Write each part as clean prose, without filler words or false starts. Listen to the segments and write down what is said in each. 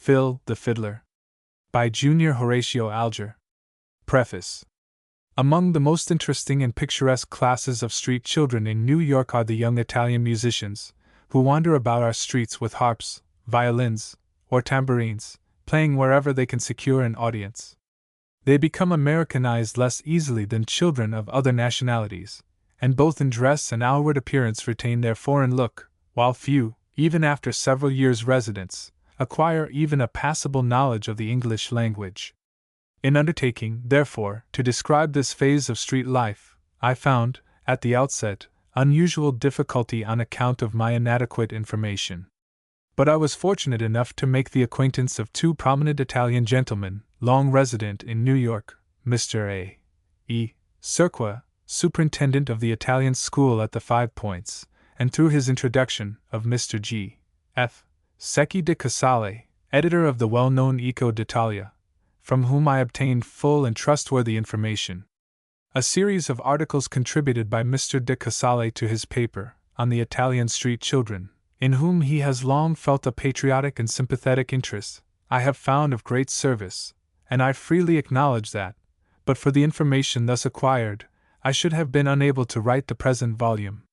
Phil, the Fiddler. By Junior Horatio Alger. Preface. Among the most interesting and picturesque classes of street children in New York are the young Italian musicians, who wander about our streets with harps, violins, or tambourines, playing wherever they can secure an audience. They become Americanized less easily than children of other nationalities, and both in dress and outward appearance retain their foreign look, while few, even after several years' residence, acquire even a passable knowledge of the English language. In undertaking, therefore, to describe this phase of street life, I found, at the outset, unusual difficulty on account of my inadequate information. But I was fortunate enough to make the acquaintance of two prominent Italian gentlemen, long resident in New York, Mr. A. E. Cerqua, superintendent of the Italian school at the Five Points, and through his introduction, of Mr. G. F. Secchi de Casale, editor of the well-known Eco d'Italia, from whom I obtained full and trustworthy information. A series of articles contributed by Mr. de Casale to his paper, on the Italian street children, in whom he has long felt a patriotic and sympathetic interest, I have found of great service, and I freely acknowledge that, but for the information thus acquired, I should have been unable to write the present volume.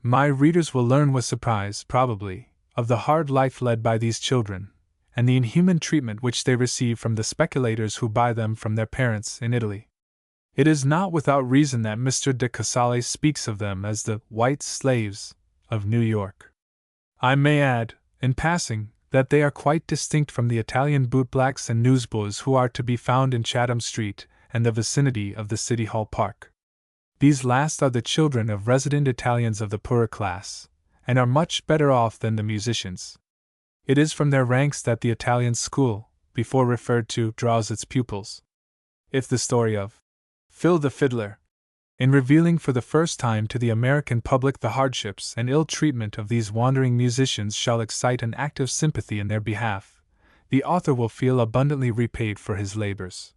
My readers will learn with surprise, probably, of the hard life led by these children, and the inhuman treatment which they receive from the speculators who buy them from their parents in Italy. It is not without reason that Mr. de Casale speaks of them as the white slaves of New York. I may add, in passing, that they are quite distinct from the Italian bootblacks and newsboys who are to be found in Chatham Street and the vicinity of the City Hall Park. These last are the children of resident Italians of the poorer class, and are much better off than the musicians. It is from their ranks that the Italian school, before referred to, draws its pupils. If the story of Phil the Fiddler, in revealing for the first time to the American public the hardships and ill treatment of these wandering musicians, shall excite an active sympathy in their behalf, the author will feel abundantly repaid for his labors.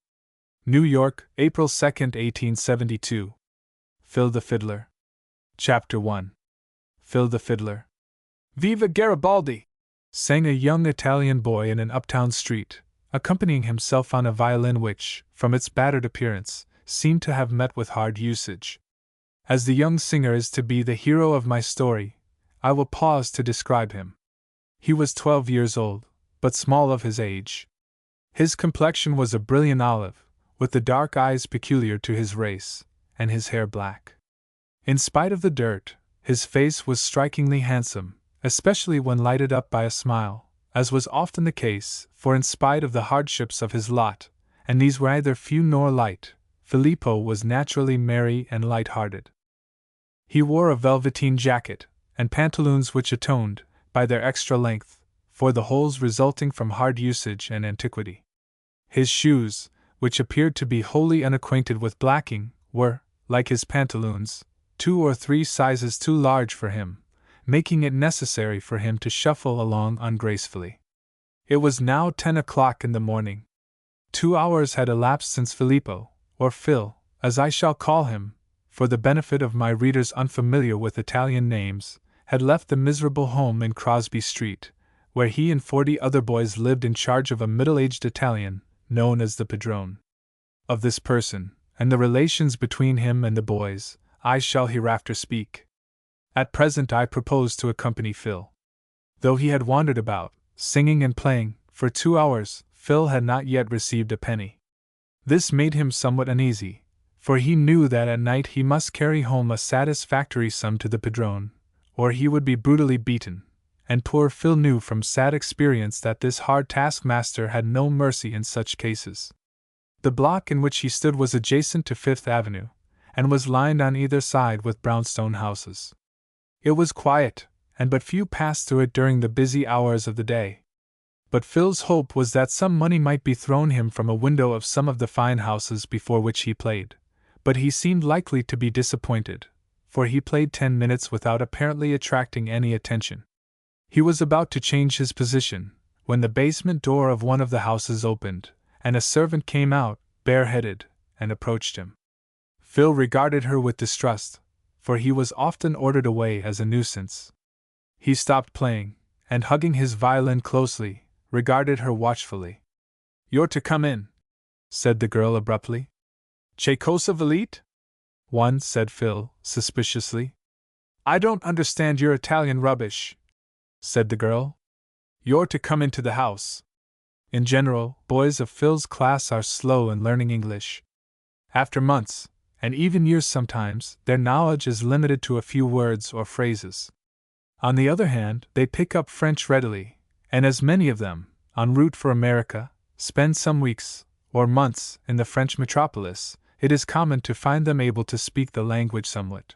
New York, April 2, 1872. Phil the Fiddler. Chapter 1. Phil the Fiddler. Viva Garibaldi! Sang a young Italian boy in an uptown street, accompanying himself on a violin which, from its battered appearance, seemed to have met with hard usage. As the young singer is to be the hero of my story, I will pause to describe him. He was 12 years old, but small of his age. His complexion was a brilliant olive, with the dark eyes peculiar to his race, and his hair black. In spite of the dirt, his face was strikingly handsome, especially when lighted up by a smile, as was often the case, for in spite of the hardships of his lot, and these were either few nor light, Filippo was naturally merry and light-hearted. He wore a velveteen jacket, and pantaloons which atoned, by their extra length, for the holes resulting from hard usage and antiquity. His shoes, which appeared to be wholly unacquainted with blacking, were, like his pantaloons, 2 or 3 sizes too large for him, making it necessary for him to shuffle along ungracefully. It was now 10 o'clock in the morning. 2 hours had elapsed since Filippo, or Phil, as I shall call him, for the benefit of my readers unfamiliar with Italian names, had left the miserable home in Crosby Street, where he and 40 other boys lived in charge of a middle-aged Italian, known as the Padrone. Of this person, and the relations between him and the boys, I shall hereafter speak. At present I propose to accompany Phil. Though he had wandered about, singing and playing, for 2 hours, Phil had not yet received a penny. This made him somewhat uneasy, for he knew that at night he must carry home a satisfactory sum to the Padrone, or he would be brutally beaten, and poor Phil knew from sad experience that this hard taskmaster had no mercy in such cases. The block in which he stood was adjacent to Fifth Avenue, and was lined on either side with brownstone houses. It was quiet, and but few passed through it during the busy hours of the day. But Phil's hope was that some money might be thrown him from a window of some of the fine houses before which he played, but he seemed likely to be disappointed, for he played 10 minutes without apparently attracting any attention. He was about to change his position, when the basement door of one of the houses opened, and a servant came out, bareheaded, and approached him. Phil regarded her with distrust, for he was often ordered away as a nuisance. He stopped playing, and hugging his violin closely, regarded her watchfully. "You're to come in," said the girl abruptly. "Che cosa volete?" "One," said Phil, suspiciously. "I don't understand your Italian rubbish," said the girl. "You're to come into the house." In general, boys of Phil's class are slow in learning English. After months, and even years sometimes, their knowledge is limited to a few words or phrases. On the other hand, they pick up French readily, and as many of them, en route for America, spend some weeks, or months, in the French metropolis, it is common to find them able to speak the language somewhat.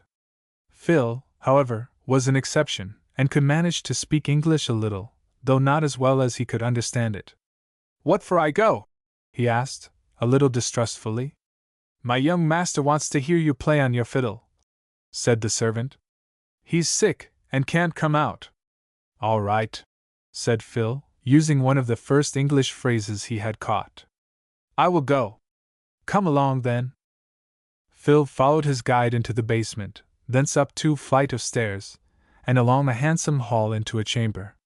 Phil, however, was an exception, and could manage to speak English a little, though not as well as he could understand it. "What for I go?" he asked, a little distrustfully. "My young master wants to hear you play on your fiddle," said the servant. "He's sick, and can't come out." "All right," said Phil, using one of the first English phrases he had caught. "I will go." "Come along, then." Phil followed his guide into the basement, thence up 2 flights of stairs, and along a handsome hall into a chamber.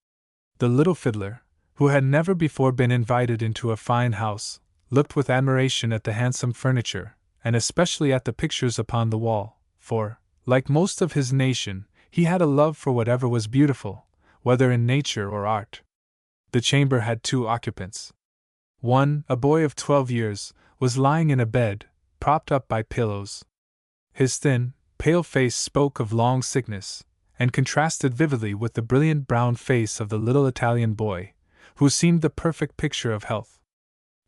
The little fiddler, who had never before been invited into a fine house, looked with admiration at the handsome furniture, and especially at the pictures upon the wall, for, like most of his nation, he had a love for whatever was beautiful, whether in nature or art. The chamber had 2 occupants. One, a boy of 12 years, was lying in a bed, propped up by pillows. His thin, pale face spoke of long sickness, and contrasted vividly with the brilliant brown face of the little Italian boy, who seemed the perfect picture of health.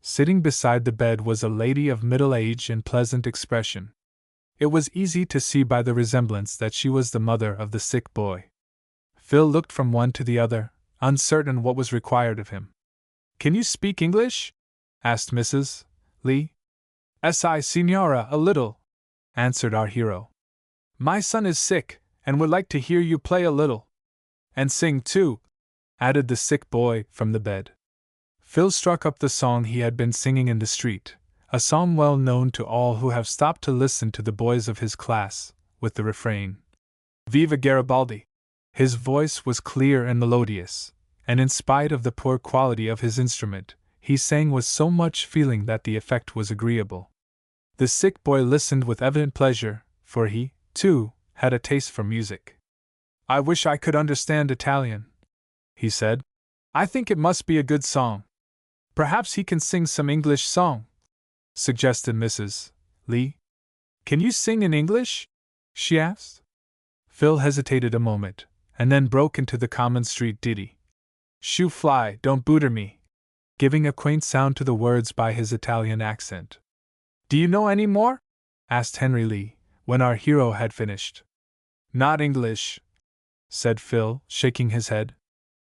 Sitting beside the bed was a lady of middle age and pleasant expression. It was easy to see by the resemblance that she was the mother of the sick boy. Phil looked from one to the other, uncertain what was required of him. "Can you speak English?" asked Mrs. Lee. "Si, signora, a little," answered our hero. "My son is sick, and would like to hear you play a little." "And sing, too," added the sick boy from the bed. Phil struck up the song he had been singing in the street, a song well known to all who have stopped to listen to the boys of his class, with the refrain, "Viva Garibaldi!" His voice was clear and melodious, and in spite of the poor quality of his instrument, he sang with so much feeling that the effect was agreeable. The sick boy listened with evident pleasure, for he, too, had a taste for music. "I wish I could understand Italian," he said. "I think it must be a good song." "Perhaps he can sing some English song," suggested Mrs. Lee. "Can you sing in English?" she asked. Phil hesitated a moment, and then broke into the common street ditty, "Shoo fly, don't booter me," giving a quaint sound to the words by his Italian accent. "Do you know any more?" asked Henry Lee, when our hero had finished. "Not English," said Phil, shaking his head.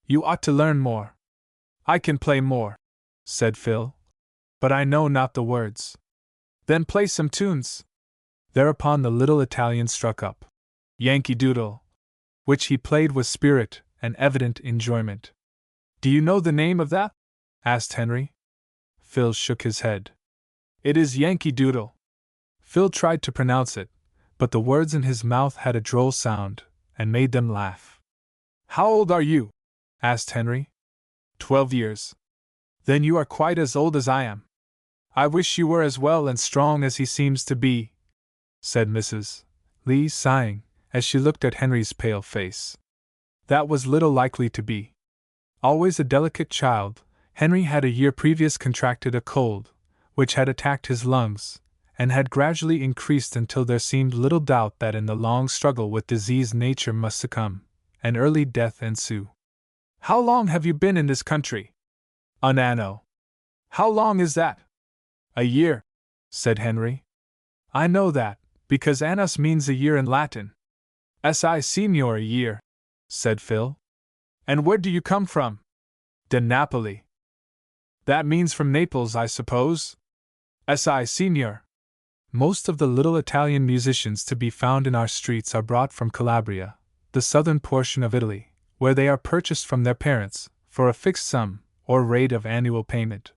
"You ought to learn more." "I can play more," said Phil, "but I know not the words." "Then play some tunes." Thereupon the little Italian struck up Yankee Doodle, which he played with spirit and evident enjoyment. "Do you know the name of that?" asked Henry. Phil shook his head. "It is Yankee Doodle." Phil tried to pronounce it, but the words in his mouth had a droll sound, and made them laugh. "How old are you?" asked Henry. 12 years. "Then you are quite as old as I am." "I wish you were as well and strong as he seems to be," said Mrs. Lee, sighing, as she looked at Henry's pale face. That was little likely to be. Always a delicate child, Henry had a year previous contracted a cold, which had attacked his lungs, and had gradually increased until there seemed little doubt that in the long struggle with disease nature must succumb, and early death ensue. "How long have you been in this country?" "An anno." "How long is that?" "A year," said Henry. "I know that, because annus means a year in Latin." "Si, signor, a year," said Phil. "And where do you come from?" "De Napoli." "That means from Naples, I suppose?" "Si, signor." Most of the little Italian musicians to be found in our streets are brought from Calabria, the southern portion of Italy, where they are purchased from their parents, for a fixed sum, or rate of annual payment.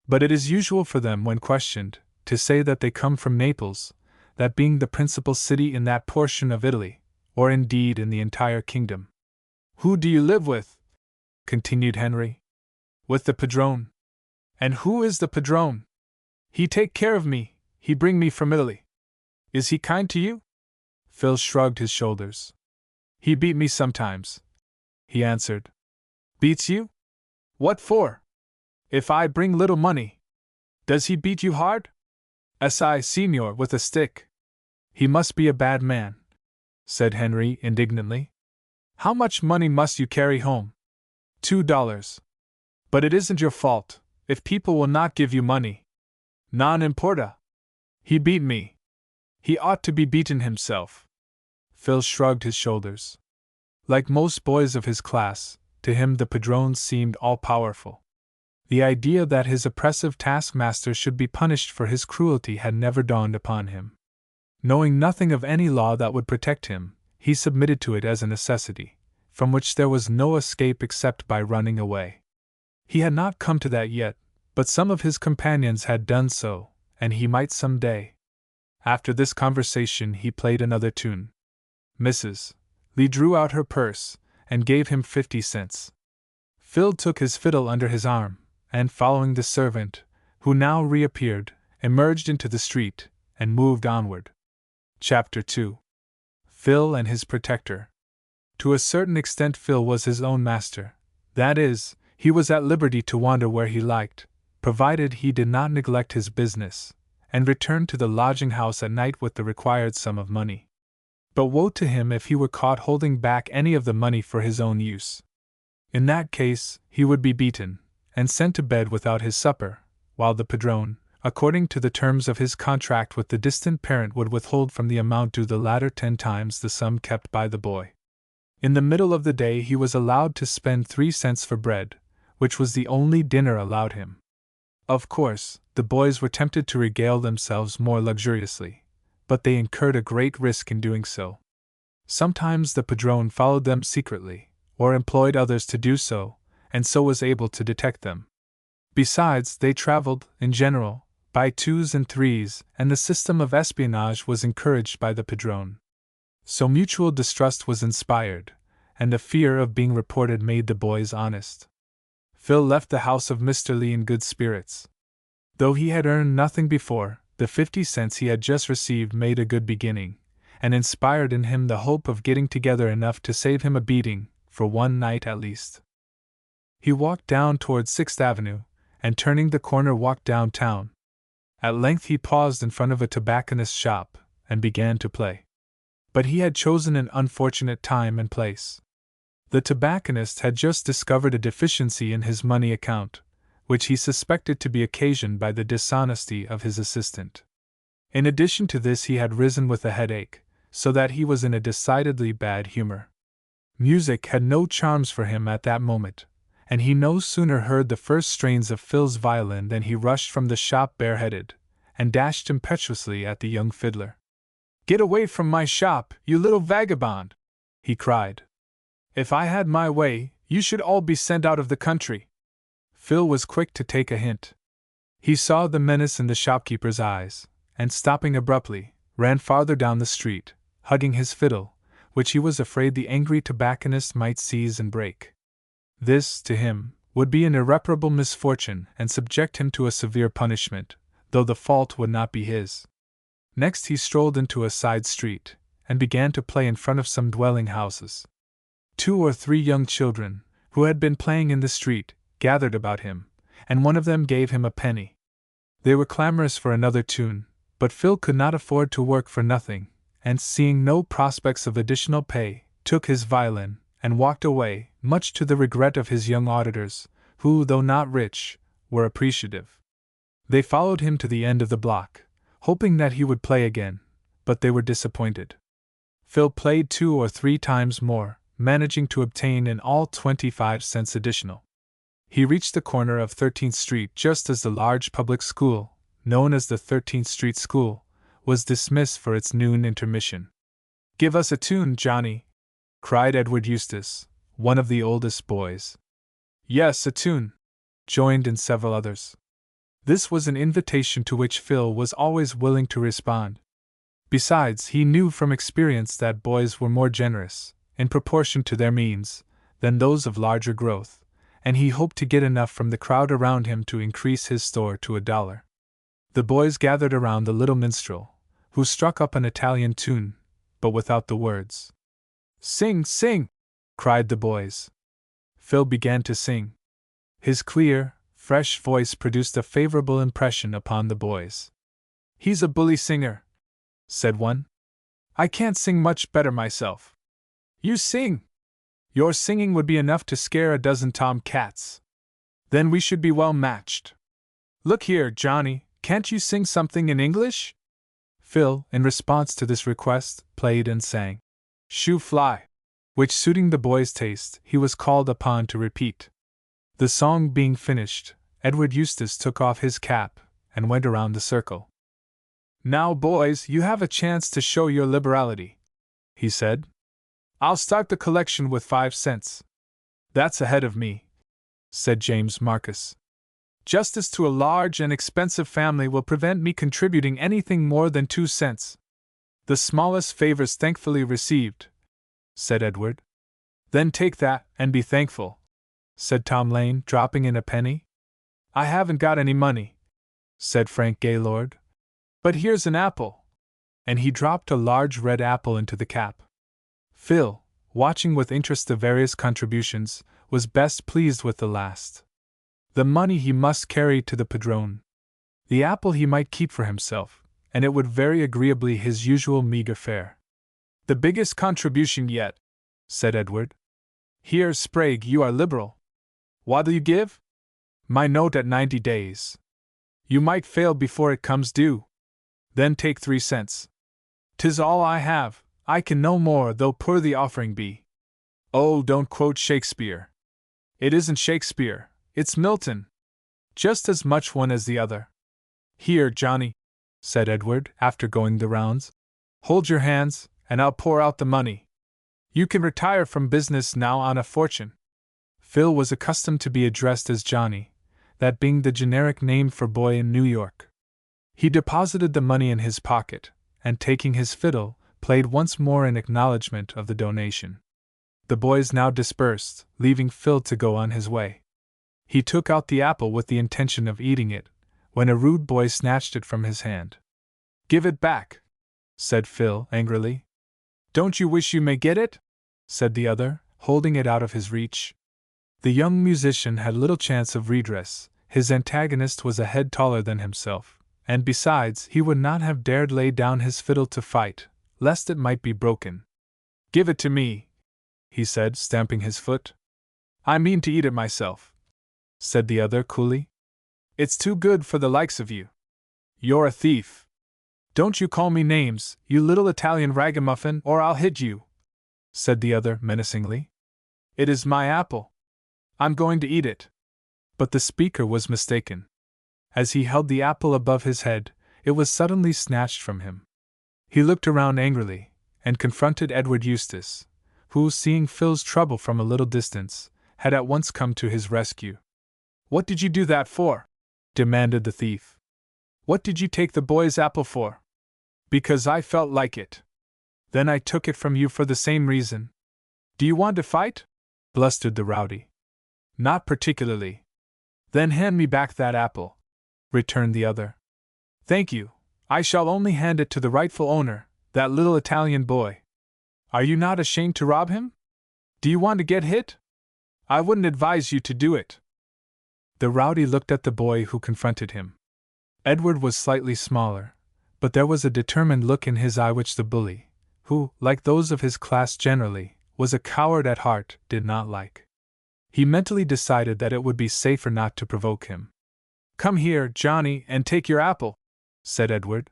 But it is usual for them, when questioned, to say that they come from Naples, that being the principal city in that portion of Italy, or indeed in the entire kingdom. "Who do you live with?" continued Henry. With the padrone. And who is the padrone? He take care of me, he bring me from Italy. Is he kind to you? Phil shrugged his shoulders. He beat me sometimes, he answered. Beats you? What for? If I bring little money. Does he beat you hard? Si, signor, with a stick. He must be a bad man, said Henry indignantly. How much money must you carry home? $2. But it isn't your fault, if people will not give you money. Non importa. He beat me. He ought to be beaten himself. Phil shrugged his shoulders. Like most boys of his class, to him the padrone seemed all-powerful. The idea that his oppressive taskmaster should be punished for his cruelty had never dawned upon him. Knowing nothing of any law that would protect him, he submitted to it as a necessity, from which there was no escape except by running away. He had not come to that yet, but some of his companions had done so, and he might some day. After this conversation he played another tune. Mrs. Lee drew out her purse, and gave him 50 cents. Phil took his fiddle under his arm, and following the servant, who now reappeared, emerged into the street, and moved onward. Chapter 2. Phil and his protector. To a certain extent Phil was his own master, that is, he was at liberty to wander where he liked, provided he did not neglect his business, and return to the lodging-house at night with the required sum of money. But woe to him if he were caught holding back any of the money for his own use. In that case, he would be beaten, and sent to bed without his supper, while the padrone, according to the terms of his contract with the distant parent, would withhold from the amount due the latter 10 times the sum kept by the boy. In the middle of the day he was allowed to spend 3 cents for bread, which was the only dinner allowed him. Of course, the boys were tempted to regale themselves more luxuriously, but they incurred a great risk in doing so. Sometimes the padrone followed them secretly, or employed others to do so, and so was able to detect them. Besides, they traveled, in general, by 2s and 3s, and the system of espionage was encouraged by the padrone. So mutual distrust was inspired, and the fear of being reported made the boys honest. Phil left the house of Mr. Lee in good spirits. Though he had earned nothing before, the 50 cents he had just received made a good beginning, and inspired in him the hope of getting together enough to save him a beating, for one night at least. He walked down towards 6th Avenue, and turning the corner walked downtown. At length he paused in front of a tobacconist's shop, and began to play. But he had chosen an unfortunate time and place. The tobacconist had just discovered a deficiency in his money account, which he suspected to be occasioned by the dishonesty of his assistant. In addition to this he had risen with a headache, so that he was in a decidedly bad humor. Music had no charms for him at that moment, and he no sooner heard the first strains of Phil's violin than he rushed from the shop bareheaded, and dashed impetuously at the young fiddler. "Get away from my shop, you little vagabond!" he cried. "If I had my way, you should all be sent out of the country." Phil was quick to take a hint. He saw the menace in the shopkeeper's eyes, and stopping abruptly, ran farther down the street, hugging his fiddle, which he was afraid the angry tobacconist might seize and break. This, to him, would be an irreparable misfortune and subject him to a severe punishment, though the fault would not be his. Next he strolled into a side street, and began to play in front of some dwelling houses. 2 or 3 young children, who had been playing in the street, gathered about him, and one of them gave him a penny. They were clamorous for another tune, but Phil could not afford to work for nothing, and seeing no prospects of additional pay, took his violin, and walked away, much to the regret of his young auditors, who, though not rich, were appreciative. They followed him to the end of the block, hoping that he would play again, but they were disappointed. Phil played 2 or 3 times more, managing to obtain in all 25 cents additional. He reached the corner of 13th Street just as the large public school, known as the 13th Street School, was dismissed for its noon intermission. "Give us a tune, Johnny," cried Edward Eustace, one of the oldest boys. "Yes, a tune," joined in several others. This was an invitation to which Phil was always willing to respond. Besides, he knew from experience that boys were more generous, in proportion to their means, than those of larger growth, and he hoped to get enough from the crowd around him to increase his store to $1. The boys gathered around the little minstrel, who struck up an Italian tune, but without the words. "Sing, sing!" cried the boys. Phil began to sing. His clear, fresh voice produced a favorable impression upon the boys. "He's a bully singer," said one. "I can't sing much better myself." "You sing! Your singing would be enough to scare a dozen tom cats. Then we should be well matched. Look here, Johnny, can't you sing something in English?" Phil, in response to this request, played and sang "Shoo Fly," which, suiting the boy's taste, he was called upon to repeat. The song being finished, Edward Eustace took off his cap and went around the circle. "Now, boys, you have a chance to show your liberality," he said. "I'll start the collection with 5 cents. "That's ahead of me," said James Marcus. "Justice to a large and expensive family will prevent me contributing anything more than 2 cents. "The smallest favors thankfully received," said Edward. "Then take that, and be thankful," said Tom Lane, dropping in a penny. "I haven't got any money," said Frank Gaylord. "But here's an apple." And he dropped a large red apple into the cap. Phil, watching with interest the various contributions, was best pleased with the last. The money he must carry to the padrone. The apple he might keep for himself, and it would vary agreeably his usual meager fare. "The biggest contribution yet," said Edward. "Here, Sprague, you are liberal. What'll you give?" "My note at 90 days. You might fail before it comes due." "Then take 3 cents. 'Tis all I have, I can no more, though poor the offering be." "Oh, don't quote Shakespeare." "It isn't Shakespeare, it's Milton. Just as much one as the other." "Here, Johnny," said Edward, after going the rounds. "Hold your hands, and I'll pour out the money. You can retire from business now on a fortune." Phil was accustomed to be addressed as Johnny, that being the generic name for boy in New York. He deposited the money in his pocket, and taking his fiddle, played once more in acknowledgment of the donation. The boys now dispersed, leaving Phil to go on his way. He took out the apple with the intention of eating it, when a rude boy snatched it from his hand. "Give it back," said Phil angrily. "Don't you wish you may get it?" said the other, holding it out of his reach. The young musician had little chance of redress. His antagonist was a head taller than himself, and besides, he would not have dared lay down his fiddle to fight, lest it might be broken. "Give it to me," he said, stamping his foot. "I mean to eat it myself," said the other coolly. "It's too good for the likes of you. You're a thief. Don't you call me names, you little Italian ragamuffin, or I'll hit you," said the other menacingly. "It is my apple. I'm going to eat it." But the speaker was mistaken. As he held the apple above his head, it was suddenly snatched from him. He looked around angrily, and confronted Edward Eustace, who, seeing Phil's trouble from a little distance, had at once come to his rescue. "What did you do that for?" demanded the thief. "What did you take the boy's apple for?" "Because I felt like it." "Then I took it from you for the same reason." "Do you want to fight?" blustered the rowdy. "Not particularly." "Then hand me back that apple," returned the other. "Thank you, I shall only hand it to the rightful owner, that little Italian boy." "Are you not ashamed to rob him? Do you want to get hit? I wouldn't advise you to do it." The rowdy looked at the boy who confronted him. Edward was slightly smaller, but there was a determined look in his eye which the bully, who, like those of his class generally, was a coward at heart, did not like. He mentally decided that it would be safer not to provoke him. "Come here, Johnny, and take your apple," said Edward.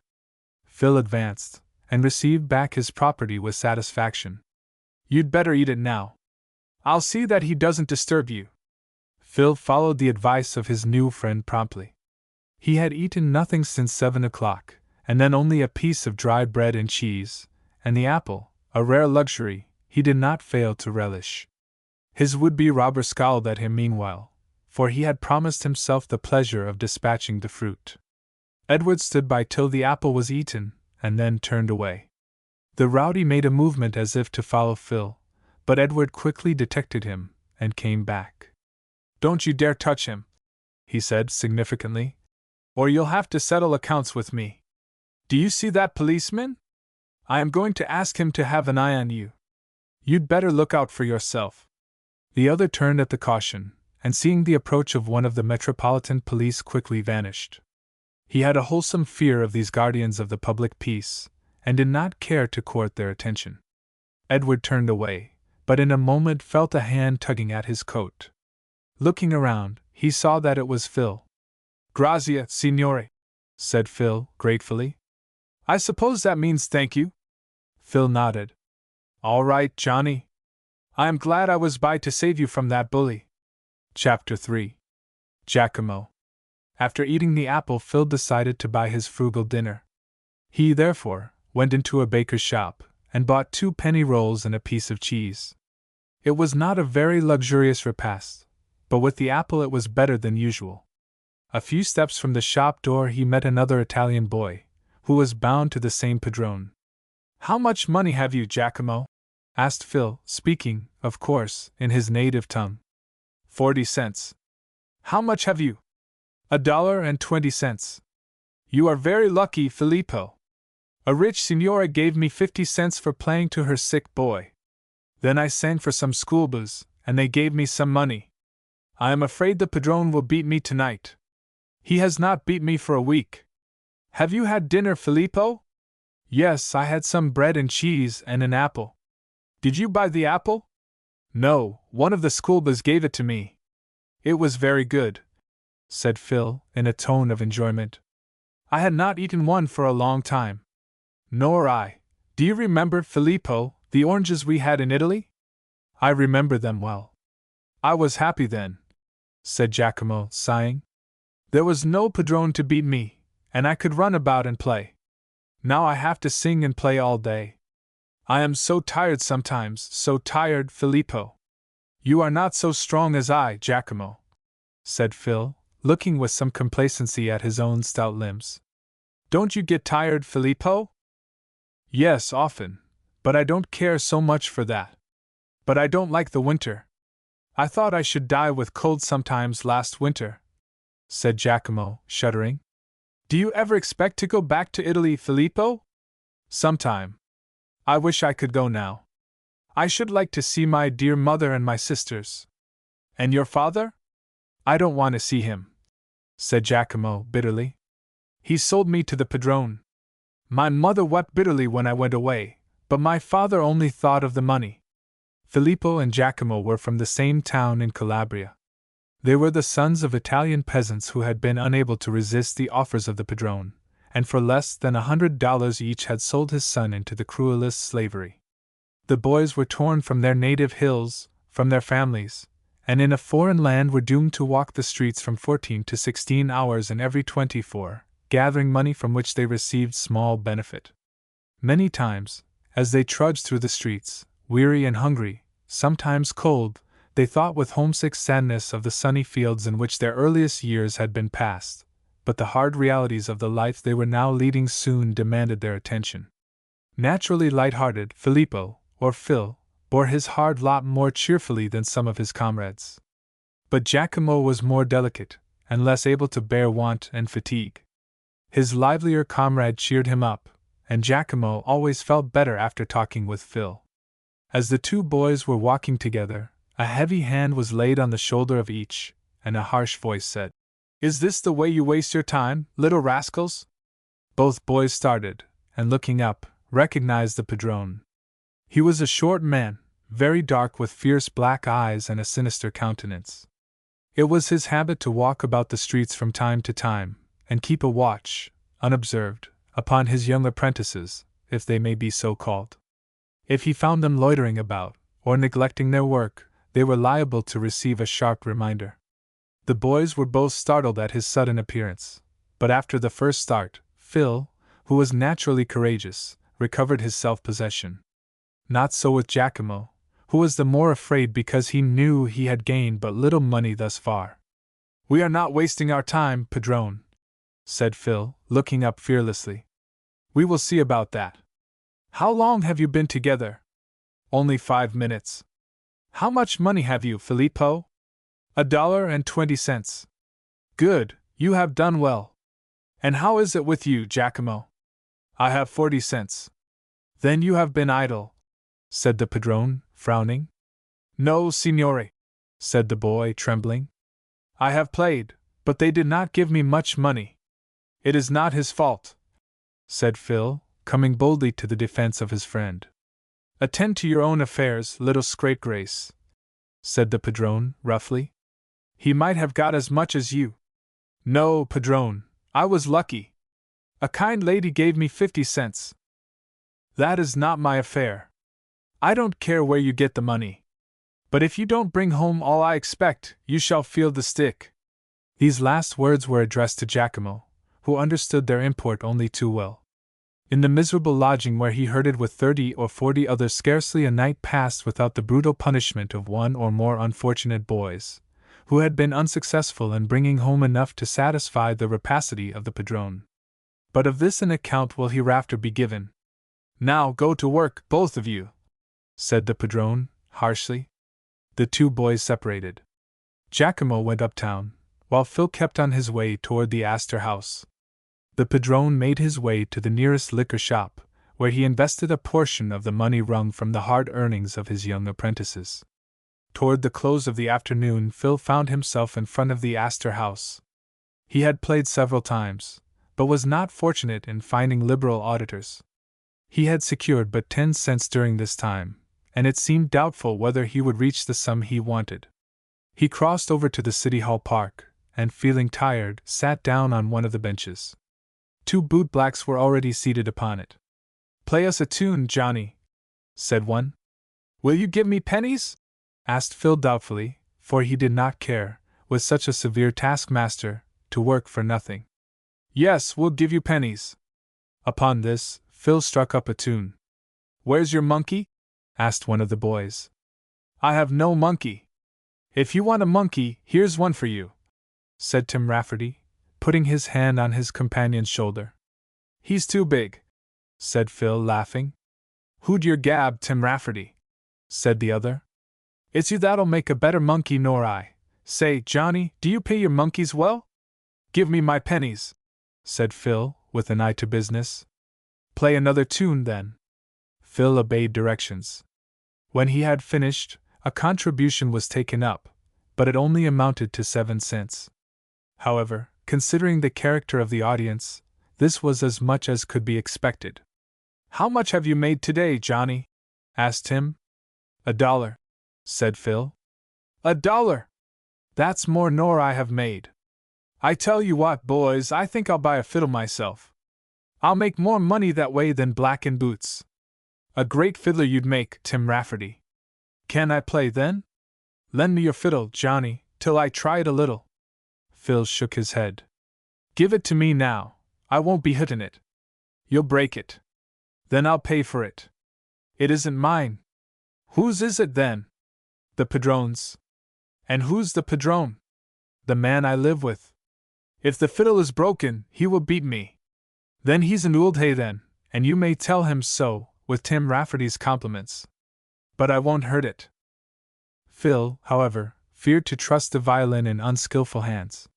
Phil advanced, and received back his property with satisfaction. "You'd better eat it now. I'll see that he doesn't disturb you." Phil followed the advice of his new friend promptly. He had eaten nothing since 7 o'clock, and then only a piece of dry bread and cheese, and the apple, a rare luxury, he did not fail to relish. His would-be robber scowled at him meanwhile, for he had promised himself the pleasure of dispatching the fruit. Edward stood by till the apple was eaten, and then turned away. The rowdy made a movement as if to follow Phil, but Edward quickly detected him, and came back. Don't you dare touch him, he said significantly, or you'll have to settle accounts with me. Do you see that policeman? I am going to ask him to have an eye on you. You'd better look out for yourself. The other turned at the caution, and seeing the approach of one of the Metropolitan Police quickly vanished. He had a wholesome fear of these guardians of the public peace, and did not care to court their attention. Edward turned away, but in a moment felt a hand tugging at his coat. Looking around, he saw that it was Phil. "Grazie, signore," said Phil, gratefully. "I suppose that means thank you?" Phil nodded. "All right, Johnny. I am glad I was by to save you from that bully." Chapter 3. Giacomo. After eating the apple, Phil decided to buy his frugal dinner. He, therefore, went into a baker's shop, and bought 2 penny rolls and a piece of cheese. It was not a very luxurious repast, but with the apple it was better than usual. A few steps from the shop door he met another Italian boy, who was bound to the same padrone. "How much money have you, Giacomo?" asked Phil, speaking, of course, in his native tongue. 40 cents. "How much have you?" $1.20. "You are very lucky, Filippo. A rich signora gave me 50 cents for playing to her sick boy. Then I sang for some schoolboys, and they gave me some money. I am afraid the padrone will beat me tonight. He has not beat me for a week. Have you had dinner, Filippo?" "Yes, I had some bread and cheese and an apple." "Did you buy the apple?" "No, one of the schoolboys gave it to me." "It was very good," said Phil, in a tone of enjoyment. "I had not eaten one for a long time." "Nor I. Do you remember, Filippo, the oranges we had in Italy?" "I remember them well." "I was happy then," said Giacomo, sighing. "There was no padrone to beat me, and I could run about and play. Now I have to sing and play all day. I am so tired sometimes, so tired, Filippo." "You are not so strong as I, Giacomo," said Phil, looking with some complacency at his own stout limbs. "Don't you get tired, Filippo?" "Yes, often, but I don't care so much for that. But I don't like the winter. I thought I should die with cold sometimes last winter," said Giacomo, shuddering. "Do you ever expect to go back to Italy, Filippo?" "Sometime. I wish I could go now. I should like to see my dear mother and my sisters." "And your father?" "I don't want to see him," said Giacomo bitterly. "He sold me to the padrone. My mother wept bitterly when I went away, but my father only thought of the money." Filippo and Giacomo were from the same town in Calabria. They were the sons of Italian peasants who had been unable to resist the offers of the padrone, and for less than $100 each had sold his son into the cruelest slavery. The boys were torn from their native hills, from their families, and in a foreign land were doomed to walk the streets from 14 to 16 hours in every 24, gathering money from which they received small benefit. Many times, as they trudged through the streets, weary and hungry, sometimes cold, they thought with homesick sadness of the sunny fields in which their earliest years had been passed, but the hard realities of the life they were now leading soon demanded their attention. Naturally light-hearted, Filippo, or Phil, bore his hard lot more cheerfully than some of his comrades. But Giacomo was more delicate, and less able to bear want and fatigue. His livelier comrade cheered him up, and Giacomo always felt better after talking with Phil. As the 2 boys were walking together, a heavy hand was laid on the shoulder of each, and a harsh voice said, "Is this the way you waste your time, little rascals?" Both boys started, and looking up, recognized the padrone. He was a short man, very dark with fierce black eyes and a sinister countenance. It was his habit to walk about the streets from time to time, and keep a watch, unobserved, upon his young apprentices, if they may be so called. If he found them loitering about, or neglecting their work, they were liable to receive a sharp reminder. The boys were both startled at his sudden appearance, but after the first start, Phil, who was naturally courageous, recovered his self-possession. Not so with Giacomo, who was the more afraid because he knew he had gained but little money thus far. "We are not wasting our time, padrone," said Phil, looking up fearlessly. "We will see about that. How long have you been together?" "Only 5 minutes." "How much money have you, Filippo?" $1.20. Good, you have done well. And how is it with you, Giacomo? I have 40 cents. Then you have been idle, said the padrone, frowning. No, signore, said the boy, trembling. I have played, but they did not give me much money. It is not his fault, said Phil, coming boldly to the defense of his friend. Attend to your own affairs, little scapegrace, said the padrone, roughly. He might have got as much as you. No, padrone, I was lucky. A kind lady gave me 50 cents. That is not my affair. I don't care where you get the money. But if you don't bring home all I expect, you shall feel the stick. These last words were addressed to Giacomo, who understood their import only too well. In the miserable lodging where he herded with 30 or 40 others, scarcely a night passed without the brutal punishment of one or more unfortunate boys, who had been unsuccessful in bringing home enough to satisfy the rapacity of the padrone. But of this an account will hereafter be given. Now go to work, both of you, said the padrone, harshly. The two boys separated. Giacomo went uptown, while Phil kept on his way toward the Astor House. The padrone made his way to the nearest liquor shop, where he invested a portion of the money wrung from the hard earnings of his young apprentices. Toward the close of the afternoon, Phil found himself in front of the Astor House. He had played several times, but was not fortunate in finding liberal auditors. He had secured but 10 cents during this time, and it seemed doubtful whether he would reach the sum he wanted. He crossed over to the City Hall Park, and feeling tired, sat down on one of the benches. 2 bootblacks were already seated upon it. Play us a tune, Johnny, said one. Will you give me pennies? Asked Phil doubtfully, for he did not care, with such a severe taskmaster, to work for nothing. Yes, we'll give you pennies. Upon this, Phil struck up a tune. Where's your monkey? Asked one of the boys. I have no monkey. If you want a monkey, here's one for you, said Tim Rafferty, putting his hand on his companion's shoulder. He's too big, said Phil, laughing. Who'd your gab, Tim Rafferty? Said the other. It's you that'll make a better monkey nor I. Say, Johnny, do you pay your monkeys well? Give me my pennies, said Phil, with an eye to business. Play another tune, then. Phil obeyed directions. When he had finished, a contribution was taken up, but it only amounted to 7 cents. However, considering the character of the audience, this was as much as could be expected. How much have you made today, Johnny? Asked Tim. $1, said Phil. $1? That's more nor I have made. I tell you what, boys, I think I'll buy a fiddle myself. I'll make more money that way than black in boots. A great fiddler you'd make, Tim Rafferty. Can I play then? Lend me your fiddle, Johnny, till I try it a little. Phil shook his head. Give it to me now, I won't be hitting it. You'll break it. Then I'll pay for it. It isn't mine. Whose is it then? The padrone's. And who's the padrone? The man I live with. If the fiddle is broken, he will beat me. Then he's an ould hay then, and you may tell him so, with Tim Rafferty's compliments. But I won't hurt it. Phil, however, feared to trust the violin in unskillful hands.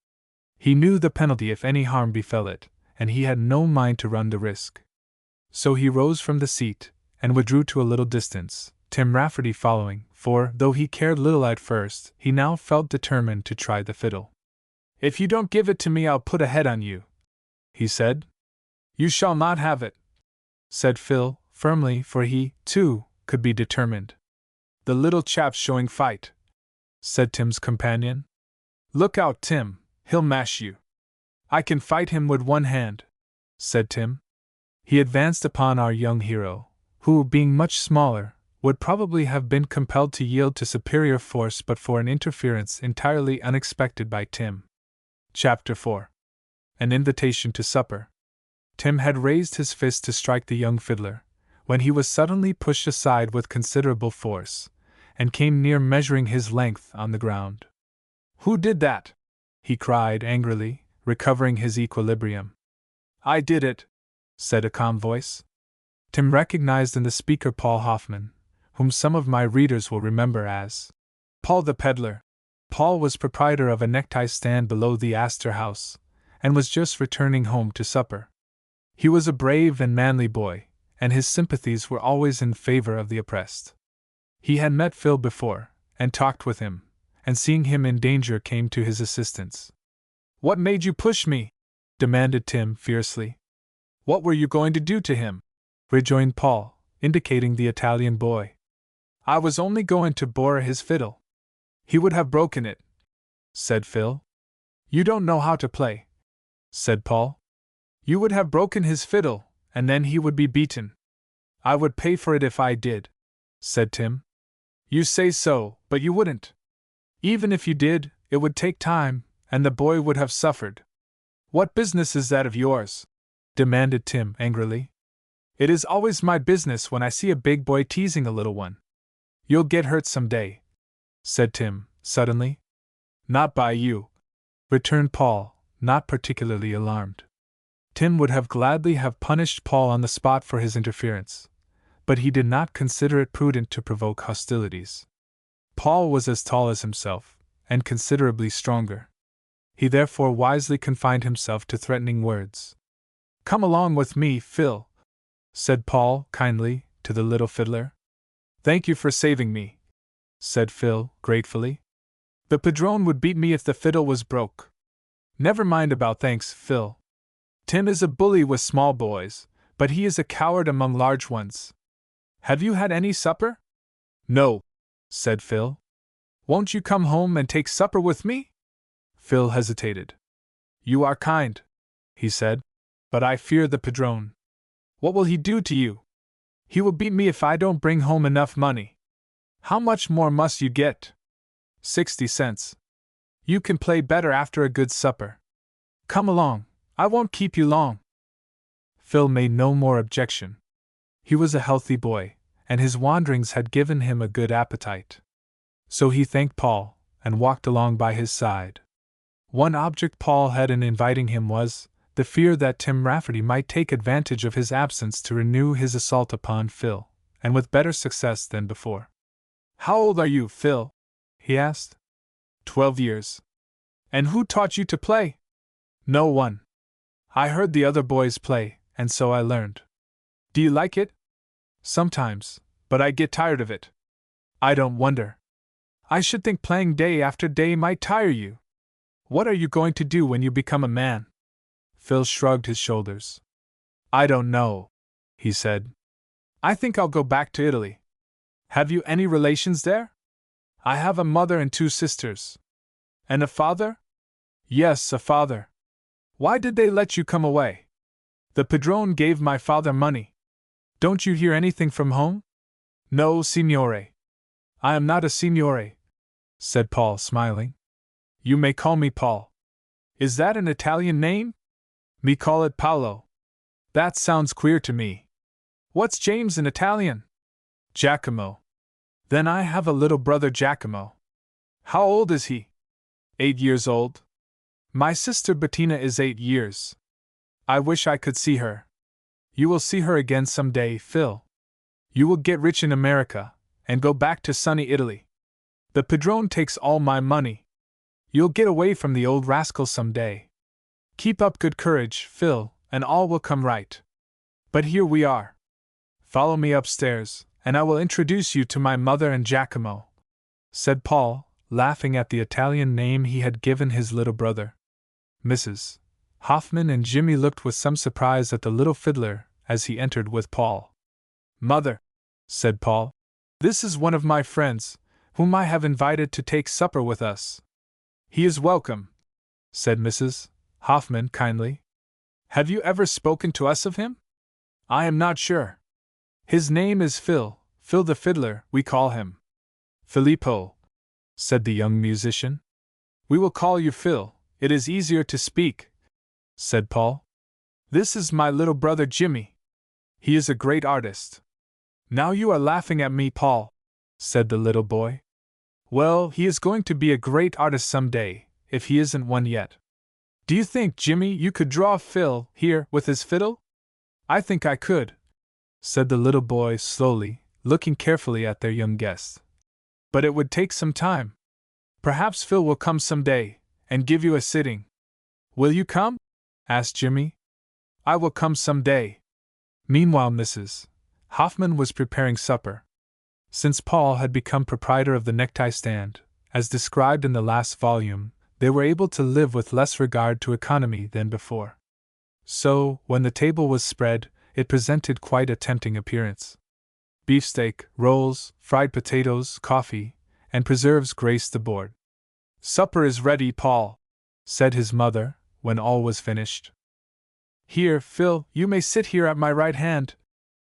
He knew the penalty if any harm befell it, and he had no mind to run the risk. So he rose from the seat, and withdrew to a little distance, Tim Rafferty following, for, though he cared little at first, he now felt determined to try the fiddle. If you don't give it to me, I'll put a head on you, he said. You shall not have it, said Phil, firmly, for he, too, could be determined. The little chap's showing fight, said Tim's companion. Look out, Tim, he'll mash you. I can fight him with one hand, said Tim. He advanced upon our young hero, who, being much smaller, would probably have been compelled to yield to superior force but for an interference entirely unexpected by Tim. Chapter 4. An invitation to supper. Tim had raised his fist to strike the young fiddler, when he was suddenly pushed aside with considerable force, and came near measuring his length on the ground. Who did that? He cried angrily, recovering his equilibrium. I did it, said a calm voice. Tim recognized in the speaker Paul Hoffman, whom some of my readers will remember as Paul the Peddler. Paul was proprietor of a necktie stand below the Astor House, and was just returning home to supper. He was a brave and manly boy, and his sympathies were always in favor of the oppressed. He had met Phil before, and talked with him, and seeing him in danger came to his assistance. "What made you push me?" demanded Tim fiercely. "What were you going to do to him?" rejoined Paul, indicating the Italian boy. "I was only going to borrow his fiddle." "He would have broken it," said Phil. "You don't know how to play," said Paul. "You would have broken his fiddle, and then he would be beaten." "I would pay for it if I did," said Tim. "You say so, but you wouldn't. Even if you did, it would take time, and the boy would have suffered." "What business is that of yours?" demanded Tim angrily. "It is always my business when I see a big boy teasing a little one." "You'll get hurt some day," said Tim, suddenly. "Not by you," returned Paul, not particularly alarmed. Tim would have gladly have punished Paul on the spot for his interference, but he did not consider it prudent to provoke hostilities. Paul was as tall as himself, and considerably stronger. He therefore wisely confined himself to threatening words. "Come along with me, Phil," said Paul kindly to the little fiddler. "Thank you for saving me," said Phil gratefully. "The padrone would beat me if the fiddle was broke." "Never mind about thanks, Phil. Tim is a bully with small boys, but he is a coward among large ones. Have you had any supper?" "No," said Phil. "Won't you come home and take supper with me?" Phil hesitated. "You are kind," he said, "but I fear the padrone." "What will he do to you?" "He will beat me if I don't bring home enough money." "How much more must you get?" 60 cents. "You can play better after a good supper. Come along, I won't keep you long." Phil made no more objection. He was a healthy boy, and his wanderings had given him a good appetite. So he thanked Paul, and walked along by his side. One object Paul had in inviting him was the fear that Tim Rafferty might take advantage of his absence to renew his assault upon Phil, and with better success than before. "How old are you, Phil?" he asked. 12 years. "And who taught you to play?" "No one. I heard the other boys play, and so I learned." "Do you like it?" "Sometimes, but I get tired of it." "I don't wonder. I should think playing day after day might tire you. What are you going to do when you become a man?" Phil shrugged his shoulders. "I don't know," he said. "I think I'll go back to Italy." "Have you any relations there?" "I have a mother and 2 sisters." "And a father?" "Yes, a father." "Why did they let you come away?" "The padrone gave my father money." "Don't you hear anything from home?" "No, signore. I am not a signore," said Paul, smiling. "You may call me Paul." "Is that an Italian name?" "Me call it Paolo." "That sounds queer to me." "What's James in Italian?" "Giacomo." "Then I have a little brother Giacomo." "How old is he?" 8 years old. "My sister Bettina is 8 years. I wish I could see her." "You will see her again some day, Phil. You will get rich in America, and go back to sunny Italy. The padrone takes all my money. You'll get away from the old rascal some day. Keep up good courage, Phil, and all will come right. But here we are. Follow me upstairs, and I will introduce you to my mother and Giacomo," said Paul, laughing at the Italian name he had given his little brother. Mrs. Hoffman and Jimmy looked with some surprise at the little fiddler as he entered with Paul. "Mother," said Paul, "this is one of my friends, whom I have invited to take supper with us." "He is welcome," said Mrs. Hoffman kindly. "Have you ever spoken to us of him?" "I am not sure. His name is Phil the fiddler, we call him." "Filippo," said the young musician. "We will call you Phil, it is easier to speak," said Paul. "This is my little brother Jimmy. He is a great artist." "Now you are laughing at me, Paul," said the little boy. "Well, he is going to be a great artist some day, if he isn't one yet. Do you think, Jimmy, you could draw Phil here with his fiddle?" "I think I could," said the little boy slowly, looking carefully at their young guest. "But it would take some time." Perhaps Phil will come some day, and give you a sitting. Will you come? Asked Jimmy. I will come some day. Meanwhile, Mrs. Hoffman was preparing supper. Since Paul had become proprietor of the necktie stand, as described in the last volume, they were able to live with less regard to economy than before. So, when the table was spread, it presented quite a tempting appearance. Beefsteak, rolls, fried potatoes, coffee, and preserves graced the board. Supper is ready, Paul, said his mother, when all was finished. Here, Phil, you may sit here at my right hand,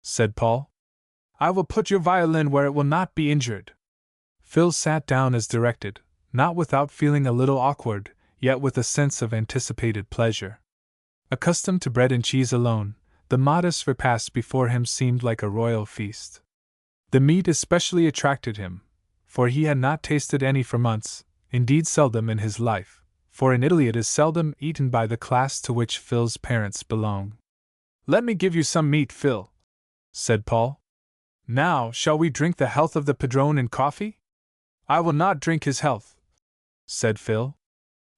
said Paul. I will put your violin where it will not be injured. Phil sat down as directed, not without feeling a little awkward, yet with a sense of anticipated pleasure. Accustomed to bread and cheese alone, the modest repast before him seemed like a royal feast. The meat especially attracted him, for he had not tasted any for months, indeed seldom in his life, for in Italy it is seldom eaten by the class to which Phil's parents belong. Let me give you some meat, Phil, said Paul. Now, shall we drink the health of the padrone in coffee? I will not drink his health, said Phil.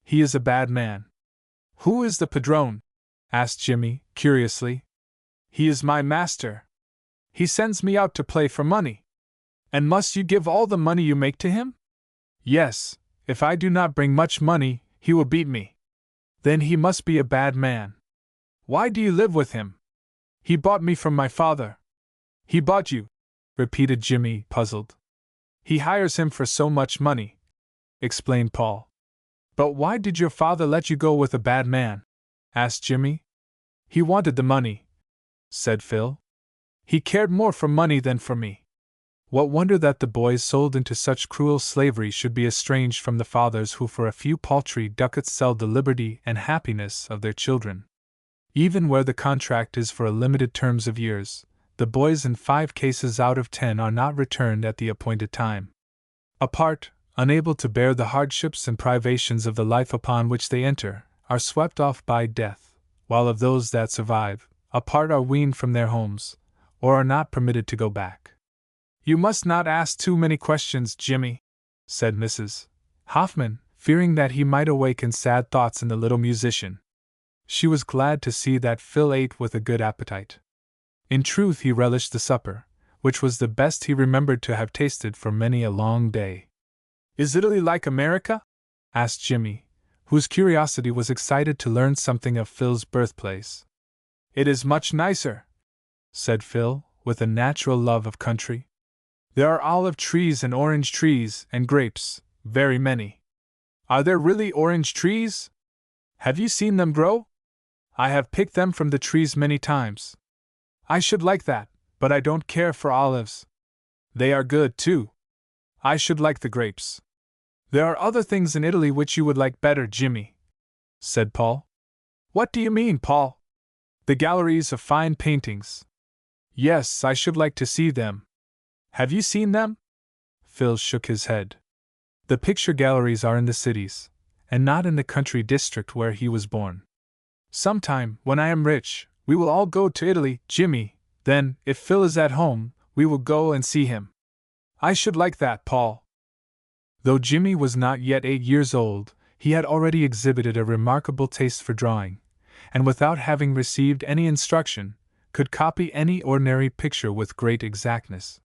He is a bad man. Who is the padrone? Asked Jimmy, curiously. He is my master. He sends me out to play for money. And must you give all the money you make to him? Yes, if I do not bring much money, he will beat me. Then he must be a bad man. Why do you live with him? He bought me from my father. He bought you, repeated Jimmy, puzzled. He hires him for so much money, explained Paul. But why did your father let you go with a bad man? Asked Jimmy. He wanted the money, said Phil. He cared more for money than for me. What wonder that the boys sold into such cruel slavery should be estranged from the fathers who for a few paltry ducats sell the liberty and happiness of their children. Even where the contract is for a limited terms of years, the boys in 5 cases out of 10 are not returned at the appointed time. Apart, unable to bear the hardships and privations of the life upon which they enter, are swept off by death, while of those that survive, a part are weaned from their homes, or are not permitted to go back. You must not ask too many questions, Jimmy, said Mrs. Hoffman, fearing that he might awaken sad thoughts in the little musician. She was glad to see that Phil ate with a good appetite. In truth, he relished the supper, which was the best he remembered to have tasted for many a long day. Is Italy like America? Asked Jimmy, whose curiosity was excited to learn something of Phil's birthplace. It is much nicer, said Phil, with a natural love of country. There are olive trees and orange trees and grapes, very many. Are there really orange trees? Have you seen them grow? I have picked them from the trees many times. I should like that, but I don't care for olives. They are good, too. I should like the grapes. There are other things in Italy which you would like better, Jimmy, said Paul. What do you mean, Paul? The galleries of fine paintings. Yes, I should like to see them. Have you seen them? Phil shook his head. The picture galleries are in the cities, and not in the country district where he was born. Sometime, when I am rich, we will all go to Italy, Jimmy. Then, if Phil is at home, we will go and see him. I should like that, Paul. Though Jimmy was not yet 8 years old, he had already exhibited a remarkable taste for drawing, and without having received any instruction, could copy any ordinary picture with great exactness.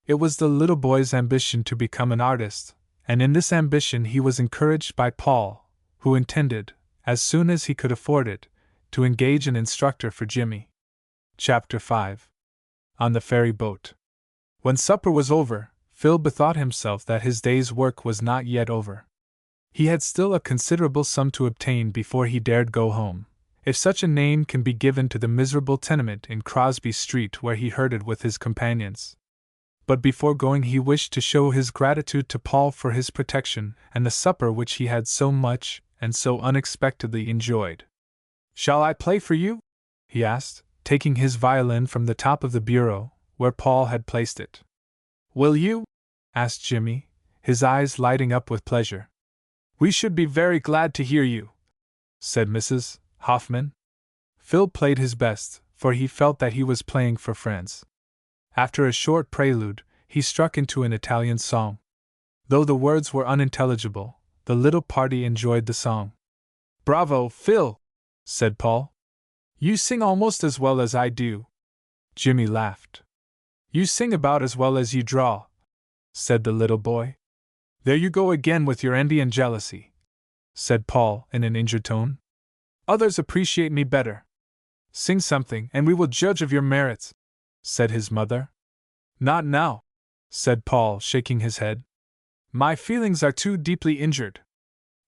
It was the little boy's ambition to become an artist, and in this ambition he was encouraged by Paul, who intended, as soon as he could afford it, to engage an instructor for Jimmy. Chapter 5. On the ferry boat. When supper was over, Phil bethought himself that his day's work was not yet over. He had still a considerable sum to obtain before he dared go home, if such a name can be given to the miserable tenement in Crosby Street where he herded with his companions. But before going he wished to show his gratitude to Paul for his protection and the supper which he had so much and so unexpectedly enjoyed. Shall I play for you? He asked, taking his violin from the top of the bureau, where Paul had placed it. Will you? Asked Jimmy, his eyes lighting up with pleasure. We should be very glad to hear you, said Mrs. Hoffman. Phil played his best, for he felt that he was playing for friends. After a short prelude, he struck into an Italian song. Though the words were unintelligible, the little party enjoyed the song. "Bravo, Phil!" said Paul. "You sing almost as well as I do." Jimmy laughed. "You sing about as well as you draw," said the little boy. "There you go again with your envy and jealousy," said Paul in an injured tone. "Others appreciate me better. Sing something, and we will judge of your merits," said his mother. "Not now," said Paul, shaking his head. "My feelings are too deeply injured.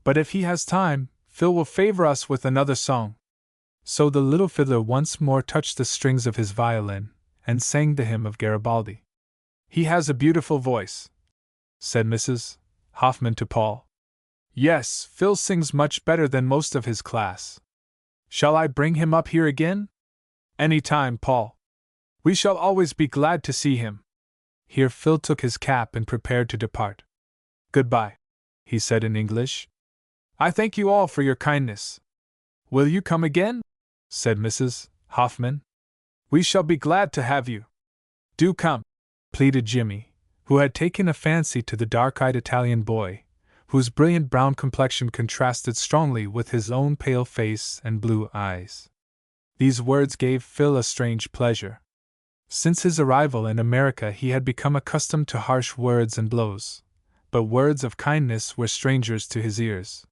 But if he has time, Phil will favor us with another song." So the little fiddler once more touched the strings of his violin, and sang the hymn of Garibaldi. "He has a beautiful voice," said Mrs. Hoffman to Paul. "Yes, Phil sings much better than most of his class. Shall I bring him up here again?" "Any time, Paul. We shall always be glad to see him." Here Phil took his cap and prepared to depart. "Goodbye," he said in English. "I thank you all for your kindness." "Will you come again?" said Mrs. Hoffman. "We shall be glad to have you." "Do come," pleaded Jimmy, who had taken a fancy to the dark-eyed Italian boy, whose brilliant brown complexion contrasted strongly with his own pale face and blue eyes. These words gave Phil a strange pleasure. Since his arrival in America he had become accustomed to harsh words and blows, but words of kindness were strangers to his ears.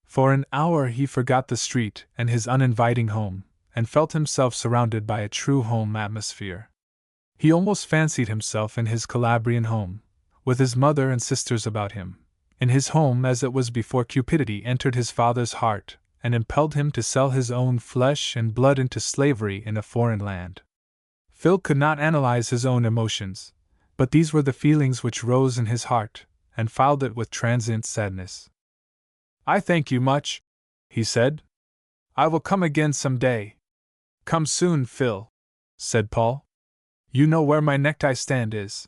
For an hour he forgot the street and his uninviting home, and felt himself surrounded by a true home atmosphere. He almost fancied himself in his Calabrian home, with his mother and sisters about him, in his home as it was before cupidity entered his father's heart and impelled him to sell his own flesh and blood into slavery in a foreign land. Phil could not analyze his own emotions, but these were the feelings which rose in his heart and fouled it with transient sadness. "I thank you much," he said. "I will come again some day." "Come soon, Phil," said Paul. "You know where my necktie stand is.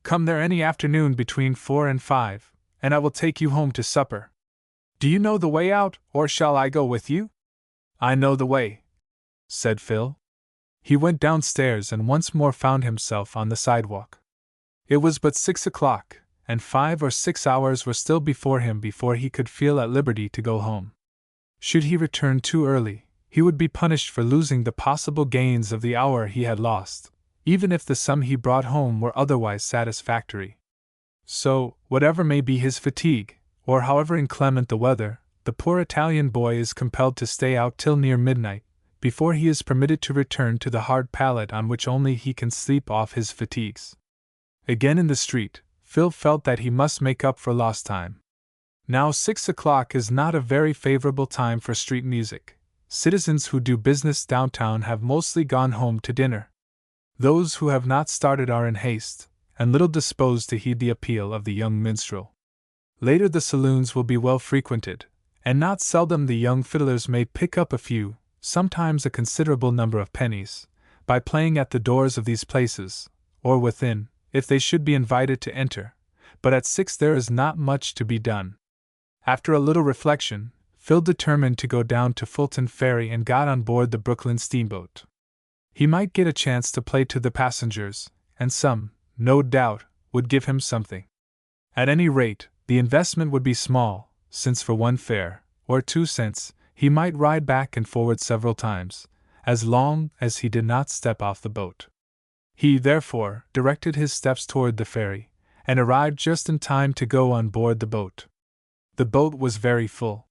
Come there any afternoon between 4 and 5, and I will take you home to supper. Do you know the way out, or shall I go with you?" "I know the way," said Phil. He went downstairs and once more found himself on the sidewalk. It was but 6 o'clock, and 5 or 6 hours were still before him before he could feel at liberty to go home. Should he return too early, he would be punished for losing the possible gains of the hour he had lost, even if the sum he brought home were otherwise satisfactory. So, whatever may be his fatigue, or however inclement the weather, the poor Italian boy is compelled to stay out till near midnight, before he is permitted to return to the hard pallet on which only he can sleep off his fatigues. Again in the street, Phil felt that he must make up for lost time. Now 6 o'clock is not a very favorable time for street music. Citizens who do business downtown have mostly gone home to dinner. Those who have not started are in haste, and little disposed to heed the appeal of the young minstrel. Later the saloons will be well frequented, and not seldom the young fiddlers may pick up a few, sometimes a considerable number of pennies, by playing at the doors of these places, or within, if they should be invited to enter, but at 6 there is not much to be done. After a little reflection, Phil determined to go down to Fulton Ferry and got on board the Brooklyn steamboat. He might get a chance to play to the passengers, and some, no doubt, would give him something. At any rate, the investment would be small, since for 1 fare, or 2 cents, he might ride back and forward several times, as long as he did not step off the boat. He, therefore, directed his steps toward the ferry, and arrived just in time to go on board the boat. The boat was very full.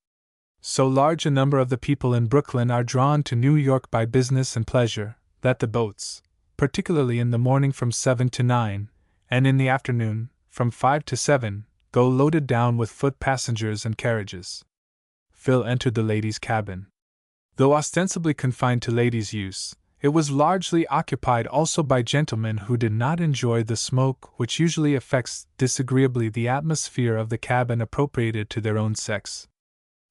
So large a number of the people in Brooklyn are drawn to New York by business and pleasure, that the boats, particularly in the morning from 7 to 9, and in the afternoon, from 5 to 7, go loaded down with foot passengers and carriages. Phil entered the ladies' cabin. Though ostensibly confined to ladies' use, it was largely occupied also by gentlemen who did not enjoy the smoke which usually affects disagreeably the atmosphere of the cabin appropriated to their own sex.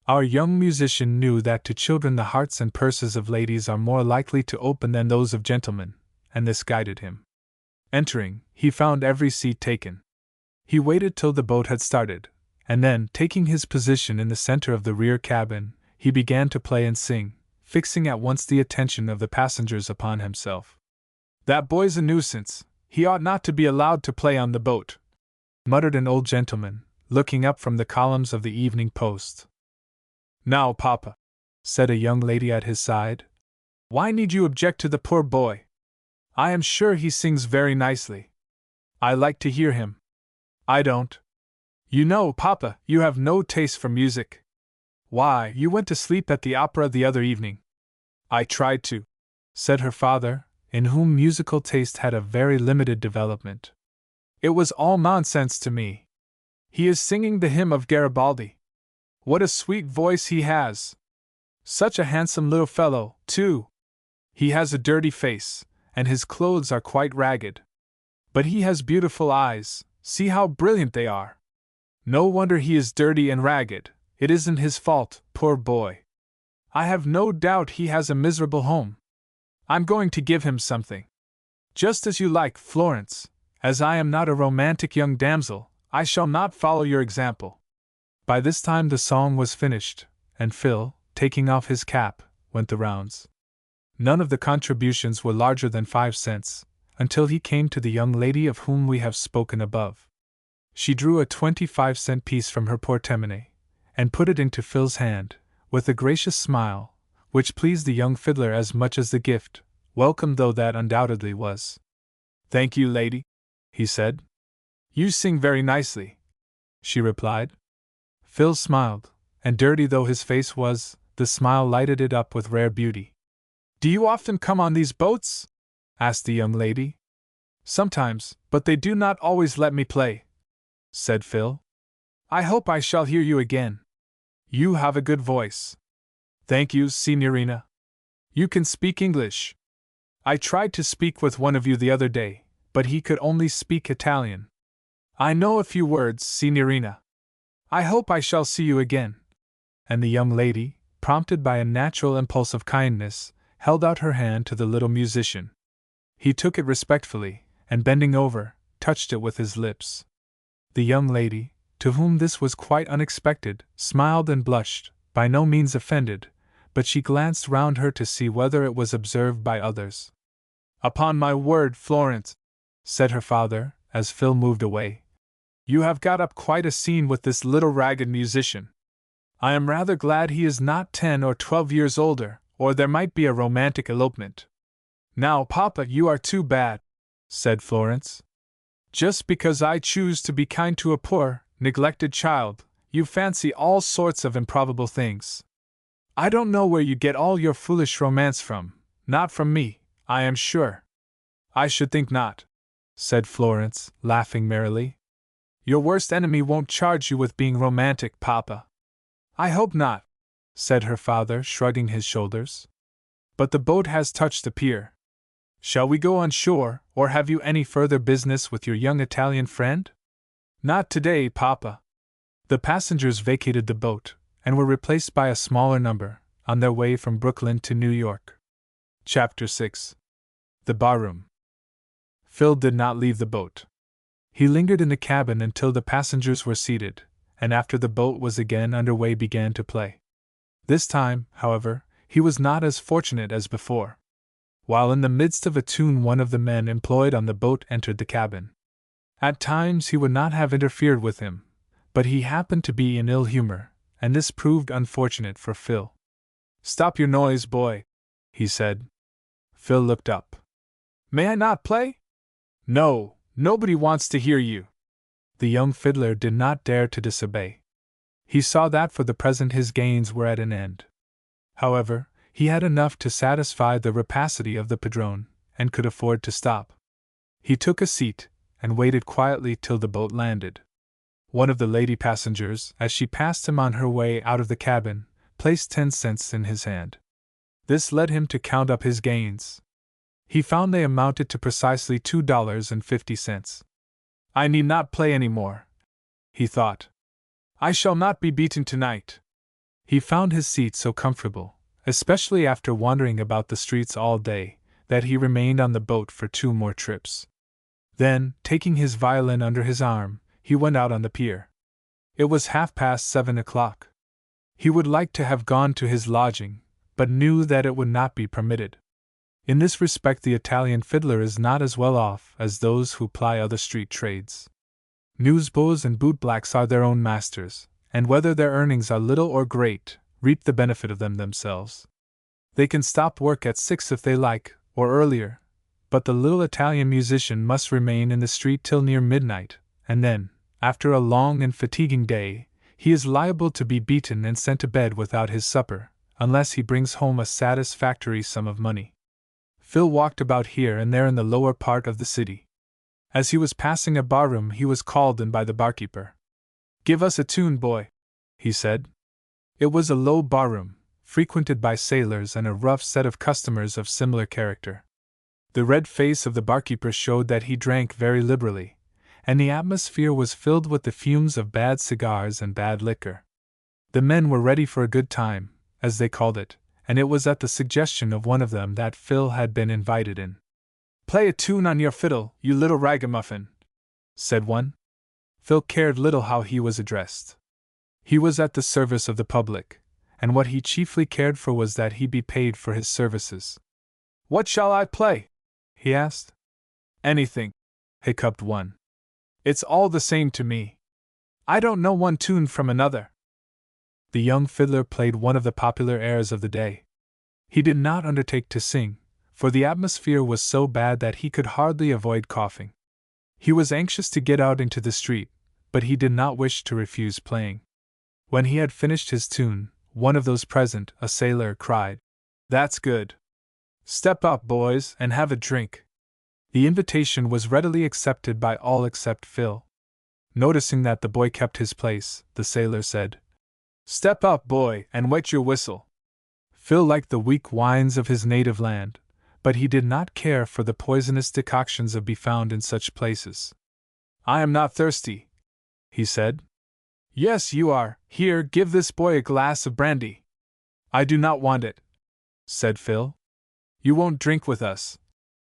Our young musician knew that to children the hearts and purses of ladies are more likely to open than those of gentlemen, and this guided him. Entering, he found every seat taken. He waited till the boat had started, and then, taking his position in the center of the rear cabin, he began to play and sing, fixing at once the attention of the passengers upon himself. "That boy's a nuisance. He ought not to be allowed to play on the boat," muttered an old gentleman, looking up from the columns of the Evening Post. Now, Papa, said a young lady at his side, why need you object to the poor boy? I am sure he sings very nicely. I like to hear him. I don't. You know, Papa, you have no taste for music. Why, you went to sleep at the opera the other evening. I tried to, said her father, in whom musical taste had a very limited development. It was all nonsense to me. He is singing the hymn of Garibaldi. What a sweet voice he has! Such a handsome little fellow, too. He has a dirty face, and his clothes are quite ragged. But he has beautiful eyes, see how brilliant they are. No wonder he is dirty and ragged, it isn't his fault, poor boy. I have no doubt he has a miserable home. I'm going to give him something. Just as you like, Florence. As I am not a romantic young damsel, I shall not follow your example. By this time the song was finished, and Phil, taking off his cap, went the rounds. None of the contributions were larger than 5 cents, until he came to the young lady of whom we have spoken above. She drew a 25-cent piece from her portemonnaie, and put it into Phil's hand, with a gracious smile, which pleased the young fiddler as much as the gift, welcome though that undoubtedly was. Thank you, lady, he said. You sing very nicely, she replied. Phil smiled, and dirty though his face was, the smile lighted it up with rare beauty. Do you often come on these boats? Asked the young lady. Sometimes, but they do not always let me play, said Phil. I hope I shall hear you again. You have a good voice. Thank you, Signorina. You can speak English. I tried to speak with one of you the other day, but he could only speak Italian. I know a few words, Signorina. I hope I shall see you again. And the young lady, prompted by a natural impulse of kindness, held out her hand to the little musician. He took it respectfully, and bending over, touched it with his lips. The young lady, to whom this was quite unexpected, smiled and blushed, by no means offended, but she glanced round her to see whether it was observed by others. Upon my word, Florence, said her father, as Phil moved away, you have got up quite a scene with this little ragged musician. I am rather glad he is not 10 or 12 years older, or there might be a romantic elopement. Now, Papa, you are too bad, said Florence. Just because I choose to be kind to a poor, neglected child, you fancy all sorts of improbable things. I don't know where you get all your foolish romance from, not from me, I am sure. I should think not, said Florence, laughing merrily. Your worst enemy won't charge you with being romantic, Papa. I hope not, said her father, shrugging his shoulders. But the boat has touched the pier. Shall we go on shore, or have you any further business with your young Italian friend? Not today, Papa. The passengers vacated the boat, and were replaced by a smaller number, on their way from Brooklyn to New York. Chapter 6. The Barroom. Phil did not leave the boat. He lingered in the cabin until the passengers were seated, and after the boat was again under way began to play. This time, however, he was not as fortunate as before. While in the midst of a tune, one of the men employed on the boat entered the cabin. At times he would not have interfered with him, but he happened to be in ill humor, and this proved unfortunate for Phil. Stop your noise, boy, he said. Phil looked up. May I not play? No, nobody wants to hear you. The young fiddler did not dare to disobey. He saw that for the present his gains were at an end. However, he had enough to satisfy the rapacity of the padrone, and could afford to stop. He took a seat, and waited quietly till the boat landed. One of the lady passengers, as she passed him on her way out of the cabin, placed 10 cents in his hand. This led him to count up his gains. He found they amounted to precisely $2.50. I need not play any more, he thought. I shall not be beaten tonight. He found his seat so comfortable, especially after wandering about the streets all day, that he remained on the boat for 2 more trips. Then, taking his violin under his arm, he went out on the pier. It was 7:30. He would like to have gone to his lodging, but knew that it would not be permitted. In this respect the Italian fiddler is not as well off as those who ply other street trades. Newsboys and bootblacks are their own masters, and whether their earnings are little or great, reap the benefit of them themselves. They can stop work at 6 if they like, or earlier, but the little Italian musician must remain in the street till near midnight, and then, after a long and fatiguing day, he is liable to be beaten and sent to bed without his supper, unless he brings home a satisfactory sum of money. Phil walked about here and there in the lower part of the city. As he was passing a barroom, he was called in by the barkeeper. "Give us a tune, boy," he said. It was a low barroom, frequented by sailors and a rough set of customers of similar character. The red face of the barkeeper showed that he drank very liberally, and the atmosphere was filled with the fumes of bad cigars and bad liquor. The men were ready for a good time, as they called it, and it was at the suggestion of one of them that Phil had been invited in. "Play a tune on your fiddle, you little ragamuffin," said one. Phil cared little how he was addressed. He was at the service of the public, and what he chiefly cared for was that he be paid for his services. "What shall I play?" he asked. "Anything," hiccuped one. "It's all the same to me. I don't know one tune from another." The young fiddler played one of the popular airs of the day. He did not undertake to sing, for the atmosphere was so bad that he could hardly avoid coughing. He was anxious to get out into the street, but he did not wish to refuse playing. When he had finished his tune, one of those present, a sailor, cried, "That's good. Step up, boys, and have a drink." The invitation was readily accepted by all except Phil. Noticing that the boy kept his place, the sailor said, "Step up, boy, and wet your whistle." Phil liked the weak wines of his native land, but he did not care for the poisonous decoctions to be found in such places. "I am not thirsty," he said. "Yes, you are. Here, give this boy a glass of brandy." "I do not want it," said Phil. "You won't drink with us,"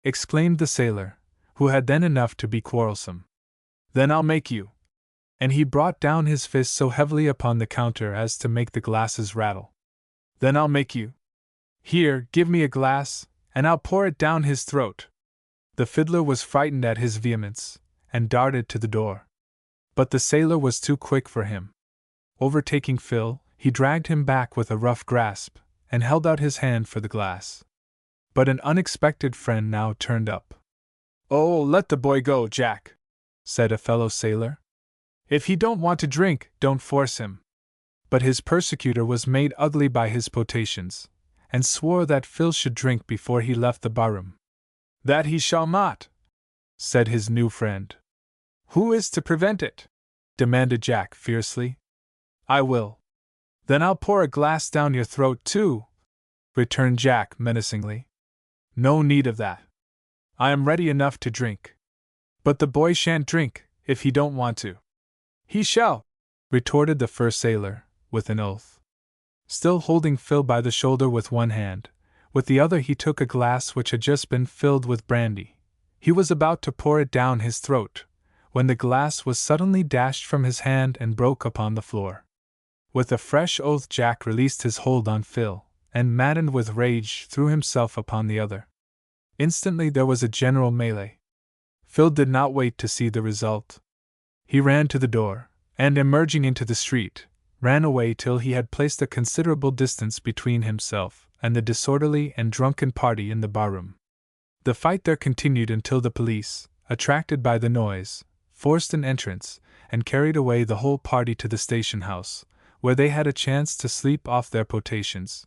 exclaimed the sailor, who had then enough to be quarrelsome. "Then I'll make you." And he brought down his fist so heavily upon the counter as to make the glasses rattle. "Then I'll make you. Here, give me a glass, and I'll pour it down his throat." The fiddler was frightened at his vehemence, and darted to the door. But the sailor was too quick for him. Overtaking Phil, he dragged him back with a rough grasp, and held out his hand for the glass. But an unexpected friend now turned up. "Oh, let the boy go, Jack," said a fellow sailor. "If he don't want to drink, don't force him." But his persecutor was made ugly by his potations, and swore that Phil should drink before he left the barroom. "That he shall not," said his new friend. "Who is to prevent it?" demanded Jack fiercely. "I will." "Then I'll pour a glass down your throat, too," returned Jack menacingly. "No need of that. I am ready enough to drink." "But the boy shan't drink, if he don't want to." "He shall," retorted the first sailor, with an oath. Still holding Phil by the shoulder with one hand, with the other he took a glass which had just been filled with brandy. He was about to pour it down his throat, when the glass was suddenly dashed from his hand and broke upon the floor. With a fresh oath Jack released his hold on Phil, and maddened with rage threw himself upon the other. Instantly there was a general melee. Phil did not wait to see the result. He ran to the door, and emerging into the street, ran away till he had placed a considerable distance between himself and the disorderly and drunken party in the barroom. The fight there continued until the police, attracted by the noise, forced an entrance, and carried away the whole party to the station house, where they had a chance to sleep off their potations.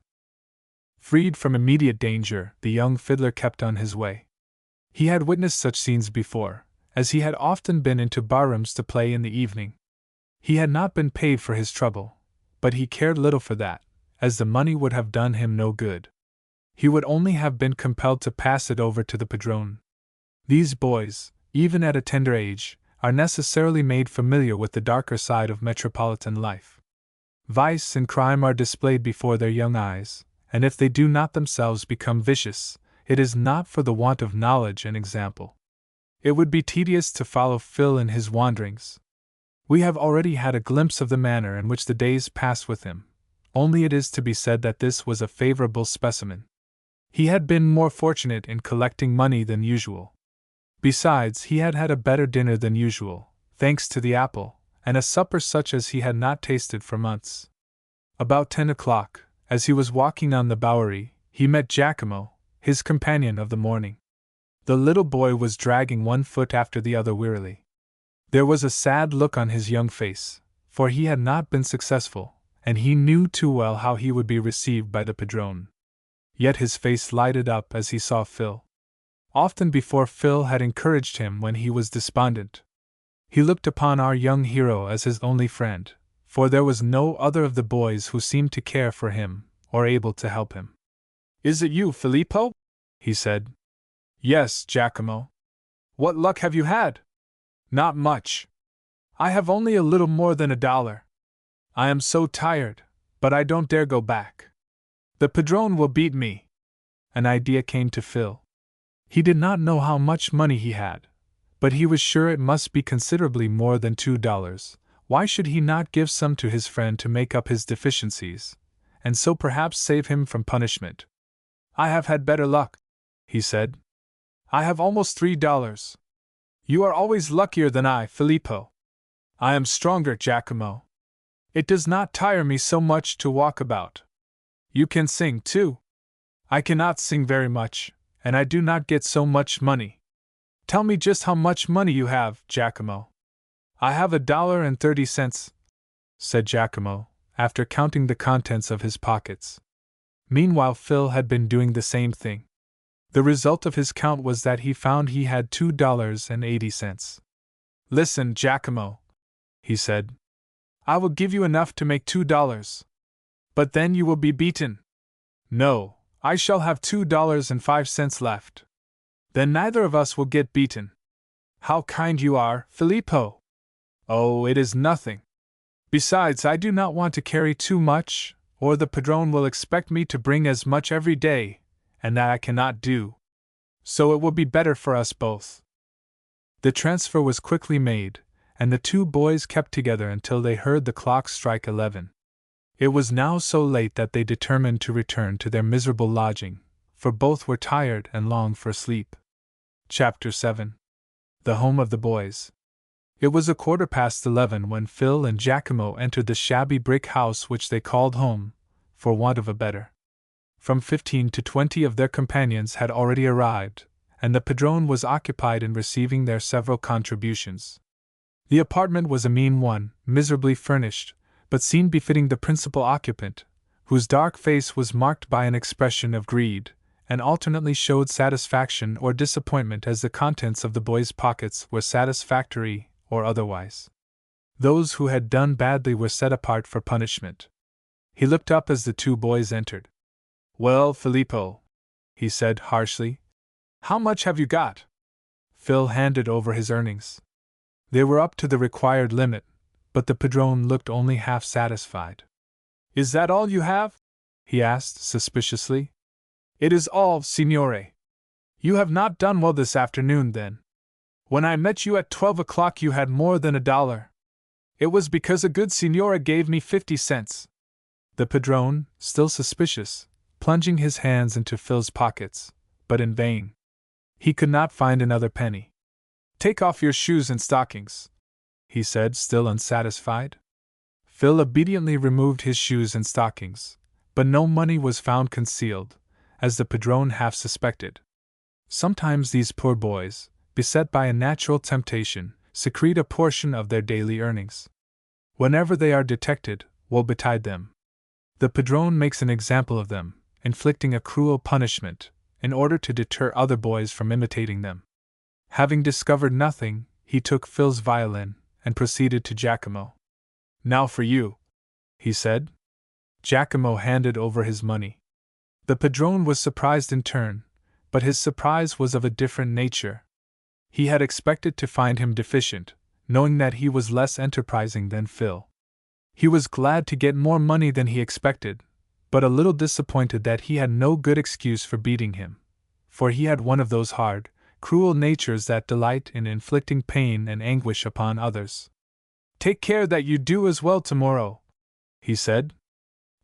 Freed from immediate danger, the young fiddler kept on his way. He had witnessed such scenes before, as he had often been into barrooms to play in the evening. He had not been paid for his trouble, but he cared little for that, as the money would have done him no good. He would only have been compelled to pass it over to the padrone. These boys, even at a tender age, are necessarily made familiar with the darker side of metropolitan life. Vice and crime are displayed before their young eyes, and if they do not themselves become vicious, it is not for the want of knowledge and example. It would be tedious to follow Phil in his wanderings. We have already had a glimpse of the manner in which the days passed with him, only it is to be said that this was a favorable specimen. He had been more fortunate in collecting money than usual. Besides, he had had a better dinner than usual, thanks to the apple, and a supper such as he had not tasted for months. About 10 o'clock, as he was walking on the Bowery, he met Giacomo, his companion of the morning. The little boy was dragging one foot after the other wearily. There was a sad look on his young face, for he had not been successful, and he knew too well how he would be received by the padrone. Yet his face lighted up as he saw Phil. Often before Phil had encouraged him when he was despondent. He looked upon our young hero as his only friend, for there was no other of the boys who seemed to care for him, or able to help him. "Is it you, Filippo?" he said. "Yes, Giacomo." "What luck have you had?" "Not much. I have only a little more than $1. I am so tired, but I don't dare go back. The padrone will beat me." An idea came to Phil. He did not know how much money he had, but he was sure it must be considerably more than $2. Why should he not give some to his friend to make up his deficiencies, and so perhaps save him from punishment? "I have had better luck," he said. "I have almost $3. You are always luckier than I, Filippo." "I am stronger, Giacomo. It does not tire me so much to walk about." "You can sing, too." "I cannot sing very much, and I do not get so much money." "Tell me just how much money you have, Giacomo." "I have $1.30, said Giacomo, after counting the contents of his pockets. Meanwhile, Phil had been doing the same thing. The result of his count was that he found he had $2.80. "Listen, Giacomo," he said. "I will give you enough to make $2. But then you will be beaten." "No, I shall have $2.05 left. Then neither of us will get beaten." "How kind you are, Filippo!" "Oh, it is nothing. Besides, I do not want to carry too much, or the padrone will expect me to bring as much every day, and that I cannot do. So it will be better for us both." The transfer was quickly made, and the two boys kept together until they heard the clock strike 11. It was now so late that they determined to return to their miserable lodging, for both were tired and longed for sleep. Chapter 7. The Home of the Boys. It was 11:15 when Phil and Giacomo entered the shabby brick house which they called home, for want of a better. From 15 to 20 of their companions had already arrived, and the padrone was occupied in receiving their several contributions. The apartment was a mean one, miserably furnished, but seemed befitting the principal occupant, whose dark face was marked by an expression of greed, and alternately showed satisfaction or disappointment as the contents of the boys' pockets were satisfactory or otherwise. Those who had done badly were set apart for punishment. He looked up as the two boys entered. "Well, Filippo," he said harshly, "how much have you got?" Phil handed over his earnings. They were up to the required limit, but the padrone looked only half satisfied. "Is that all you have?" he asked suspiciously. "It is all, signore." "You have not done well this afternoon, then. When I met you at 12 o'clock you had more than $1. It was because a good signora gave me 50 cents. The padrone, still suspicious, plunging his hands into Phil's pockets, but in vain. He could not find another penny. "Take off your shoes and stockings," he said, still unsatisfied. Phil obediently removed his shoes and stockings, but no money was found concealed, as the padrone half suspected. Sometimes these poor boys, beset by a natural temptation, secrete a portion of their daily earnings. Whenever they are detected, woe betide them. The padrone makes an example of them, inflicting a cruel punishment, in order to deter other boys from imitating them. Having discovered nothing, he took Phil's violin, and proceeded to Giacomo. "Now for you," he said. Giacomo handed over his money. The padrone was surprised in turn, but his surprise was of a different nature. He had expected to find him deficient, knowing that he was less enterprising than Phil. He was glad to get more money than he expected, but a little disappointed that he had no good excuse for beating him, for he had one of those hard, cruel natures that delight in inflicting pain and anguish upon others. "Take care that you do as well tomorrow," he said.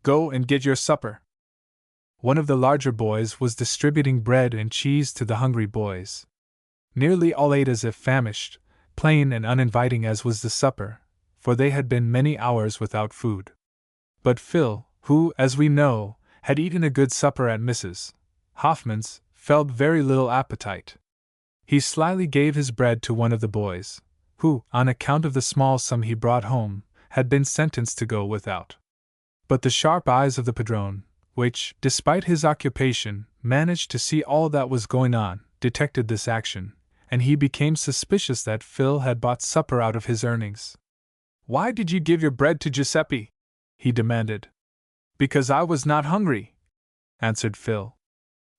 "Go and get your supper." One of the larger boys was distributing bread and cheese to the hungry boys. Nearly all ate as if famished, plain and uninviting as was the supper, for they had been many hours without food. But Phil, who, as we know, had eaten a good supper at Mrs. Hoffman's, felt very little appetite. He slyly gave his bread to one of the boys, who, on account of the small sum he brought home, had been sentenced to go without. But the sharp eyes of the padrone, which, despite his occupation, managed to see all that was going on, detected this action, and he became suspicious that Phil had bought supper out of his earnings. "Why did you give your bread to Giuseppe?" he demanded. "Because I was not hungry," answered Phil.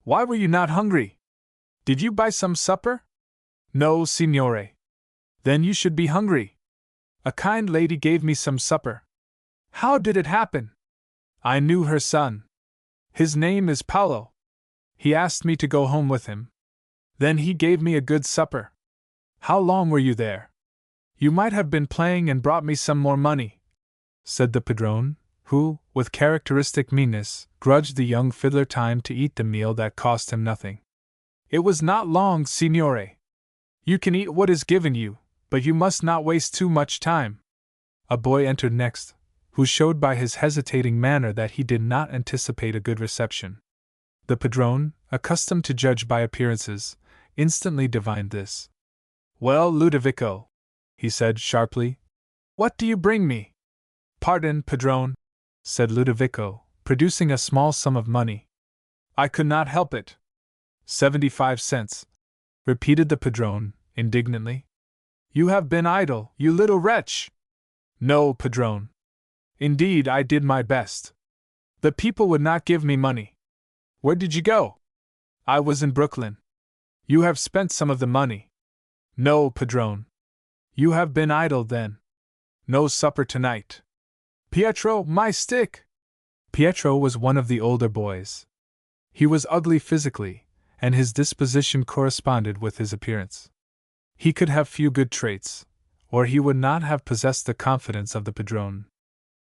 "Why were you not hungry? Did you buy some supper?" "No, signore." "Then you should be hungry. A kind lady gave me some supper." "How did it happen?" "I knew her son. His name is Paolo. He asked me to go home with him. Then he gave me a good supper." "How long were you there?" "You might have been playing and brought me some more money," said the padrone, who, with characteristic meanness, grudged the young fiddler time to eat the meal that cost him nothing. "It was not long, signore. You can eat what is given you, but you must not waste too much time." A boy entered next, who showed by his hesitating manner that he did not anticipate a good reception. The padrone, accustomed to judge by appearances, instantly divined this. "Well, Ludovico," he said sharply, "what do you bring me?" "Pardon, padrone," said Ludovico, producing a small sum of money. "I could not help it." 75 cents, repeated the padrone, indignantly. "You have been idle, you little wretch!" "No, padrone. Indeed, I did my best. The people would not give me money." "Where did you go?" "I was in Brooklyn." "You have spent some of the money." "No, padrone." "You have been idle, then." "No supper tonight." "Pietro, my stick!" Pietro was one of the older boys. He was ugly physically, and his disposition corresponded with his appearance. He could have few good traits, or he would not have possessed the confidence of the padrone.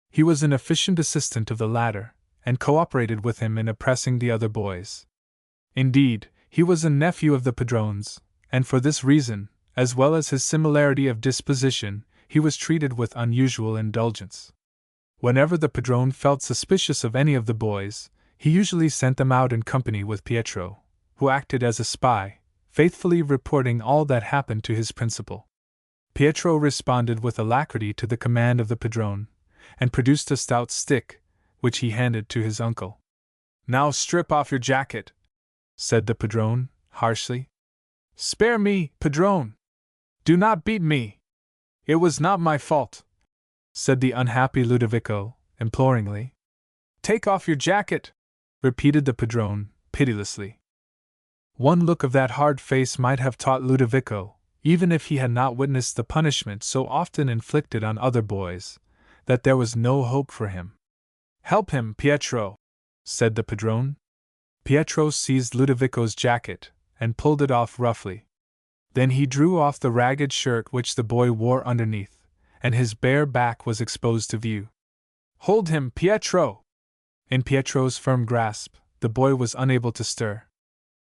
He was an efficient assistant of the latter, and cooperated with him in oppressing the other boys. Indeed, he was a nephew of the padrone's, and for this reason, as well as his similarity of disposition, he was treated with unusual indulgence. Whenever the padrone felt suspicious of any of the boys, he usually sent them out in company with Pietro, who acted as a spy, faithfully reporting all that happened to his principal. Pietro responded with alacrity to the command of the padrone, and produced a stout stick, which he handed to his uncle. "Now strip off your jacket," said the padrone, harshly. "Spare me, padrone! Do not beat me! It was not my fault," said the unhappy Ludovico, imploringly. "Take off your jacket," repeated the padrone, pitilessly. One look of that hard face might have taught Ludovico, even if he had not witnessed the punishment so often inflicted on other boys, that there was no hope for him. "Help him, Pietro," said the padrone. Pietro seized Ludovico's jacket, and pulled it off roughly. Then he drew off the ragged shirt which the boy wore underneath, and his bare back was exposed to view. "Hold him, Pietro!" In Pietro's firm grasp, the boy was unable to stir.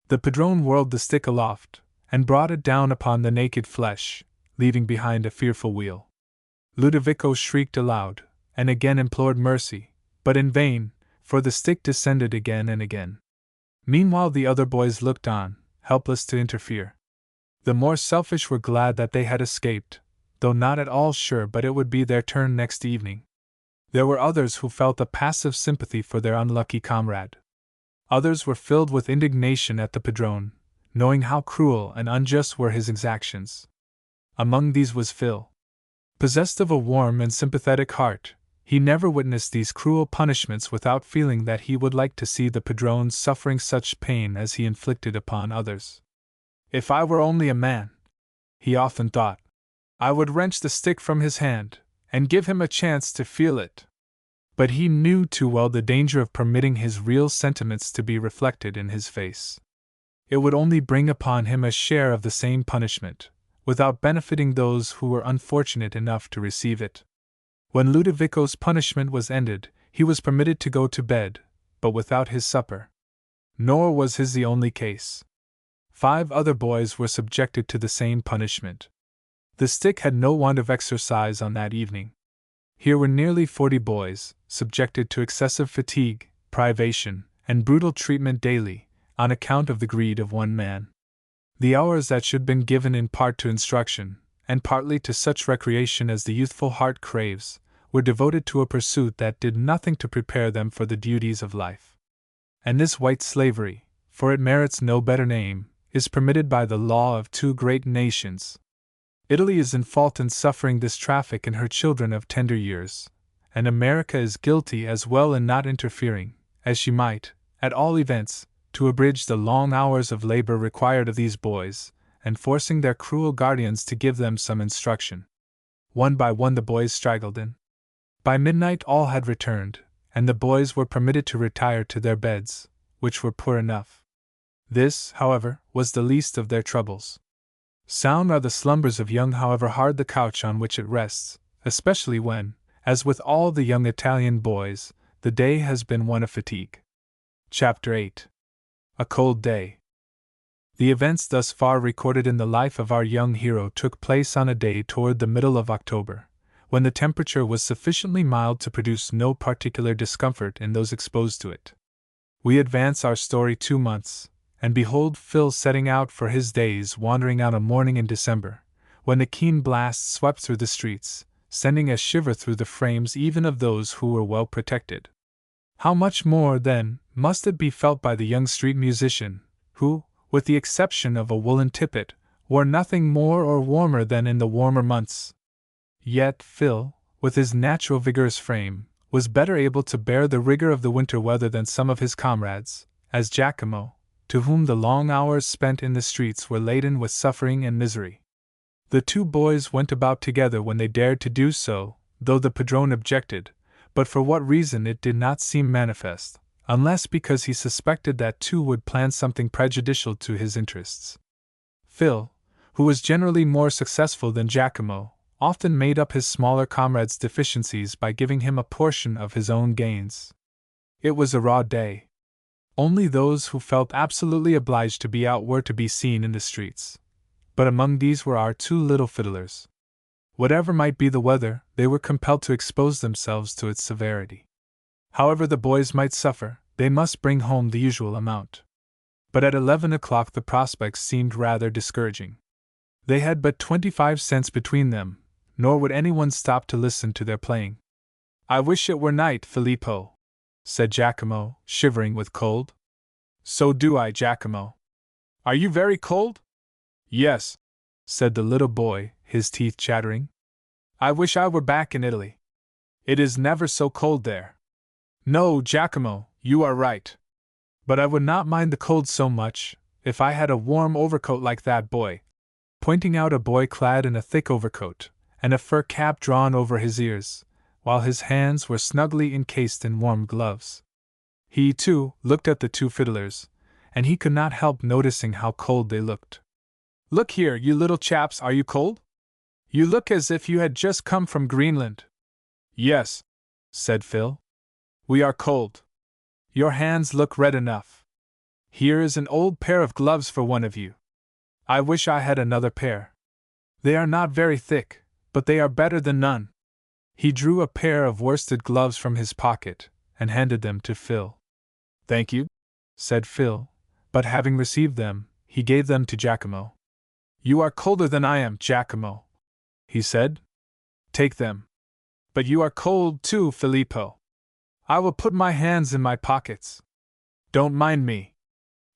The padrone whirled the stick aloft, and brought it down upon the naked flesh, leaving behind a fearful weal. Ludovico shrieked aloud, and again implored mercy, but in vain, for the stick descended again and again. Meanwhile the other boys looked on, helpless to interfere. The more selfish were glad that they had escaped, though not at all sure but it would be their turn next evening. There were others who felt a passive sympathy for their unlucky comrade. Others were filled with indignation at the padrone, knowing how cruel and unjust were his exactions. Among these was Phil. Possessed of a warm and sympathetic heart, he never witnessed these cruel punishments without feeling that he would like to see the padrone suffering such pain as he inflicted upon others. "If I were only a man," he often thought, "I would wrench the stick from his hand, and give him a chance to feel it." But he knew too well the danger of permitting his real sentiments to be reflected in his face. It would only bring upon him a share of the same punishment, without benefiting those who were unfortunate enough to receive it. When Ludovico's punishment was ended, he was permitted to go to bed, but without his supper. Nor was his the only case. 5 other boys were subjected to the same punishment. The stick had no want of exercise on that evening. Here were nearly 40 boys, subjected to excessive fatigue, privation, and brutal treatment daily, on account of the greed of one man. The hours that should have been given in part to instruction, and partly to such recreation as the youthful heart craves, were devoted to a pursuit that did nothing to prepare them for the duties of life. And this white slavery, for it merits no better name, is permitted by the law of two great nations. Italy is in fault in suffering this traffic in her children of tender years, and America is guilty as well in not interfering, as she might, at all events, to abridge the long hours of labor required of these boys, and forcing their cruel guardians to give them some instruction. One by one the boys straggled in. By midnight all had returned, and the boys were permitted to retire to their beds, which were poor enough. This, however, was the least of their troubles. Sound are the slumbers of young, however hard the couch on which it rests, especially when, as with all the young Italian boys, the day has been one of fatigue. Chapter 8. A Cold Day. The events thus far recorded in the life of our young hero took place on a day toward the middle of October, when the temperature was sufficiently mild to produce no particular discomfort in those exposed to it. We advance our story 2 months, and behold Phil setting out for his days wandering out a morning in December, when the keen blast swept through the streets, sending a shiver through the frames even of those who were well protected. How much more, then, must it be felt by the young street musician, who, with the exception of a woolen tippet, wore nothing more or warmer than in the warmer months? Yet Phil, with his natural vigorous frame, was better able to bear the rigor of the winter weather than some of his comrades, as Giacomo, to whom the long hours spent in the streets were laden with suffering and misery. The two boys went about together when they dared to do so, though the padrone objected, but for what reason it did not seem manifest, unless because he suspected that two would plan something prejudicial to his interests. Phil, who was generally more successful than Giacomo, often made up his smaller comrade's deficiencies by giving him a portion of his own gains. It was a raw day. Only those who felt absolutely obliged to be out were to be seen in the streets. But among these were our two little fiddlers. Whatever might be the weather, they were compelled to expose themselves to its severity. However the boys might suffer, they must bring home the usual amount. But at 11 o'clock the prospects seemed rather discouraging. They had but 25 cents between them, nor would anyone stop to listen to their playing. "I wish it were night, Filippo," said Giacomo, shivering with cold. "So do I, Giacomo." "Are you very cold?" "Yes," said the little boy, his teeth chattering. "I wish I were back in Italy. It is never so cold there." "No, Giacomo, you are right. But I would not mind the cold so much, if I had a warm overcoat like that boy," pointing out a boy clad in a thick overcoat, and a fur cap drawn over his ears, while his hands were snugly encased in warm gloves. He, too, looked at the two fiddlers, and he could not help noticing how cold they looked. "Look here, you little chaps, are you cold? You look as if you had just come from Greenland." "Yes," said Phil. "We are cold. Your hands look red enough. Here is an old pair of gloves for one of you. I wish I had another pair. They are not very thick, but they are better than none." He drew a pair of worsted gloves from his pocket, and handed them to Phil. "Thank you," said Phil, but having received them, he gave them to Giacomo. "You are colder than I am, Giacomo," he said. "Take them. But you are cold too, Filippo. I will put my hands in my pockets. Don't mind me."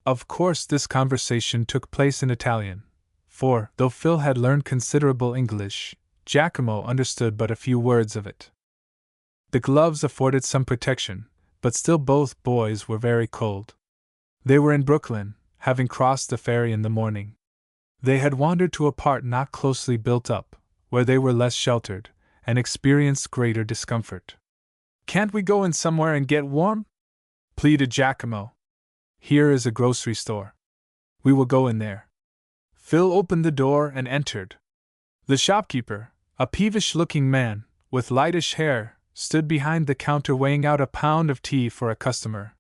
Of course this conversation took place in Italian, for, though Phil had learned considerable English, Giacomo understood but a few words of it. The gloves afforded some protection, but still both boys were very cold. They were in Brooklyn, having crossed the ferry in the morning. They had wandered to a part not closely built up, where they were less sheltered, and experienced greater discomfort. "Can't we go in somewhere and get warm?" pleaded Giacomo. "Here is a grocery store. We will go in there." Phil opened the door and entered. The shopkeeper, a peevish-looking man, with lightish hair, stood behind the counter weighing out a pound of tea for a customer.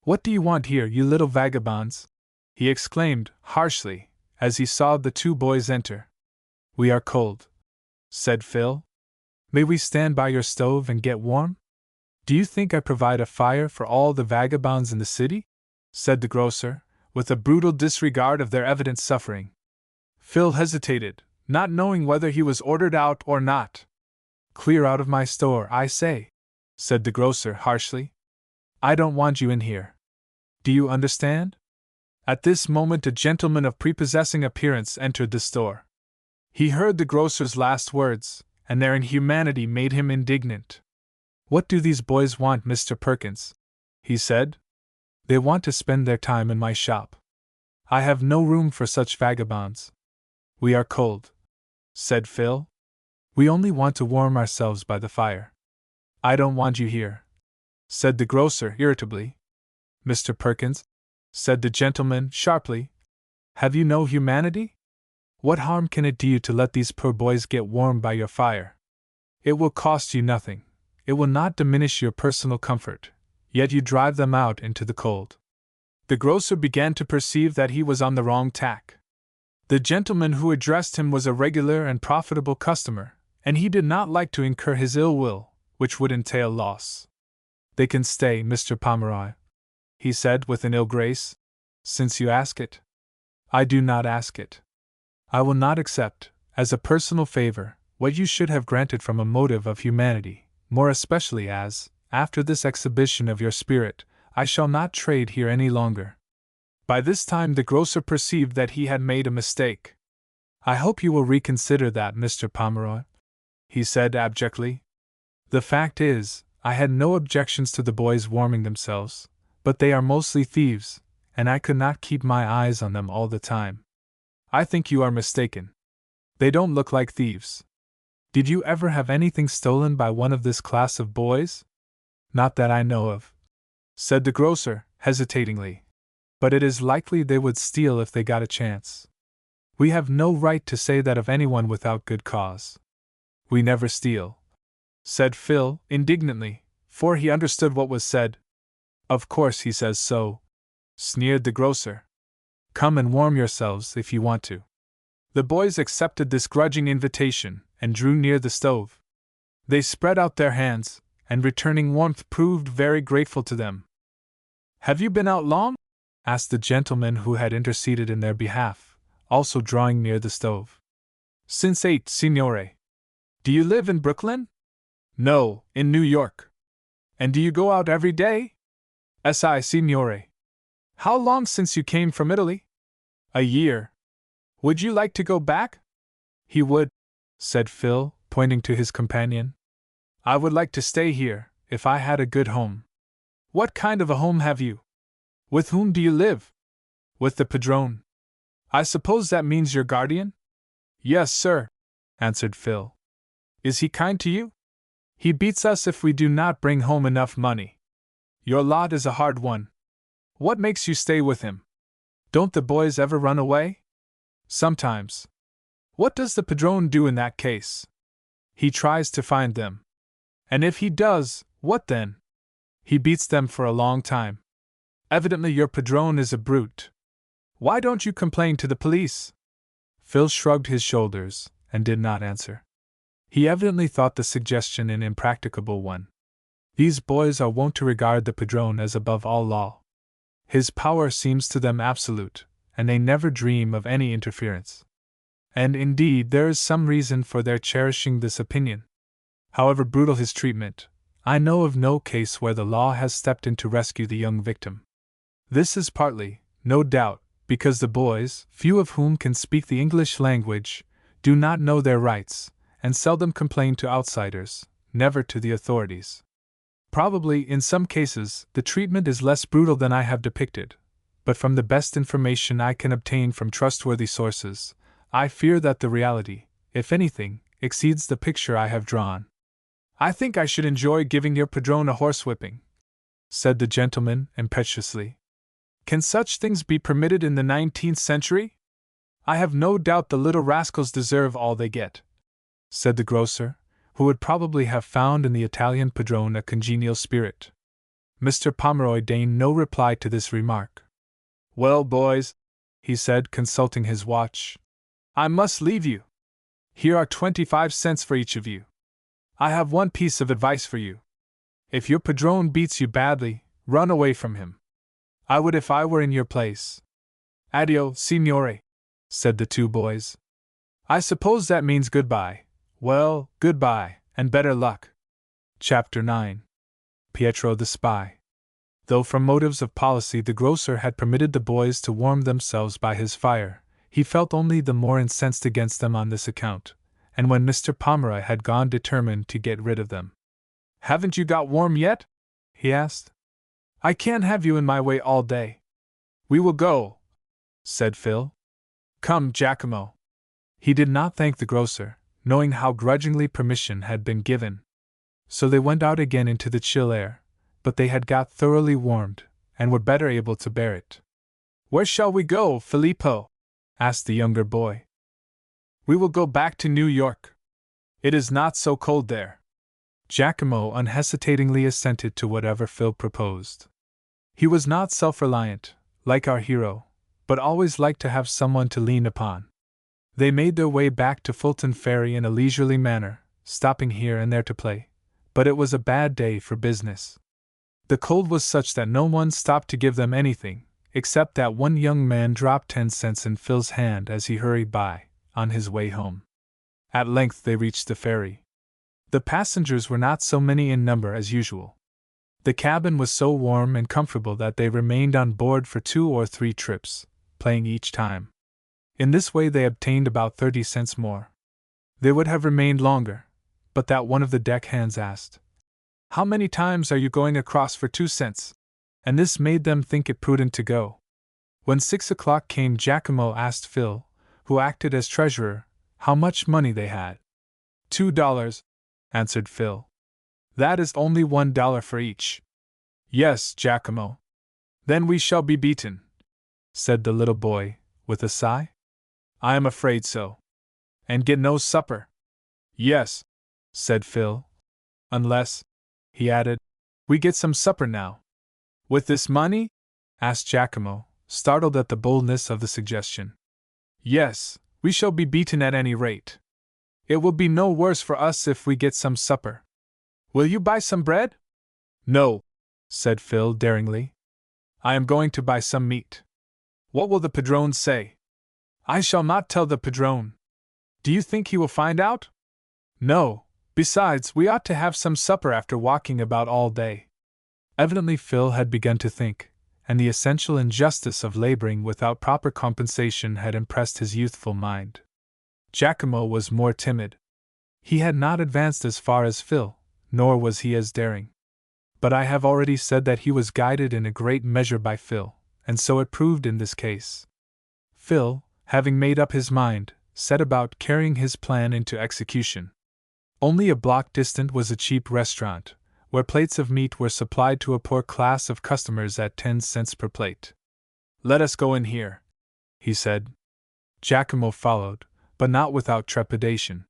"What do you want here, you little vagabonds?" he exclaimed, harshly, as he saw the two boys enter. We are cold, said Phil. May we stand by your stove and get warm? Do you think I provide a fire for all the vagabonds in the city? Said the grocer, with a brutal disregard of their evident suffering. Phil hesitated, not knowing whether he was ordered out or not. Clear out of my store, I say, said the grocer harshly. I don't want you in here. Do you understand? At this moment a gentleman of prepossessing appearance entered the store. He heard the grocer's last words, and their inhumanity made him indignant. What do these boys want, Mr. Perkins? He said. They want to spend their time in my shop. I have no room for such vagabonds. We are cold, said Phil. We only want to warm ourselves by the fire. I don't want you here, said the grocer irritably. Mr. Perkins, said the gentleman sharply, have you no humanity? What harm can it do you to let these poor boys get warm by your fire? It will cost you nothing. It will not diminish your personal comfort, yet you drive them out into the cold. The grocer began to perceive that he was on the wrong tack. The gentleman who addressed him was a regular and profitable customer, and he did not like to incur his ill will, which would entail loss. They can stay, Mr. Pomeroy, he said with an ill grace, since you ask it. I do not ask it. I will not accept, as a personal favor, what you should have granted from a motive of humanity, more especially as, after this exhibition of your spirit, I shall not trade here any longer. By this time the grocer perceived that he had made a mistake. I hope you will reconsider that, Mr. Pomeroy, he said abjectly. The fact is, I had no objections to the boys warming themselves, but they are mostly thieves, and I could not keep my eyes on them all the time. I think you are mistaken. They don't look like thieves. Did you ever have anything stolen by one of this class of boys? Not that I know of, said the grocer, hesitatingly. But it is likely they would steal if they got a chance. We have no right to say that of anyone without good cause. We never steal, said Phil, indignantly, for he understood what was said. Of course he says so, sneered the grocer. Come and warm yourselves if you want to. The boys accepted this grudging invitation and drew near the stove. They spread out their hands, and returning warmth proved very grateful to them. Have you been out long? Asked the gentleman who had interceded in their behalf, also drawing near the stove. Since 8, signore. Do you live in Brooklyn? No, in New York. And do you go out every day? Si, signore. How long since you came from Italy? A year. Would you like to go back? He would, said Phil, pointing to his companion. I would like to stay here, if I had a good home. What kind of a home have you? With whom do you live? With the padrone. I suppose that means your guardian? Yes, sir, answered Phil. Is he kind to you? He beats us if we do not bring home enough money. Your lot is a hard one. What makes you stay with him? Don't the boys ever run away? Sometimes. What does the padrone do in that case? He tries to find them. And if he does, what then? He beats them for a long time. Evidently your padrone is a brute. Why don't you complain to the police? Phil shrugged his shoulders, and did not answer. He evidently thought the suggestion an impracticable one. These boys are wont to regard the padrone as above all law. His power seems to them absolute, and they never dream of any interference. And indeed there is some reason for their cherishing this opinion. However brutal his treatment, I know of no case where the law has stepped in to rescue the young victim. This is partly, no doubt, because the boys, few of whom can speak the English language, do not know their rights, and seldom complain to outsiders, never to the authorities. Probably, in some cases, the treatment is less brutal than I have depicted, but from the best information I can obtain from trustworthy sources, I fear that the reality, if anything, exceeds the picture I have drawn. I think I should enjoy giving your padrone a horsewhipping, said the gentleman impetuously. Can such things be permitted in the 19th century? I have no doubt the little rascals deserve all they get, said the grocer, who would probably have found in the Italian padrone a congenial spirit. Mr. Pomeroy deigned no reply to this remark. Well, boys, he said, consulting his watch, I must leave you. Here are 25 cents for each of you. I have one piece of advice for you. If your padrone beats you badly, run away from him. I would if I were in your place. Addio, signore, said the two boys. I suppose that means goodbye. Well, goodbye, and better luck. Chapter 9. Pietro the Spy. Though from motives of policy the grocer had permitted the boys to warm themselves by his fire, he felt only the more incensed against them on this account, and when Mr. Pomeroy had gone determined to get rid of them. Haven't you got warm yet? He asked. I can't have you in my way all day. We will go, said Phil. Come, Giacomo. He did not thank the grocer, knowing how grudgingly permission had been given. So they went out again into the chill air, but they had got thoroughly warmed, and were better able to bear it. Where shall we go, Filippo? Asked the younger boy. We will go back to New York. It is not so cold there. Giacomo unhesitatingly assented to whatever Phil proposed. He was not self-reliant, like our hero, but always liked to have someone to lean upon. They made their way back to Fulton Ferry in a leisurely manner, stopping here and there to play, but it was a bad day for business. The cold was such that no one stopped to give them anything, except that one young man dropped 10 cents in Phil's hand as he hurried by, on his way home. At length they reached the ferry. The passengers were not so many in number as usual. The cabin was so warm and comfortable that they remained on board for 2 or 3 trips, playing each time. In this way they obtained about 30 cents more. They would have remained longer, but that one of the deck hands asked, How many times are you going across for 2 cents? And this made them think it prudent to go. When 6 o'clock came, Giacomo asked Phil, who acted as treasurer, how much money they had. $2, answered Phil. That is only $1 for each. Yes, Giacomo. Then we shall be beaten, said the little boy, with a sigh. I am afraid so. And get no supper. Yes, said Phil. Unless, he added, we get some supper now. With this money? Asked Giacomo, startled at the boldness of the suggestion. Yes, we shall be beaten at any rate. It will be no worse for us if we get some supper. Will you buy some bread? No, said Phil daringly. I am going to buy some meat. What will the padrone say? I shall not tell the padrone. Do you think he will find out? No, besides, we ought to have some supper after walking about all day. Evidently Phil had begun to think, and the essential injustice of laboring without proper compensation had impressed his youthful mind. Giacomo was more timid. He had not advanced as far as Phil, nor was he as daring. But I have already said that he was guided in a great measure by Phil, and so it proved in this case. Phil, having made up his mind, set about carrying his plan into execution. Only a block distant was a cheap restaurant, where plates of meat were supplied to a poor class of customers at 10 cents per plate. Let us go in here, he said. Giacomo followed, but not without trepidation.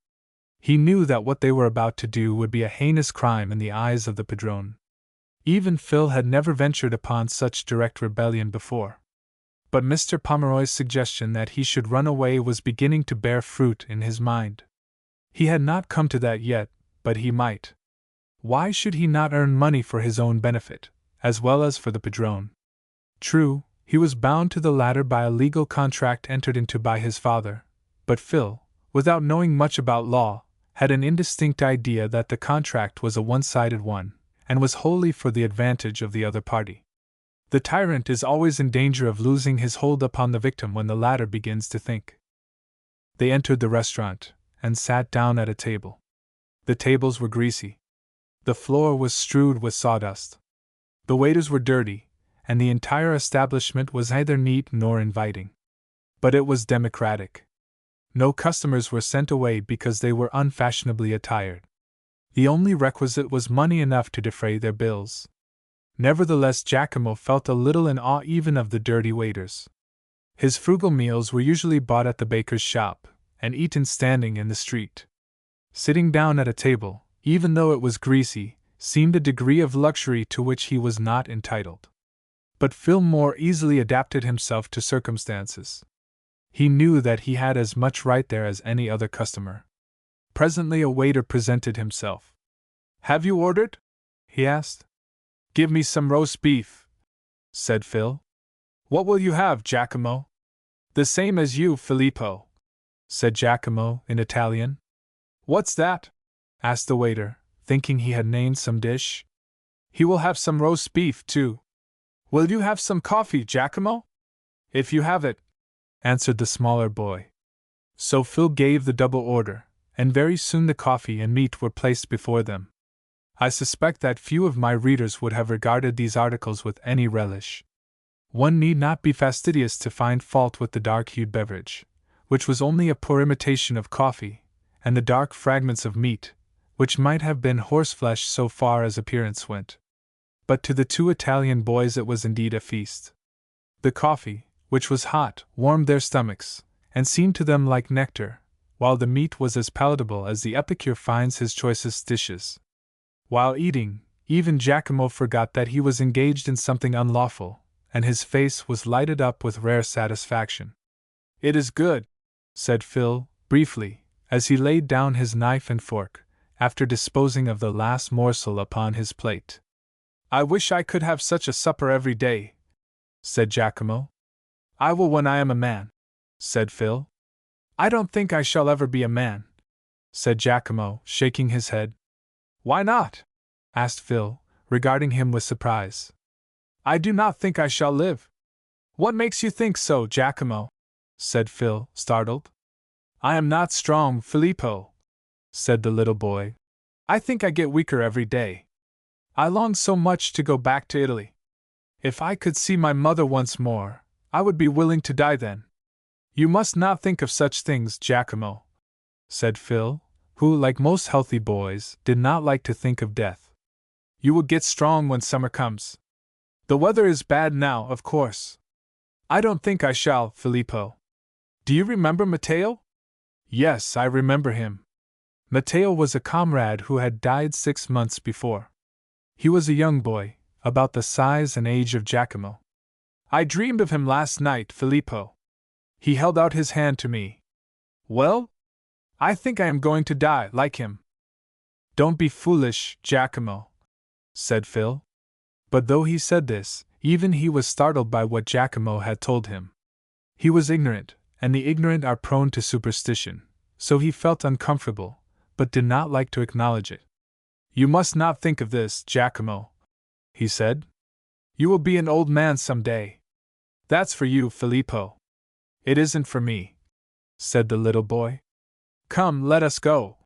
He knew that what they were about to do would be a heinous crime in the eyes of the padrone. Even Phil had never ventured upon such direct rebellion before. But Mr. Pomeroy's suggestion that he should run away was beginning to bear fruit in his mind. He had not come to that yet, but he might. Why should he not earn money for his own benefit, as well as for the padrone? True, he was bound to the latter by a legal contract entered into by his father, but Phil, without knowing much about law, had an indistinct idea that the contract was a one-sided one, and was wholly for the advantage of the other party. The tyrant is always in danger of losing his hold upon the victim when the latter begins to think. They entered the restaurant, and sat down at a table. The tables were greasy. The floor was strewed with sawdust. The waiters were dirty, and the entire establishment was neither neat nor inviting. But it was democratic. No customers were sent away because they were unfashionably attired. The only requisite was money enough to defray their bills. Nevertheless, Giacomo felt a little in awe even of the dirty waiters. His frugal meals were usually bought at the baker's shop, and eaten standing in the street. Sitting down at a table, even though it was greasy, seemed a degree of luxury to which he was not entitled. But Phil more easily adapted himself to circumstances. He knew that he had as much right there as any other customer, Presently a waiter presented himself. "Have you ordered?" he asked. "Give me some roast beef," said Phil. "What will you have, Giacomo?" "The same as you, Filippo," said Giacomo in Italian. "What's that?" asked the waiter, thinking he had named some dish. "He will have some roast beef, too." "Will you have some coffee, Giacomo?" "If you have it," answered the smaller boy. So Phil gave the double order, and very soon the coffee and meat were placed before them. I suspect that few of my readers would have regarded these articles with any relish. One need not be fastidious to find fault with the dark-hued beverage, which was only a poor imitation of coffee, and the dark fragments of meat, which might have been horseflesh so far as appearance went. But to the two Italian boys it was indeed a feast. The coffee, which was hot, warmed their stomachs, and seemed to them like nectar, while the meat was as palatable as the epicure finds his choicest dishes. While eating, even Giacomo forgot that he was engaged in something unlawful, and his face was lighted up with rare satisfaction. "It is good," said Phil, briefly, as he laid down his knife and fork, after disposing of the last morsel upon his plate. "I wish I could have such a supper every day," said Giacomo. "I will when I am a man," said Phil. "I don't think I shall ever be a man," said Giacomo, shaking his head. "Why not?" asked Phil, regarding him with surprise. "I do not think I shall live." "What makes you think so, Giacomo?" said Phil, startled. "I am not strong, Filippo," said the little boy. "I think I get weaker every day. I long so much to go back to Italy. If I could see my mother once more, I would be willing to die then." "You must not think of such things, Giacomo," said Phil, who, like most healthy boys, did not like to think of death. "You will get strong when summer comes. The weather is bad now, of course." "I don't think I shall, Filippo. Do you remember Matteo?" "Yes, I remember him." Matteo was a comrade who had died 6 months before. He was a young boy, about the size and age of Giacomo. "I dreamed of him last night, Filippo. He held out his hand to me. Well, I think I am going to die like him." "Don't be foolish, Giacomo," said Phil. But though he said this, even he was startled by what Giacomo had told him. He was ignorant, and the ignorant are prone to superstition, so he felt uncomfortable, but did not like to acknowledge it. "You must not think of this, Giacomo," he said. "You will be an old man some day. That's for you, Filippo." "It isn't for me," said the little boy. "Come, let us go,"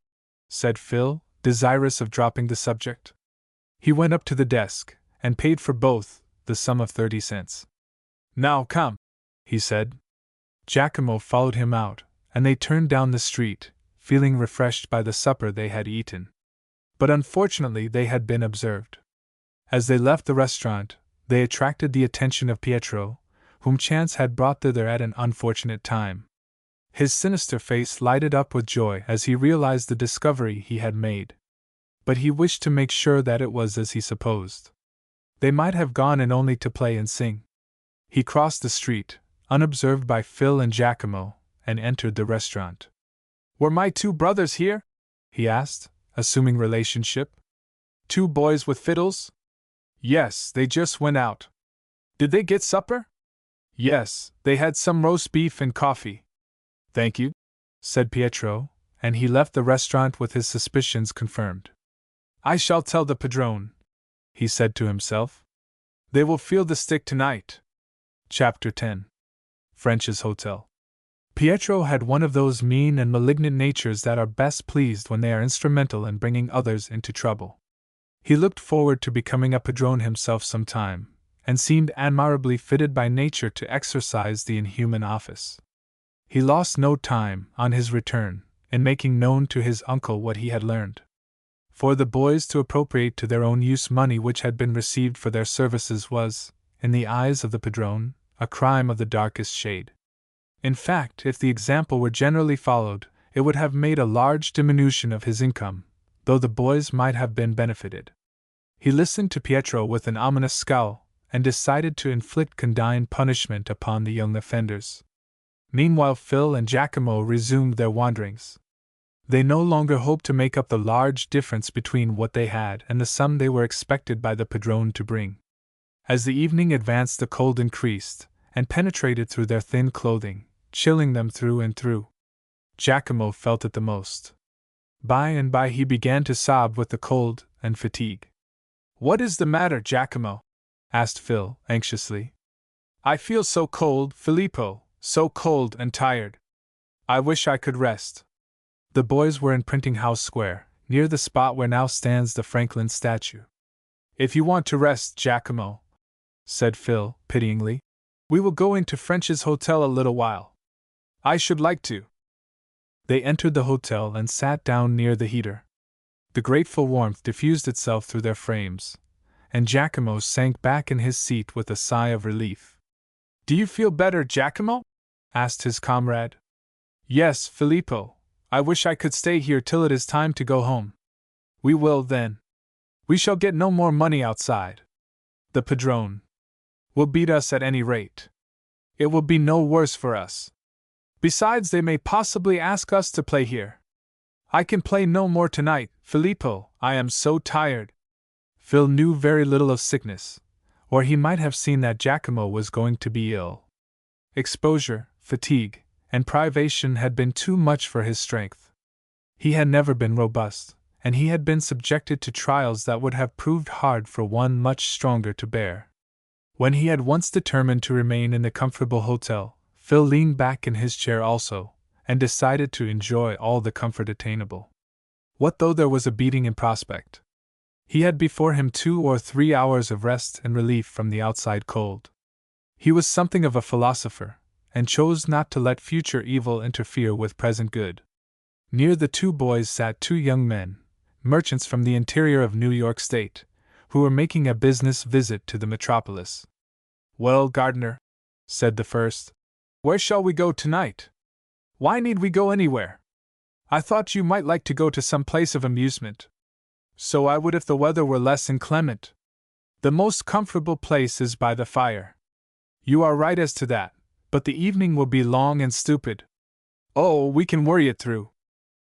said Phil, desirous of dropping the subject. He went up to the desk, and paid for both, the sum of 30 cents. "Now come," he said. Giacomo followed him out, and they turned down the street, feeling refreshed by the supper they had eaten. But unfortunately they had been observed. As they left the restaurant, they attracted the attention of Pietro, whom chance had brought thither at an unfortunate time. His sinister face lighted up with joy as he realized the discovery he had made. But he wished to make sure that it was as he supposed. They might have gone in only to play and sing. He crossed the street, unobserved by Phil and Giacomo, and entered the restaurant. "Were my 2 brothers here?" he asked, assuming relationship. "2 boys with fiddles?" "Yes, they just went out." "Did they get supper?" "Yes, they had some roast beef and coffee." "Thank you," said Pietro, and he left the restaurant with his suspicions confirmed. "I shall tell the padrone," he said to himself. "They will feel the stick tonight." Chapter 10. French's Hotel. Pietro had one of those mean and malignant natures that are best pleased when they are instrumental in bringing others into trouble. He looked forward to becoming a padrone himself some time, and seemed admirably fitted by nature to exercise the inhuman office. He lost no time, on his return, in making known to his uncle what he had learned. For the boys to appropriate to their own use money which had been received for their services was, in the eyes of the padrone, a crime of the darkest shade. In fact, if the example were generally followed, it would have made a large diminution of his income, though the boys might have been benefited. He listened to Pietro with an ominous scowl, and decided to inflict condign punishment upon the young offenders. Meanwhile Phil and Giacomo resumed their wanderings. They no longer hoped to make up the large difference between what they had and the sum they were expected by the padrone to bring. As the evening advanced, the cold increased, and penetrated through their thin clothing, chilling them through and through. Giacomo felt it the most. By and by he began to sob with the cold and fatigue. "What is the matter, Giacomo?" asked Phil, anxiously. "I feel so cold, Filippo, so cold and tired. I wish I could rest." The boys were in Printing House Square, near the spot where now stands the Franklin statue. "If you want to rest, Giacomo," said Phil, pityingly, "we will go into French's hotel a little while. I should like to." They entered the hotel and sat down near the heater. The grateful warmth diffused itself through their frames, and Giacomo sank back in his seat with a sigh of relief. "Do you feel better, Giacomo?" asked his comrade. "Yes, Filippo. I wish I could stay here till it is time to go home." "We will, then. We shall get no more money outside. The padrone will beat us at any rate. It will be no worse for us. Besides, they may possibly ask us to play here. I can play no more tonight, Filippo, I am so tired." Phil knew very little of sickness, or he might have seen that Giacomo was going to be ill. Exposure, fatigue, and privation had been too much for his strength. He had never been robust, and he had been subjected to trials that would have proved hard for one much stronger to bear. When he had once determined to remain in the comfortable hotel, Phil leaned back in his chair also, and decided to enjoy all the comfort attainable. What though there was a beating in prospect? He had before him 2 or 3 hours of rest and relief from the outside cold. He was something of a philosopher, and chose not to let future evil interfere with present good. Near the two boys sat 2 young men, merchants from the interior of New York State, who were making a business visit to the metropolis. "Well, Gardner," said the first, "where shall we go tonight? Why need we go anywhere? I thought you might like to go to some place of amusement." "So I would if the weather were less inclement. The most comfortable place is by the fire." "You are right as to that, but the evening will be long and stupid." "Oh, we can worry it through.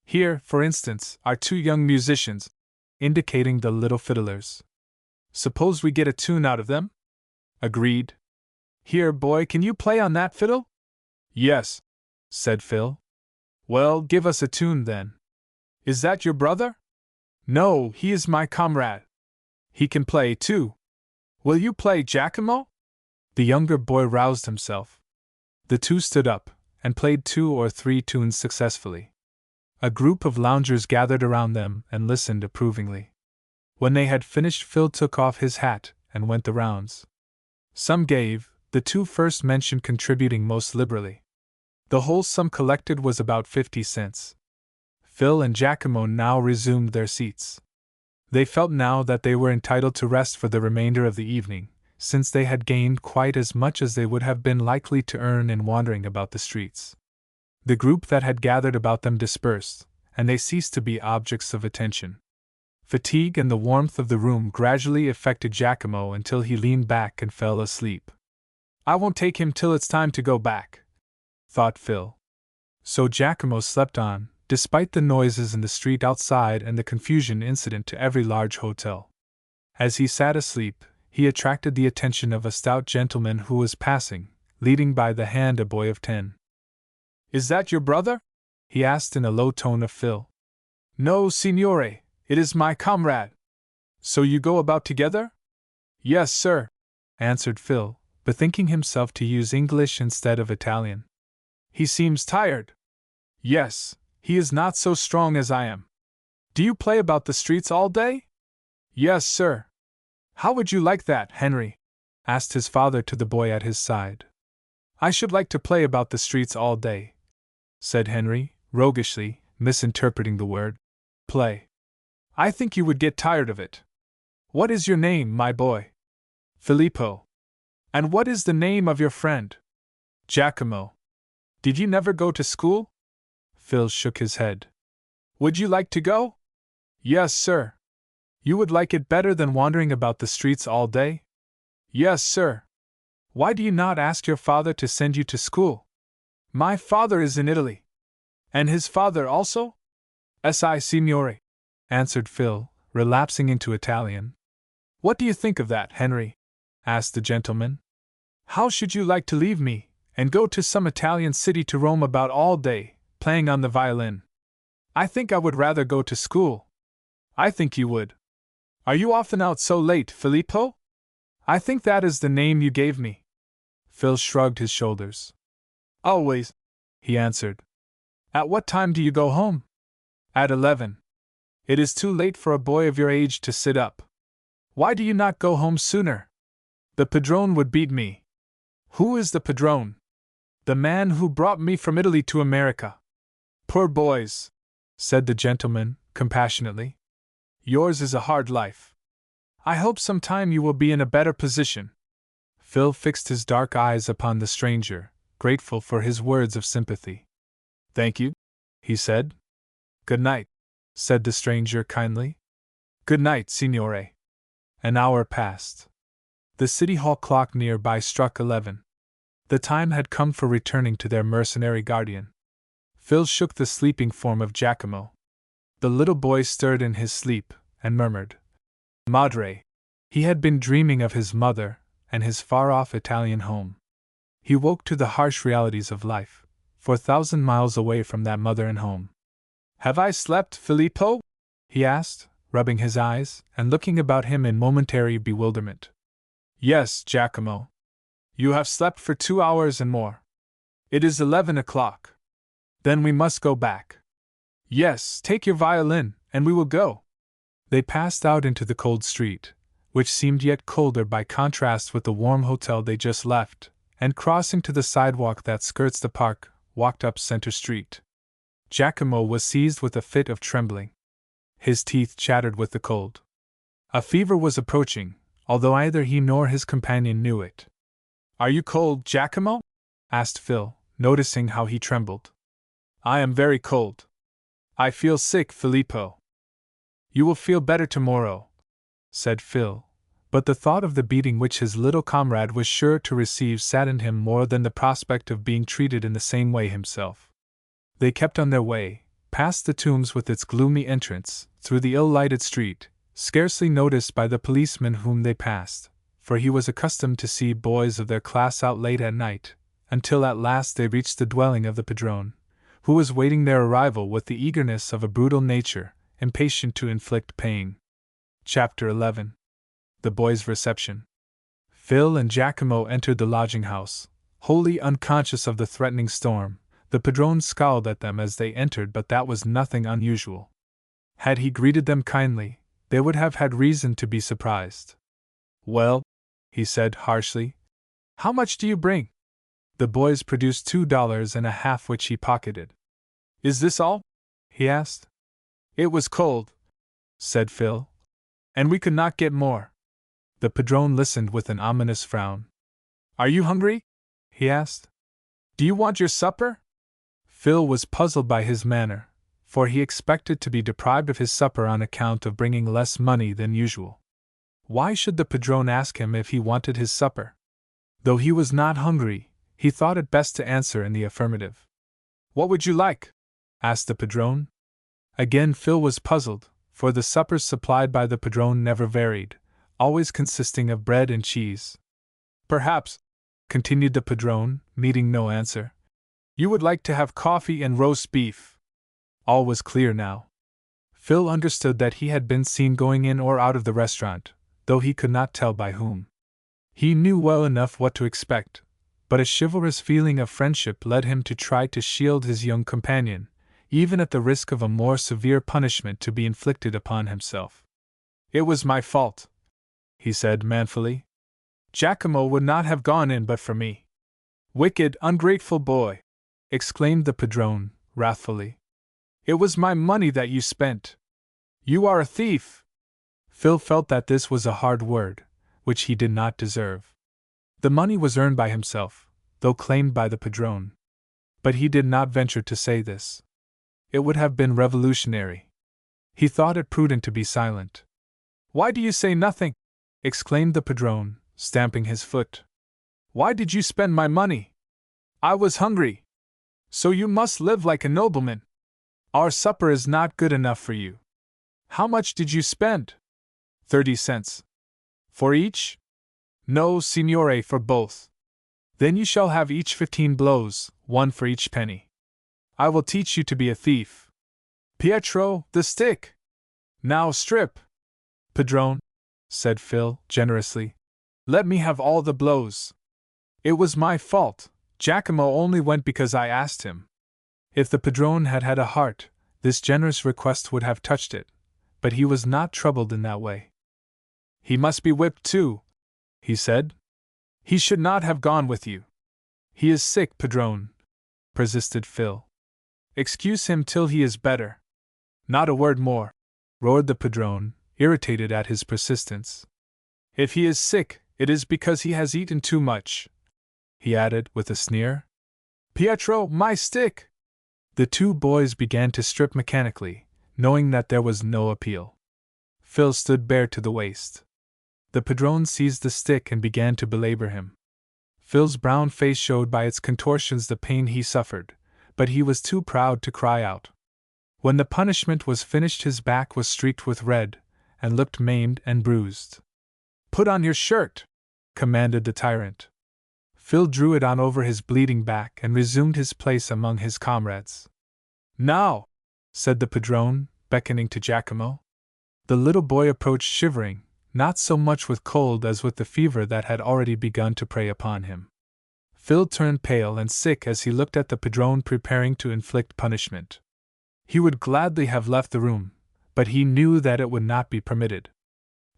Here, for instance, are 2 young musicians," indicating the little fiddlers. "Suppose we get a tune out of them?" "Agreed." "Here, boy, can you play on that fiddle?" "Yes," said Phil. "Well, give us a tune then." "Is that your brother?" "No, he is my comrade. He can play too. Will you play, Giacomo?" The younger boy roused himself. The 2 stood up, and played 2 or 3 tunes successfully. A group of loungers gathered around them and listened approvingly. When they had finished, Phil took off his hat and went the rounds. Some gave, the 2 first mentioned contributing most liberally. The whole sum collected was about 50 cents. Phil and Giacomo now resumed their seats. They felt now that they were entitled to rest for the remainder of the evening, since they had gained quite as much as they would have been likely to earn in wandering about the streets. The group that had gathered about them dispersed, and they ceased to be objects of attention. Fatigue and the warmth of the room gradually affected Giacomo until he leaned back and fell asleep. "I won't take him till it's time to go back," thought Phil. So Giacomo slept on, despite the noises in the street outside and the confusion incident to every large hotel. As he sat asleep, he attracted the attention of a stout gentleman who was passing, leading by the hand a boy of 10. "Is that your brother?" he asked in a low tone of Phil. "No, signore, it is my comrade." "So you go about together?" "Yes, sir," answered Phil, bethinking himself to use English instead of Italian. "He seems tired." "Yes, he is not so strong as I am." "Do you play about the streets all day?" "Yes, sir." "How would you like that, Henry?" asked his father to the boy at his side. "I should like to play about the streets all day," said Henry, roguishly, misinterpreting the word play. "I think you would get tired of it. What is your name, my boy?" "Filippo." "And what is the name of your friend?" "Giacomo." "Did you never go to school?" Phil shook his head. "Would you like to go?" "Yes, sir." "You would like it better than wandering about the streets all day?" "Yes, sir." "Why do you not ask your father to send you to school?" "My father is in Italy." "And his father also?" Si, signore, answered Phil, relapsing into Italian. What do you think of that, Henry? Asked the gentleman. How should you like to leave me, and go to some Italian city to roam about all day, playing on the violin? I think I would rather go to school. I think you would. Are you often out so late, Filippo? I think that is the name you gave me. Phil shrugged his shoulders. Always, he answered. At what time do you go home? At 11. It is too late for a boy of your age to sit up. Why do you not go home sooner? The padrone would beat me. Who is the padrone? The man who brought me from Italy to America. Poor boys, said the gentleman, compassionately. Yours is a hard life. I hope some time you will be in a better position. Phil fixed his dark eyes upon the stranger, grateful for his words of sympathy. Thank you, he said. Good night, said the stranger kindly. Good night, signore. An hour passed. The city hall clock nearby struck 11. The time had come for returning to their mercenary guardian. Phil shook the sleeping form of Giacomo. The little boy stirred in his sleep, and murmured, Madre. He had been dreaming of his mother, and his far-off Italian home. He woke to the harsh realities of life, 4,000 miles away from that mother and home. Have I slept, Filippo? He asked, rubbing his eyes, and looking about him in momentary bewilderment. Yes, Giacomo. You have slept for 2 hours and more. It is 11 o'clock. Then we must go back. Yes, take your violin, and we will go. They passed out into the cold street, which seemed yet colder by contrast with the warm hotel they just left, and crossing to the sidewalk that skirts the park, walked up Center Street. Giacomo was seized with a fit of trembling. His teeth chattered with the cold. A fever was approaching, although either he nor his companion knew it. Are you cold, Giacomo? Asked Phil, noticing how he trembled. I am very cold. I feel sick, Filippo. You will feel better tomorrow, said Phil, but the thought of the beating which his little comrade was sure to receive saddened him more than the prospect of being treated in the same way himself. They kept on their way, past the Tombs with its gloomy entrance, through the ill-lighted street, scarcely noticed by the policeman whom they passed, for he was accustomed to see boys of their class out late at night, until at last they reached the dwelling of the padrone, who was waiting their arrival with the eagerness of a brutal nature, impatient to inflict pain. Chapter 11. The Boy's Reception. Phil and Giacomo entered the lodging-house, wholly unconscious of the threatening storm. The padrone scowled at them as they entered, but that was nothing unusual. Had he greeted them kindly, they would have had reason to be surprised. Well, he said harshly, how much do you bring? The boys produced $2.50 which he pocketed. Is this all? He asked. It was cold, said Phil, and we could not get more. The padrone listened with an ominous frown. Are you hungry? He asked. Do you want your supper? Phil was puzzled by his manner, for he expected to be deprived of his supper on account of bringing less money than usual. Why should the padrone ask him if he wanted his supper? Though he was not hungry, he thought it best to answer in the affirmative. What would you like? Asked the padrone. Again Phil was puzzled, for the suppers supplied by the padrone never varied, always consisting of bread and cheese. Perhaps, continued the padrone, meeting no answer, you would like to have coffee and roast beef. All was clear now. Phil understood that he had been seen going in or out of the restaurant, though he could not tell by whom. He knew well enough what to expect, but a chivalrous feeling of friendship led him to try to shield his young companion, even at the risk of a more severe punishment to be inflicted upon himself. It was my fault, he said manfully. Giacomo would not have gone in but for me. Wicked, ungrateful boy, exclaimed the padrone, wrathfully. It was my money that you spent. You are a thief. Phil felt that this was a hard word, which he did not deserve. The money was earned by himself, though claimed by the padrone. But he did not venture to say this. It would have been revolutionary. He thought it prudent to be silent. Why do you say nothing? Exclaimed the padrone, stamping his foot. Why did you spend my money? I was hungry. So you must live like a nobleman. Our supper is not good enough for you. How much did you spend? 30 cents. For each? No, signore, for both. Then you shall have each 15 blows, one for each penny. I will teach you to be a thief. Pietro, the stick! Now strip! Padrone, said Phil, generously. Let me have all the blows. It was my fault. Giacomo only went because I asked him. If the padrone had had a heart, this generous request would have touched it, but he was not troubled in that way. He must be whipped too, he said. He should not have gone with you. He is sick, padrone, persisted Phil. Excuse him till he is better. Not a word more, roared the padrone, irritated at his persistence. If he is sick, it is because he has eaten too much, he added with a sneer. Pietro, my stick! The two boys began to strip mechanically, knowing that there was no appeal. Phil stood bare to the waist. The padrone seized the stick and began to belabor him. Phil's brown face showed by its contortions the pain he suffered, but he was too proud to cry out. When the punishment was finished, his back was streaked with red, and looked maimed and bruised. Put on your shirt, commanded the tyrant. Phil drew it on over his bleeding back and resumed his place among his comrades. Now, said the padrone, beckoning to Giacomo. The little boy approached shivering, not so much with cold as with the fever that had already begun to prey upon him. Phil turned pale and sick as he looked at the padrone preparing to inflict punishment. He would gladly have left the room, but he knew that it would not be permitted.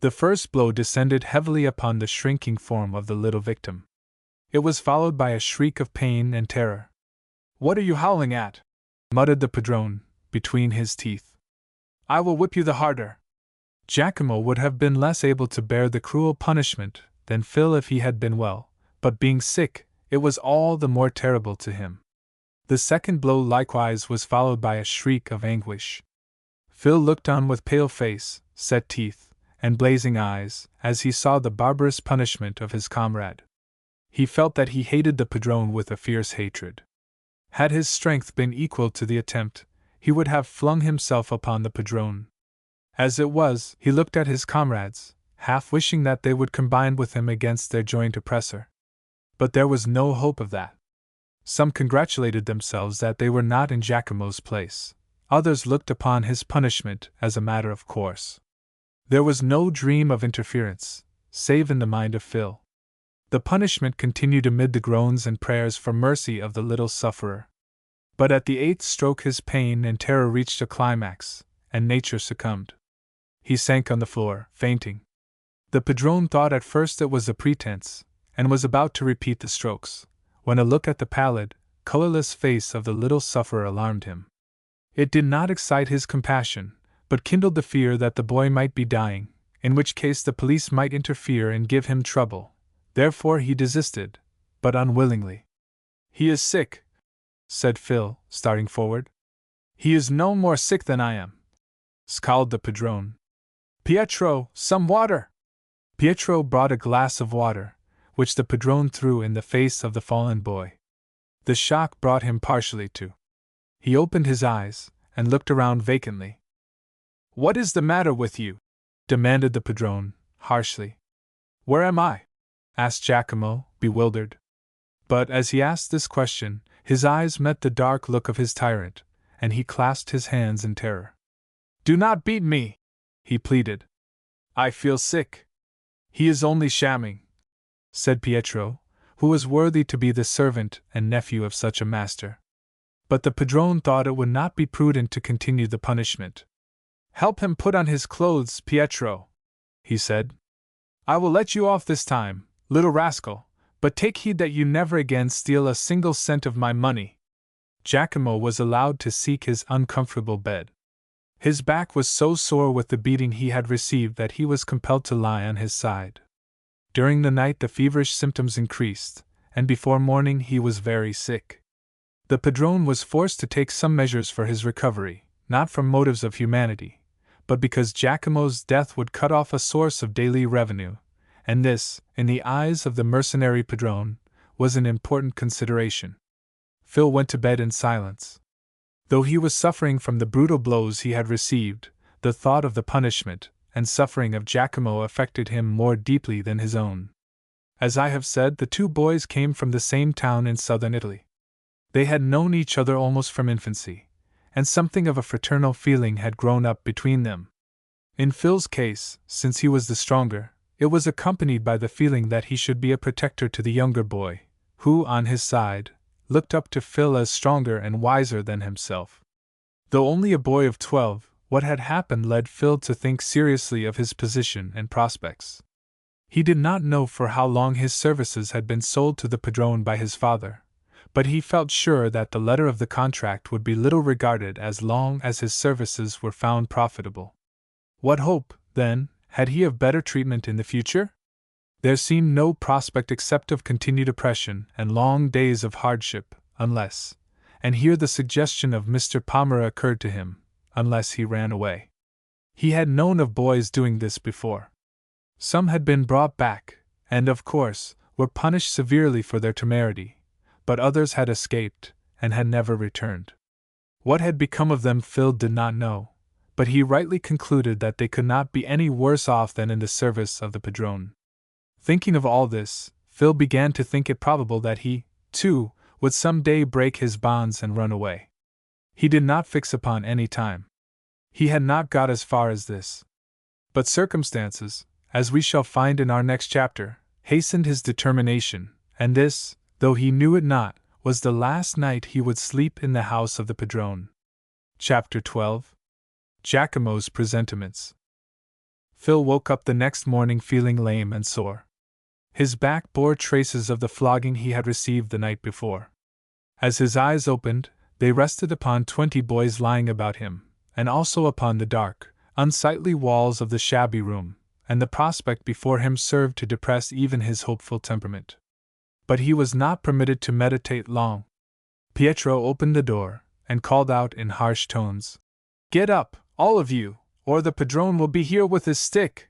The first blow descended heavily upon the shrinking form of the little victim. It was followed by a shriek of pain and terror. What are you howling at? Muttered the padrone, between his teeth. I will whip you the harder. Giacomo would have been less able to bear the cruel punishment than Phil if he had been well, but being sick, it was all the more terrible to him. The second blow likewise was followed by a shriek of anguish. Phil looked on with pale face, set teeth, and blazing eyes, as he saw the barbarous punishment of his comrade. He felt that he hated the padrone with a fierce hatred. Had his strength been equal to the attempt, he would have flung himself upon the padrone. As it was, he looked at his comrades, half wishing that they would combine with him against their joint oppressor. But there was no hope of that. Some congratulated themselves that they were not in Giacomo's place. Others looked upon his punishment as a matter of course. There was no dream of interference, save in the mind of Phil. The punishment continued amid the groans and prayers for mercy of the little sufferer. But at the 8th stroke his pain and terror reached a climax, and nature succumbed. He sank on the floor, fainting. The padrone thought at first it was a pretense, and was about to repeat the strokes, when a look at the pallid, colorless face of the little sufferer alarmed him. It did not excite his compassion, but kindled the fear that the boy might be dying, in which case the police might interfere and give him trouble. Therefore he desisted, but unwillingly. He is sick, said Phil, starting forward. He is no more sick than I am, scowled the padrone. Pietro, some water! Pietro brought a glass of water, which the padrone threw in the face of the fallen boy. The shock brought him partially to. He opened his eyes, and looked around vacantly. What is the matter with you? Demanded the padrone, harshly. Where am I? Asked Giacomo, bewildered. But as he asked this question, his eyes met the dark look of his tyrant, and he clasped his hands in terror. Do not beat me, he pleaded. I feel sick. He is only shamming, said Pietro, who was worthy to be the servant and nephew of such a master. But the padrone thought it would not be prudent to continue the punishment. Help him put on his clothes, Pietro, he said. I will let you off this time, little rascal, but take heed that you never again steal a single cent of my money. Giacomo was allowed to seek his uncomfortable bed. His back was so sore with the beating he had received that he was compelled to lie on his side. During the night the feverish symptoms increased, and before morning he was very sick. The padrone was forced to take some measures for his recovery, not from motives of humanity, but because Giacomo's death would cut off a source of daily revenue, and this, in the eyes of the mercenary padrone, was an important consideration. Phil went to bed in silence. Though he was suffering from the brutal blows he had received, the thought of the punishment and suffering of Giacomo affected him more deeply than his own. As I have said, the two boys came from the same town in southern Italy. They had known each other almost from infancy, and something of a fraternal feeling had grown up between them. In Phil's case, since he was the stronger, it was accompanied by the feeling that he should be a protector to the younger boy, who, on his side, looked up to Phil as stronger and wiser than himself. Though only a boy of 12, what had happened led Phil to think seriously of his position and prospects. He did not know for how long his services had been sold to the padrone by his father, but he felt sure that the letter of the contract would be little regarded as long as his services were found profitable. What hope, then, had he of better treatment in the future? There seemed no prospect except of continued oppression and long days of hardship, unless, and here the suggestion of Mr. Palmer occurred to him, unless he ran away. He had known of boys doing this before. Some had been brought back, and of course, were punished severely for their temerity, but others had escaped, and had never returned. What had become of them Phil did not know, but he rightly concluded that they could not be any worse off than in the service of the padrone. Thinking of all this, Phil began to think it probable that he, too, would some day break his bonds and run away. He did not fix upon any time. He had not got as far as this. But circumstances, as we shall find in our next chapter, hastened his determination, and this, though he knew it not, was the last night he would sleep in the house of the padrone. Chapter 12. Giacomo's Presentiments. Phil woke up the next morning feeling lame and sore. His back bore traces of the flogging he had received the night before. As his eyes opened, they rested upon 20 boys lying about him, and also upon the dark, unsightly walls of the shabby room, and the prospect before him served to depress even his hopeful temperament. But he was not permitted to meditate long. Pietro opened the door, and called out in harsh tones, "Get up, all of you, or the padrone will be here with his stick!"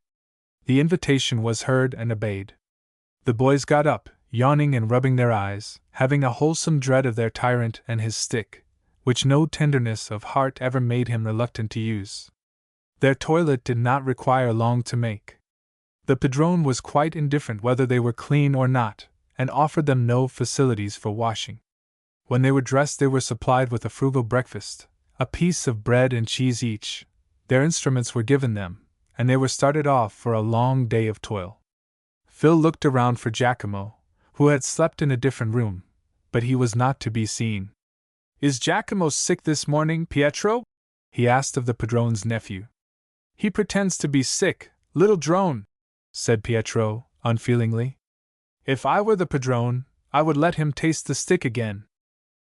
The invitation was heard and obeyed. The boys got up, yawning and rubbing their eyes, having a wholesome dread of their tyrant and his stick, which no tenderness of heart ever made him reluctant to use. Their toilet did not require long to make. The padrone was quite indifferent whether they were clean or not, and offered them no facilities for washing. When they were dressed, they were supplied with a frugal breakfast, a piece of bread and cheese each. Their instruments were given them, and they were started off for a long day of toil. Phil looked around for Giacomo, who had slept in a different room, but he was not to be seen. "Is Giacomo sick this morning, Pietro?" he asked of the padrone's nephew. "He pretends to be sick, little drone," said Pietro, unfeelingly. "If I were the padrone, I would let him taste the stick again."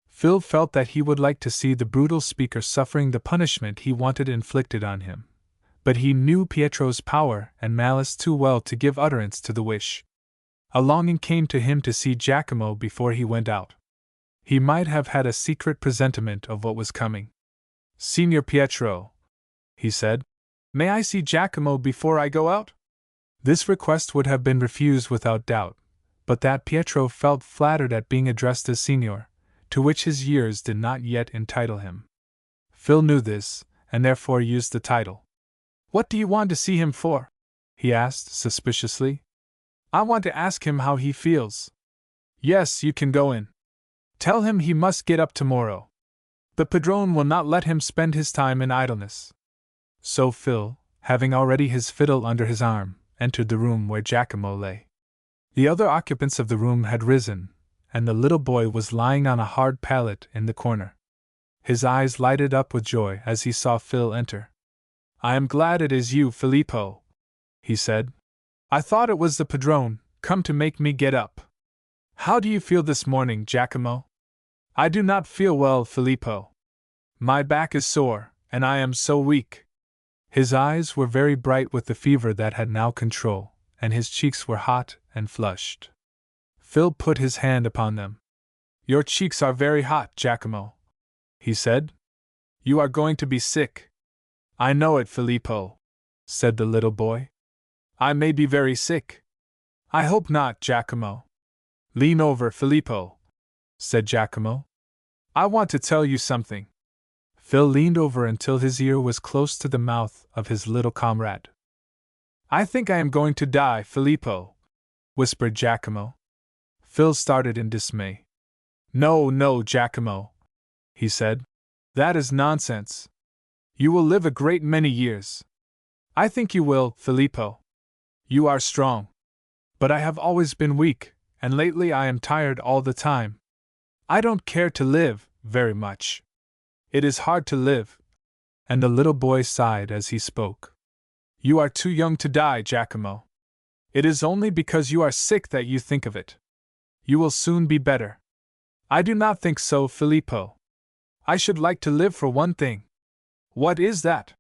Phil felt that he would like to see the brutal speaker suffering the punishment he wanted inflicted on him, but he knew Pietro's power and malice too well to give utterance to the wish. A longing came to him to see Giacomo before he went out. He might have had a secret presentiment of what was coming. "Signor Pietro," he said, "may I see Giacomo before I go out?" This request would have been refused without doubt, but that Pietro felt flattered at being addressed as Signor, to which his years did not yet entitle him. Phil knew this, and therefore used the title. "What do you want to see him for?" he asked suspiciously. "I want to ask him how he feels." "Yes, you can go in. Tell him he must get up tomorrow. The padrone will not let him spend his time in idleness." So Phil, having already his fiddle under his arm, entered the room where Giacomo lay. The other occupants of the room had risen, and the little boy was lying on a hard pallet in the corner. His eyes lighted up with joy as he saw Phil enter. "I am glad it is you, Filippo," he said. "I thought it was the padrone, come to make me get up. How do you feel this morning, Giacomo?" "I do not feel well, Filippo. My back is sore, and I am so weak." His eyes were very bright with the fever that had now control, and his cheeks were hot and flushed. Phil put his hand upon them. "Your cheeks are very hot, Giacomo," he said. "You are going to be sick." "I know it, Filippo," said the little boy. "I may be very sick." "I hope not, Giacomo." "Lean over, Filippo," said Giacomo. "I want to tell you something." Phil leaned over until his ear was close to the mouth of his little comrade. I think I am going to die, Filippo, whispered Giacomo. Phil started in dismay. No, no, Giacomo, he said. That is nonsense. You will live a great many years. I think you will, Filippo. You are strong. But I have always been weak, and lately I am tired all the time. I don't care to live, very much. It is hard to live. And the little boy sighed as he spoke. You are too young to die, Giacomo. It is only because you are sick that you think of it. You will soon be better. I do not think so, Filippo. I should like to live for one thing. What is that?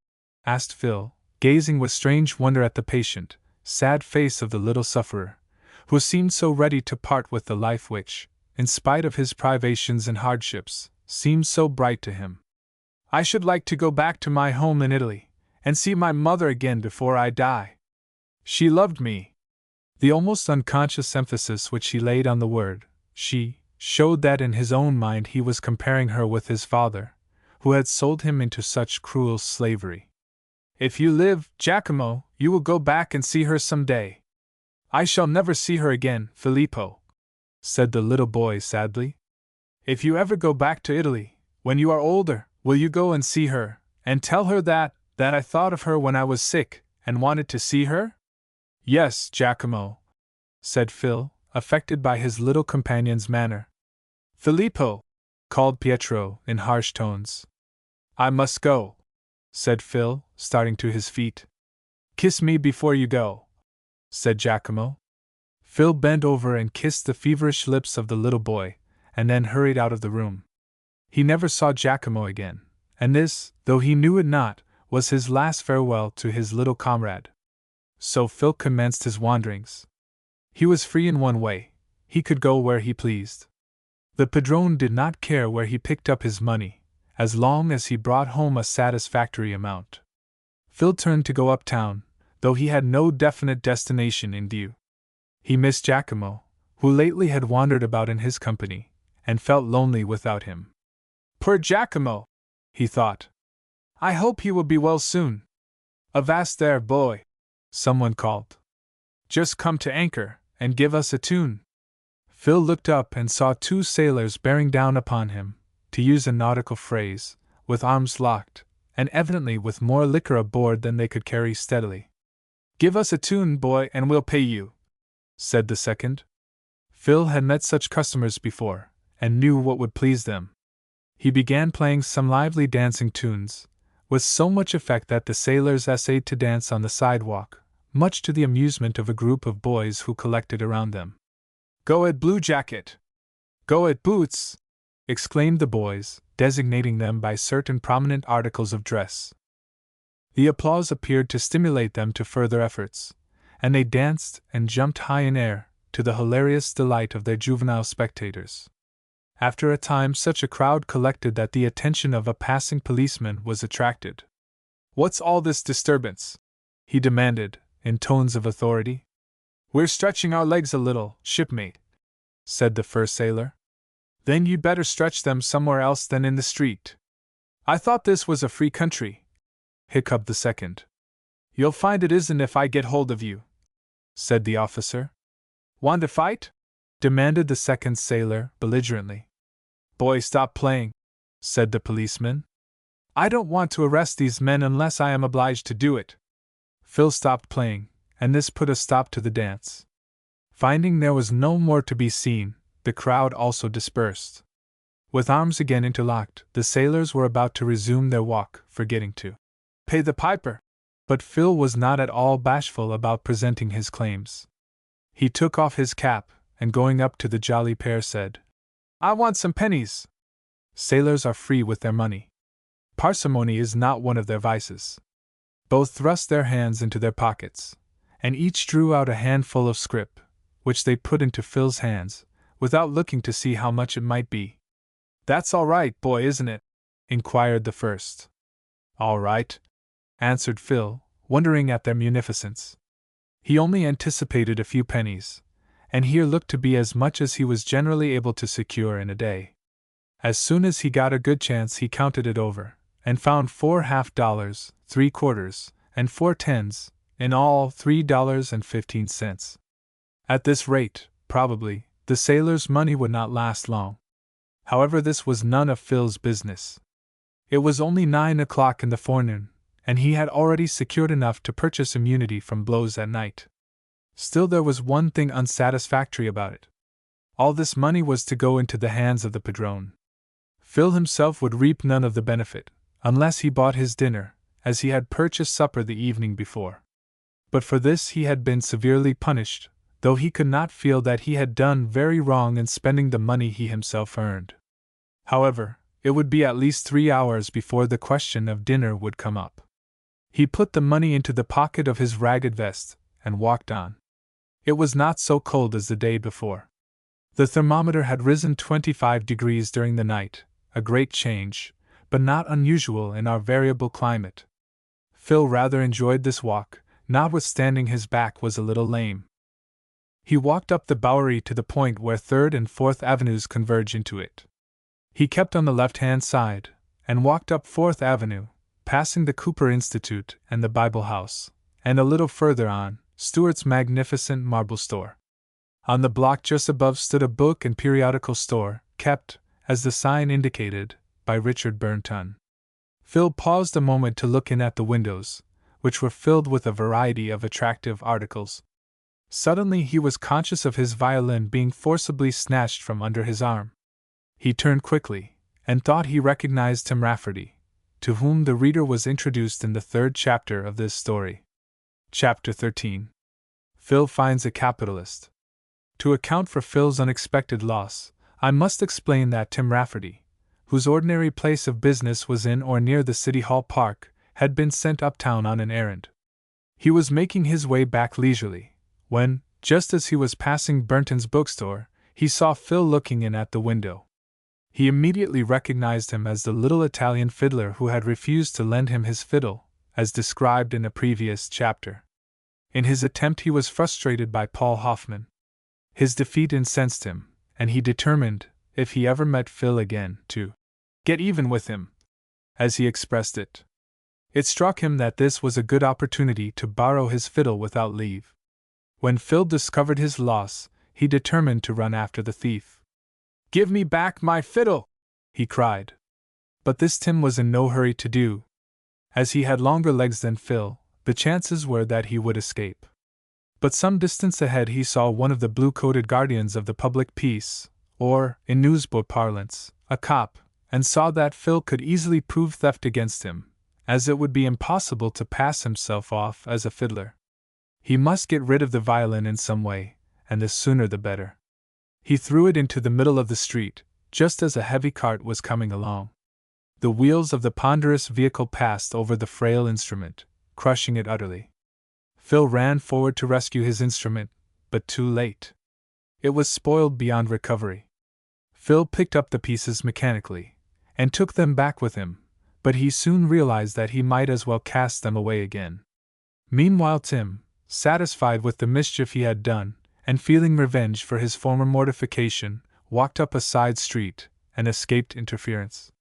Asked Phil, gazing with strange wonder at the patient, sad face of the little sufferer, who seemed so ready to part with the life which, in spite of his privations and hardships, seemed so bright to him. I should like to go back to my home in Italy, and see my mother again before I die. She loved me. The almost unconscious emphasis which he laid on the word, she, showed that in his own mind he was comparing her with his father, who had sold him into such cruel slavery. If you live, Giacomo, you will go back and see her some day. I shall never see her again, Filippo, said the little boy sadly. If you ever go back to Italy, when you are older, will you go and see her, and tell her that I thought of her when I was sick, and wanted to see her? Yes, Giacomo, said Phil, affected by his little companion's manner. Filippo, called Pietro in harsh tones. I must go, said Phil, starting to his feet. Kiss me before you go, said Giacomo. Phil bent over and kissed the feverish lips of the little boy, and then hurried out of the room. He never saw Giacomo again, and this, though he knew it not, was his last farewell to his little comrade. So Phil commenced his wanderings. He was free in one way: he could go where he pleased. The padrone did not care where he picked up his money, as long as he brought home a satisfactory amount. Phil turned to go uptown, though he had no definite destination in view. He missed Giacomo, who lately had wandered about in his company, and felt lonely without him. Poor Giacomo, he thought. I hope he will be well soon. Avast there, boy, someone called. Just come to anchor, and give us a tune. Phil looked up and saw two sailors bearing down upon him, to use a nautical phrase, with arms locked, and evidently with more liquor aboard than they could carry steadily. Give us a tune, boy, and we'll pay you, said the second. Phil had met such customers before, and knew what would please them. He began playing some lively dancing tunes, with so much effect that the sailors essayed to dance on the sidewalk, much to the amusement of a group of boys who collected around them. Go it, Blue Jacket! Go it, Boots! Exclaimed the boys, designating them by certain prominent articles of dress. The applause appeared to stimulate them to further efforts, and they danced and jumped high in air, to the hilarious delight of their juvenile spectators. After a time such a crowd collected that the attention of a passing policeman was attracted. What's all this disturbance? He demanded, in tones of authority. We're stretching our legs a little, shipmate, said the first sailor. Then you'd better stretch them somewhere else than in the street. I thought this was a free country, hiccuped the second. You'll find it isn't if I get hold of you, said the officer. Want to fight? Demanded the second sailor, belligerently. Boy, stop playing, said the policeman. I don't want to arrest these men unless I am obliged to do it. Phil stopped playing, and this put a stop to the dance. Finding there was no more to be seen, the crowd also dispersed. With arms again interlocked, the sailors were about to resume their walk, forgetting to pay the piper. But Phil was not at all bashful about presenting his claims. He took off his cap, and going up to the jolly pair said, I want some pennies. Sailors are free with their money. Parsimony is not one of their vices. Both thrust their hands into their pockets, and each drew out a handful of scrip, which they put into Phil's hands, without looking to see how much it might be. That's all right, boy, isn't it? Inquired the first. All right, answered Phil, wondering at their munificence. He only anticipated a few pennies, and here looked to be as much as he was generally able to secure in a day. As soon as he got a good chance he counted it over, and found 4 half-dollars, 3/4, and 4 tens, in all $3.15. At this rate, probably, the sailor's money would not last long. However, this was none of Phil's business. It was only 9 o'clock in the forenoon, and he had already secured enough to purchase immunity from blows at night. Still, there was one thing unsatisfactory about it. All this money was to go into the hands of the padrone. Phil himself would reap none of the benefit, unless he bought his dinner, as he had purchased supper the evening before. But for this he had been severely punished, though he could not feel that he had done very wrong in spending the money he himself earned. However, it would be at least 3 hours before the question of dinner would come up. He put the money into the pocket of his ragged vest, and walked on. It was not so cold as the day before. The thermometer had risen 25 degrees during the night, a great change, but not unusual in our variable climate. Phil rather enjoyed this walk, notwithstanding his back was a little lame. He walked up the Bowery to the point where 3rd and 4th Avenues converge into it. He kept on the left-hand side, and walked up 4th Avenue, passing the Cooper Institute and the Bible House, and a little further on, Stewart's magnificent marble store. On the block just above stood a book and periodical store, kept, as the sign indicated, by Richard Burnton. Phil paused a moment to look in at the windows, which were filled with a variety of attractive articles. Suddenly he was conscious of his violin being forcibly snatched from under his arm. He turned quickly, and thought he recognized Tim Rafferty, to whom the reader was introduced in the 3rd chapter of this story. Chapter 13. Phil finds a capitalist. To account for Phil's unexpected loss, I must explain that Tim Rafferty, whose ordinary place of business was in or near the City Hall Park, had been sent uptown on an errand. He was making his way back leisurely, when, just as he was passing Burnton's bookstore, he saw Phil looking in at the window. He immediately recognized him as the little Italian fiddler who had refused to lend him his fiddle, as described in a previous chapter. In his attempt he was frustrated by Paul Hoffman. His defeat incensed him, and he determined, if he ever met Phil again, to get even with him, as he expressed it. It struck him that this was a good opportunity to borrow his fiddle without leave. When Phil discovered his loss, he determined to run after the thief. "Give me back my fiddle!" he cried. But this Tim was in no hurry to do. As he had longer legs than Phil, the chances were that he would escape. But some distance ahead he saw one of the blue-coated guardians of the public peace, or, in newsboy parlance, a cop, and saw that Phil could easily prove theft against him, as it would be impossible to pass himself off as a fiddler. He must get rid of the violin in some way, and the sooner the better. He threw it into the middle of the street, just as a heavy cart was coming along. The wheels of the ponderous vehicle passed over the frail instrument, crushing it utterly. Phil ran forward to rescue his instrument, but too late. It was spoiled beyond recovery. Phil picked up the pieces mechanically, and took them back with him, but he soon realized that he might as well cast them away again. Meanwhile Tim, satisfied with the mischief he had done, and feeling revenge for his former mortification, walked up a side street, and escaped interference.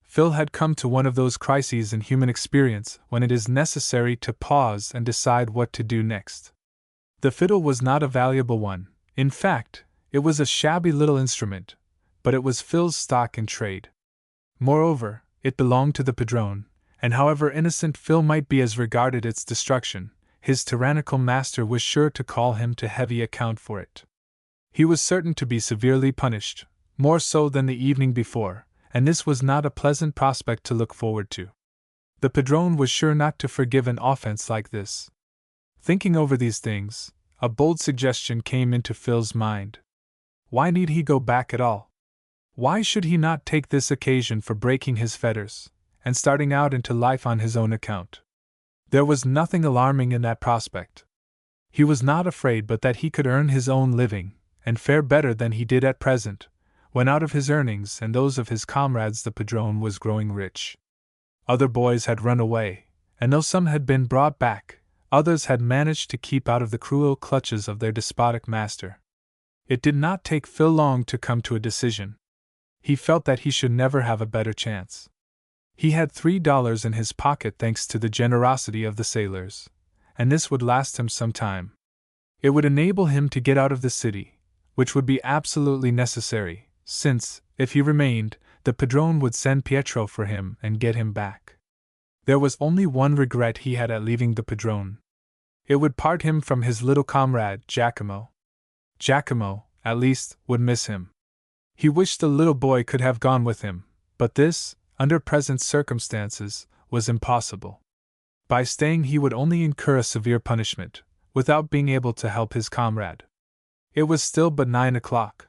Phil had come to one of those crises in human experience when it is necessary to pause and decide what to do next. The fiddle was not a valuable one, in fact, it was a shabby little instrument, but it was Phil's stock in trade. Moreover, it belonged to the padrone, and however innocent Phil might be as regarded its destruction, his tyrannical master was sure to call him to heavy account for it. He was certain to be severely punished, more so than the evening before, and this was not a pleasant prospect to look forward to. The padrone was sure not to forgive an offense like this. Thinking over these things, a bold suggestion came into Phil's mind. Why need he go back at all? Why should he not take this occasion for breaking his fetters, and starting out into life on his own account? There was nothing alarming in that prospect. He was not afraid but that he could earn his own living, and fare better than he did at present, when out of his earnings and those of his comrades the padrone was growing rich. Other boys had run away, and though some had been brought back, others had managed to keep out of the cruel clutches of their despotic master. It did not take Phil long to come to a decision. He felt that he should never have a better chance. He had $3 in his pocket thanks to the generosity of the sailors, and this would last him some time. It would enable him to get out of the city, which would be absolutely necessary, since, if he remained, the padrone would send Pietro for him and get him back. There was only one regret he had at leaving the padrone. It would part him from his little comrade, Giacomo. Giacomo, at least, would miss him. He wished the little boy could have gone with him, but this, under present circumstances, was impossible. By staying he would only incur a severe punishment, without being able to help his comrade. It was still but 9 o'clock.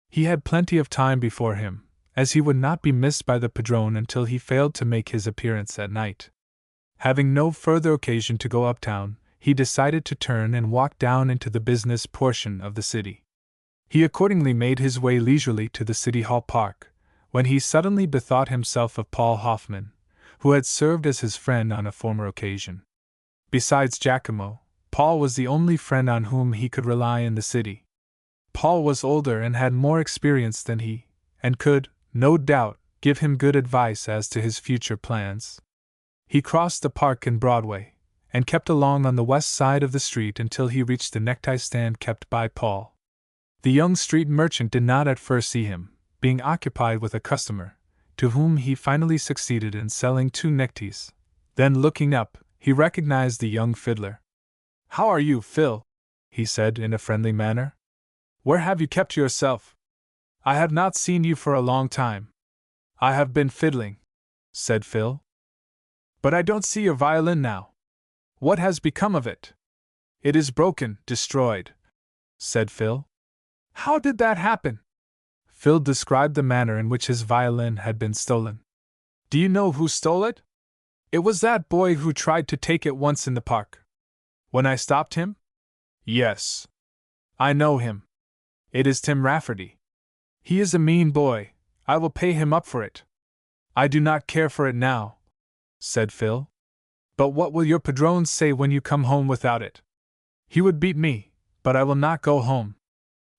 He had plenty of time before him, as he would not be missed by the padrone until he failed to make his appearance at night. Having no further occasion to go uptown, he decided to turn and walk down into the business portion of the city. He accordingly made his way leisurely to the City Hall Park, when he suddenly bethought himself of Paul Hoffman, who had served as his friend on a former occasion. Besides Giacomo, Paul was the only friend on whom he could rely in the city. Paul was older and had more experience than he, and could, no doubt, give him good advice as to his future plans. He crossed the park and Broadway, and kept along on the west side of the street until he reached the necktie stand kept by Paul. The young street merchant did not at first see him, being occupied with a customer, to whom he finally succeeded in selling 2 neckties. Then looking up, he recognized the young fiddler. "How are you, Phil?" he said in a friendly manner. "Where have you kept yourself? I have not seen you for a long time." "I have been fiddling," said Phil. "But I don't see your violin now. What has become of it?" "It is broken, destroyed," said Phil. "How did that happen?" Phil described the manner in which his violin had been stolen. "Do you know who stole it?" "It was that boy who tried to take it once in the park." "When I stopped him?" "Yes. I know him. It is Tim Rafferty. He is a mean boy. I will pay him up for it." "I do not care for it now," said Phil. "But what will your padrone say when you come home without it?" "He would beat me, but I will not go home."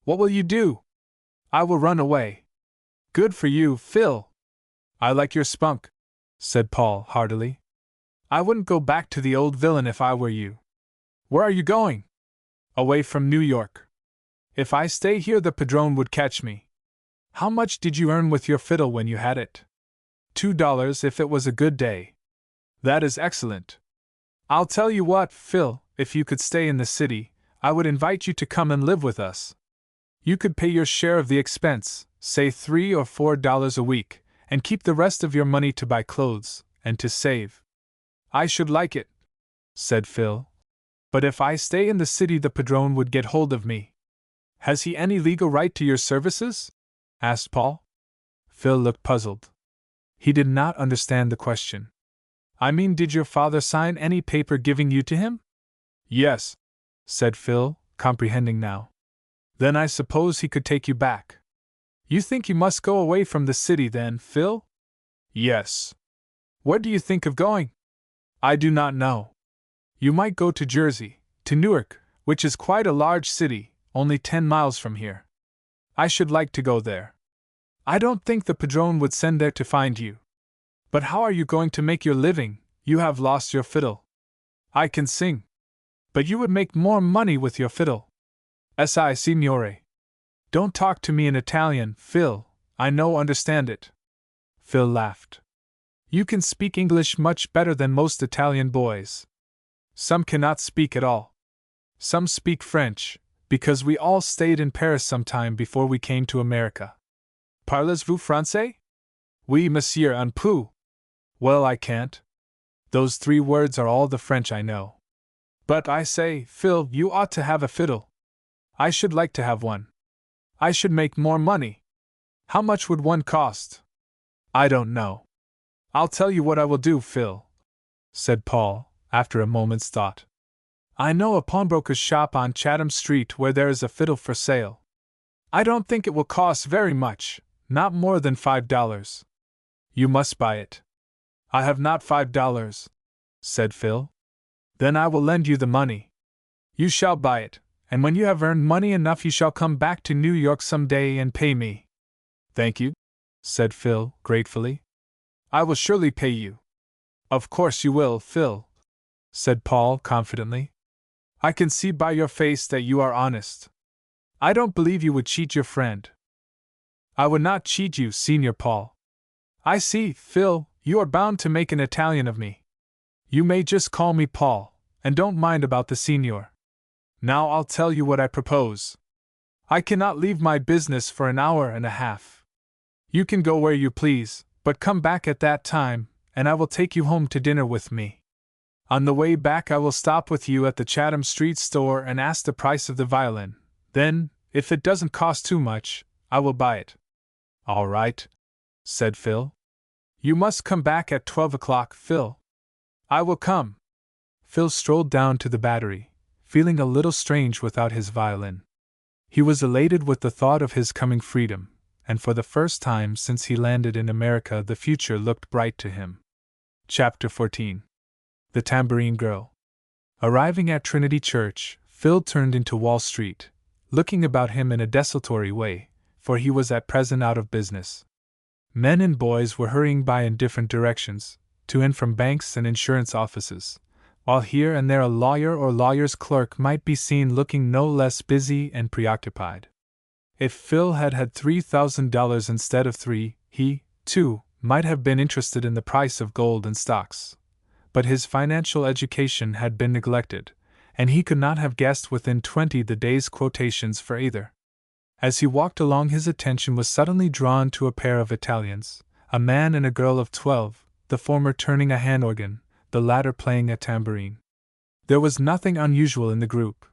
"What will you do?" "I will run away." "Good for you, Phil." "I like your spunk," said Paul heartily. "I wouldn't go back to the old villain if I were you." "Where are you going?" "Away from New York. If I stay here, the padrone would catch me." "How much did you earn with your fiddle when you had it?" $2 if it was a good day." "That is excellent. I'll tell you what, Phil, if you could stay in the city, I would invite you to come and live with us. You could pay your share of the expense, say $3 or $4 a week, and keep the rest of your money to buy clothes, and to save." "I should like it," said Phil. "But if I stay in the city, the padrone would get hold of me." "Has he any legal right to your services?" asked Paul. Phil looked puzzled. He did not understand the question. "I mean, did your father sign any paper giving you to him?" "Yes," said Phil, comprehending now. "Then I suppose he could take you back." "You think you must go away from the city then, Phil?" "Yes." "Where do you think of going?" "I do not know." "You might go to Jersey, to Newark, which is quite a large city, only 10 miles from here." "I should like to go there." "I don't think the padrone would send there to find you." "But how are you going to make your living? You have lost your fiddle." "I can sing." "But you would make more money with your fiddle." "Si, signore." "Don't talk to me in Italian, Phil, I no understand it." Phil laughed. "You can speak English much better than most Italian boys." "Some cannot speak at all. Some speak French, because we all stayed in Paris some time before we came to America." "Parlez-vous français?" "Oui, monsieur, un peu." "Well, I can't. Those 3 words are all the French I know." "But I say, Phil, you ought to have a fiddle." "I should like to have one. I should make more money." "How much would one cost?" "I don't know." "I'll tell you what I will do, Phil," said Paul, after a moment's thought. "I know a pawnbroker's shop on Chatham Street where there is a fiddle for sale. I don't think it will cost very much, not more than $5. You must buy it." "I have not $5, said Phil. "Then I will lend you the money." "You shall buy it, and when you have earned money enough you shall come back to New York some day and pay me." "Thank you," said Phil, gratefully. I will surely pay you. Of course you will, Phil, said Paul confidently. I can see by your face that you are honest. I don't believe you would cheat your friend. I would not cheat you, Senior Paul. I see, Phil, you are bound to make an Italian of me. You may just call me Paul, and don't mind about the senior. Now I'll tell you what I propose. I cannot leave my business for an hour and a half. You can go where you please, but come back at that time, and I will take you home to dinner with me. On the way back I will stop with you at the Chatham Street store and ask the price of the violin. Then, if it doesn't cost too much, I will buy it. All right, said Phil. You must come back at 12 o'clock, Phil. I will come. Phil strolled down to the Battery, feeling a little strange without his violin. He was elated with the thought of his coming freedom, and for the first time since he landed in America the future looked bright to him. Chapter 14. The Tambourine Girl. Arriving at Trinity Church, Phil turned into Wall Street, looking about him in a desultory way, for he was at present out of business. Men and boys were hurrying by in different directions, to and from banks and insurance offices, while here and there a lawyer or lawyer's clerk might be seen looking no less busy and preoccupied. If Phil had had $3,000 instead of $3, he, too, might have been interested in the price of gold and stocks. But his financial education had been neglected, and he could not have guessed within 20 the day's quotations for either. As he walked along, his attention was suddenly drawn to a pair of Italians, a man and a girl of 12, the former turning a hand organ, the latter playing a tambourine. There was nothing unusual in the group,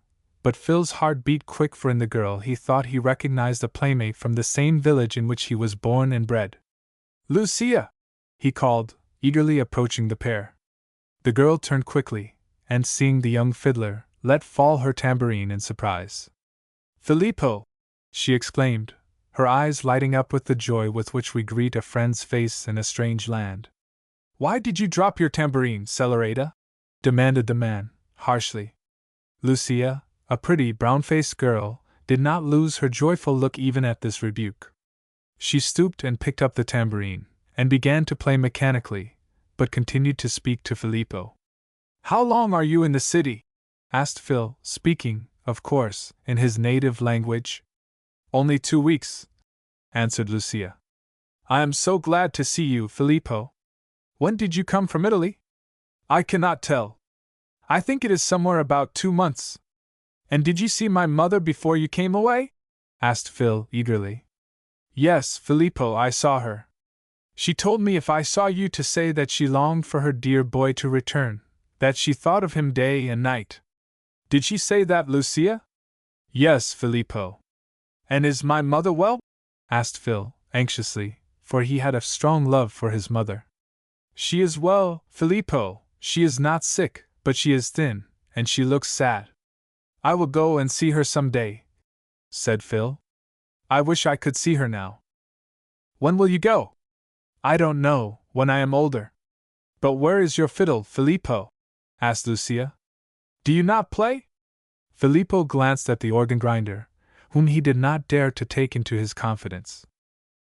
but Phil's heart beat quick, for in the girl he thought he recognized a playmate from the same village in which he was born and bred. Lucia! He called, eagerly approaching the pair. The girl turned quickly, and seeing the young fiddler, let fall her tambourine in surprise. Filippo! She exclaimed, her eyes lighting up with the joy with which we greet a friend's face in a strange land. Why did you drop your tambourine, Celerata? Demanded the man, harshly. Lucia, a pretty, brown-faced girl, did not lose her joyful look even at this rebuke. She stooped and picked up the tambourine, and began to play mechanically, but continued to speak to Filippo. How long are you in the city? Asked Phil, speaking, of course, in his native language. Only 2 weeks, answered Lucia. I am so glad to see you, Filippo. When did you come from Italy? I cannot tell. I think it is somewhere about 2 months. And did you see my mother before you came away? Asked Phil, eagerly. Yes, Filippo, I saw her. She told me if I saw you to say that she longed for her dear boy to return, that she thought of him day and night. Did she say that, Lucia? Yes, Filippo. And is my mother well? Asked Phil, anxiously, for he had a strong love for his mother. She is well, Filippo. She is not sick, but she is thin, and she looks sad. I will go and see her some day, said Phil. I wish I could see her now. When will you go? I don't know, when I am older. But where is your fiddle, Filippo? Asked Lucia. Do you not play? Filippo glanced at the organ grinder, whom he did not dare to take into his confidence.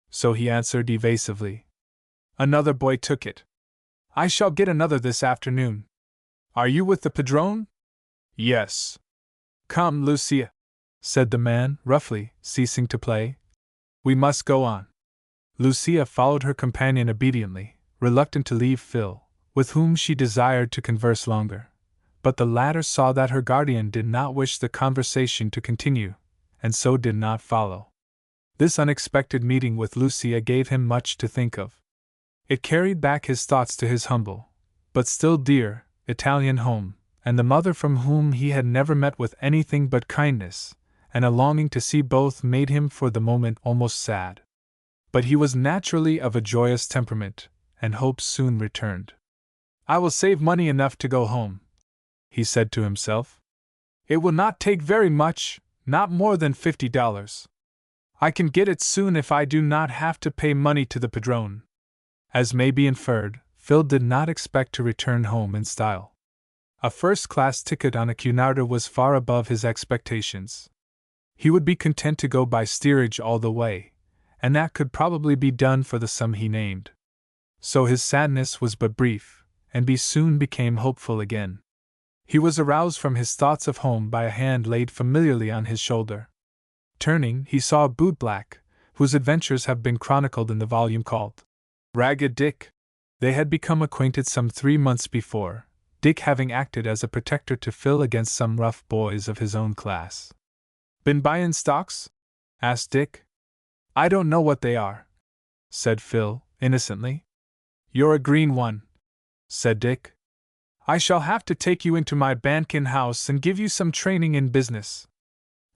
So he answered evasively. Another boy took it. I shall get another this afternoon. Are you with the padrone? Yes. Come, Lucia, said the man, roughly, ceasing to play. We must go on. Lucia followed her companion obediently, reluctant to leave Phil, with whom she desired to converse longer. But the latter saw that her guardian did not wish the conversation to continue, and so did not follow. This unexpected meeting with Lucia gave him much to think of. It carried back his thoughts to his humble, but still dear, Italian home, and the mother from whom he had never met with anything but kindness, and a longing to see both made him for the moment almost sad. But he was naturally of a joyous temperament, and hope soon returned. I will save money enough to go home, he said to himself. It will not take very much, not more than $50. I can get it soon if I do not have to pay money to the padrone. As may be inferred, Phil did not expect to return home in style. A first-class ticket on a Cunarder was far above his expectations. He would be content to go by steerage all the way, and that could probably be done for the sum he named. So his sadness was but brief, and he soon became hopeful again. He was aroused from his thoughts of home by a hand laid familiarly on his shoulder. Turning, he saw a bootblack, whose adventures have been chronicled in the volume called Ragged Dick. They had become acquainted some 3 months before, Dick having acted as a protector to Phil against some rough boys of his own class. "Been buyin' stocks?" asked Dick. "I don't know what they are," said Phil, innocently. "You're a green one," said Dick. "I shall have to take you into my bankin' house and give you some training in business."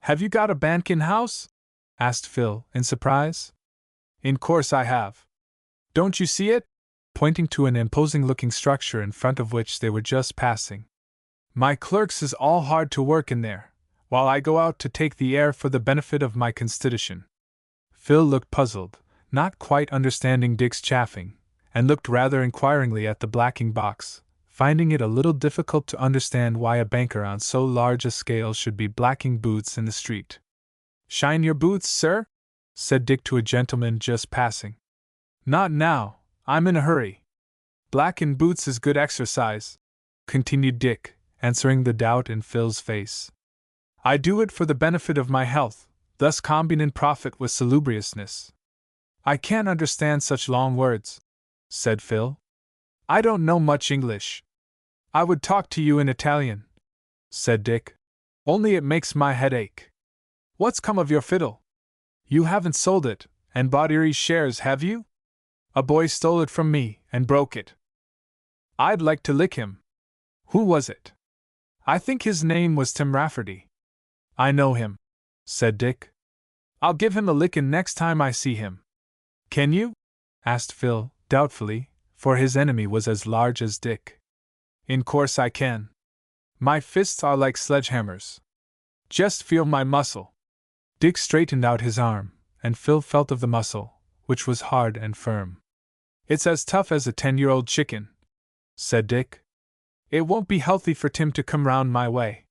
"Have you got a bankin' house?" asked Phil, in surprise. "In course I have. Don't you see it?" pointing to an imposing-looking structure in front of which they were just passing. "My clerks is all hard to work in there, while I go out to take the air for the benefit of my constitution." Phil looked puzzled, not quite understanding Dick's chaffing, and looked rather inquiringly at the blacking box, finding it a little difficult to understand why a banker on so large a scale should be blacking boots in the street. "Shine your boots, sir?" said Dick to a gentleman just passing. "Not now, I'm in a hurry." "Blackin' boots is good exercise," continued Dick, answering the doubt in Phil's face. "I do it for the benefit of my health, thus combining profit with salubriousness." "I can't understand such long words," said Phil. "I don't know much English." "I would talk to you in Italian," said Dick. "Only it makes my head ache. What's come of your fiddle? You haven't sold it, and bought Erie's shares, have you?" "A boy stole it from me, and broke it." "I'd like to lick him." "Who was it?" "I think his name was Tim Rafferty." "I know him," said Dick. "I'll give him a lickin' next time I see him." "Can you?" asked Phil, doubtfully, for his enemy was as large as Dick. "In course I can. My fists are like sledgehammers. Just feel my muscle." Dick straightened out his arm, and Phil felt of the muscle, which was hard and firm. "It's as tough as a 10-year-old chicken," said Dick. "It won't be healthy for Tim to come round my way."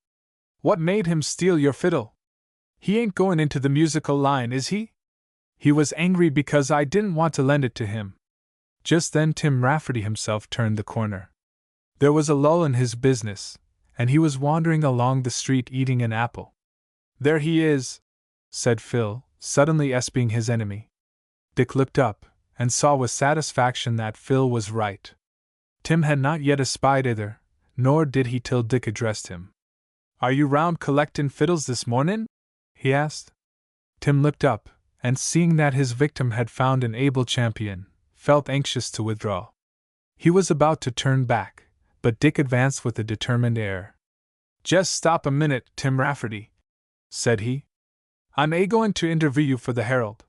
"What made him steal your fiddle? He ain't going into the musical line, is he?" "He was angry because I didn't want to lend it to him." Just then Tim Rafferty himself turned the corner. There was a lull in his business, and he was wandering along the street eating an apple. "There he is," said Phil, suddenly espying his enemy. Dick looked up, and saw with satisfaction that Phil was right. Tim had not yet espied either, nor did he till Dick addressed him. "Are you round collectin' fiddles this mornin'?" he asked. Tim looked up, and seeing that his victim had found an able champion, felt anxious to withdraw. He was about to turn back, but Dick advanced with a determined air. "Just stop a minute, Tim Rafferty," said he. "I'm going to interview you for the Herald.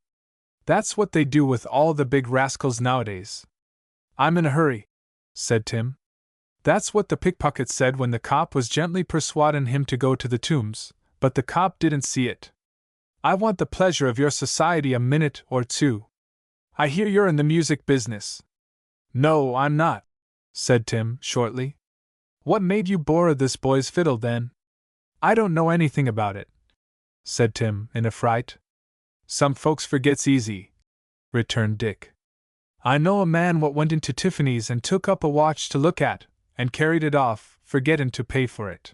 That's what they do with all the big rascals nowadays." "I'm in a hurry," said Tim. "That's what the pickpocket said when the cop was gently persuading him to go to the Tombs, but the cop didn't see it. I want the pleasure of your society a minute or two. I hear you're in the music business." "No, I'm not," said Tim, shortly. "What made you borrow this boy's fiddle, then?" "I don't know anything about it," said Tim, in a fright. "Some folks forgets easy," returned Dick. "I know a man what went into Tiffany's and took up a watch to look at, and carried it off, forgettin' to pay for it.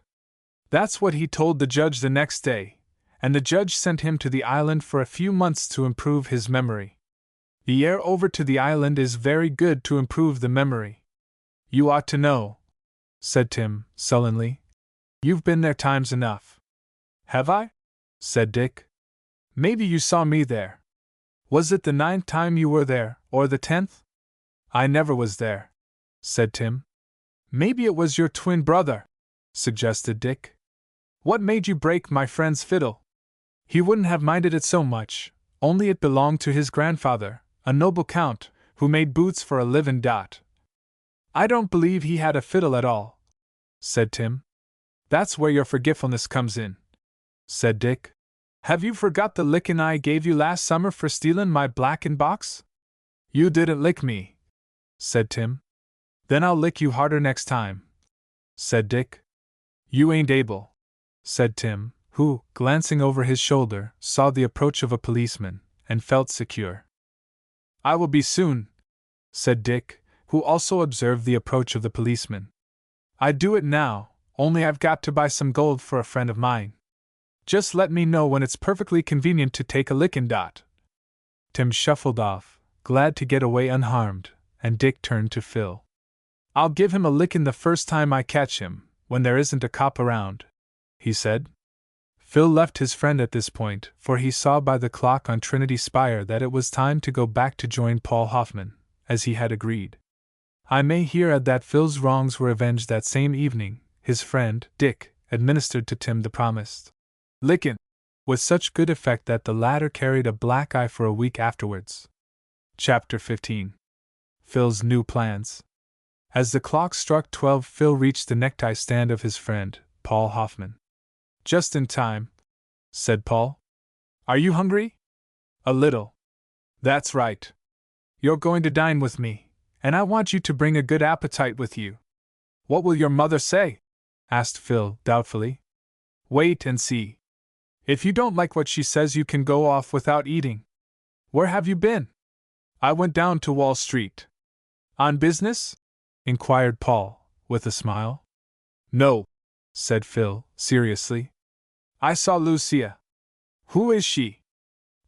That's what he told the judge the next day, and the judge sent him to the island for a few months to improve his memory. The air over to the island is very good to improve the memory. You ought to know," said Tim, sullenly. "You've been there times enough." "Have I?" said Dick. "Maybe you saw me there. Was it the 9th time you were there, or the 10th? "I never was there," said Tim. "Maybe it was your twin brother," suggested Dick. "What made you break my friend's fiddle?" "He wouldn't have minded it so much, only it belonged to his grandfather, a noble count, who made boots for a livin'. I don't believe he had a fiddle at all," said Tim. "That's where your forgetfulness comes in," said Dick. "Have you forgot the lickin' I gave you last summer for stealin' my blackin' box?" "You didn't lick me," said Tim. "Then I'll lick you harder next time," said Dick. "You ain't able," said Tim, who, glancing over his shoulder, saw the approach of a policeman, and felt secure. "I will be soon," said Dick, who also observed the approach of the policeman. "I'd do it now, only I've got to buy some gold for a friend of mine. Just let me know when it's perfectly convenient to take a lickin', Dot." Tim shuffled off, glad to get away unharmed, and Dick turned to Phil. "I'll give him a lickin' the first time I catch him, when there isn't a cop around," he said. Phil left his friend at this point, for he saw by the clock on Trinity Spire that it was time to go back to join Paul Hoffman, as he had agreed. I may here add that Phil's wrongs were avenged that same evening. His friend, Dick, administered to Tim the promised lickin', with such good effect that the latter carried a black eye for a week afterwards. Chapter 15. Phil's New Plans. As the clock struck 12, Phil reached the necktie stand of his friend, Paul Hoffman. "Just in time," said Paul. "Are you hungry?" "A little." "That's right. You're going to dine with me, and I want you to bring a good appetite with you." "What will your mother say?" asked Phil, doubtfully. "Wait and see. If you don't like what she says, you can go off without eating." "Where have you been?" "I went down to Wall Street." "On business?" inquired Paul, with a smile. "No," said Phil, seriously. "I saw Lucia." "Who is she?"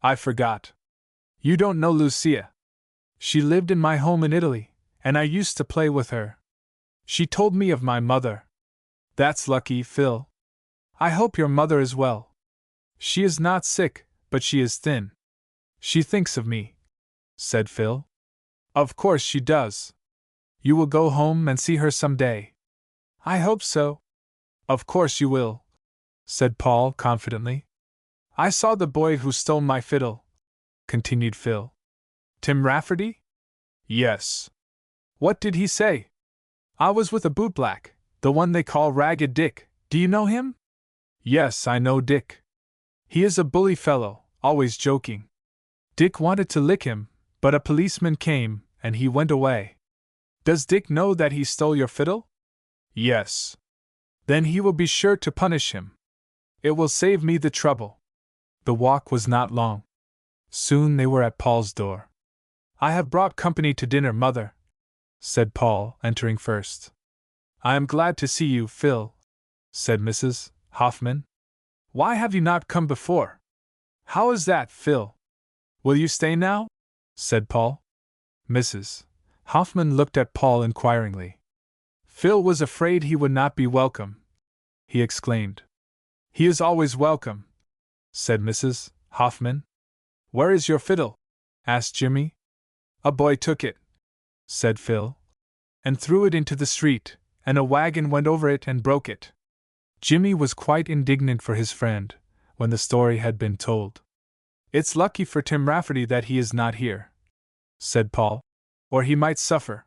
"I forgot." "You don't know Lucia?" "She lived in my home in Italy, and I used to play with her. She told me of my mother." "That's lucky, Phil. I hope your mother is well." "She is not sick, but she is thin." "She thinks of me," said Phil. "Of course she does. You will go home and see her some day." "I hope so." "Of course you will," said Paul confidently. "I saw the boy who stole my fiddle," continued Phil. "Tim Rafferty?" "Yes." "What did he say?" "I was with a bootblack, the one they call Ragged Dick. Do you know him?" "Yes, I know Dick. He is a bully fellow, always joking. Dick wanted to lick him, but a policeman came, and he went away." "Does Dick know that he stole your fiddle?" "Yes." "Then he will be sure to punish him. It will save me the trouble." The walk was not long. Soon they were at Paul's door. "I have brought company to dinner, Mother," said Paul, entering first. "I am glad to see you, Phil," said Mrs. Hoffman. "Why have you not come before?" "How is that, Phil? Will you stay now?" said Paul. Mrs. Hoffman looked at Paul inquiringly. Phil was afraid he would not be welcome, he exclaimed. "He is always welcome," said Mrs. Hoffman. "Where is your fiddle?" asked Jimmy. "A boy took it," said Phil, "and threw it into the street, and a wagon went over it and broke it." Jimmy was quite indignant for his friend, when the story had been told. "It's lucky for Tim Rafferty that he is not here," said Paul, "or he might suffer."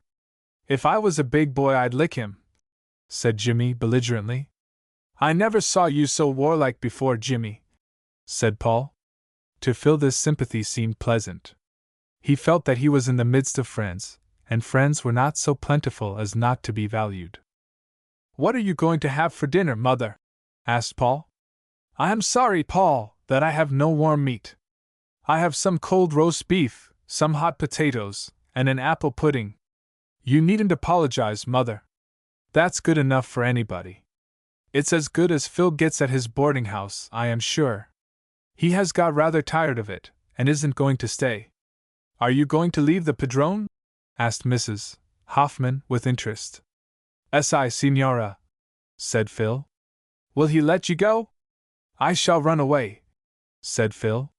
"If I was a big boy I'd lick him," said Jimmy belligerently. "I never saw you so warlike before, Jimmy," said Paul. To Phil this sympathy seemed pleasant. He felt that he was in the midst of friends, and friends were not so plentiful as not to be valued. "What are you going to have for dinner, Mother?" asked Paul. "I am sorry, Paul, that I have no warm meat. I have some cold roast beef, some hot potatoes, and an apple pudding." "You needn't apologize, Mother. That's good enough for anybody. It's as good as Phil gets at his boarding house, I am sure. He has got rather tired of it, and isn't going to stay." "Are you going to leave the padrone?" asked Mrs. Hoffman with interest. "Si, Signora," said Phil. "Will he let you go?" "I shall run away," said Phil.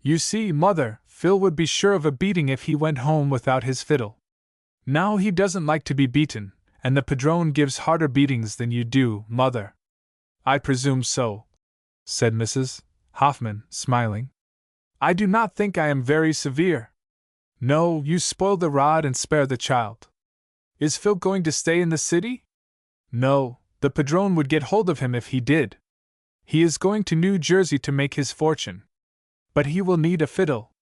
"You see, Mother, Phil would be sure of a beating if he went home without his fiddle. Now he doesn't like to be beaten, and the padrone gives harder beatings than you do, Mother." "I presume so," said Mrs. Hoffman, smiling. "I do not think I am very severe." "No, you spoil the rod and spare the child. Is Phil going to stay in the city?" "No, the padrone would get hold of him if he did. He is going to New Jersey to make his fortune. But he will need a fiddle.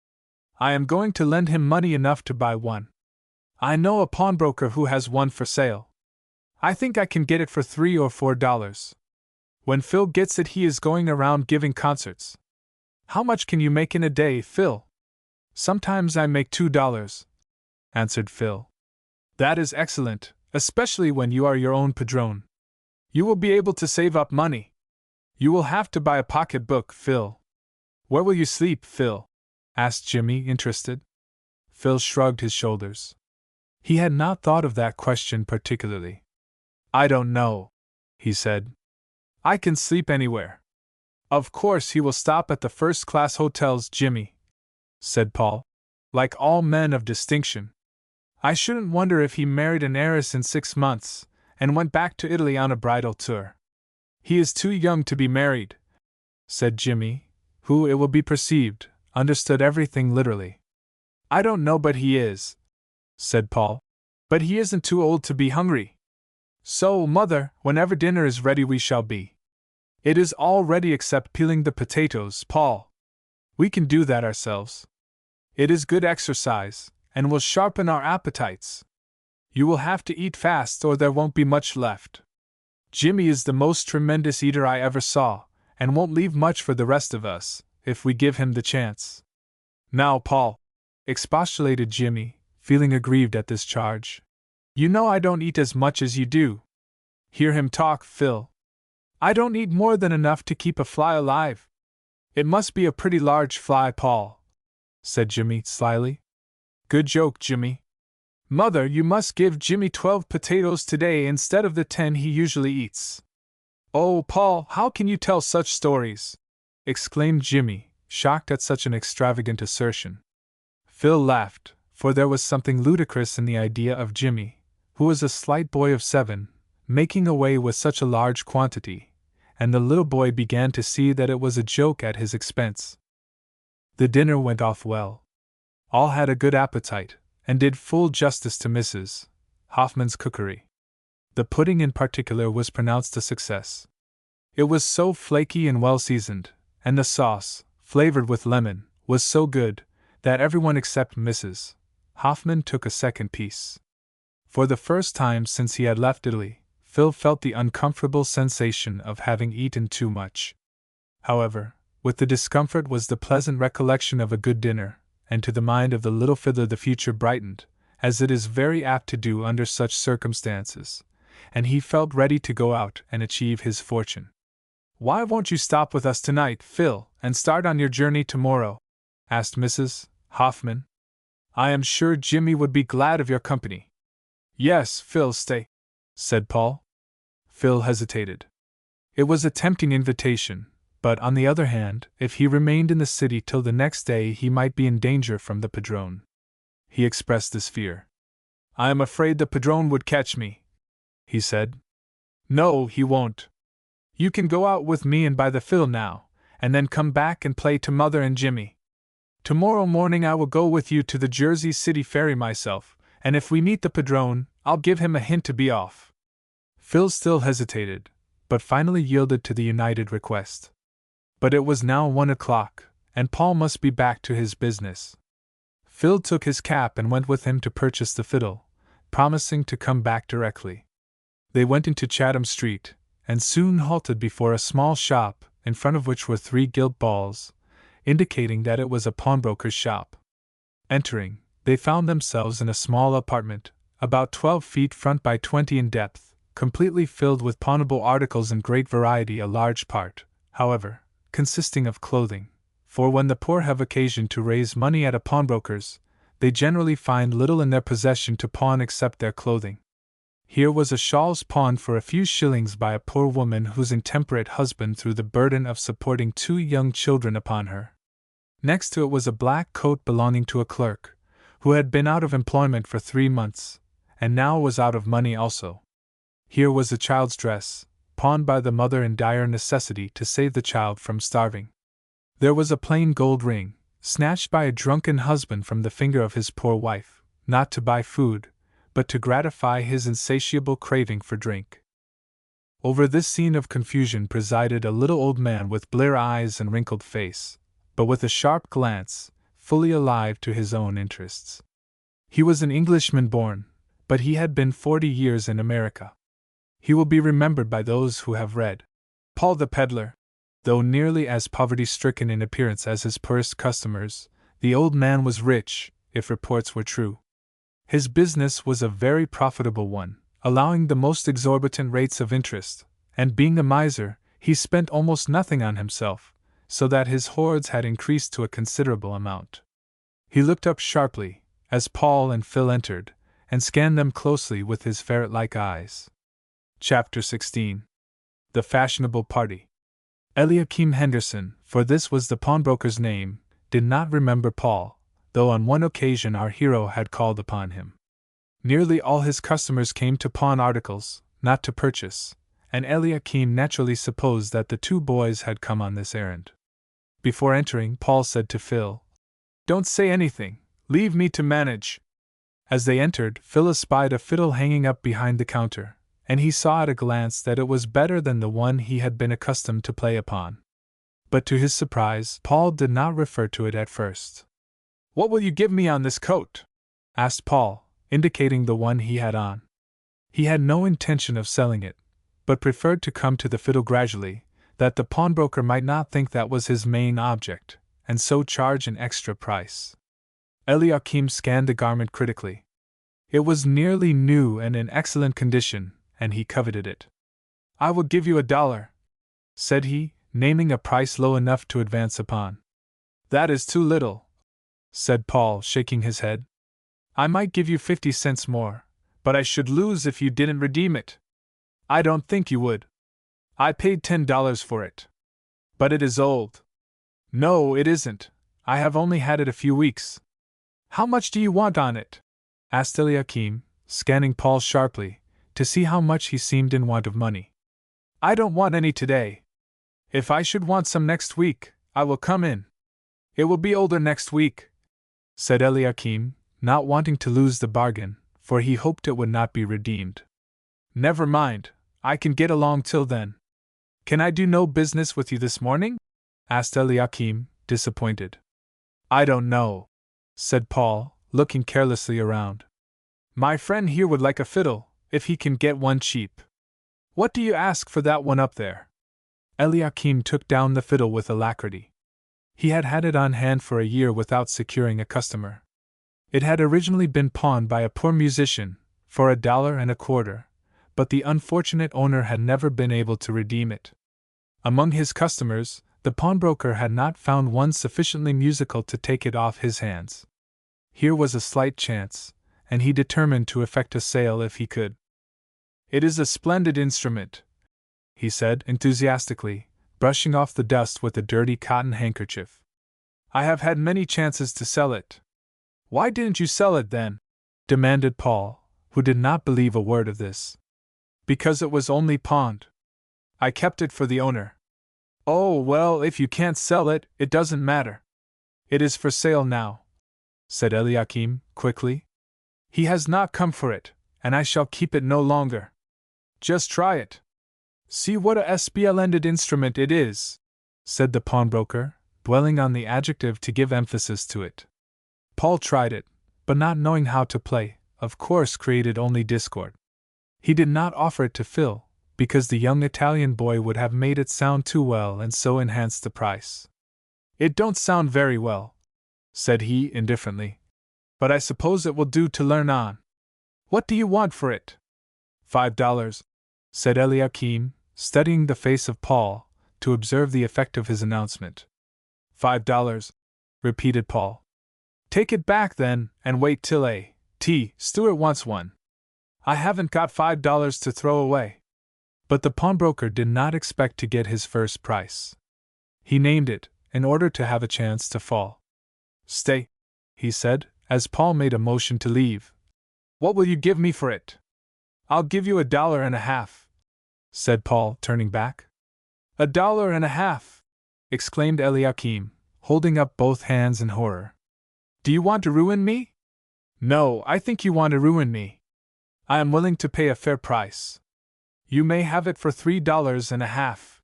I am going to lend him money enough to buy one. I know a pawnbroker who has one for sale. I think I can get it for $3 or $4. When Phil gets it, he is going around giving concerts." "How much can you make in a day, Phil?" "Sometimes I make $2, answered Phil. That is excellent, especially when you are your own padrone. You will be able to save up money. You will have to buy a pocketbook, Phil. Where will you sleep, Phil? Asked Jimmy, interested. Phil shrugged his shoulders. He had not thought of that question particularly. I don't know, he said. I can sleep anywhere. Of course he will stop at the first-class hotels, Jimmy, said Paul, like all men of distinction. I shouldn't wonder if he married an heiress in 6 months, and went back to Italy on a bridal tour. He is too young to be married, said Jimmy, who, it will be perceived, understood everything literally. I don't know but he is, said Paul, but he isn't too old to be hungry. So, Mother, whenever dinner is ready we shall be. It is all ready except peeling the potatoes, Paul. We can do that ourselves. It is good exercise, and will sharpen our appetites. You will have to eat fast or there won't be much left. Jimmy is the most tremendous eater I ever saw, and won't leave much for the rest of us, if we give him the chance. Now, Paul, expostulated Jimmy, feeling aggrieved at this charge. You know I don't eat as much as you do. Hear him talk, Phil. I don't eat more than enough to keep a fly alive. It must be a pretty large fly, Paul, said Jimmy slyly. Good joke, Jimmy. Mother, you must give Jimmy 12 potatoes today instead of the 10 he usually eats. Oh, Paul, how can you tell such stories? Exclaimed Jimmy, shocked at such an extravagant assertion. Phil laughed, for there was something ludicrous in the idea of Jimmy, who was a slight boy of 7, making away with such a large quantity, and the little boy began to see that it was a joke at his expense. The dinner went off well. All had a good appetite, and did full justice to Mrs. Hoffman's cookery. The pudding in particular was pronounced a success. It was so flaky and well seasoned, and the sauce, flavored with lemon, was so good, that everyone except Mrs. Hoffman took a second piece. For the first time since he had left Italy, Phil felt the uncomfortable sensation of having eaten too much. However, with the discomfort was the pleasant recollection of a good dinner, and to the mind of the little fiddler the future brightened, as it is very apt to do under such circumstances, and he felt ready to go out and achieve his fortune. Why won't you stop with us tonight, Phil, and start on your journey tomorrow? Asked Mrs. Hoffman. I am sure Jimmy would be glad of your company. Yes, Phil, stay, said Paul. Phil hesitated. It was a tempting invitation, but on the other hand, if he remained in the city till the next day he might be in danger from the padrone. He expressed this fear. I am afraid the padrone would catch me, he said. No, he won't. You can go out with me and buy the fiddle now, and then come back and play to Mother and Jimmy. Tomorrow morning I will go with you to the Jersey City ferry myself, and if we meet the padrone, I'll give him a hint to be off. Phil still hesitated, but finally yielded to the united request. But it was now 1 o'clock, and Paul must be back to his business. Phil took his cap and went with him to purchase the fiddle, promising to come back directly. They went into Chatham Street, and soon halted before a small shop, in front of which were 3 gilt balls, indicating that it was a pawnbroker's shop. Entering, they found themselves in a small apartment, about 12 feet front by 20 in depth, completely filled with pawnable articles in great variety, a large part, however, consisting of clothing, for when the poor have occasion to raise money at a pawnbroker's, they generally find little in their possession to pawn except their clothing. Here was a shawls pawned for a few shillings by a poor woman whose intemperate husband threw the burden of supporting 2 young children upon her. Next to it was a black coat belonging to a clerk, who had been out of employment for 3 months, and now was out of money also. Here was a child's dress, pawned by the mother in dire necessity to save the child from starving. There was a plain gold ring, snatched by a drunken husband from the finger of his poor wife, not to buy food, but to gratify his insatiable craving for drink. Over this scene of confusion presided a little old man with blear eyes and wrinkled face, but with a sharp glance, fully alive to his own interests. He was an Englishman born, but he had been 40 years in America. He will be remembered by those who have read Paul the Peddler. Though nearly as poverty-stricken in appearance as his poorest customers, the old man was rich, if reports were true. His business was a very profitable one, allowing the most exorbitant rates of interest, and being a miser, he spent almost nothing on himself, so that his hoards had increased to a considerable amount. He looked up sharply, as Paul and Phil entered, and scanned them closely with his ferret-like eyes. Chapter 16. The Fashionable Party. Eliakim Henderson, for this was the pawnbroker's name, did not remember Paul, though on one occasion our hero had called upon him. Nearly all his customers came to pawn articles, not to purchase, and Eliakim naturally supposed that the two boys had come on this errand. Before entering, Paul said to Phil, "Don't say anything, leave me to manage." As they entered, Phil espied a fiddle hanging up behind the counter, and he saw at a glance that it was better than the one he had been accustomed to play upon. But to his surprise, Paul did not refer to it at first. "What will you give me on this coat?" asked Paul, indicating the one he had on. He had no intention of selling it, but preferred to come to the fiddle gradually, that the pawnbroker might not think that was his main object, and so charge an extra price. Eliakim scanned the garment critically. It was nearly new and in excellent condition, and he coveted it. "I will give you $1, said he, naming a price low enough to advance upon. "That is too little," said Paul, shaking his head. "I might give you 50 cents more, but I should lose if you didn't redeem it." "I don't think you would. I paid $10 for it." "But it is old." "No, it isn't. I have only had it a few weeks." "How much do you want on it?" asked Eliakim, scanning Paul sharply, to see how much he seemed in want of money. "I don't want any today. If I should want some next week, I will come in." "It will be older next week," said Eliakim, not wanting to lose the bargain, for he hoped it would not be redeemed. "Never mind, I can get along till then." "Can I do no business with you this morning?" asked Eliakim, disappointed. "I don't know," said Paul, looking carelessly around. "My friend here would like a fiddle, if he can get one cheap." "What do you ask for that one up there?" Eliakim took down the fiddle with alacrity. He had had it on hand for a year without securing a customer. It had originally been pawned by a poor musician, for $1.25, but the unfortunate owner had never been able to redeem it. Among his customers, the pawnbroker had not found one sufficiently musical to take it off his hands. Here was a slight chance, and he determined to effect a sale if he could. "It is a splendid instrument," he said enthusiastically, brushing off the dust with a dirty cotton handkerchief. "I have had many chances to sell it." "Why didn't you sell it then?" demanded Paul, who did not believe a word of this. "Because it was only pawned. I kept it for the owner." "Oh, well, if you can't sell it, it doesn't matter. It is for sale now," said Eliakim, quickly. "He has not come for it, and I shall keep it no longer. Just try it. See what a splendid instrument it is," said the pawnbroker, dwelling on the adjective to give emphasis to it. Paul tried it, but not knowing how to play, of course created only discord. He did not offer it to Phil, because the young Italian boy would have made it sound too well and so enhanced the price. "It don't sound very well," said he indifferently, "but I suppose it will do to learn on. What do you want for it?" $5, said Eliakim, studying the face of Paul, to observe the effect of his announcement. $5, repeated Paul. "Take it back then, and wait till A.T. Stewart wants one. I haven't got $5 to throw away." But the pawnbroker did not expect to get his first price. He named it, in order to have a chance to fall. "Stay," he said, as Paul made a motion to leave. "What will you give me for it?" "I'll give you $1.50, said Paul, turning back. $1.50, exclaimed Eliakim, holding up both hands in horror. "Do you want to ruin me?" "No, I think you want to ruin me. I am willing to pay a fair price. You may have it for $3.50.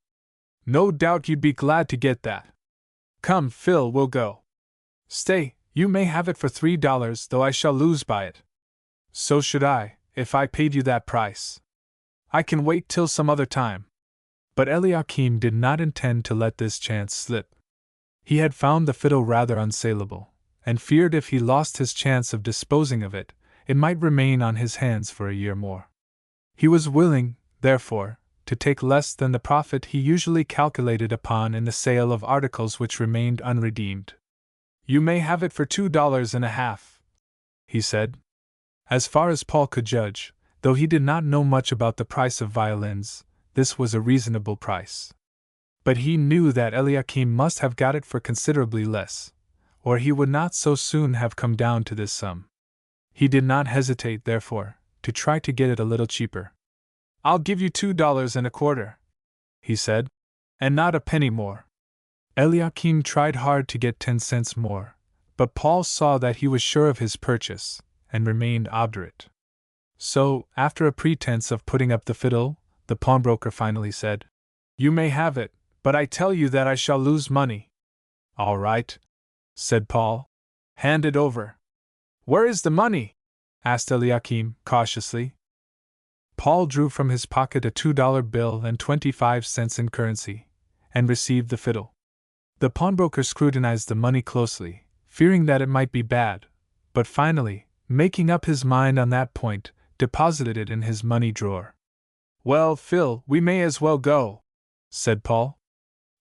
No doubt you'd be glad to get that. Come, Phil, we'll go." "Stay, you may have it for $3, though I shall lose by it." "So should I, if I paid you that price. I can wait till some other time." But Eliakim did not intend to let this chance slip. He had found the fiddle rather unsaleable, and feared if he lost his chance of disposing of it, it might remain on his hands for a year more. He was willing, therefore, to take less than the profit he usually calculated upon in the sale of articles which remained unredeemed. "You may have it for $2.50, he said. As far as Paul could judge, though he did not know much about the price of violins, this was a reasonable price. But he knew that Eliakim must have got it for considerably less, or he would not so soon have come down to this sum. He did not hesitate, therefore, to try to get it a little cheaper. "I'll give you $2.25, he said, "and not a penny more." Eliakim tried hard to get 10 cents more, but Paul saw that he was sure of his purchase, and remained obdurate. So, after a pretense of putting up the fiddle, the pawnbroker finally said, "You may have it, but I tell you that I shall lose money." "All right," said Paul. "Hand it over." "Where is the money?" asked Eliakim, cautiously. Paul drew from his pocket a $2 bill and 25 cents in currency, and received the fiddle. The pawnbroker scrutinized the money closely, fearing that it might be bad, but finally, making up his mind on that point, deposited it in his money drawer. "Well, Phil, we may as well go," said Paul.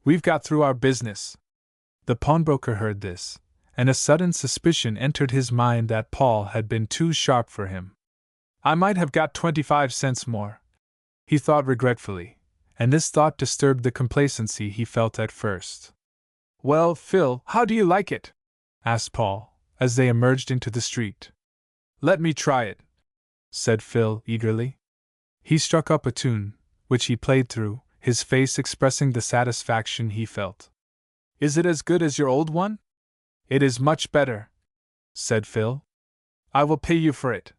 "We've got through our business." The pawnbroker heard this, and a sudden suspicion entered his mind that Paul had been too sharp for him. "I might have got 25 cents more," he thought regretfully, and this thought disturbed the complacency he felt at first. "Well, Phil, how do you like it?" asked Paul, as they emerged into the street. "Let me try it," said Phil eagerly. He struck up a tune, which he played through, his face expressing the satisfaction he felt. "Is it as good as your old one?" "It is much better," said Phil. "I will pay you for it."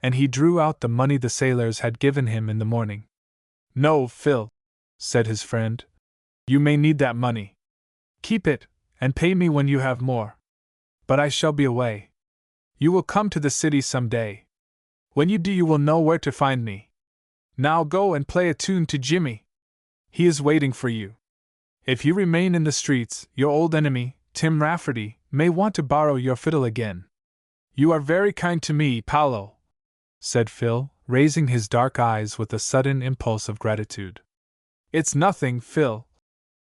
And he drew out the money the sailors had given him in the morning. "No, Phil," said his friend. "You may need that money. Keep it, and pay me when you have more. But I shall be away. You will come to the city some day. When you do, you will know where to find me. Now go and play a tune to Jimmy. He is waiting for you. If you remain in the streets, your old enemy, Tim Rafferty, may want to borrow your fiddle again." "You are very kind to me, Paolo," said Phil, raising his dark eyes with a sudden impulse of gratitude. "It's nothing, Phil,"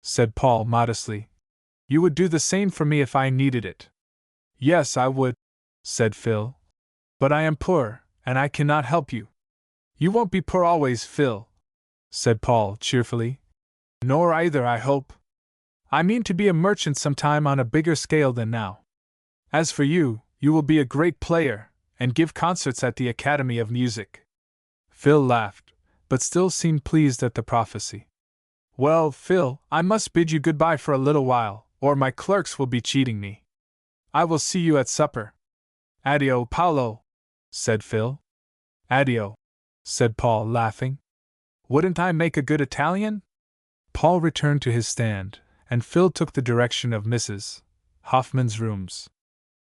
said Paul modestly. "You would do the same for me if I needed it." "Yes, I would," said Phil. "But I am poor, and I cannot help you." "You won't be poor always, Phil," said Paul cheerfully. "Nor either, I hope. I mean to be a merchant sometime on a bigger scale than now. As for you, you will be a great player, and give concerts at the Academy of Music." Phil laughed, but still seemed pleased at the prophecy. "Well, Phil, I must bid you goodbye for a little while, or my clerks will be cheating me. I will see you at supper." "Addio, Paolo," said Phil. "Addio," said Paul, laughing. "Wouldn't I make a good Italian?" Paul returned to his stand, and Phil took the direction of Mrs. Hoffman's rooms.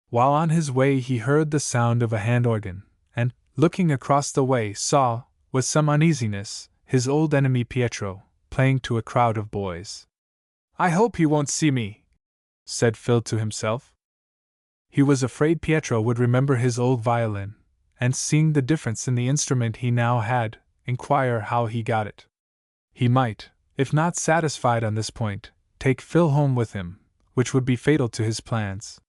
While on his way, he heard the sound of a hand organ, and, looking across the way, saw, with some uneasiness, his old enemy Pietro, playing to a crowd of boys. "I hope he won't see me," said Phil to himself. He was afraid Pietro would remember his old violin, and seeing the difference in the instrument he now had, inquire how he got it. He might, if not satisfied on this point, take Phil home with him, which would be fatal to his plans.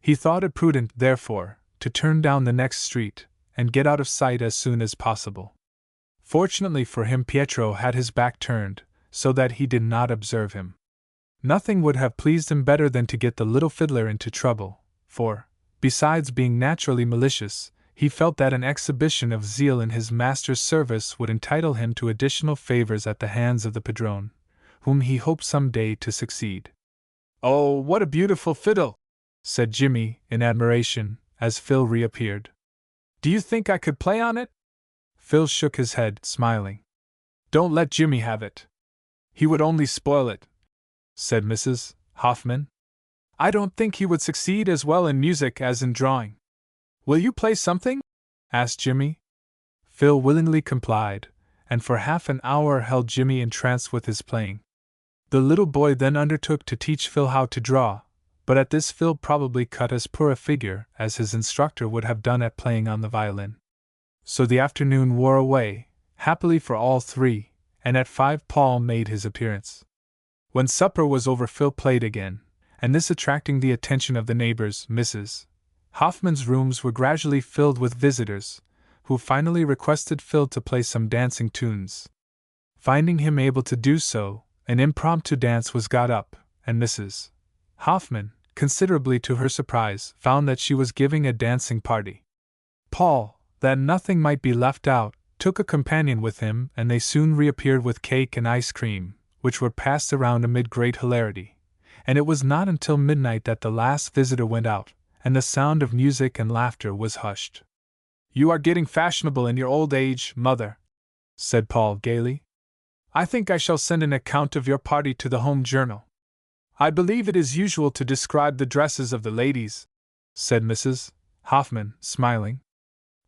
He thought it prudent, therefore, to turn down the next street, and get out of sight as soon as possible. Fortunately for him, Pietro had his back turned, so that he did not observe him. Nothing would have pleased him better than to get the little fiddler into trouble, for, besides being naturally malicious, he felt that an exhibition of zeal in his master's service would entitle him to additional favors at the hands of the padrone, whom he hoped some day to succeed. "Oh, what a beautiful fiddle!" said Jimmy, in admiration, as Phil reappeared. "Do you think I could play on it?" Phil shook his head, smiling. "Don't let Jimmy have it. He would only spoil it," said Mrs. Hoffman. "I don't think he would succeed as well in music as in drawing." "Will you play something?" asked Jimmy. Phil willingly complied, and for half an hour held Jimmy entranced with his playing. The little boy then undertook to teach Phil how to draw, but at this Phil probably cut as poor a figure as his instructor would have done at playing on the violin. So the afternoon wore away, happily for all three, and at 5 Paul made his appearance. When supper was over, Phil played again, and this attracting the attention of the neighbors, Mrs. Hoffman's rooms were gradually filled with visitors, who finally requested Phil to play some dancing tunes. Finding him able to do so, an impromptu dance was got up, and Mrs. Hoffman, considerably to her surprise, found that she was giving a dancing party. Paul, that nothing might be left out, took a companion with him, and they soon reappeared with cake and ice cream, which were passed around amid great hilarity, and it was not until midnight that the last visitor went out, and the sound of music and laughter was hushed. "You are getting fashionable in your old age, Mother," said Paul gaily. "I think I shall send an account of your party to the home journal." "I believe it is usual to describe the dresses of the ladies," said Mrs. Hoffman, smiling.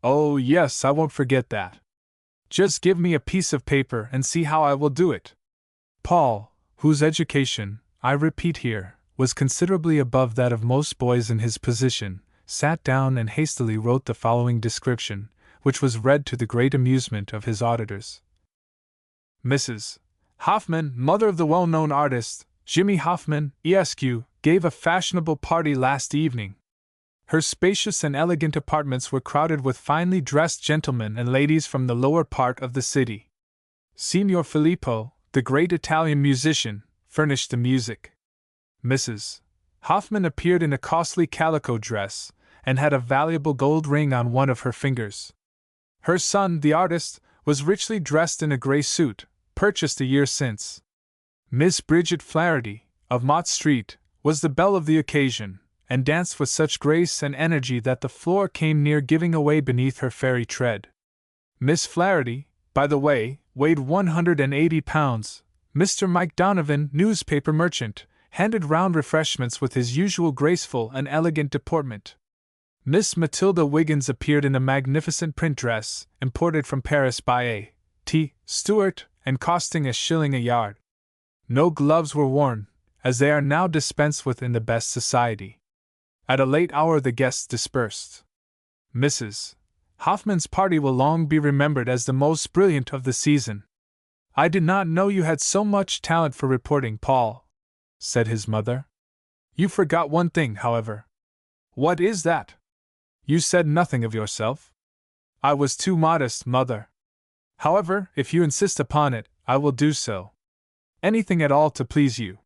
"Oh, yes, I won't forget that. Just give me a piece of paper and see how I will do it." Paul, whose education, I repeat here, was considerably above that of most boys in his position, sat down and hastily wrote the following description, which was read to the great amusement of his auditors. Mrs. Hoffman, mother of the well-known artist, Jimmy Hoffman, Esq., gave a fashionable party last evening. Her spacious and elegant apartments were crowded with finely dressed gentlemen and ladies from the lower part of the city. Signor Filippo, the great Italian musician, furnished the music. Mrs. Hoffman appeared in a costly calico dress, and had a valuable gold ring on one of her fingers. Her son, the artist, was richly dressed in a gray suit, purchased a year since. Miss Bridget Flaherty, of Mott Street, was the belle of the occasion, and danced with such grace and energy that the floor came near giving away beneath her fairy tread. Miss Flaherty, by the way, weighed 180 pounds. Mr. Mike Donovan, newspaper merchant, handed round refreshments with his usual graceful and elegant deportment. Miss Matilda Wiggins appeared in a magnificent print dress, imported from Paris by A. T. Stewart, and costing $1 a yard. No gloves were worn, as they are now dispensed with in the best society. At a late hour the guests dispersed. Mrs. Hoffman's party will long be remembered as the most brilliant of the season. "I did not know you had so much talent for reporting, Paul," said his mother. "You forgot one thing, however." "What is that?" "You said nothing of yourself." "I was too modest, Mother. However, if you insist upon it, I will do so. Anything at all to please you."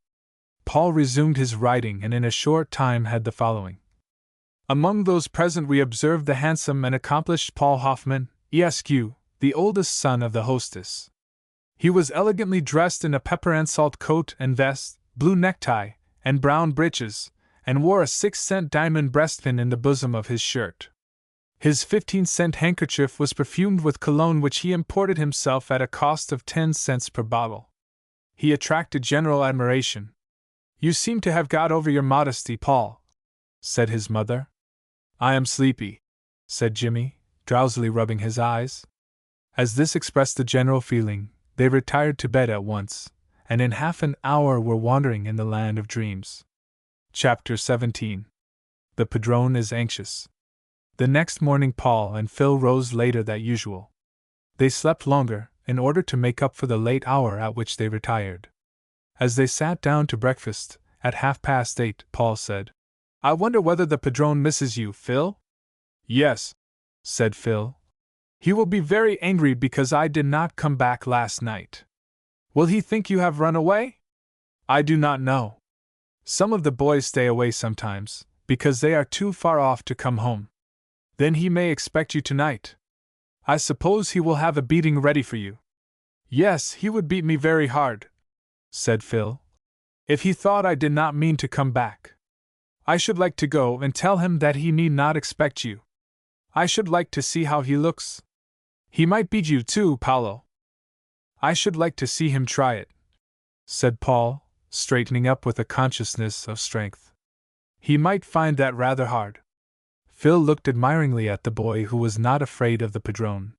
Paul resumed his writing and in a short time had the following. "Among those present we observed the handsome and accomplished Paul Hoffman, Esq., the oldest son of the hostess. He was elegantly dressed in a pepper and salt coat and vest, blue necktie, and brown breeches, and wore a 6-cent diamond breastpin in the bosom of his shirt. His 15-cent handkerchief was perfumed with cologne which he imported himself at a cost of 10 cents per bottle. He attracted general admiration. "You seem to have got over your modesty, Paul," said his mother. "I am sleepy," said Jimmy, drowsily rubbing his eyes. As this expressed the general feeling, they retired to bed at once, and in half an hour were wandering in the land of dreams. Chapter 17. The Padrone is Anxious. The next morning Paul and Phil rose later than usual. They slept longer, in order to make up for the late hour at which they retired. As they sat down to breakfast, at 8:30, Paul said, "I wonder whether the Padrone misses you, Phil?" "Yes," said Phil. "He will be very angry because I did not come back last night." "Will he think you have run away?" "I do not know. Some of the boys stay away sometimes, because they are too far off to come home." "Then he may expect you tonight. I suppose he will have a beating ready for you." "Yes, he would beat me very hard," said Phil, "if he thought I did not mean to come back. I should like to go and tell him that he need not expect you. I should like to see how he looks. He might beat you too, Paolo." "I should like to see him try it," said Paul, straightening up with a consciousness of strength. "He might find that rather hard." Phil looked admiringly at the boy who was not afraid of the Padrone.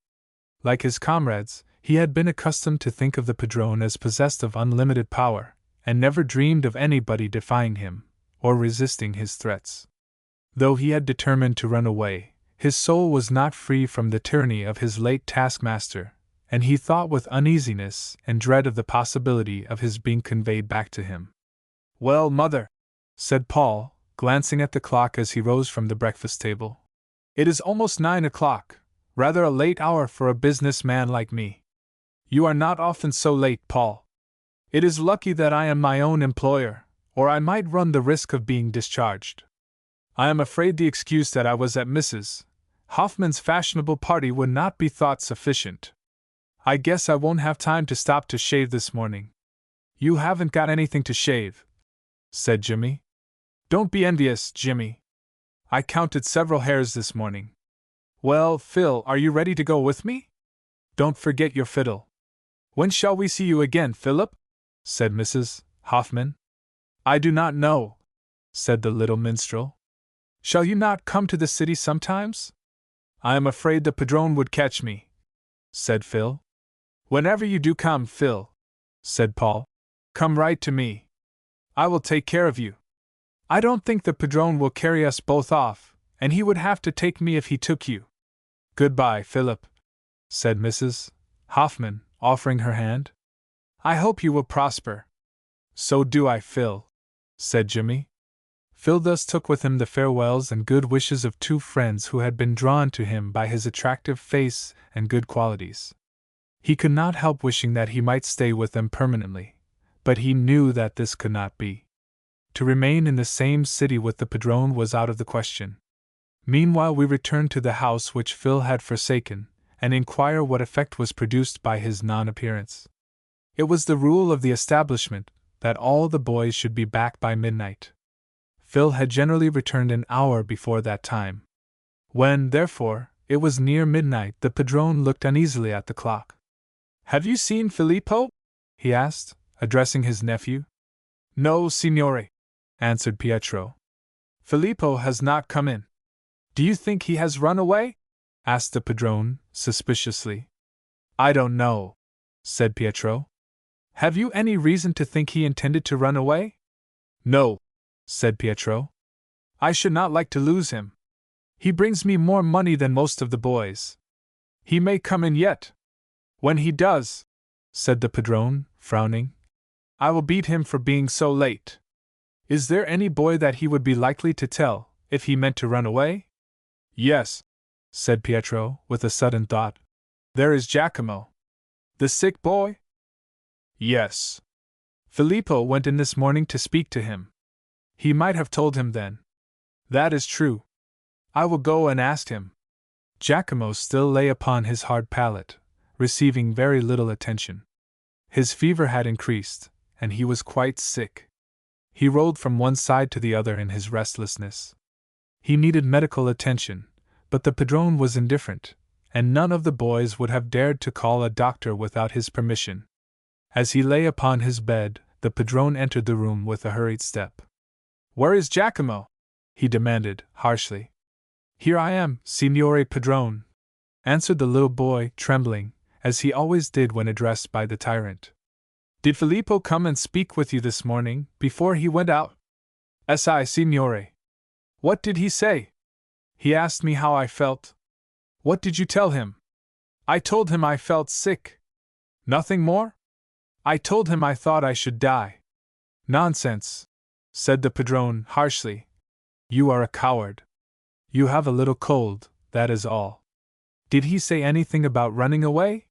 Like his comrades, he had been accustomed to think of the Padrone as possessed of unlimited power, and never dreamed of anybody defying him, or resisting his threats. Though he had determined to run away, his soul was not free from the tyranny of his late taskmaster, and he thought with uneasiness and dread of the possibility of his being conveyed back to him. "Well, mother," said Paul, glancing at the clock as he rose from the breakfast table. "It is almost 9 o'clock, rather a late hour for a business man like me." "You are not often so late, Paul. It is lucky that I am my own employer, or I might run the risk of being discharged. I am afraid the excuse that I was at Mrs. Hoffman's fashionable party would not be thought sufficient. I guess I won't have time to stop to shave this morning." "You haven't got anything to shave," said Jimmy. "Don't be envious, Jimmy. I counted several hairs this morning." "Well, Phil, are you ready to go with me? Don't forget your fiddle." "When shall we see you again, Philip?" said Mrs. Hoffman. "I do not know," said the little minstrel. "Shall you not come to the city sometimes?" "I am afraid the padrone would catch me," said Phil. "Whenever you do come, Phil," said Paul, "come right to me. I will take care of you. I don't think the padrone will carry us both off, and he would have to take me if he took you." "Goodbye, Philip," said Mrs. Hoffman, offering her hand. "I hope you will prosper." "So do I, Phil," said Jimmy. Phil thus took with him the farewells and good wishes of two friends who had been drawn to him by his attractive face and good qualities. He could not help wishing that he might stay with them permanently, but he knew that this could not be. To remain in the same city with the padrone was out of the question. Meanwhile we return to the house which Phil had forsaken, and inquire what effect was produced by his non-appearance. It was the rule of the establishment that all the boys should be back by midnight. Phil had generally returned an hour before that time. When, therefore, it was near midnight, the padrone looked uneasily at the clock. "Have you seen Filippo?" he asked, addressing his nephew. "No, signore," answered Pietro. "Filippo has not come in." "Do you think he has run away?" asked the padrone, suspiciously. "I don't know," said Pietro. "Have you any reason to think he intended to run away?" "No," said Pietro. "I should not like to lose him. He brings me more money than most of the boys. He may come in yet. When he does," said the padrone, frowning, "I will beat him for being so late. Is there any boy that he would be likely to tell, if he meant to run away?" "Yes," said Pietro, with a sudden thought. "There is Giacomo." "The sick boy?" "Yes. Filippo went in this morning to speak to him. He might have told him then." "That is true. I will go and ask him." Giacomo still lay upon his hard pallet, receiving very little attention. His fever had increased, and he was quite sick. He rolled from one side to the other in his restlessness. He needed medical attention, but the padrone was indifferent, and none of the boys would have dared to call a doctor without his permission. As he lay upon his bed, the padrone entered the room with a hurried step. "Where is Giacomo?" he demanded, harshly. "Here I am, Signore Padrone," answered the little boy, trembling, as he always did when addressed by the tyrant. "Did Filippo come and speak with you this morning, before he went out?" "Si, signore." "What did he say?" "He asked me how I felt." "What did you tell him?" "I told him I felt sick." "Nothing more?" "I told him I thought I should die." "Nonsense," said the padrone, harshly. "You are a coward. You have a little cold, that is all." "Did he say anything about running away?"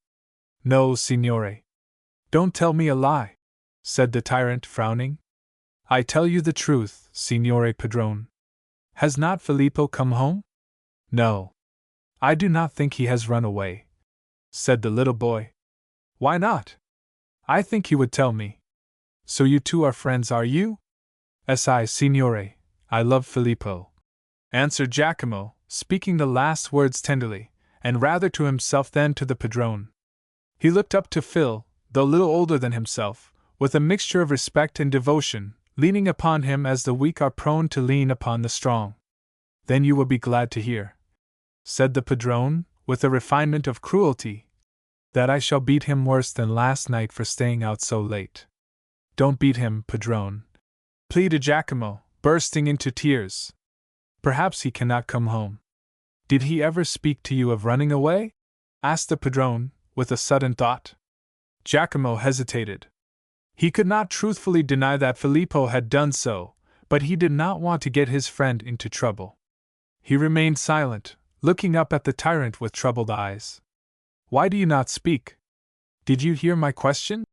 "No, signore." "Don't tell me a lie," said the tyrant, frowning. "I tell you the truth, Signore Padrone. Has not Filippo come home?" "No. I do not think he has run away," said the little boy. "Why not?" "I think he would tell me." "So you two are friends, are you?" "Si, signore, I love Filippo," answered Giacomo, speaking the last words tenderly, and rather to himself than to the padrone. He looked up to Phil, though little older than himself, with a mixture of respect and devotion, leaning upon him as the weak are prone to lean upon the strong. "Then you will be glad to hear," said the padrone, with a refinement of cruelty, "that I shall beat him worse than last night for staying out so late." "Don't beat him, padrone," pleaded Giacomo, bursting into tears. Perhaps he cannot come home. Did he ever speak to you of running away? Asked the padrone, with a sudden thought. Giacomo hesitated. He could not truthfully deny that Filippo had done so, but he did not want to get his friend into trouble. He remained silent, looking up at the tyrant with troubled eyes. Why do you not speak? Did you hear my question?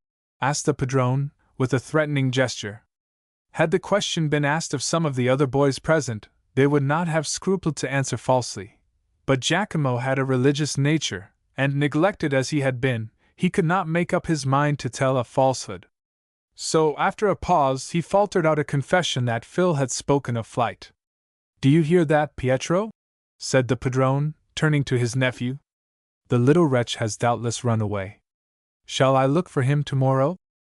Asked the padrone, with a threatening gesture. Had the question been asked of some of the other boys present, they would not have scrupled to answer falsely. But Giacomo had a religious nature, and neglected as he had been, he could not make up his mind to tell a falsehood. So, after a pause, he faltered out a confession that Phil had spoken of flight. Do you hear that, Pietro? Said the padrone, turning to his nephew. The little wretch has doubtless run away. Shall I look for him tomorrow?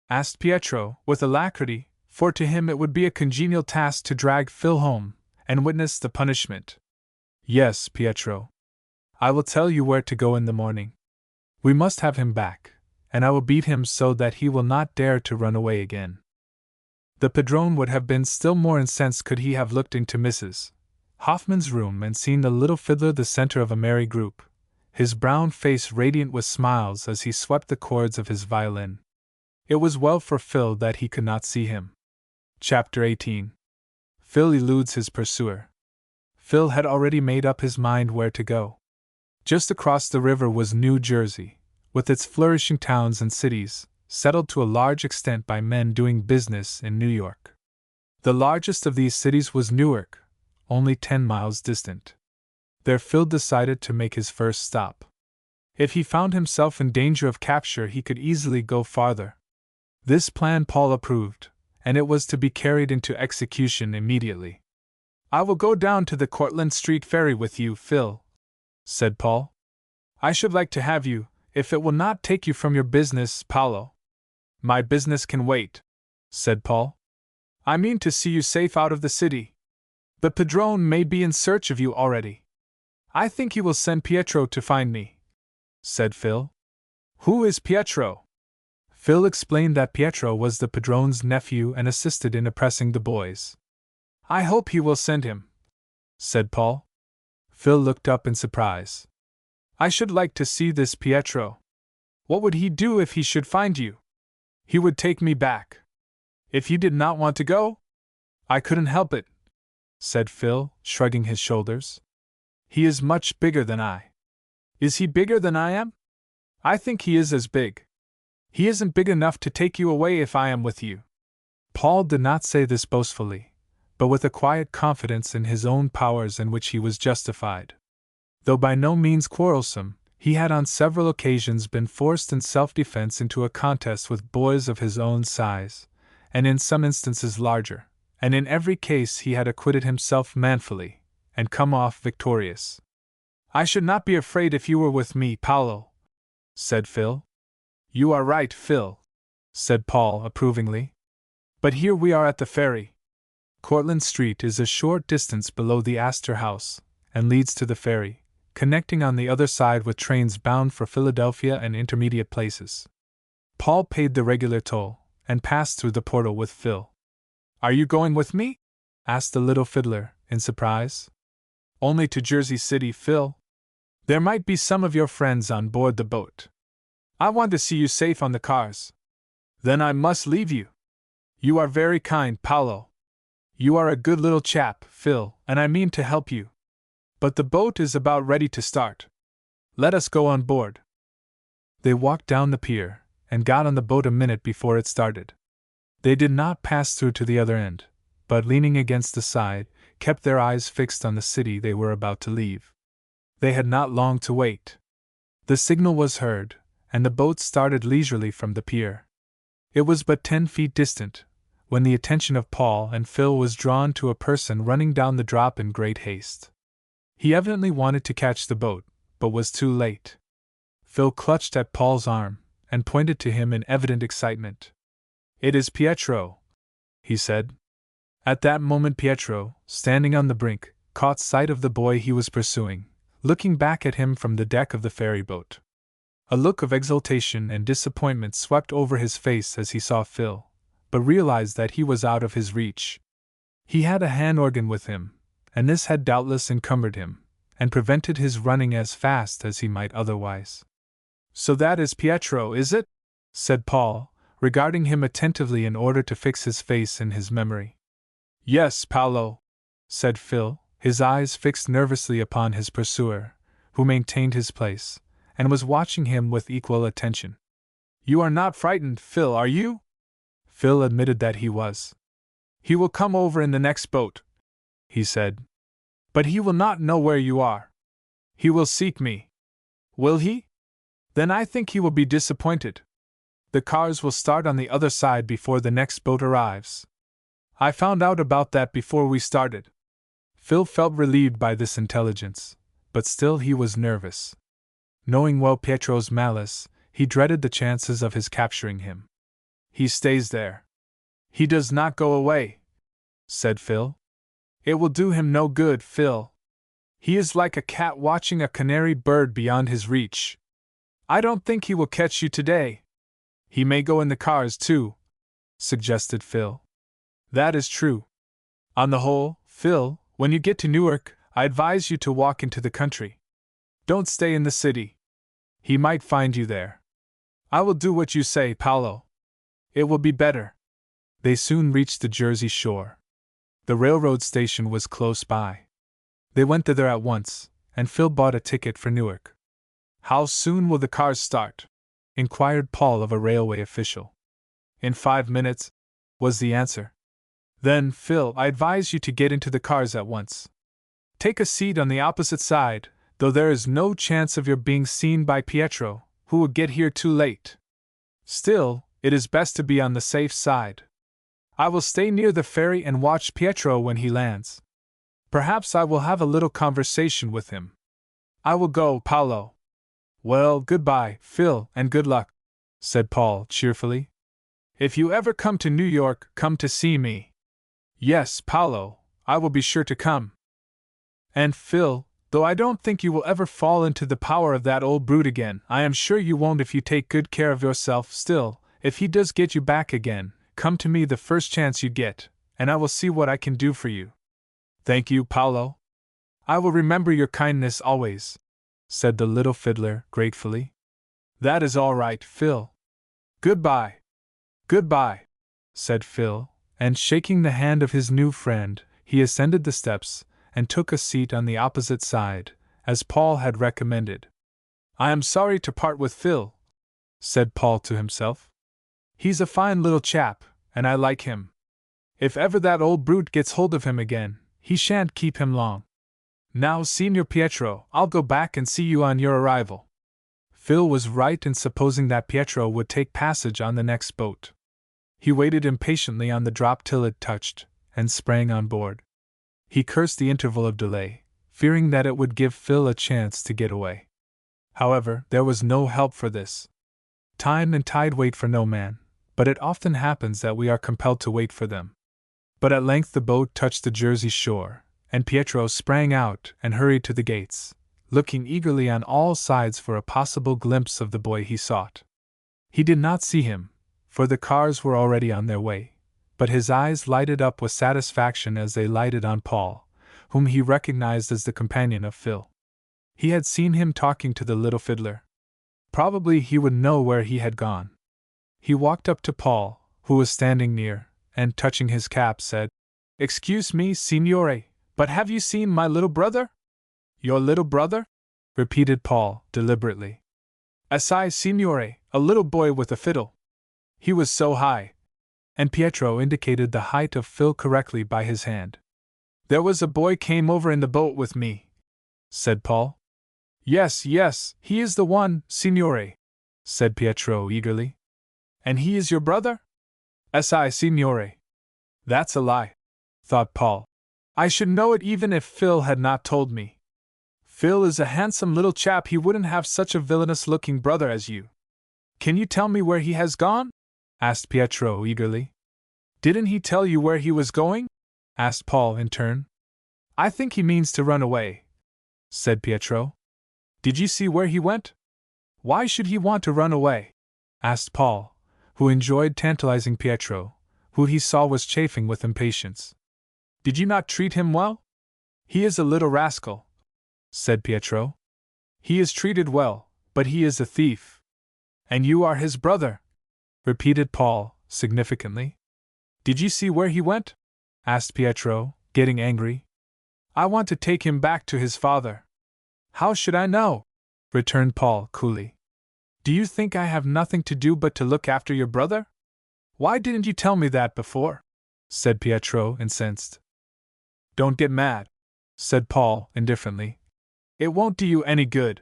Asked Pietro, with alacrity, for to him it would be a congenial task to drag Phil home and witness the punishment. Yes, Pietro. I will tell you where to go in the morning. We must have him back, and I will beat him so that he will not dare to run away again. The padrone would have been still more incensed could he have looked into Mrs. Hoffman's room and seen the little fiddler the center of a merry group, his brown face radiant with smiles as he swept the chords of his violin. It was well for Phil that he could not see him. Chapter 18. Phil eludes his pursuer. Phil had already made up his mind where to go. Just across the river was New Jersey, with its flourishing towns and cities, settled to a large extent by men doing business in New York. The largest of these cities was Newark, only 10 miles distant. There Phil decided to make his first stop. If he found himself in danger of capture, he could easily go farther. This plan Paul approved, and it was to be carried into execution immediately. I will go down to the Cortlandt Street ferry with you, Phil, said Paul. I should like to have you, if it will not take you from your business, Paolo. My business can wait, said Paul. I mean to see you safe out of the city. The padrone may be in search of you already. I think he will send Pietro to find me, said Phil. Who is Pietro? Phil explained that Pietro was the padrone's nephew and assisted in oppressing the boys. I hope he will send him, said Paul. Phil looked up in surprise. I should like to see this Pietro. What would he do if he should find you? He would take me back. If you did not want to go? I couldn't help it, said Phil, shrugging his shoulders. He is much bigger than I. Is he bigger than I am? I think he is as big. He isn't big enough to take you away if I am with you. Paul did not say this boastfully, but with a quiet confidence in his own powers in which he was justified. Though by no means quarrelsome, he had on several occasions been forced in self-defense into a contest with boys of his own size, and in some instances larger, and in every case he had acquitted himself manfully, and come off victorious. I should not be afraid if you were with me, Paolo, said Phil. You are right, Phil, said Paul approvingly. But here we are at the ferry. Cortlandt Street is a short distance below the Astor House, and leads to the ferry, connecting on the other side with trains bound for Philadelphia and intermediate places. Paul paid the regular toll, and passed through the portal with Phil. Are you going with me? Asked the little fiddler, in surprise. Only to Jersey City, Phil. There might be some of your friends on board the boat. I want to see you safe on the cars. Then I must leave you. You are very kind, Paolo. You are a good little chap, Phil, and I mean to help you. But the boat is about ready to start. Let us go on board. They walked down the pier, and got on the boat a minute before it started. They did not pass through to the other end, but leaning against the side, kept their eyes fixed on the city they were about to leave. They had not long to wait. The signal was heard, and the boat started leisurely from the pier. It was but 10 feet distant, when the attention of Paul and Phil was drawn to a person running down the drop in great haste. He evidently wanted to catch the boat, but was too late. Phil clutched at Paul's arm, and pointed to him in evident excitement. It is Pietro, he said. At that moment Pietro, standing on the brink, caught sight of the boy he was pursuing, looking back at him from the deck of the ferry boat. A look of exultation and disappointment swept over his face as he saw Phil, but realized that he was out of his reach. He had a hand organ with him, and this had doubtless encumbered him, and prevented his running as fast as he might otherwise. "So that is Pietro, is it?" said Paul, regarding him attentively in order to fix his face in his memory. "Yes, Paolo," said Phil, his eyes fixed nervously upon his pursuer, who maintained his place, and was watching him with equal attention. "You are not frightened, Phil, are you?" Phil admitted that he was. "He will come over in the next boat," he said. "But he will not know where you are. He will seek me." "Will he? Then I think he will be disappointed. The cars will start on the other side before the next boat arrives. I found out about that before we started." Phil felt relieved by this intelligence, but still he was nervous. Knowing well Pietro's malice, he dreaded the chances of his capturing him. "He stays there. He does not go away," said Phil. "It will do him no good, Phil. He is like a cat watching a canary bird beyond his reach. I don't think he will catch you today." "He may go in the cars, too," suggested Phil. "That is true. On the whole, Phil, when you get to Newark, I advise you to walk into the country. Don't stay in the city. He might find you there." "I will do what you say, Paolo. It will be better." They soon reached the Jersey shore. The railroad station was close by. They went thither at once, and Phil bought a ticket for Newark. "How soon will the cars start?" inquired Paul of a railway official. "In 5 minutes," was the answer. "Then, Phil, I advise you to get into the cars at once. Take a seat on the opposite side, though there is no chance of your being seen by Pietro, who will get here too late. Still, it is best to be on the safe side. I will stay near the ferry and watch Pietro when he lands. Perhaps I will have a little conversation with him. I will go, Paolo." "Well, goodbye, Phil, and good luck," said Paul cheerfully. "If you ever come to New York, come to see me." "Yes, Paolo, I will be sure to come." "And Phil, though I don't think you will ever fall into the power of that old brute again, I am sure you won't if you take good care of yourself, still, if he does get you back again, come to me the first chance you get, and I will see what I can do for you." "Thank you, Paolo. I will remember your kindness always," said the little fiddler gratefully. "That is all right, Phil. Goodbye." "Goodbye," said Phil, and shaking the hand of his new friend, he ascended the steps and took a seat on the opposite side, as Paul had recommended. "I am sorry to part with Phil," said Paul to himself. "He's a fine little chap, and I like him. If ever that old brute gets hold of him again, he shan't keep him long. Now, Signor Pietro, I'll go back and see you on your arrival." Phil was right in supposing that Pietro would take passage on the next boat. He waited impatiently on the drop till it touched, and sprang on board. He cursed the interval of delay, fearing that it would give Phil a chance to get away. However, there was no help for this. Time and tide wait for no man, but it often happens that we are compelled to wait for them. But at length the boat touched the Jersey shore, and Pietro sprang out and hurried to the gates, looking eagerly on all sides for a possible glimpse of the boy he sought. He did not see him, for the cars were already on their way, but his eyes lighted up with satisfaction as they lighted on Paul, whom he recognized as the companion of Phil. He had seen him talking to the little fiddler. Probably he would know where he had gone. He walked up to Paul, who was standing near, and touching his cap said, "Excuse me, signore, but have you seen my little brother?" "Your little brother?" repeated Paul, deliberately. "Assai, signore, a little boy with a fiddle. He was so high." And Pietro indicated the height of Phil correctly by his hand. "There was a boy came over in the boat with me," said Paul. Yes, he is the one, signore," said Pietro eagerly. "And he is your brother?" "Assai, signore." "That's a lie," thought Paul. "I should know it even if Phil had not told me. Phil is a handsome little chap, he wouldn't have such a villainous-looking brother as you." "Can you tell me where he has gone?" asked Pietro eagerly. "Didn't he tell you where he was going?" asked Paul in turn. "I think he means to run away," said Pietro. "Did you see where he went?" "Why should he want to run away?" asked Paul, who enjoyed tantalizing Pietro, who he saw was chafing with impatience. Did you not treat him well? He is a little rascal, said Pietro. He is treated well, but he is a thief. And you are his brother, repeated Paul, significantly. Did you see where he went? Asked Pietro, getting angry. I want to take him back to his father. How should I know? Returned Paul coolly. Do you think I have nothing to do but to look after your brother? Why didn't you tell me that before? Said Pietro, incensed. Don't get mad, said Paul, indifferently. It won't do you any good.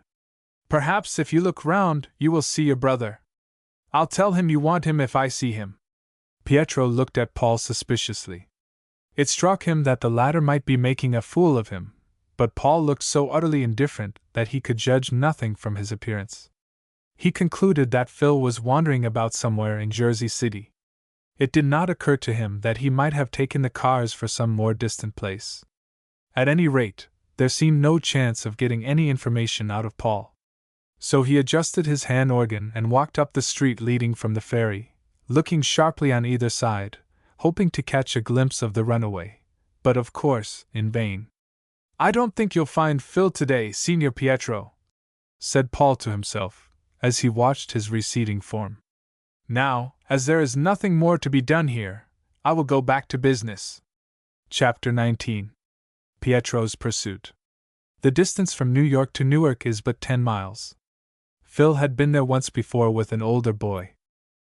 Perhaps if you look round, you will see your brother. I'll tell him you want him if I see him. Pietro looked at Paul suspiciously. It struck him that the latter might be making a fool of him, but Paul looked so utterly indifferent that he could judge nothing from his appearance. He concluded that Phil was wandering about somewhere in Jersey City. It did not occur to him that he might have taken the cars for some more distant place. At any rate, there seemed no chance of getting any information out of Paul. So he adjusted his hand organ and walked up the street leading from the ferry, looking sharply on either side, hoping to catch a glimpse of the runaway, but of course, in vain. I don't think you'll find Phil today, Signor Pietro, said Paul to himself, as he watched his receding form. Now, as there is nothing more to be done here, I will go back to business. Chapter 19. Pietro's Pursuit. The distance from New York to Newark is but 10 miles. Phil had been there once before with an older boy.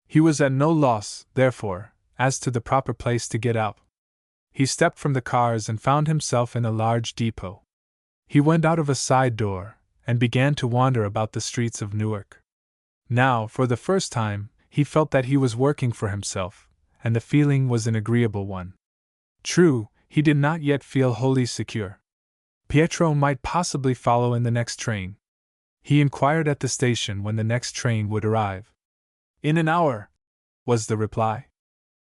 He was at no loss, therefore, as to the proper place to get out. He stepped from the cars and found himself in a large depot. He went out of a side door and began to wander about the streets of Newark. Now, for the first time, he felt that he was working for himself, and the feeling was an agreeable one. True, he did not yet feel wholly secure. Pietro might possibly follow in the next train. He inquired at the station when the next train would arrive. In an hour, was the reply.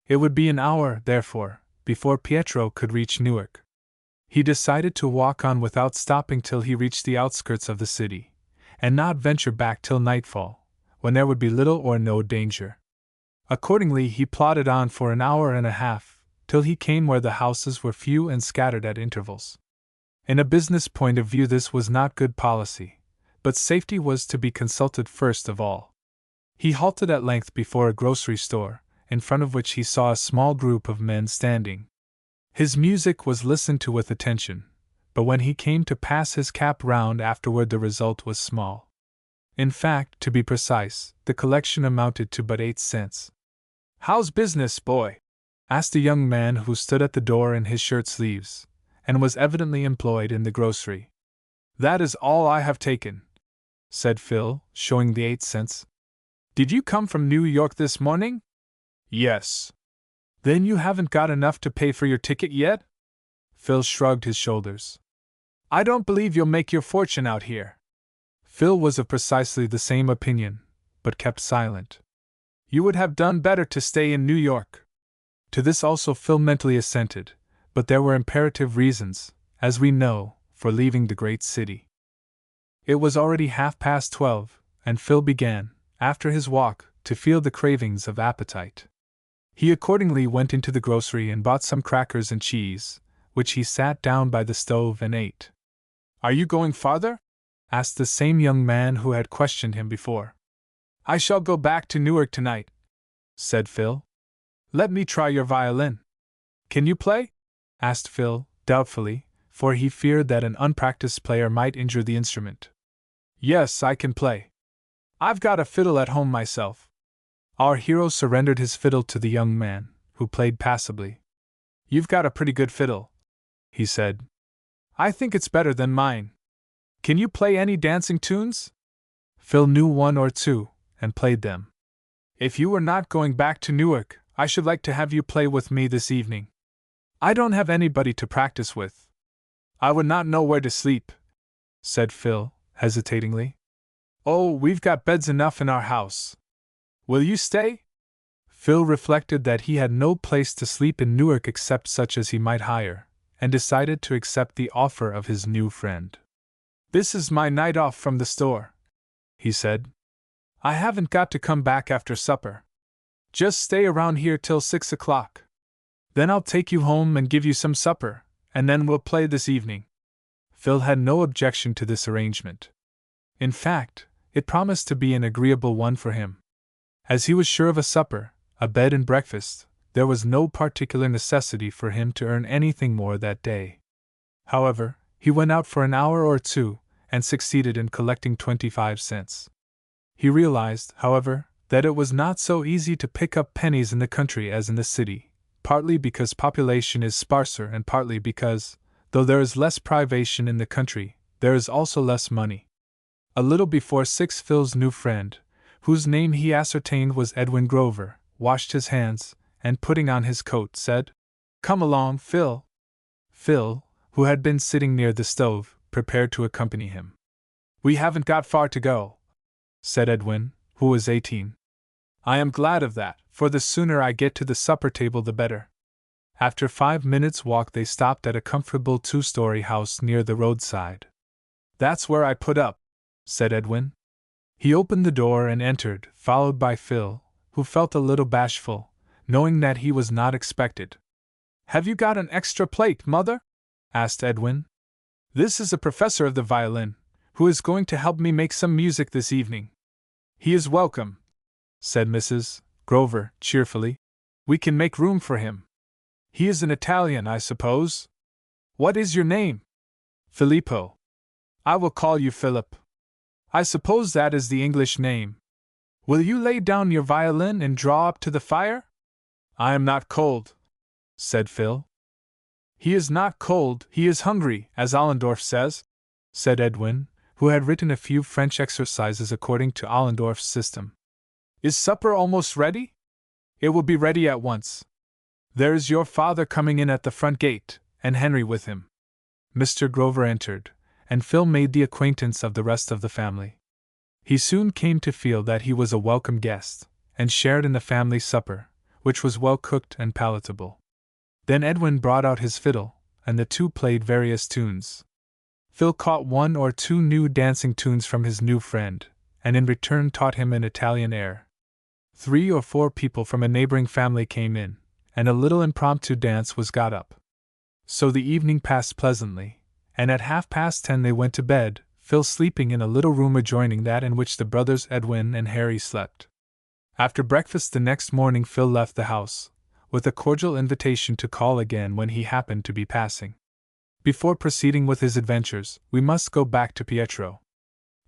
It would be an hour, therefore, before Pietro could reach Newark. He decided to walk on without stopping till he reached the outskirts of the city, and not venture back till nightfall, when there would be little or no danger. Accordingly, he plodded on for an hour and a half, till he came where the houses were few and scattered at intervals. In a business point of view, this was not good policy, but safety was to be consulted first of all. He halted at length before a grocery store, in front of which he saw a small group of men standing. His music was listened to with attention, but when he came to pass his cap round afterward, the result was small. In fact, to be precise, the collection amounted to but 8 cents. "How's business, boy?" asked a young man who stood at the door in his shirt sleeves, and was evidently employed in the grocery. "That is all I have taken," said Phil, showing the 8 cents. "Did you come from New York this morning?" "Yes." "Then you haven't got enough to pay for your ticket yet?" Phil shrugged his shoulders. "I don't believe you'll make your fortune out here." Phil was of precisely the same opinion, but kept silent. "You would have done better to stay in New York." To this also Phil mentally assented, but there were imperative reasons, as we know, for leaving the great city. It was already 12:30, and Phil began, after his walk, to feel the cravings of appetite. He accordingly went into the grocery and bought some crackers and cheese, which he sat down by the stove and ate. "Are you going farther?" asked the same young man who had questioned him before. "I shall go back to Newark tonight," said Phil. "Let me try your violin." "Can you play?" asked Phil, doubtfully, for he feared that an unpracticed player might injure the instrument. "Yes, I can play. I've got a fiddle at home myself." Our hero surrendered his fiddle to the young man, who played passably. "You've got a pretty good fiddle," he said. "I think it's better than mine. Can you play any dancing tunes?" Phil knew one or two, and played them. "If you were not going back to Newark, I should like to have you play with me this evening. I don't have anybody to practice with. I would not know where to sleep," said Phil, hesitatingly. "Oh, we've got beds enough in our house. Will you stay?" Phil reflected that he had no place to sleep in Newark except such as he might hire, and decided to accept the offer of his new friend. "This is my night off from the store," he said. "I haven't got to come back after supper. Just stay around here till 6 o'clock. Then I'll take you home and give you some supper, and then we'll play this evening. Phil had no objection to this arrangement. In fact, it promised to be an agreeable one for him. As he was sure of a supper, a bed and breakfast, there was no particular necessity for him to earn anything more that day. However, he went out for an hour or two, and succeeded in collecting 25 cents. He realized, however, that it was not so easy to pick up pennies in the country as in the city, partly because population is sparser and partly because, though there is less privation in the country, there is also less money. A little before 6, Phil's new friend, whose name he ascertained was Edwin Grover, washed his hands, and putting on his coat, said, "Come along, Phil." Phil, who had been sitting near the stove, prepared to accompany him. "We haven't got far to go," said Edwin, who was 18. "I am glad of that, for the sooner I get to the supper table the better." After 5 minutes' walk they stopped at a comfortable 2-story house near the roadside. "That's where I put up," said Edwin. He opened the door and entered, followed by Phil, who felt a little bashful, knowing that he was not expected. "Have you got an extra plate, Mother?" asked Edwin. "This is a professor of the violin, who is going to help me make some music this evening." "He is welcome," said Mrs. Grover, cheerfully. "We can make room for him. He is an Italian, I suppose? What is your name?" "Filippo." "I will call you Philip. I suppose that is the English name. Will you lay down your violin and draw up to the fire?" "I am not cold," said Phil. "He is not cold, he is hungry, as Allendorf says," said Edwin, who had written a few French exercises according to Allendorf's system. "Is supper almost ready?" "It will be ready at once. There is your father coming in at the front gate, and Henry with him." Mr. Grover entered, and Phil made the acquaintance of the rest of the family. He soon came to feel that he was a welcome guest, and shared in the family supper, which was well cooked and palatable. Then Edwin brought out his fiddle, and the two played various tunes. Phil caught 1 or 2 new dancing tunes from his new friend, and in return taught him an Italian air. 3 or 4 people from a neighboring family came in, and a little impromptu dance was got up. So the evening passed pleasantly, and at 10:30 they went to bed, Phil sleeping in a little room adjoining that in which the brothers Edwin and Harry slept. After breakfast the next morning Phil left the house, with a cordial invitation to call again when he happened to be passing. Before proceeding with his adventures, we must go back to Pietro.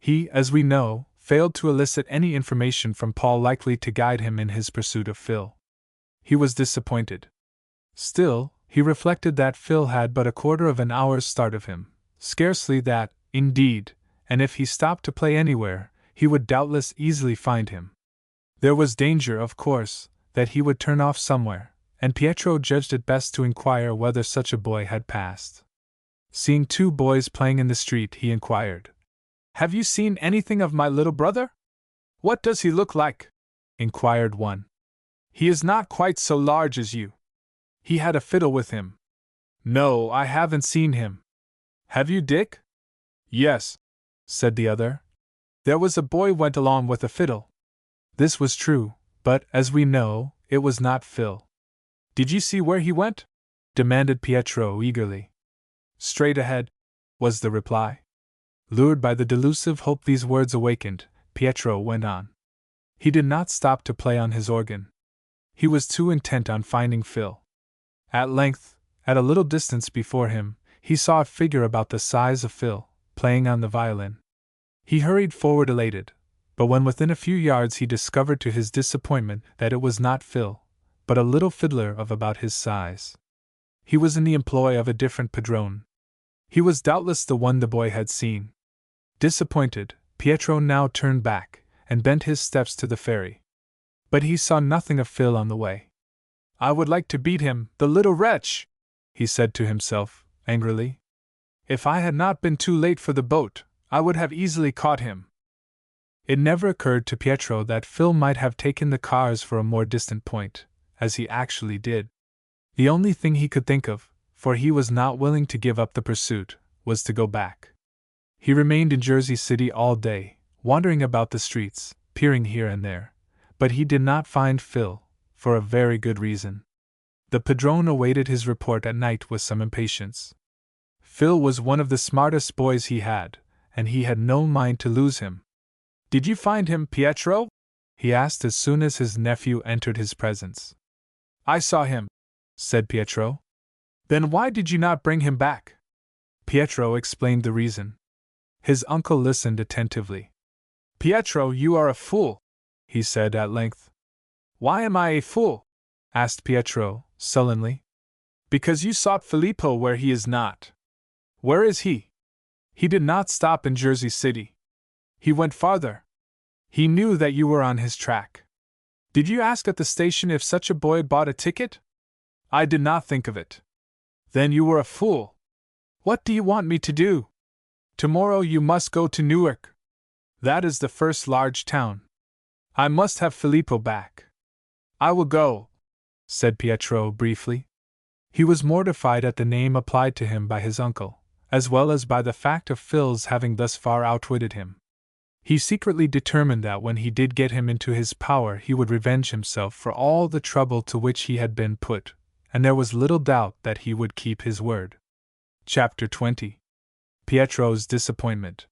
He, as we know, failed to elicit any information from Paul likely to guide him in his pursuit of Phil. He was disappointed. Still, he reflected that Phil had but a quarter of an hour's start of him, scarcely that, indeed, and if he stopped to play anywhere, he would doubtless easily find him. There was danger, of course, that he would turn off somewhere, and Pietro judged it best to inquire whether such a boy had passed. Seeing 2 boys playing in the street, he inquired, "Have you seen anything of my little brother?" "What does he look like?" inquired one. "He is not quite so large as you. He had a fiddle with him." "No, I haven't seen him." "Have you, Dick?" "Yes," said the other. "There was a boy went along with a fiddle." This was true, but, as we know, it was not Phil. "Did you see where he went?" demanded Pietro eagerly. "Straight ahead," was the reply. Lured by the delusive hope these words awakened, Pietro went on. He did not stop to play on his organ. He was too intent on finding Phil. At length, at a little distance before him, he saw a figure about the size of Phil, playing on the violin. He hurried forward elated, but when within a few yards he discovered to his disappointment that it was not Phil, but a little fiddler of about his size. He was in the employ of a different padrone. He was doubtless the one the boy had seen. Disappointed, Pietro now turned back, and bent his steps to the ferry. But he saw nothing of Phil on the way. "I would like to beat him, the little wretch!" he said to himself, angrily. "If I had not been too late for the boat, I would have easily caught him." It never occurred to Pietro that Phil might have taken the cars for a more distant point, as he actually did. The only thing he could think of, for he was not willing to give up the pursuit, was to go back. He remained in Jersey City all day, wandering about the streets, peering here and there, but he did not find Phil, for a very good reason. The padrone awaited his report at night with some impatience. Phil was one of the smartest boys he had, and he had no mind to lose him. "Did you find him, Pietro?" he asked as soon as his nephew entered his presence. "I saw him," said Pietro. "Then why did you not bring him back?" Pietro explained the reason. His uncle listened attentively. "Pietro, you are a fool," he said at length. "Why am I a fool?" asked Pietro, sullenly. "Because you sought Filippo where he is not. Where is he? He did not stop in Jersey City. He went farther. He knew that you were on his track. Did you ask at the station if such a boy had bought a ticket? I did not think of it. Then you were a fool. What do you want me to do? Tomorrow you must go to Newark. That is the first large town. I must have Filippo back." "I will go," said Pietro briefly. He was mortified at the name applied to him by his uncle, as well as by the fact of Phil's having thus far outwitted him. He secretly determined that when he did get him into his power he would revenge himself for all the trouble to which he had been put, and there was little doubt that he would keep his word. Chapter 20. Pietro's Disappointment.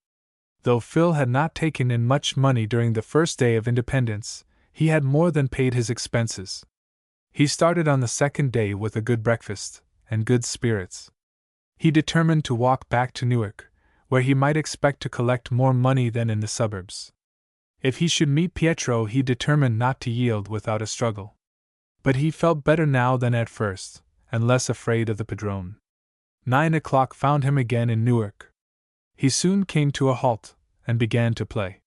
Though Phil had not taken in much money during the first day of independence, he had more than paid his expenses. He started on the second day with a good breakfast and good spirits. He determined to walk back to Newark, where he might expect to collect more money than in the suburbs. If he should meet Pietro, he determined not to yield without a struggle. But he felt better now than at first, and less afraid of the padrone. 9 o'clock found him again in Newark. He soon came to a halt, and began to play.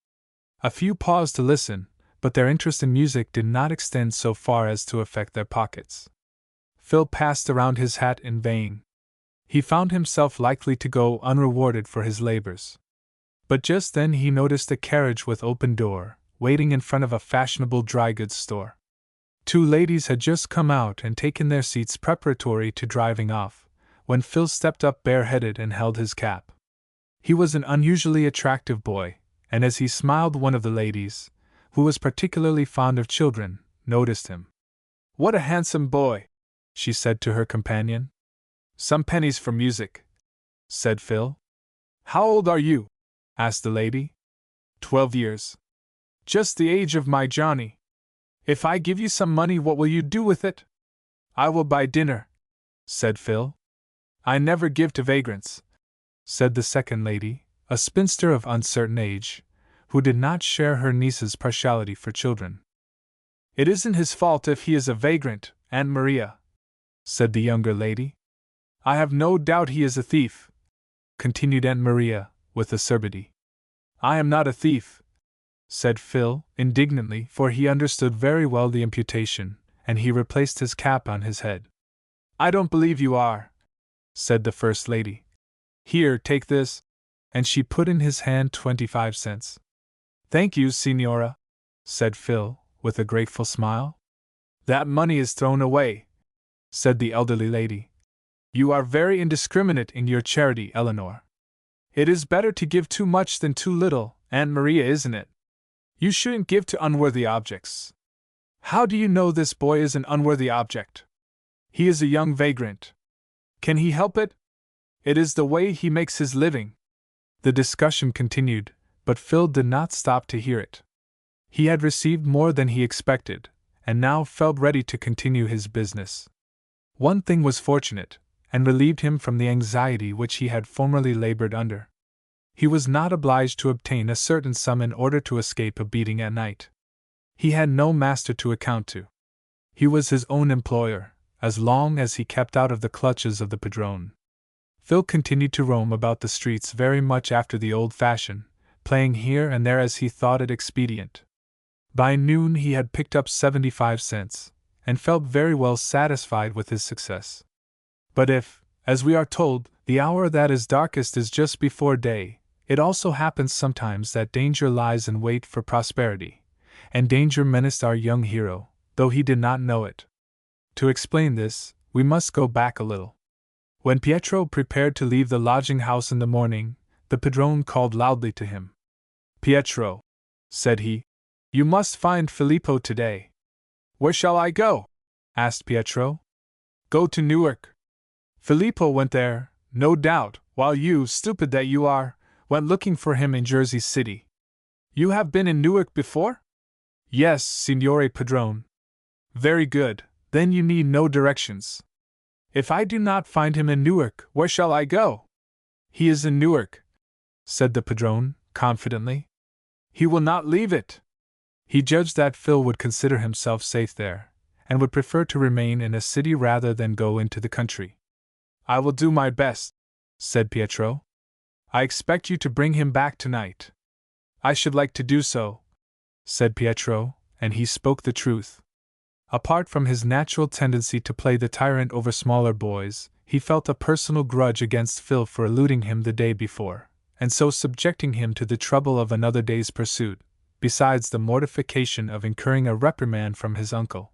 A few paused to listen, but their interest in music did not extend so far as to affect their pockets. Phil passed around his hat in vain. He found himself likely to go unrewarded for his labors. But just then he noticed a carriage with open door, waiting in front of a fashionable dry goods store. 2 ladies had just come out and taken their seats preparatory to driving off, when Phil stepped up bareheaded and held his cap. He was an unusually attractive boy, and as he smiled, one of the ladies, who was particularly fond of children, noticed him. "What a handsome boy," she said to her companion. "Some pennies for music," said Phil. "How old are you?" asked the lady. 12 years. "Just the age of my Johnny. If I give you some money, what will you do with it?" "I will buy dinner," said Phil. "I never give to vagrants," said the second lady, a spinster of uncertain age, who did not share her niece's partiality for children. "It isn't his fault if he is a vagrant, Aunt Maria," said the younger lady. "I have no doubt he is a thief," continued Aunt Maria, with acerbity. "I am not a thief," said Phil, indignantly, for he understood very well the imputation, and he replaced his cap on his head. "I don't believe you are," said the first lady. "Here, take this," and she put in his hand 25 cents. "Thank you, Signora," said Phil, with a grateful smile. "That money is thrown away," said the elderly lady. "You are very indiscriminate in your charity, Eleanor. It is better to give too much than too little, Aunt Maria, isn't it? You shouldn't give to unworthy objects." "How do you know this boy is an unworthy object?" "He is a young vagrant. Can he help it? It is the way he makes his living." The discussion continued, but Phil did not stop to hear it. He had received more than he expected, and now felt ready to continue his business. One thing was fortunate, and relieved him from the anxiety which he had formerly labored under. He was not obliged to obtain a certain sum in order to escape a beating at night. He had no master to account to. He was his own employer, as long as he kept out of the clutches of the padrone. Phil continued to roam about the streets very much after the old fashion, playing here and there as he thought it expedient. By noon he had picked up 75 cents, and felt very well satisfied with his success. But if, as we are told, the hour that is darkest is just before day, it also happens sometimes that danger lies in wait for prosperity, and danger menaced our young hero, though he did not know it. To explain this, we must go back a little. When Pietro prepared to leave the lodging-house in the morning, the padrone called loudly to him. "Pietro," said he, "you must find Filippo today." "Where shall I go?" asked Pietro. Go to Newark. Filippo went there, no doubt, while you, stupid that you are, went looking for him in Jersey City. You have been in Newark before? Yes, Signore Padrone. Very good, then you need no directions. If I do not find him in Newark, where shall I go? He is in Newark, said the Padrone, confidently. He will not leave it. He judged that Phil would consider himself safe there, and would prefer to remain in a city rather than go into the country. I will do my best, said Pietro. I expect you to bring him back tonight. I should like to do so, said Pietro, and he spoke the truth. Apart from his natural tendency to play the tyrant over smaller boys, he felt a personal grudge against Phil for eluding him the day before, and so subjecting him to the trouble of another day's pursuit, besides the mortification of incurring a reprimand from his uncle.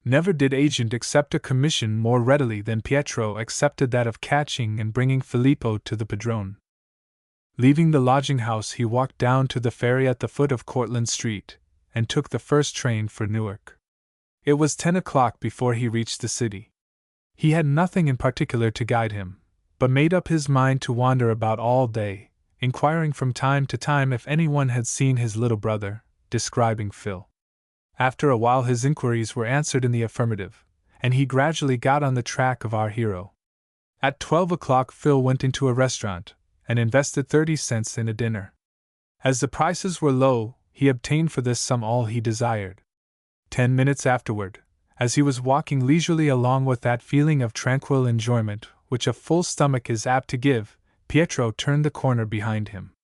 Never did agent accept a commission more readily than Pietro accepted that of catching and bringing Filippo to the Padrone. Leaving the lodging-house, he walked down to the ferry at the foot of Cortlandt Street, and took the first train for Newark. It was 10 o'clock before he reached the city. He had nothing in particular to guide him, but made up his mind to wander about all day, inquiring from time to time if anyone had seen his little brother, describing Phil. After a while his inquiries were answered in the affirmative, and he gradually got on the track of our hero. At 12 o'clock Phil went into a restaurant, and invested 30 cents in a dinner. As the prices were low, he obtained for this sum all he desired. 10 minutes afterward, as he was walking leisurely along with that feeling of tranquil enjoyment which a full stomach is apt to give, Pietro turned the corner behind him.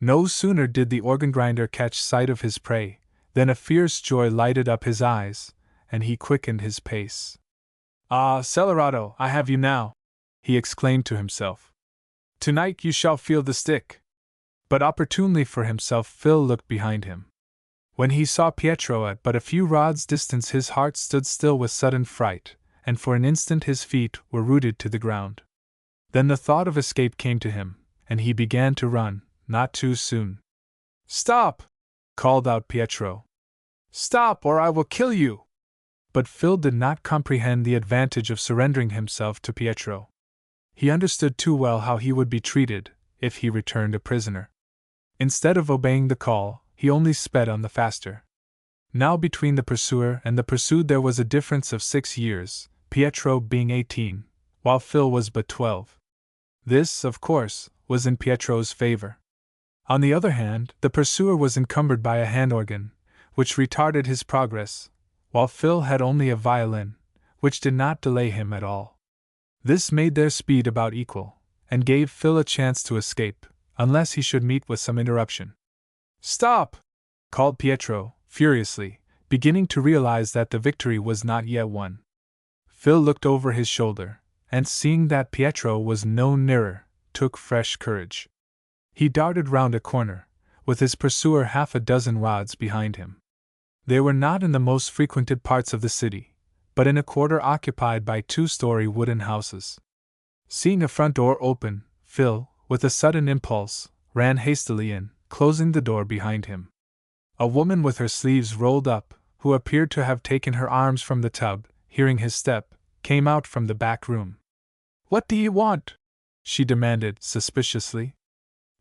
No sooner did the organ-grinder catch sight of his prey, than a fierce joy lighted up his eyes, and he quickened his pace. Ah, Celerado, I have you now, he exclaimed to himself. Tonight you shall feel the stick. But opportunely for himself Phil looked behind him. When he saw Pietro at but a few rods' distance his heart stood still with sudden fright, and for an instant his feet were rooted to the ground. Then the thought of escape came to him, and he began to run, not too soon. Stop! Called out Pietro. Stop, or I will kill you! But Phil did not comprehend the advantage of surrendering himself to Pietro. He understood too well how he would be treated if he returned a prisoner. Instead of obeying the call, he only sped on the faster. Now between the pursuer and the pursued there was a difference of 6 years, Pietro being 18, while Phil was but 12. This, of course, was in Pietro's favor. On the other hand, the pursuer was encumbered by a hand organ, which retarded his progress, while Phil had only a violin, which did not delay him at all. This made their speed about equal, and gave Phil a chance to escape, unless he should meet with some interruption. Stop! Called Pietro, furiously, beginning to realize that the victory was not yet won. Phil looked over his shoulder, and seeing that Pietro was no nearer, took fresh courage. He darted round a corner, with his pursuer half a dozen rods behind him. They were not in the most frequented parts of the city, but in a quarter occupied by 2-story wooden houses. Seeing a front door open, Phil, with a sudden impulse, ran hastily in, closing the door behind him. A woman with her sleeves rolled up, who appeared to have taken her arms from the tub, hearing his step, came out from the back room. What do you want? She demanded, suspiciously.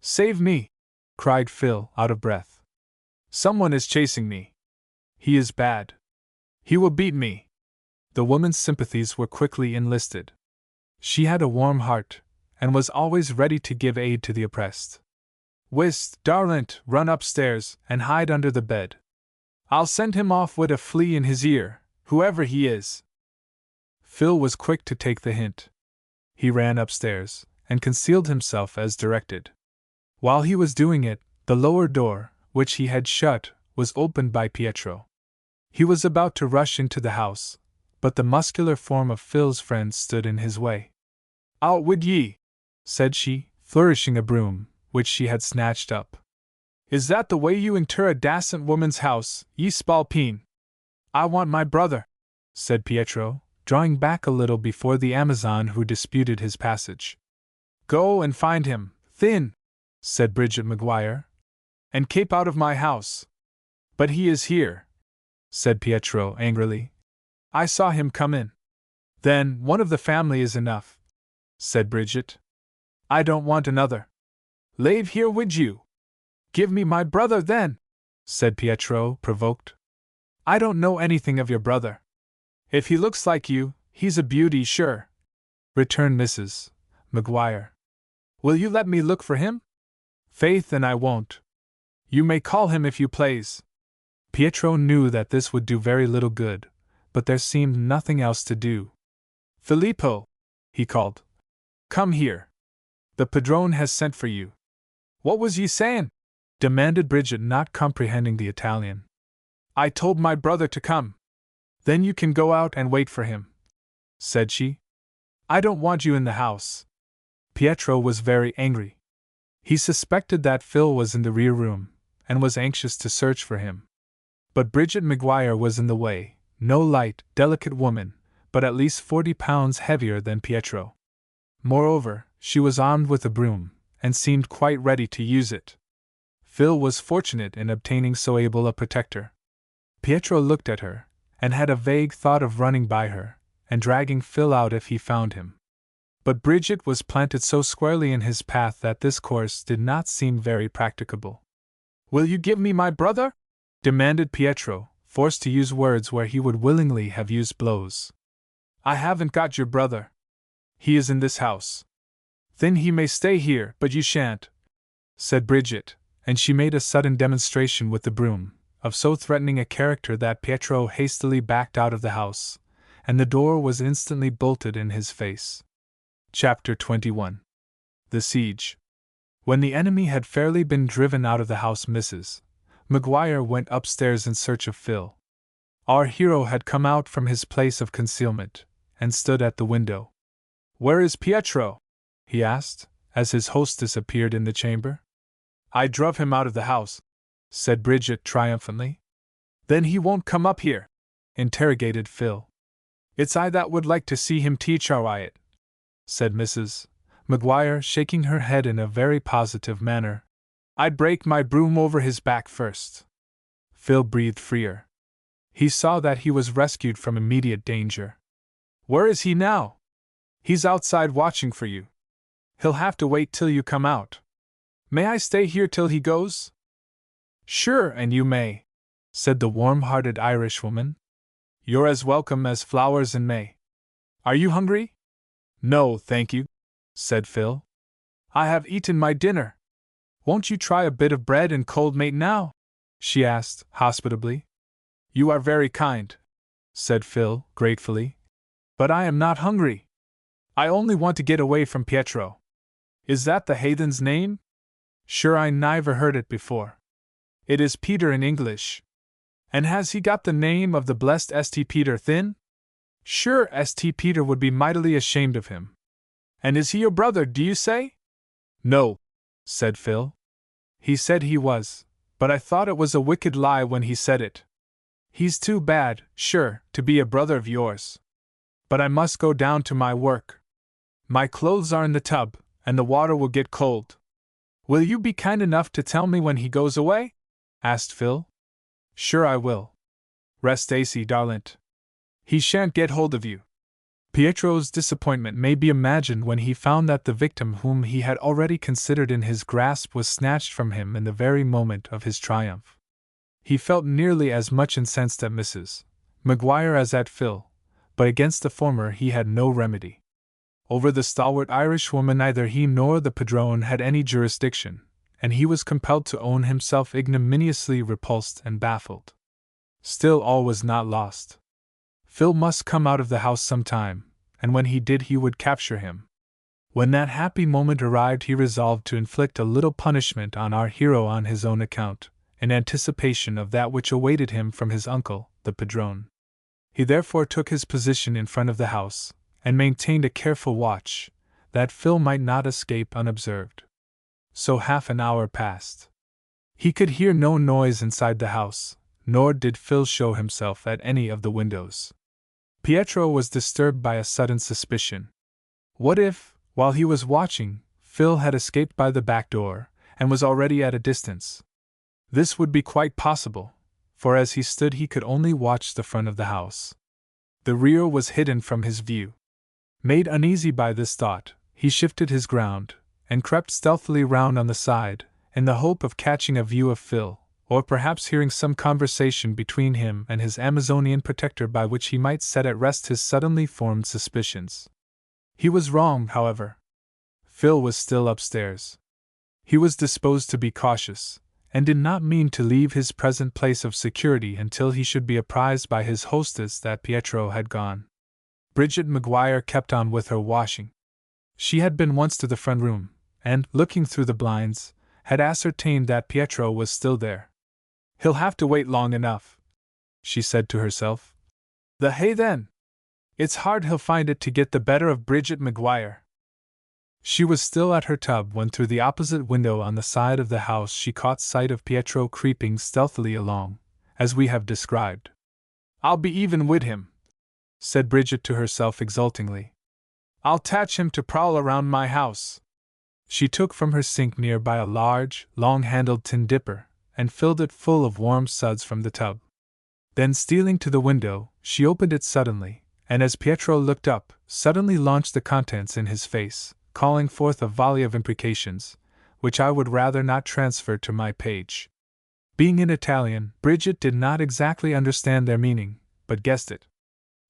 Save me! Cried Phil, out of breath. Someone is chasing me. He is bad. He will beat me. The woman's sympathies were quickly enlisted. She had a warm heart, and was always ready to give aid to the oppressed. Whist, darlint, run upstairs, and hide under the bed. I'll send him off with a flea in his ear, whoever he is. Phil was quick to take the hint. He ran upstairs, and concealed himself as directed. While he was doing it, the lower door, which he had shut, was opened by Pietro. He was about to rush into the house, but the muscular form of Phil's friend stood in his way. Out with ye! Said she, flourishing a broom, which she had snatched up. Is that the way you enter a dacent woman's house, ye spalpeen? I want my brother, said Pietro, drawing back a little before the Amazon who disputed his passage. Go and find him, thin, said Bridget Maguire, and keep out of my house. But he is here, said Pietro angrily. I saw him come in. Then, one of the family is enough, said Bridget. I don't want another. Lave here wid you. Give me my brother then, said Pietro, provoked. I don't know anything of your brother. If he looks like you, he's a beauty, sure, returned Mrs. Maguire. Will you let me look for him? Faith, and I won't. You may call him if you please. Pietro knew that this would do very little good, but there seemed nothing else to do. Filippo, he called. Come here. The padrone has sent for you. What was ye sayin'? Demanded Bridget, not comprehending the Italian. I told my brother to come. Then you can go out and wait for him, said she. I don't want you in the house. Pietro was very angry. He suspected that Phil was in the rear room, and was anxious to search for him. But Bridget Maguire was in the way, no light, delicate woman, but at least 40 pounds heavier than Pietro. Moreover, she was armed with a broom, and seemed quite ready to use it. Phil was fortunate in obtaining so able a protector. Pietro looked at her, and had a vague thought of running by her, and dragging Phil out if he found him. But Bridget was planted so squarely in his path that this course did not seem very practicable. Will you give me my brother? Demanded Pietro, forced to use words where he would willingly have used blows. I haven't got your brother. He is in this house. Then he may stay here, but you shan't, said Bridget, and she made a sudden demonstration with the broom, of so threatening a character that Pietro hastily backed out of the house, and the door was instantly bolted in his face. Chapter 21. The Siege. When the enemy had fairly been driven out of the house, Mrs. Maguire went upstairs in search of Phil. Our hero had come out from his place of concealment, and stood at the window. Where is Pietro? He asked, as his hostess appeared in the chamber. I drove him out of the house, said Bridget triumphantly. Then he won't come up here? Interrogated Phil. It's I that would like to see him teach our Wyatt, said Mrs. Maguire, shaking her head in a very positive manner. I'd break my broom over his back first. Phil breathed freer. He saw that he was rescued from immediate danger. Where is he now? He's outside watching for you. He'll have to wait till you come out. May I stay here till he goes? Sure, and you may, said the warm-hearted Irishwoman. You're as welcome as flowers in May. Are you hungry? No, thank you, said Phil. I have eaten my dinner. Won't you try a bit of bread and cold meat now? She asked, hospitably. You are very kind, said Phil, gratefully. But I am not hungry. I only want to get away from Pietro. Is that the heathen's name? Sure, I never heard it before. It is Peter in English. And has he got the name of the blessed St. Peter Thin? Sure, St. Peter would be mightily ashamed of him. And is he your brother, do you say? No, said Phil. He said he was, but I thought it was a wicked lie when he said it. He's too bad, sure, to be a brother of yours. But I must go down to my work. My clothes are in the tub, and the water will get cold. Will you be kind enough to tell me when he goes away? Asked Phil. Sure I will. Rest aisy, darlint. He shan't get hold of you. Pietro's disappointment may be imagined when he found that the victim whom he had already considered in his grasp was snatched from him in the very moment of his triumph. He felt nearly as much incensed at Mrs. Maguire as at Phil, but against the former he had no remedy. Over the stalwart Irishwoman neither he nor the padrone had any jurisdiction, and he was compelled to own himself ignominiously repulsed and baffled. Still, all was not lost. Phil must come out of the house some time, and when he did he would capture him. When that happy moment arrived he resolved to inflict a little punishment on our hero on his own account, in anticipation of that which awaited him from his uncle, the padrone. He therefore took his position in front of the house, and maintained a careful watch, that Phil might not escape unobserved. So half an hour passed. He could hear no noise inside the house, nor did Phil show himself at any of the windows. Pietro was disturbed by a sudden suspicion. What if, while he was watching, Phil had escaped by the back door, and was already at a distance? This would be quite possible, for as he stood he could only watch the front of the house. The rear was hidden from his view. Made uneasy by this thought, he shifted his ground, and crept stealthily round on the side, in the hope of catching a view of Phil, or perhaps hearing some conversation between him and his Amazonian protector by which he might set at rest his suddenly formed suspicions. He was wrong, however. Phil was still upstairs. He was disposed to be cautious, and did not mean to leave his present place of security until he should be apprised by his hostess that Pietro had gone. Bridget Maguire kept on with her washing. She had been once to the front room, and, looking through the blinds, had ascertained that Pietro was still there. "He'll have to wait long enough," she said to herself. "The hay then! It's hard he'll find it to get the better of Bridget Maguire." She was still at her tub when through the opposite window on the side of the house she caught sight of Pietro creeping stealthily along, as we have described. "I'll be even with him," said Bridget to herself exultingly. "I'll catch him to prowl around my house." She took from her sink near by a large, long-handled tin dipper, and filled it full of warm suds from the tub. Then stealing to the window, she opened it suddenly, and as Pietro looked up, suddenly launched the contents in his face, calling forth a volley of imprecations, which I would rather not transfer to my page. Being in Italian, Bridget did not exactly understand their meaning, but guessed it.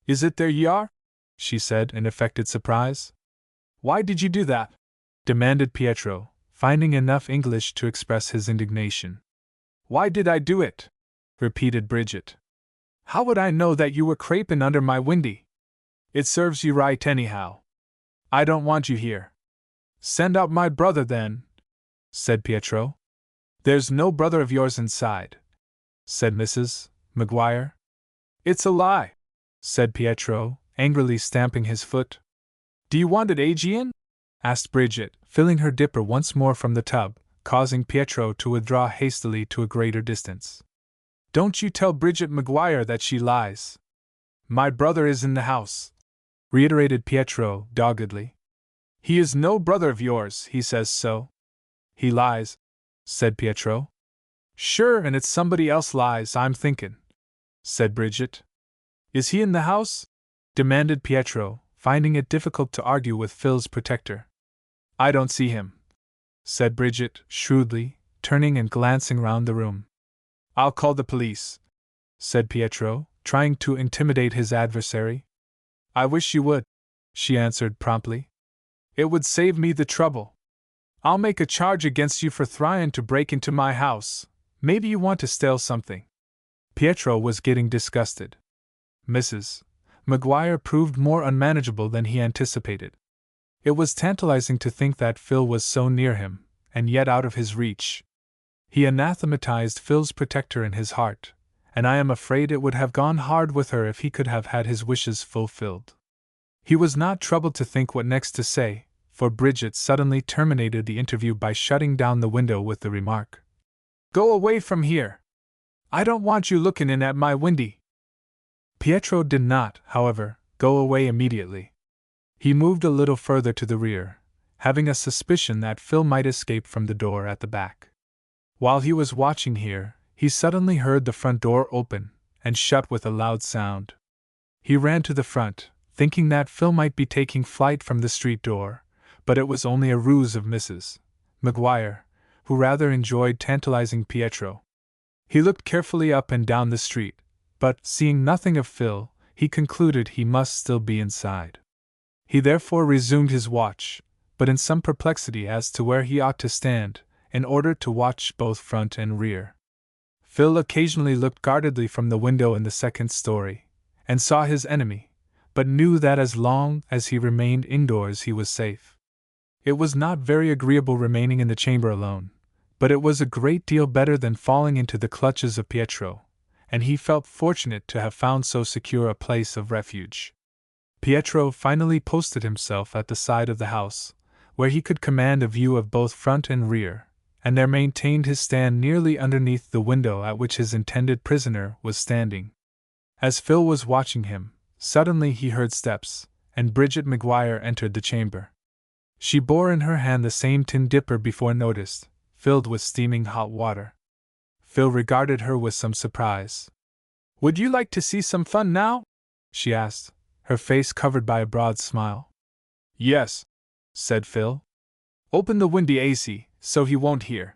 "Is it there ye are?" she said in affected surprise. "Why did you do that?" demanded Pietro, finding enough English to express his indignation. "Why did I do it?" repeated Bridget. "How would I know that you were crapin' under my windy? It serves you right anyhow. I don't want you here." "Send out my brother then," said Pietro. "There's no brother of yours inside," said Mrs. Maguire. "It's a lie," said Pietro, angrily stamping his foot. "Do you want it, Aegean?" asked Bridget, filling her dipper once more from the tub, causing Pietro to withdraw hastily to a greater distance. "Don't you tell Bridget Maguire that she lies. My brother is in the house," reiterated Pietro doggedly. "He is no brother of yours, he says so." "He lies," said Pietro. "Sure, and it's somebody else lies, I'm thinkin'," said Bridget. "Is he in the house?" demanded Pietro, finding it difficult to argue with Phil's protector. "I don't see him," said Bridget, shrewdly, turning and glancing round the room. "I'll call the police," said Pietro, trying to intimidate his adversary. "I wish you would," she answered promptly. "It would save me the trouble. I'll make a charge against you for thryin' to break into my house. Maybe you want to steal something." Pietro was getting disgusted. Mrs. Maguire proved more unmanageable than he anticipated. It was tantalizing to think that Phil was so near him, and yet out of his reach. He anathematized Phil's protector in his heart, and I am afraid it would have gone hard with her if he could have had his wishes fulfilled. He was not troubled to think what next to say, for Bridget suddenly terminated the interview by shutting down the window with the remark, "Go away from here! I don't want you looking in at my windy." Pietro did not, however, go away immediately. He moved a little further to the rear, having a suspicion that Phil might escape from the door at the back. While he was watching here, he suddenly heard the front door open and shut with a loud sound. He ran to the front, thinking that Phil might be taking flight from the street door, but it was only a ruse of Mrs. Maguire, who rather enjoyed tantalizing Pietro. He looked carefully up and down the street, but, seeing nothing of Phil, he concluded he must still be inside. He therefore resumed his watch, but in some perplexity as to where he ought to stand, in order to watch both front and rear. Phil occasionally looked guardedly from the window in the second story, and saw his enemy, but knew that as long as he remained indoors he was safe. It was not very agreeable remaining in the chamber alone, but it was a great deal better than falling into the clutches of Pietro, and he felt fortunate to have found so secure a place of refuge. Pietro finally posted himself at the side of the house, where he could command a view of both front and rear, and there maintained his stand nearly underneath the window at which his intended prisoner was standing. As Phil was watching him, suddenly he heard steps, and Bridget Maguire entered the chamber. She bore in her hand the same tin dipper before noticed, filled with steaming hot water. Phil regarded her with some surprise. "Would you like to see some fun now?" she asked, her face covered by a broad smile. Yes, said Phil. Open the windy AC, so he won't hear.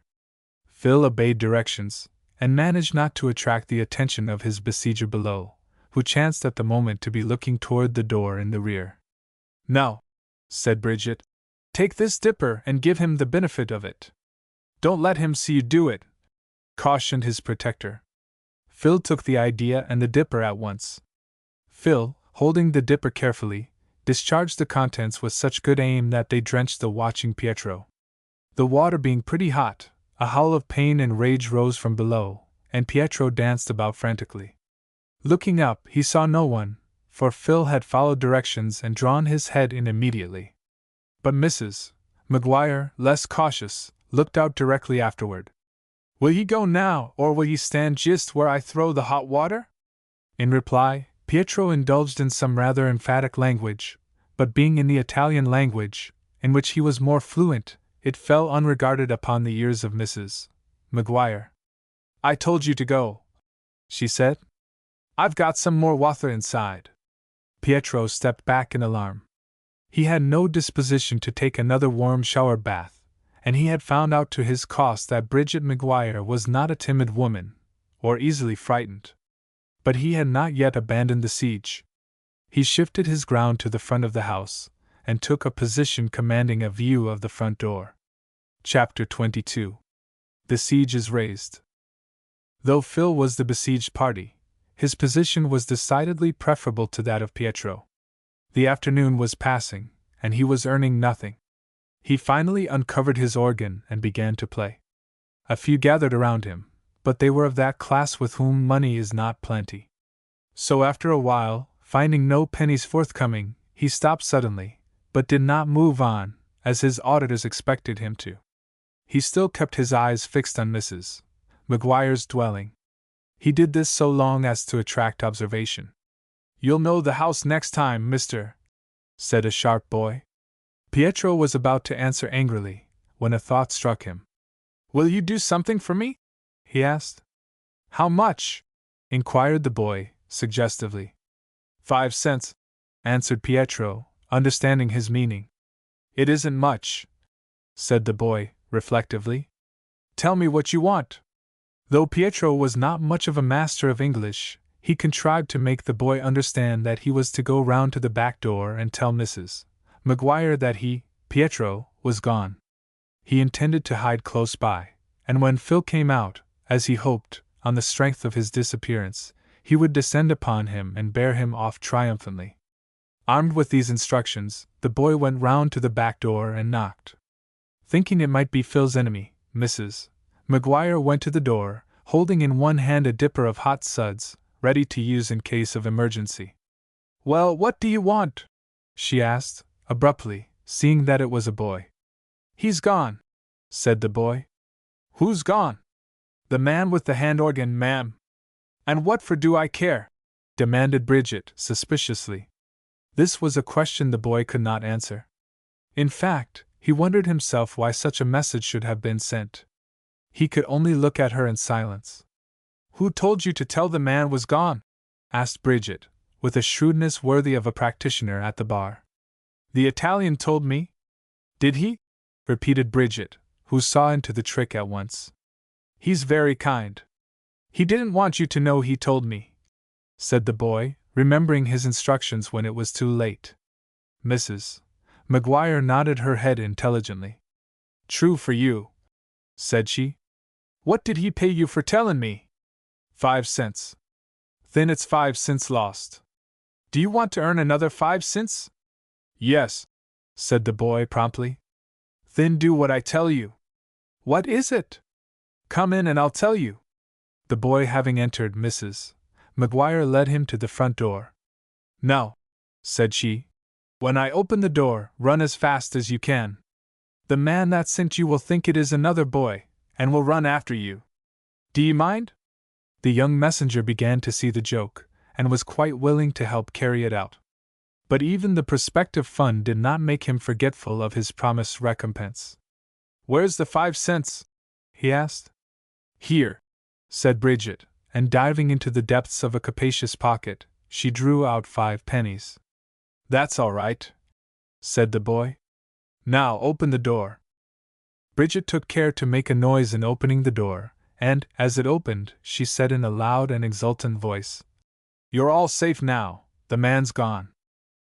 Phil obeyed directions, and managed not to attract the attention of his besieger below, who chanced at the moment to be looking toward the door in the rear. Now, said Bridget, take this dipper and give him the benefit of it. Don't let him see you do it, cautioned his protector. Phil took the idea and the dipper at once. Phil, holding the dipper carefully, discharged the contents with such good aim that they drenched the watching Pietro. The water being pretty hot, a howl of pain and rage rose from below, and Pietro danced about frantically. Looking up, he saw no one, for Phil had followed directions and drawn his head in immediately. But Mrs. Maguire, less cautious, looked out directly afterward. Will ye go now, or will ye stand just where I throw the hot water? In reply, Pietro indulged in some rather emphatic language, but being in the Italian language, in which he was more fluent, it fell unregarded upon the ears of Mrs. Maguire. I told you to go, she said. I've got some more water inside. Pietro stepped back in alarm. He had no disposition to take another warm shower bath, and he had found out to his cost that Bridget Maguire was not a timid woman, or easily frightened. But he had not yet abandoned the siege. He shifted his ground to the front of the house, and took a position commanding a view of the front door. Chapter 22. The siege is raised. Though Phil was the besieged party, his position was decidedly preferable to that of Pietro. The afternoon was passing, and he was earning nothing. He finally uncovered his organ and began to play. A few gathered around him, but they were of that class with whom money is not plenty. So after a while, finding no pennies forthcoming, he stopped suddenly, but did not move on, as his auditors expected him to. He still kept his eyes fixed on Mrs. Maguire's dwelling. He did this so long as to attract observation. You'll know the house next time, mister, said a sharp boy. Pietro was about to answer angrily, when a thought struck him. Will you do something for me? He asked. How much? Inquired the boy, suggestively. 5 cents, answered Pietro, understanding his meaning. It isn't much, said the boy, reflectively. Tell me what you want. Though Pietro was not much of a master of English, he contrived to make the boy understand that he was to go round to the back door and tell Mrs. Maguire that he, Pietro, was gone. He intended to hide close by, and when Phil came out, as he hoped, on the strength of his disappearance, he would descend upon him and bear him off triumphantly. Armed with these instructions, the boy went round to the back door and knocked. Thinking it might be Phil's enemy, Mrs. Maguire went to the door, holding in one hand a dipper of hot suds, ready to use in case of emergency. Well, what do you want? She asked, abruptly, seeing that it was a boy. He's gone, said the boy. Who's gone? The man with the hand organ, ma'am. And what for do I care? Demanded Bridget, suspiciously. This was a question the boy could not answer. In fact, he wondered himself why such a message should have been sent. He could only look at her in silence. Who told you to tell the man was gone? Asked Bridget, with a shrewdness worthy of a practitioner at the bar. The Italian told me. Did he? Repeated Bridget, who saw into the trick at once. He's very kind. He didn't want you to know he told me, said the boy, remembering his instructions when it was too late. Mrs. Maguire nodded her head intelligently. True for you, said she. What did he pay you for telling me? 5 cents. Then it's 5 cents lost. Do you want to earn another 5 cents? Yes, said the boy promptly. Then do what I tell you. What is it? Come in and I'll tell you. The boy having entered, Mrs. Maguire led him to the front door. Now, said she, when I open the door, run as fast as you can. The man that sent you will think it is another boy, and will run after you. Do you mind? The young messenger began to see the joke, and was quite willing to help carry it out. But even the prospective fun did not make him forgetful of his promised recompense. Where's the 5 cents? He asked. Here, said Bridget, and diving into the depths of a capacious pocket, She drew out 5 pennies. "That's all right," said the boy. "Now open the door." Bridget took care to make a noise in opening the door, and, as it opened, she said in a loud and exultant voice, "You're all safe now, the man's gone.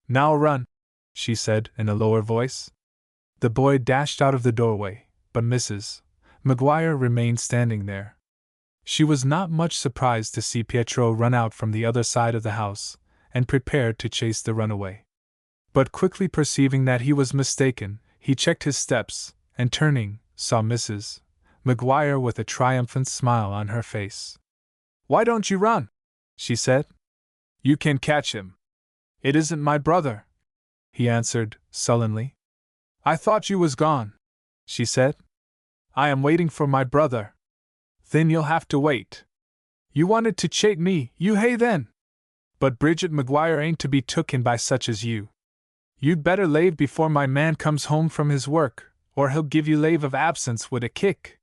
Now run," she said in a lower voice. The boy dashed out of the doorway, but Mrs. McGuire remained standing there. She was not much surprised to see Pietro run out from the other side of the house, and prepared to chase the runaway. But quickly perceiving that he was mistaken, he checked his steps, and turning, saw Mrs. McGuire with a triumphant smile on her face. "Why don't you run?" she said. "You can catch him." "It isn't my brother," he answered, sullenly. "I thought you was gone," she said. "I am waiting for my brother." "Then you'll have to wait. You wanted to cheat me, you hay then. But Bridget McGuire ain't to be took in by such as you. You'd better lave before my man comes home from his work, or he'll give you lave of absence with a kick."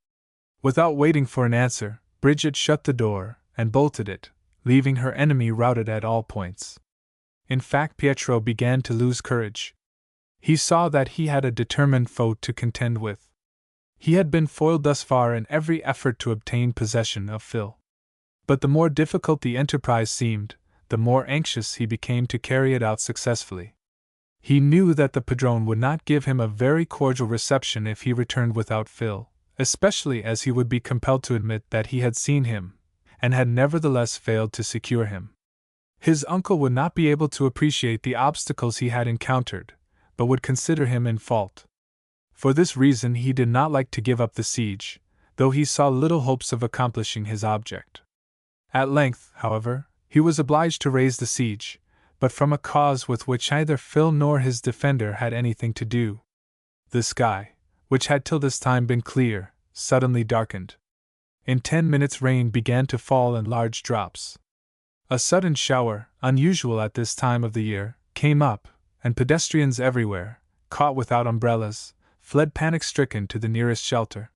Without waiting for an answer, Bridget shut the door and bolted it, leaving her enemy routed at all points. In fact, Pietro began to lose courage. He saw that he had a determined foe to contend with. He had been foiled thus far in every effort to obtain possession of Phil. But the more difficult the enterprise seemed, the more anxious he became to carry it out successfully. He knew that the padrone would not give him a very cordial reception if he returned without Phil, especially as he would be compelled to admit that he had seen him, and had nevertheless failed to secure him. His uncle would not be able to appreciate the obstacles he had encountered, but would consider him in fault. For this reason he did not like to give up the siege, though he saw little hopes of accomplishing his object. At length, however, he was obliged to raise the siege, but from a cause with which neither Phil nor his defender had anything to do. The sky, which had till this time been clear, suddenly darkened. In 10 minutes rain began to fall in large drops. A sudden shower, unusual at this time of the year, came up, and pedestrians everywhere, caught without umbrellas, fled panic-stricken to the nearest shelter.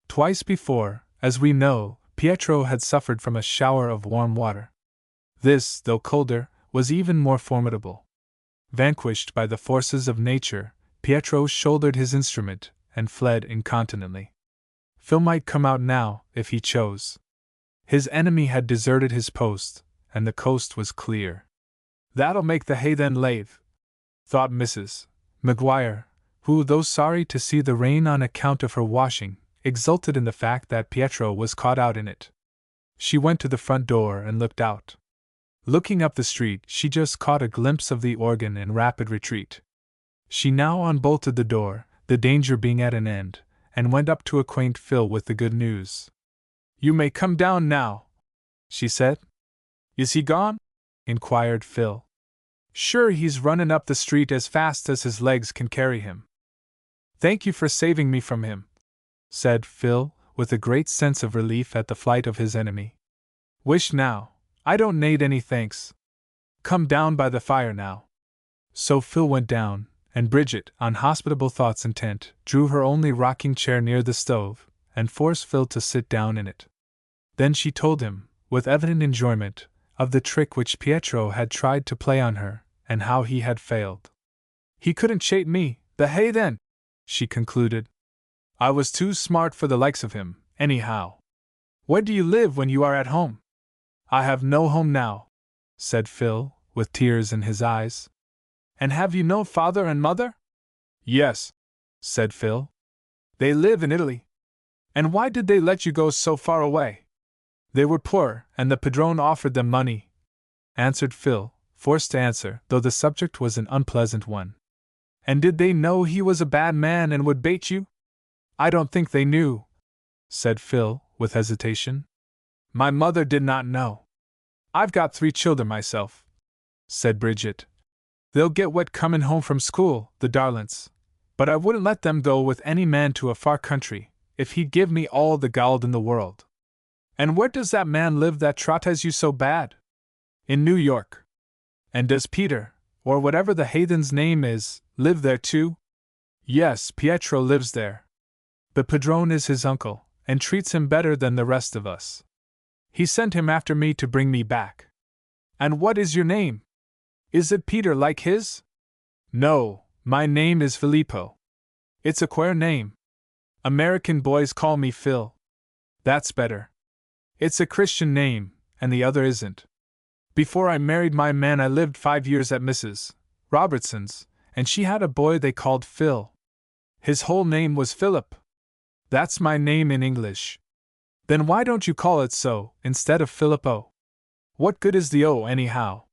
Twice before, as we know, Pietro had suffered from a shower of warm water. This, though colder, was even more formidable. Vanquished by the forces of nature, Pietro shouldered his instrument and fled incontinently. Phil might come out now, if he chose. His enemy had deserted his post, and the coast was clear. "That'll make the hay then lave," thought Mrs. McGuire, who, though sorry to see the rain on account of her washing, exulted in the fact that Pietro was caught out in it. She went to the front door and looked out. Looking up the street, she just caught a glimpse of the organ in rapid retreat. She now unbolted the door, the danger being at an end, and went up to acquaint Phil with the good news. "You may come down now," she said. "Is he gone?" inquired Phil. "Sure, he's running up the street as fast as his legs can carry him." "Thank you for saving me from him," said Phil, with a great sense of relief at the flight of his enemy. "Wish now, I don't need any thanks. Come down by the fire now." So Phil went down, and Bridget, on hospitable thoughts intent, drew her only rocking chair near the stove, and forced Phil to sit down in it. Then she told him, with evident enjoyment, of the trick which Pietro had tried to play on her, and how he had failed. "He couldn't cheat me, the hay then," she concluded. "I was too smart for the likes of him, anyhow. Where do you live when you are at home?" "I have no home now," said Phil, with tears in his eyes. "And have you no father and mother?" "Yes," said Phil. "They live in Italy." "And why did they let you go so far away?" "They were poor, and the padrone offered them money," answered Phil, forced to answer, though the subject was an unpleasant one. "And did they know he was a bad man and would bait you?" "I don't think they knew," said Phil, with hesitation. "My mother did not know. I've got 3 children myself," said Bridget. "They'll get wet comin' home from school, the darlints. But I wouldn't let them go with any man to a far country, if he'd give me all the gowd in the world." "And where does that man live that tries you so bad?" "In New York." "And does Peter, or whatever the heathen's name is, live there too?" "Yes, Pietro lives there. The padrone is his uncle, and treats him better than the rest of us. He sent him after me to bring me back." And what is your name? Is it Peter like his? No, my name is Filippo. It's a queer name. American boys call me Phil. That's better. It's a Christian name, and the other isn't. Before I married my man, I lived 5 years at Mrs. Robertson's, and she had a boy they called Phil. His whole name was Philip. That's my name in English. Then why don't you call it so, instead of Filippo? What good is the O anyhow?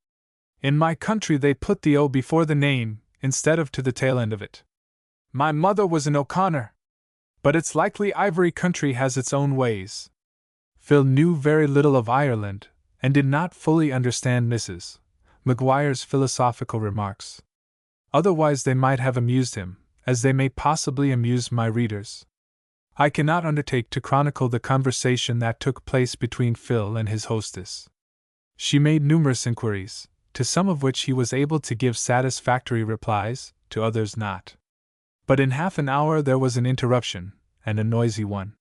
In my country they put the O before the name, instead of to the tail end of it. My mother was an O'Connor. But it's likely every country has its own ways. Phil knew very little of Ireland, and did not fully understand Mrs. Maguire's philosophical remarks. Otherwise they might have amused him, as they may possibly amuse my readers. I cannot undertake to chronicle the conversation that took place between Phil and his hostess. She made numerous inquiries, to some of which he was able to give satisfactory replies, to others not. But in half an hour there was an interruption, and a noisy one.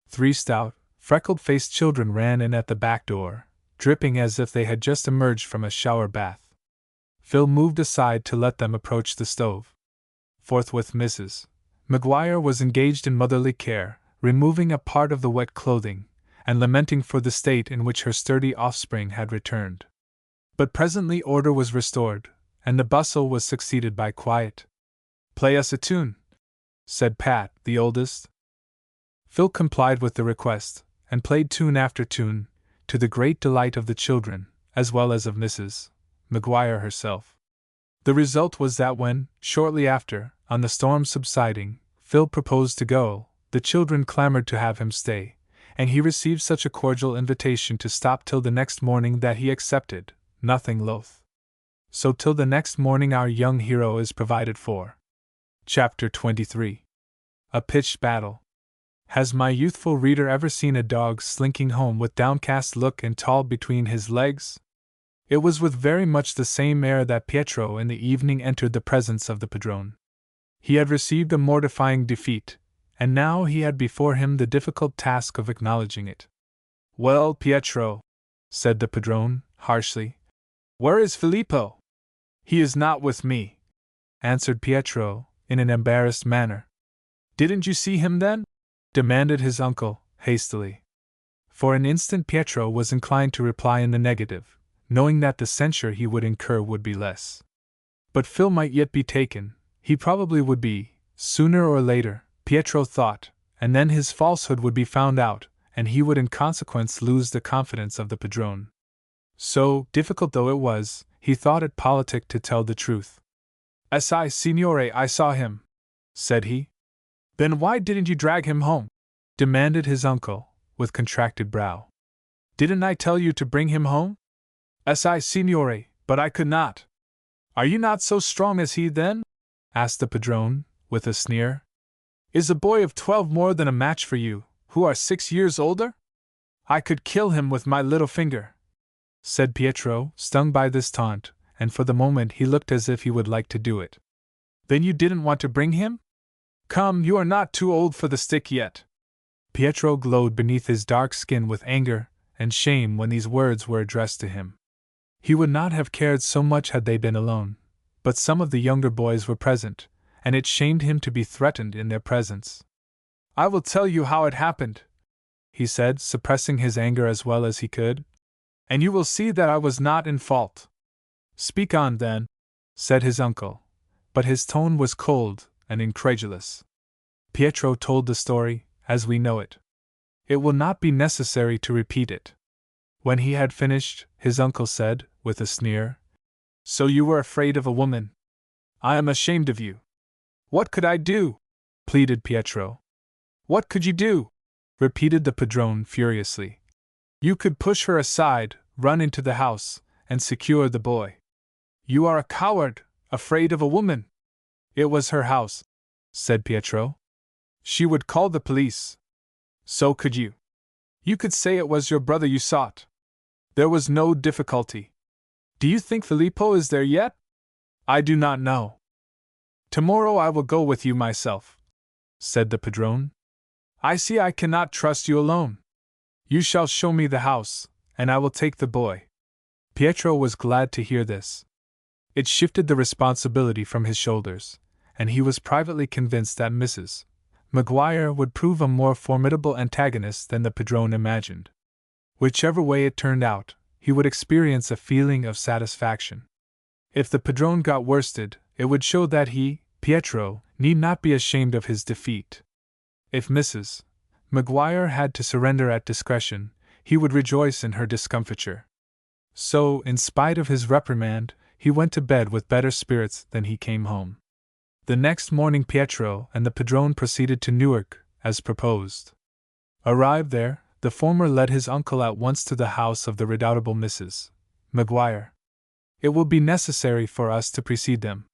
3 stout, freckled-faced children ran in at the back door, dripping as if they had just emerged from a shower bath. Phil moved aside to let them approach the stove. Forthwith Mrs. Maguire was engaged in motherly care, removing a part of the wet clothing, and lamenting for the state in which her sturdy offspring had returned. But presently order was restored, and the bustle was succeeded by quiet. "Play us a tune," said Pat, the oldest. Phil complied with the request, and played tune after tune, to the great delight of the children, as well as of Mrs. Maguire herself. The result was that when, shortly after, on the storm subsiding, Phil proposed to go, the children clamored to have him stay, and he received such a cordial invitation to stop till the next morning that he accepted, nothing loath. So till the next morning our young hero is provided for. Chapter 23. A Pitched Battle. Has my youthful reader ever seen a dog slinking home with downcast look and tawl between his legs? It was with very much the same air that Pietro in the evening entered the presence of the padrone. He had received a mortifying defeat, and now he had before him the difficult task of acknowledging it. "Well, Pietro," said the padrone, harshly, "where is Filippo?" "He is not with me," answered Pietro, in an embarrassed manner. "Didn't you see him then?" demanded his uncle, hastily. For an instant Pietro was inclined to reply in the negative, knowing that the censure he would incur would be less. But Phil might yet be taken, he probably would be, sooner or later, Pietro thought, and then his falsehood would be found out, and he would in consequence lose the confidence of the padrone. So, difficult though it was, he thought it politic to tell the truth. Signore, I saw him," said he. "Then why didn't you drag him home?" demanded his uncle, with contracted brow. "Didn't I tell you to bring him home?" Signore, but I could not." "Are you not so strong as he, then?" asked the padrone, with a sneer. "Is a boy of 12 more than a match for you, who are 6 years older?" "I could kill him with my little finger," said Pietro, stung by this taunt, and for the moment he looked as if he would like to do it. "Then you didn't want to bring him? Come, you are not too old for the stick yet." Pietro glowed beneath his dark skin with anger and shame when these words were addressed to him. He would not have cared so much had they been alone, but some of the younger boys were present, and it shamed him to be threatened in their presence. "I will tell you how it happened," he said, suppressing his anger as well as he could, "and you will see that I was not in fault." "Speak on, then," said his uncle, but his tone was cold and incredulous. Pietro told the story, as we know it. It will not be necessary to repeat it. When he had finished, his uncle said, with a sneer, "So you were afraid of a woman? I am ashamed of you." "What could I do?" pleaded Pietro. "What could you do?" repeated the padrone furiously. "You could push her aside, run into the house, and secure the boy." "You are a coward, afraid of a woman." "It was her house," said Pietro. "She would call the police." "So could you. You could say it was your brother you sought. There was no difficulty. Do you think Filippo is there yet?" "I do not know." "Tomorrow I will go with you myself," said the padrone. "I see I cannot trust you alone. You shall show me the house, and I will take the boy." Pietro was glad to hear this. It shifted the responsibility from his shoulders, and he was privately convinced that Mrs. Maguire would prove a more formidable antagonist than the padrone imagined. Whichever way it turned out, he would experience a feeling of satisfaction. If the padrone got worsted, it would show that he, Pietro, need not be ashamed of his defeat. If Mrs. Maguire had to surrender at discretion, he would rejoice in her discomfiture. So, in spite of his reprimand, he went to bed with better spirits than he came home. The next morning Pietro and the padrone proceeded to Newark, as proposed. Arrived there, the former led his uncle at once to the house of the redoubtable Mrs. Maguire. It will be necessary for us to precede them.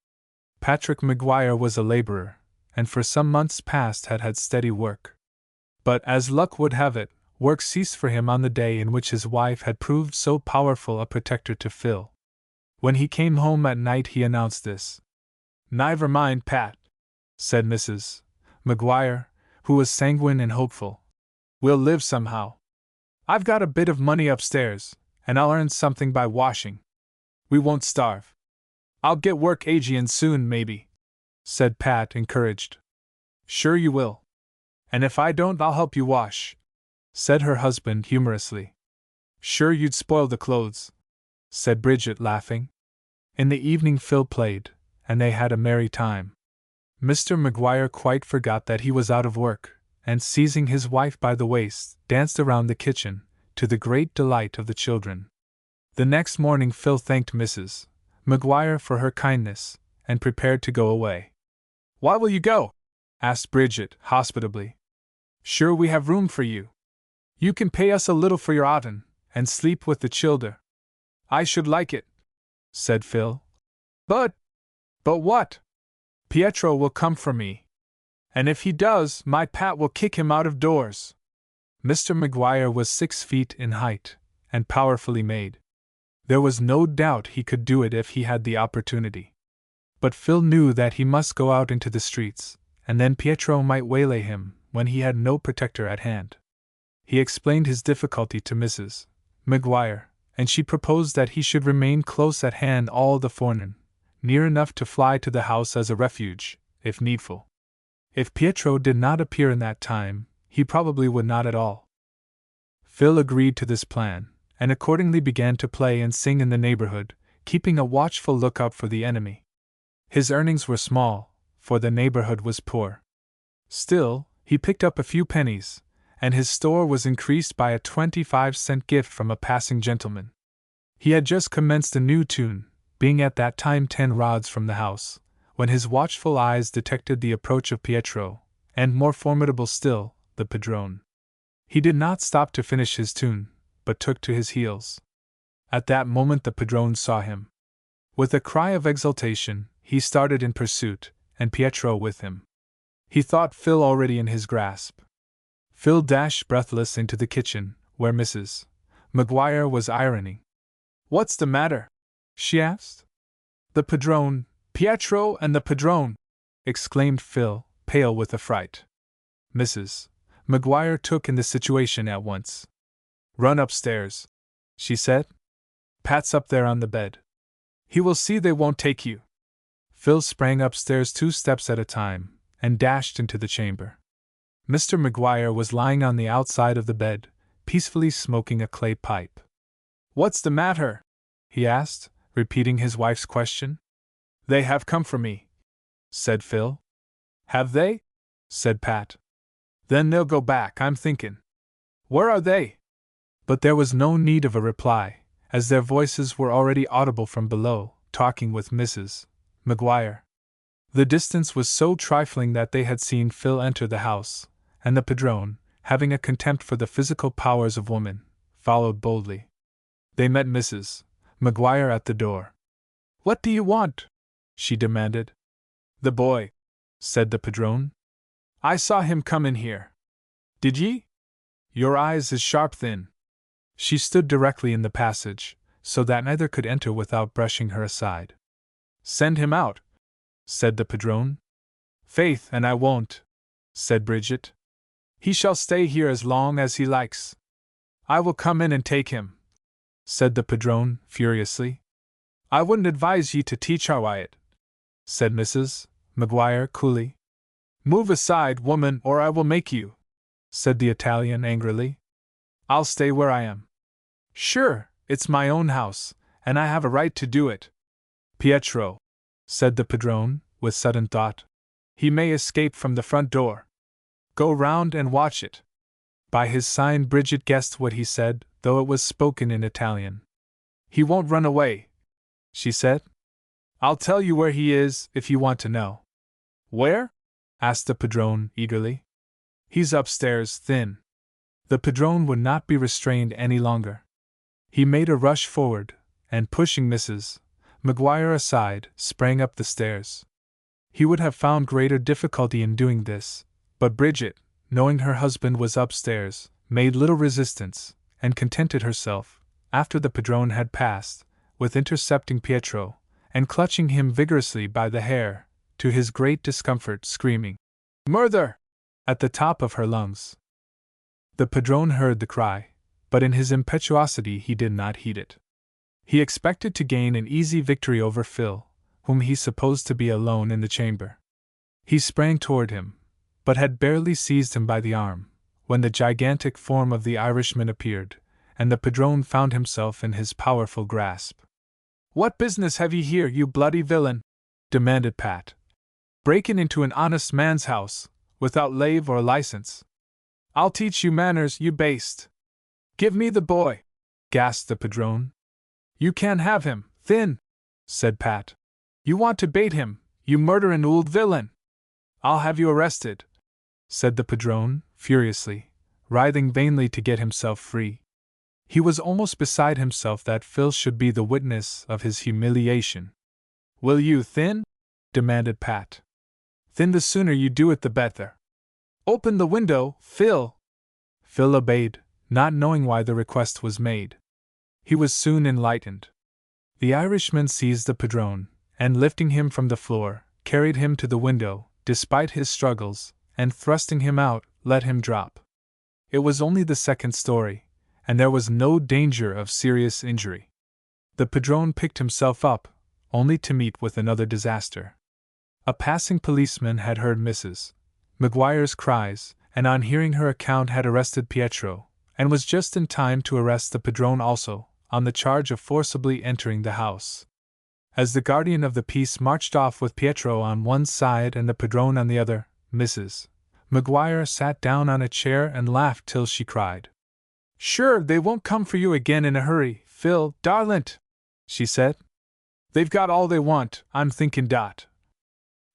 Patrick Maguire was a laborer, and for some months past had had steady work. But as luck would have it, work ceased for him on the day in which his wife had proved so powerful a protector to Phil. When he came home at night he announced this. "Never mind, Pat," said Mrs. Maguire, who was sanguine and hopeful. "We'll live somehow. I've got a bit of money upstairs, and I'll earn something by washing. We won't starve. I'll get work agin soon, maybe," said Pat, encouraged. "Sure you will. And if I don't, I'll help you wash," said her husband humorously. "Sure you'd spoil the clothes," said Bridget, laughing. In the evening Phil played, and they had a merry time. Mr. Maguire quite forgot that he was out of work, and seizing his wife by the waist, danced around the kitchen, to the great delight of the children. The next morning Phil thanked Mrs. Maguire for her kindness, and prepared to go away. "Why will you go?" asked Bridget, hospitably. "Sure we have room for you. You can pay us a little for your oughten, and sleep with the childer." "I should like it," said Phil. But what? Pietro will come for me. And if he does, my Pat will kick him out of doors." Mr. Maguire was 6 feet in height, and powerfully made. There was no doubt he could do it if he had the opportunity. But Phil knew that he must go out into the streets, and then Pietro might waylay him when he had no protector at hand. He explained his difficulty to Mrs. Maguire, and she proposed that he should remain close at hand all the forenoon, near enough to fly to the house as a refuge, if needful. If Pietro did not appear in that time, he probably would not at all. Phil agreed to this plan, and accordingly began to play and sing in the neighborhood, keeping a watchful lookout for the enemy. His earnings were small, for the neighborhood was poor. Still, he picked up a few pennies, and his store was increased by a 25-cent gift from a passing gentleman. He had just commenced a new tune, being at that time 10 rods from the house, when his watchful eyes detected the approach of Pietro, and more formidable still, the padrone. He did not stop to finish his tune, but took to his heels. At that moment the padrone saw him. With a cry of exultation, he started in pursuit, and Pietro with him. He thought Phil already in his grasp. Phil dashed breathless into the kitchen, where Mrs. Maguire was ironing. "What's the matter?" she asked. "The padrone, Pietro and the padrone!" exclaimed Phil, pale with affright. Mrs. Maguire took in the situation at once. "Run upstairs," she said. "Pat's up there on the bed. He will see they won't take you." Phil sprang upstairs 2 steps at a time, and dashed into the chamber. Mr. Maguire was lying on the outside of the bed, peacefully smoking a clay pipe. "What's the matter?" he asked, repeating his wife's question. "They have come for me," said Phil. "Have they?" said Pat. "Then they'll go back, I'm thinking. Where are they?" But there was no need of a reply, as their voices were already audible from below, talking with Mrs. Maguire. The distance was so trifling that they had seen Phil enter the house, and the padrone, having a contempt for the physical powers of woman, followed boldly. They met Mrs. Maguire at the door. "What do you want?" she demanded. "The boy," said the padrone. "I saw him come in here." "Did ye? Your eyes is sharp thin." She stood directly in the passage, so that neither could enter without brushing her aside. "Send him out," said the padrone. "Faith, and I won't," said Bridget. "He shall stay here as long as he likes. I will come in and take him." said the padrone, furiously. I wouldn't advise ye to teach her, Wyatt, said Mrs. Maguire coolly. Move aside, woman, or I will make you, said the Italian angrily. I'll stay where I am. Sure, it's my own house, and I have a right to do it. Pietro, said the padrone, with sudden thought. He may escape from the front door. Go round and watch it. By his sign Bridget guessed what he said, though it was spoken in Italian. He won't run away, she said. I'll tell you where he is, if you want to know. Where? Asked the padrone, eagerly. He's upstairs, thin. The padrone would not be restrained any longer. He made a rush forward, and pushing Mrs. Maguire aside, sprang up the stairs. He would have found greater difficulty in doing this, but Bridget, knowing her husband was upstairs, made little resistance, and contented herself, after the padrone had passed, with intercepting Pietro, and clutching him vigorously by the hair, to his great discomfort, screaming, "Murder!" at the top of her lungs. The padrone heard the cry, but in his impetuosity he did not heed it. He expected to gain an easy victory over Phil, whom he supposed to be alone in the chamber. He sprang toward him, but had barely seized him by the arm, when the gigantic form of the Irishman appeared, and the padrone found himself in his powerful grasp. "What business have ye here, you bloody villain?" demanded Pat. "Breaking into an honest man's house, without leave or license. I'll teach you manners, you baste." "Give me the boy," gasped the padrone. "You can't have him, thin," said Pat. "You want to bait him, you murderin' ould villain." "I'll have you arrested," said the padrone, furiously, writhing vainly to get himself free. He was almost beside himself that Phil should be the witness of his humiliation. "Will you, thin?" demanded Pat. "Thin, the sooner you do it the better. Open the window, Phil." Phil obeyed, not knowing why the request was made. He was soon enlightened. The Irishman seized the padrone, and lifting him from the floor, carried him to the window, despite his struggles, and thrusting him out, let him drop. It was only the second story, and there was no danger of serious injury. The padrone picked himself up, only to meet with another disaster. A passing policeman had heard Mrs. Maguire's cries, and on hearing her account had arrested Pietro, and was just in time to arrest the padrone also, on the charge of forcibly entering the house. As the guardian of the peace marched off with Pietro on one side and the padrone on the other, Mrs. Maguire sat down on a chair and laughed till she cried. "Sure, they won't come for you again in a hurry, Phil, darlint," she said. "They've got all they want, I'm thinking dot."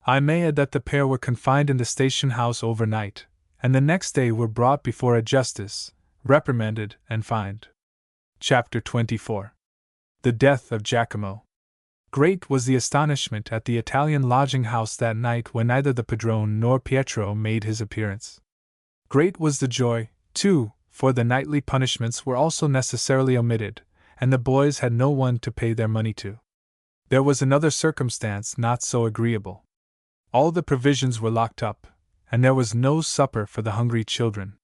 I may add that the pair were confined in the station house overnight, and the next day were brought before a justice, reprimanded and fined. Chapter 24. The Death of Giacomo. Great was the astonishment at the Italian lodging house that night when neither the padrone nor Pietro made his appearance. Great was the joy, too, for the nightly punishments were also necessarily omitted, and the boys had no one to pay their money to. There was another circumstance not so agreeable. All the provisions were locked up, and there was no supper for the hungry children.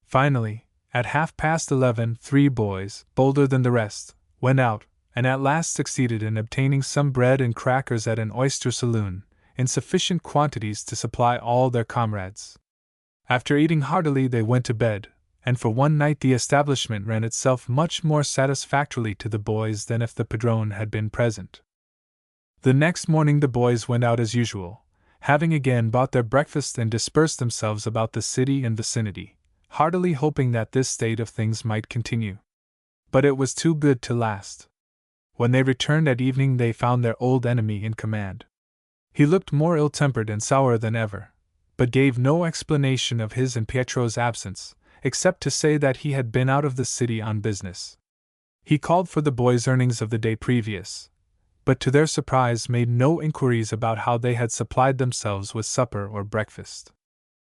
Finally, at 11:30, 3 boys, bolder than the rest, went out, and at last succeeded in obtaining some bread and crackers at an oyster saloon, in sufficient quantities to supply all their comrades. After eating heartily they went to bed, and for one night the establishment ran itself much more satisfactorily to the boys than if the padrone had been present. The next morning the boys went out as usual, having again bought their breakfast and dispersed themselves about the city and vicinity, heartily hoping that this state of things might continue. But it was too good to last. When they returned at evening they found their old enemy in command. He looked more ill-tempered and sour than ever, but gave no explanation of his and Pietro's absence, except to say that he had been out of the city on business. He called for the boys' earnings of the day previous, but to their surprise made no inquiries about how they had supplied themselves with supper or breakfast.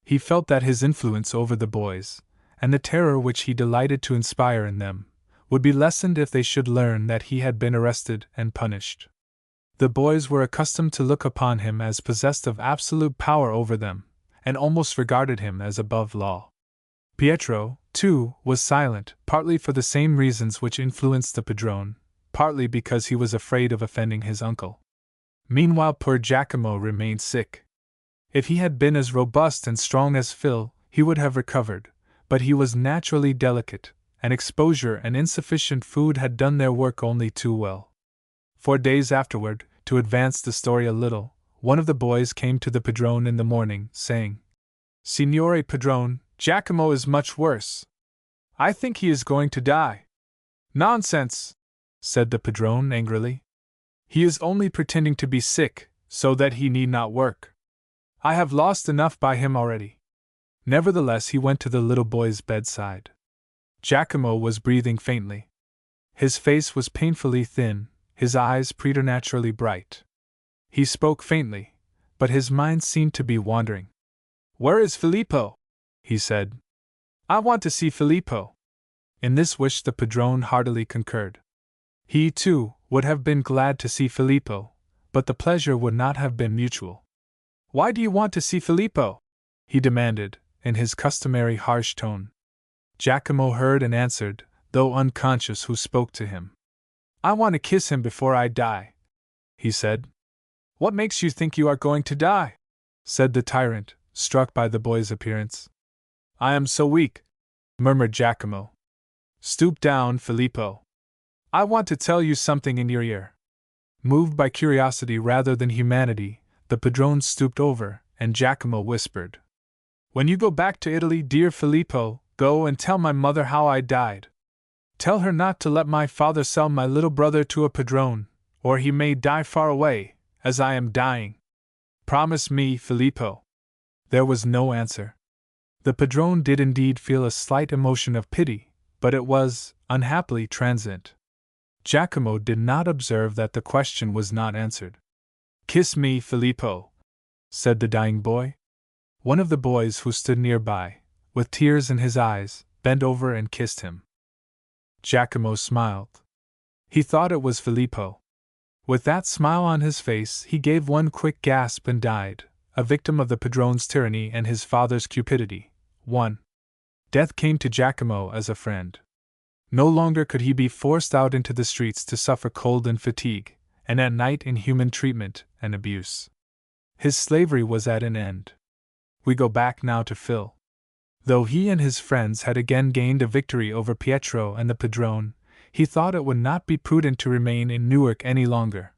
He felt that his influence over the boys, and the terror which he delighted to inspire in them, would be lessened if they should learn that he had been arrested and punished. The boys were accustomed to look upon him as possessed of absolute power over them, and almost regarded him as above law. Pietro, too, was silent, partly for the same reasons which influenced the padrone, partly because he was afraid of offending his uncle. Meanwhile, poor Giacomo remained sick. If he had been as robust and strong as Phil, he would have recovered, but he was naturally delicate, and exposure and insufficient food had done their work only too well. 4 days afterward, to advance the story a little, one of the boys came to the padrone in the morning, saying, "Signore Padrone, Giacomo is much worse. I think he is going to die." "Nonsense!" said the padrone angrily. "He is only pretending to be sick, so that he need not work. I have lost enough by him already." Nevertheless, he went to the little boy's bedside. Giacomo was breathing faintly. His face was painfully thin, his eyes preternaturally bright. He spoke faintly, but his mind seemed to be wandering. "Where is Filippo?" he said. "I want to see Filippo." In this wish the padrone heartily concurred. He, too, would have been glad to see Filippo, but the pleasure would not have been mutual. "Why do you want to see Filippo?" he demanded, in his customary harsh tone. Giacomo heard and answered, though unconscious who spoke to him. "I want to kiss him before I die," he said. "What makes you think you are going to die?" said the tyrant, struck by the boy's appearance. "I am so weak," murmured Giacomo. "Stoop down, Filippo. I want to tell you something in your ear." Moved by curiosity rather than humanity, the padrone stooped over, and Giacomo whispered, "When you go back to Italy, dear Filippo, go and tell my mother how I died. Tell her not to let my father sell my little brother to a padrone, or he may die far away, as I am dying. Promise me, Filippo." There was no answer. The padrone did indeed feel a slight emotion of pity, but it was, unhappily, transient. Giacomo did not observe that the question was not answered. "Kiss me, Filippo," said the dying boy. One of the boys who stood nearby, with tears in his eyes, bent over and kissed him. Giacomo smiled. He thought it was Filippo. With that smile on his face, he gave one quick gasp and died, a victim of the padrone's tyranny and his father's cupidity. 1. Death came to Giacomo as a friend. No longer could he be forced out into the streets to suffer cold and fatigue, and at night inhuman treatment and abuse. His slavery was at an end. We go back now to Phil. Though he and his friends had again gained a victory over Pietro and the padrone, he thought it would not be prudent to remain in Newark any longer.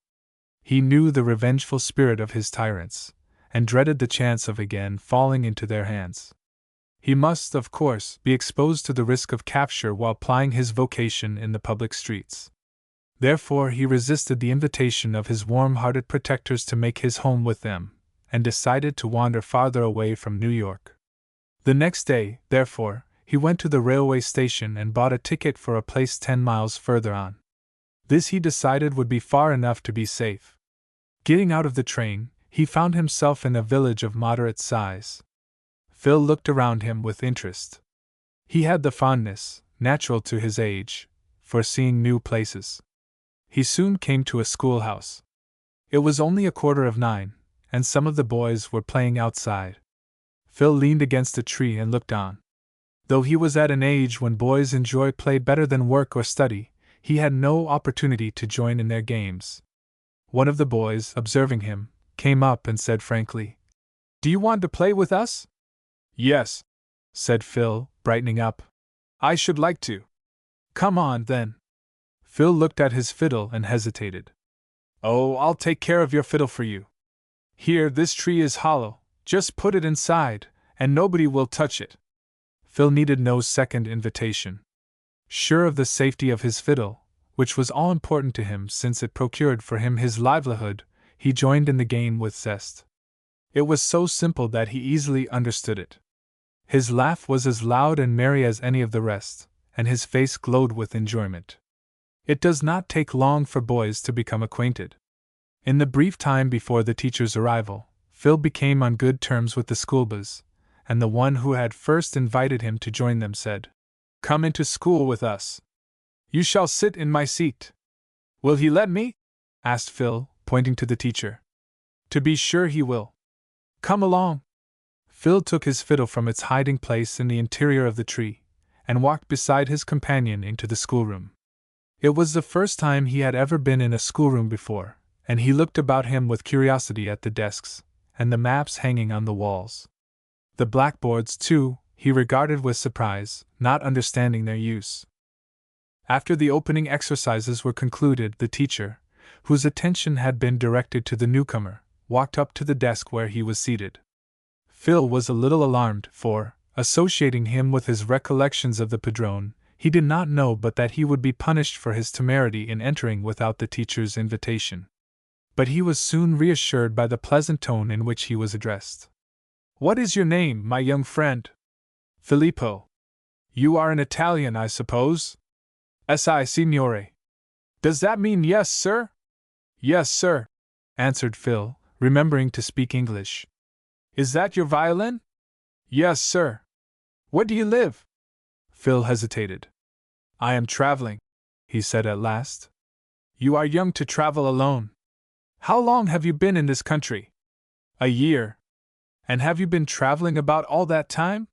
He knew the revengeful spirit of his tyrants, and dreaded the chance of again falling into their hands. He must, of course, be exposed to the risk of capture while plying his vocation in the public streets. Therefore he resisted the invitation of his warm-hearted protectors to make his home with them, and decided to wander farther away from New York. The next day, therefore, he went to the railway station and bought a ticket for a place 10 miles further on. This he decided would be far enough to be safe. Getting out of the train, he found himself in a village of moderate size. Phil looked around him with interest. He had the fondness, natural to his age, for seeing new places. He soon came to a schoolhouse. It was only 9:15, and some of the boys were playing outside. Phil leaned against a tree and looked on. Though he was at an age when boys enjoy play better than work or study, he had no opportunity to join in their games. One of the boys, observing him, came up and said frankly, "Do you want to play with us?" "Yes," said Phil, brightening up. "I should like to." "Come on, then." Phil looked at his fiddle and hesitated. "Oh, I'll take care of your fiddle for you. Here, this tree is hollow, just put it inside, and nobody will touch it." Phil needed no second invitation. Sure of the safety of his fiddle, which was all important to him since it procured for him his livelihood, he joined in the game with zest. It was so simple that he easily understood it. His laugh was as loud and merry as any of the rest, and his face glowed with enjoyment. It does not take long for boys to become acquainted. In the brief time before the teacher's arrival, Phil became on good terms with the schoolboys, and the one who had first invited him to join them said, "Come into school with us. You shall sit in my seat." "Will he let me?" asked Phil, pointing to the teacher. "To be sure he will. Come along." Phil took his fiddle from its hiding place in the interior of the tree, and walked beside his companion into the schoolroom. It was the first time he had ever been in a schoolroom before, and he looked about him with curiosity at the desks, and the maps hanging on the walls. The blackboards, too, he regarded with surprise, not understanding their use. After the opening exercises were concluded, the teacher, whose attention had been directed to the newcomer, walked up to the desk where he was seated. Phil was a little alarmed, for, associating him with his recollections of the padrone, he did not know but that he would be punished for his temerity in entering without the teacher's invitation. But he was soon reassured by the pleasant tone in which he was addressed. "What is your name, my young friend?" "Filippo." "You are an Italian, I suppose?" "Si, signore." "Does that mean yes, sir?" "Yes, sir," answered Phil, remembering to speak English. "Is that your violin?" "Yes, sir." "Where do you live?" Phil hesitated. "I am traveling," he said at last. "You are young to travel alone. How long have you been in this country?" "A year." "And have you been traveling about all that time?"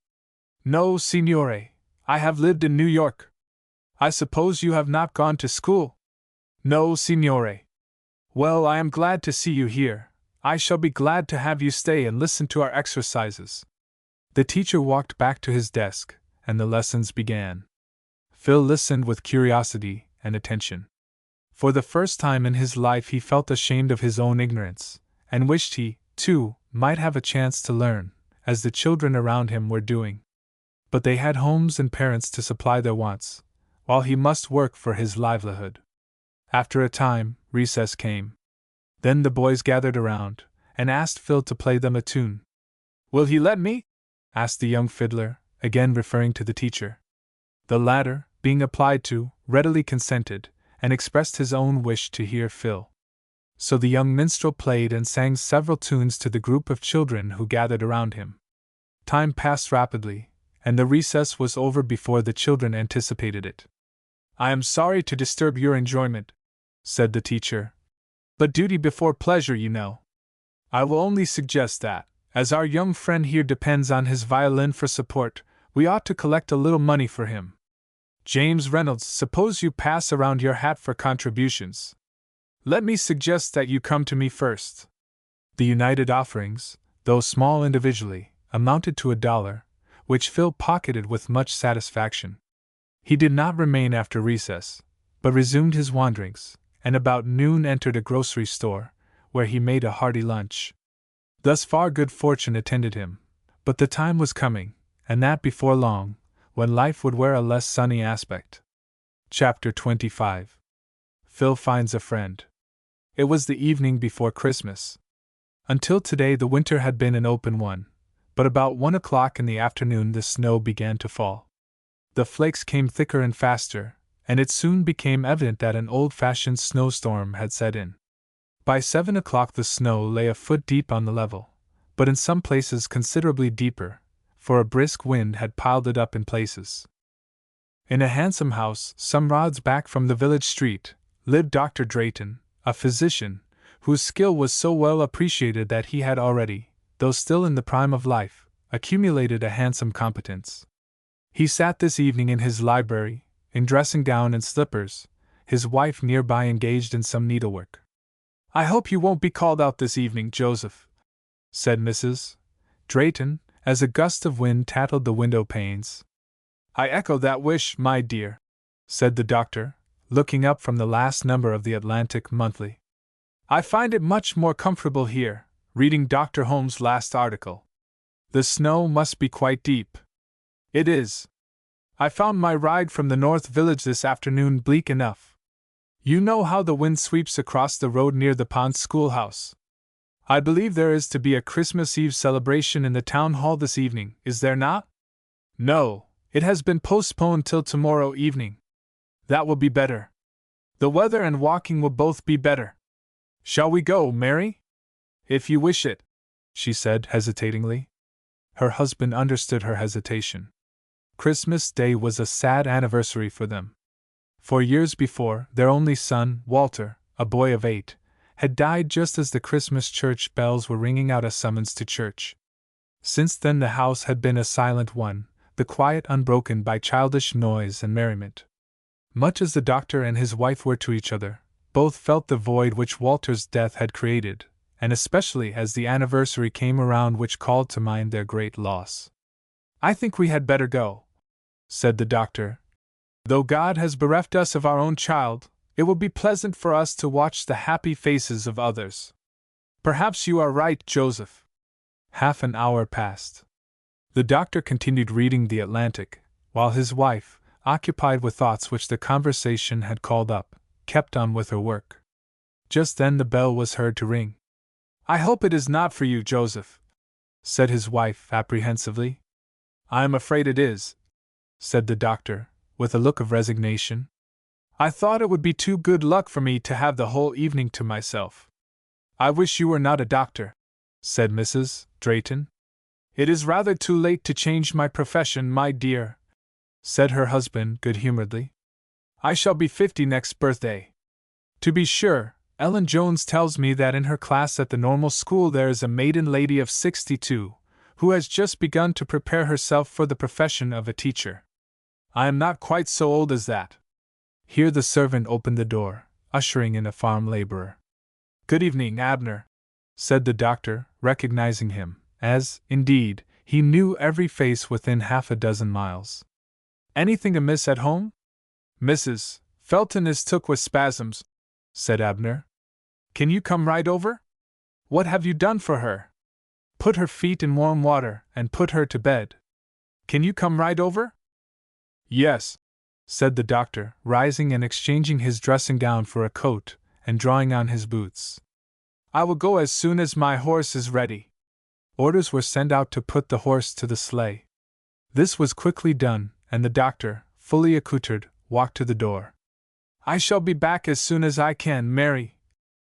"No, signore. I have lived in New York." "I suppose you have not gone to school?" "No, signore." "Well, I am glad to see you here. I shall be glad to have you stay and listen to our exercises." The teacher walked back to his desk, and the lessons began. Phil listened with curiosity and attention. For the first time in his life he felt ashamed of his own ignorance, and wished he, too, might have a chance to learn, as the children around him were doing. But they had homes and parents to supply their wants, while he must work for his livelihood. After a time, recess came. Then the boys gathered around, and asked Phil to play them a tune. "Will he let me?" asked the young fiddler, again referring to the teacher. The latter, being applied to, readily consented, and expressed his own wish to hear Phil. So the young minstrel played and sang several tunes to the group of children who gathered around him. Time passed rapidly, and the recess was over before the children anticipated it. "I am sorry to disturb your enjoyment," said the teacher, "but duty before pleasure, you know. I will only suggest that, as our young friend here depends on his violin for support, we ought to collect a little money for him. James Reynolds, suppose you pass around your hat for contributions. Let me suggest that you come to me first." The united offerings, though small individually, amounted to $1, which Phil pocketed with much satisfaction. He did not remain after recess, but resumed his wanderings, and about noon entered a grocery store, where he made a hearty lunch. Thus far good fortune attended him, but the time was coming, and that before long, when life would wear a less sunny aspect. Chapter 25. Phil finds a friend. It was the evening before Christmas. Until today the winter had been an open one, but about 1 o'clock in the afternoon the snow began to fall. The flakes came thicker and faster, and it soon became evident that an old-fashioned snowstorm had set in. By 7 o'clock the snow lay a foot deep on the level, but in some places considerably deeper, for a brisk wind had piled it up in places. In a handsome house, some rods back from the village street, lived Dr. Drayton, a physician, whose skill was so well appreciated that he had already, though still in the prime of life, accumulated a handsome competence. He sat this evening in his library, in dressing gown and slippers, his wife nearby engaged in some needlework. "I hope you won't be called out this evening, Joseph," said Mrs. Drayton, as a gust of wind tattled the window panes. "I echo that wish, my dear," said the doctor, looking up from the last number of the Atlantic Monthly. "I find it much more comfortable here, reading Dr. Holmes' last article. The snow must be quite deep." "It is. I found my ride from the North Village this afternoon bleak enough. You know how the wind sweeps across the road near the pond schoolhouse. I believe there is to be a Christmas Eve celebration in the town hall this evening, is there not?" "No, it has been postponed till tomorrow evening." "That will be better. The weather and walking will both be better. Shall we go, Mary?" "If you wish it," she said hesitatingly. Her husband understood her hesitation. Christmas Day was a sad anniversary for them. For years before, their only son, Walter, a boy of 8, had died just as the Christmas church bells were ringing out a summons to church. Since then the house had been a silent one, the quiet unbroken by childish noise and merriment. Much as the doctor and his wife were to each other, both felt the void which Walter's death had created, and especially as the anniversary came around which called to mind their great loss. "I think we had better go," said the doctor. "Though God has bereft us of our own child, it will be pleasant for us to watch the happy faces of others." "Perhaps you are right, Joseph." Half an hour passed. The doctor continued reading the Atlantic, while his wife, occupied with thoughts which the conversation had called up, kept on with her work. Just then the bell was heard to ring. "I hope it is not for you, Joseph," said his wife apprehensively. "I am afraid it is," said the doctor, with a look of resignation. "I thought it would be too good luck for me to have the whole evening to myself." "I wish you were not a doctor," said Mrs. Drayton. "It is rather too late to change my profession, my dear," said her husband good-humoredly. "I shall be 50 next birthday. To be sure, Ellen Jones tells me that in her class at the normal school there is a maiden lady of 62, who has just begun to prepare herself for the profession of a teacher. I am not quite so old as that." Here the servant opened the door, ushering in a farm laborer. "Good evening, Abner," said the doctor, recognizing him, as, indeed, he knew every face within half a dozen miles. "Anything amiss at home?" "Mrs. Felton is took with spasms," said Abner. "Can you come right over? What have you done for her?" "Put her feet in warm water and put her to bed." "Can you come right over?" "Yes," said the doctor, rising and exchanging his dressing gown for a coat, and drawing on his boots. "I will go as soon as my horse is ready." Orders were sent out to put the horse to the sleigh. This was quickly done, and the doctor, fully accoutred, walked to the door. "I shall be back as soon as I can, Mary,"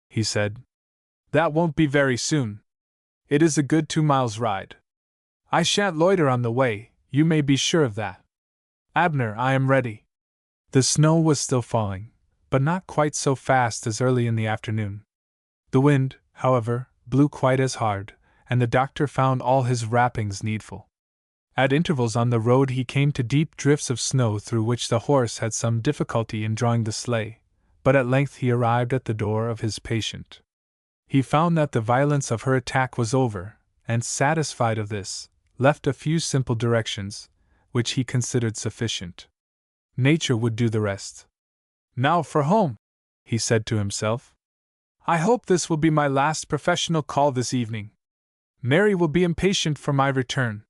he said. "That won't be very soon. It is a good 2 miles ride. I shan't loiter on the way, you may be sure of that. Abner, I am ready." The snow was still falling, but not quite so fast as early in the afternoon. The wind, however, blew quite as hard, and the doctor found all his wrappings needful. At intervals on the road he came to deep drifts of snow through which the horse had some difficulty in drawing the sleigh, but at length he arrived at the door of his patient. He found that the violence of her attack was over, and, satisfied of this, left a few simple directions, which he considered sufficient. Nature would do the rest. "Now for home," he said to himself. "I hope this will be my last professional call this evening. Mary will be impatient for my return."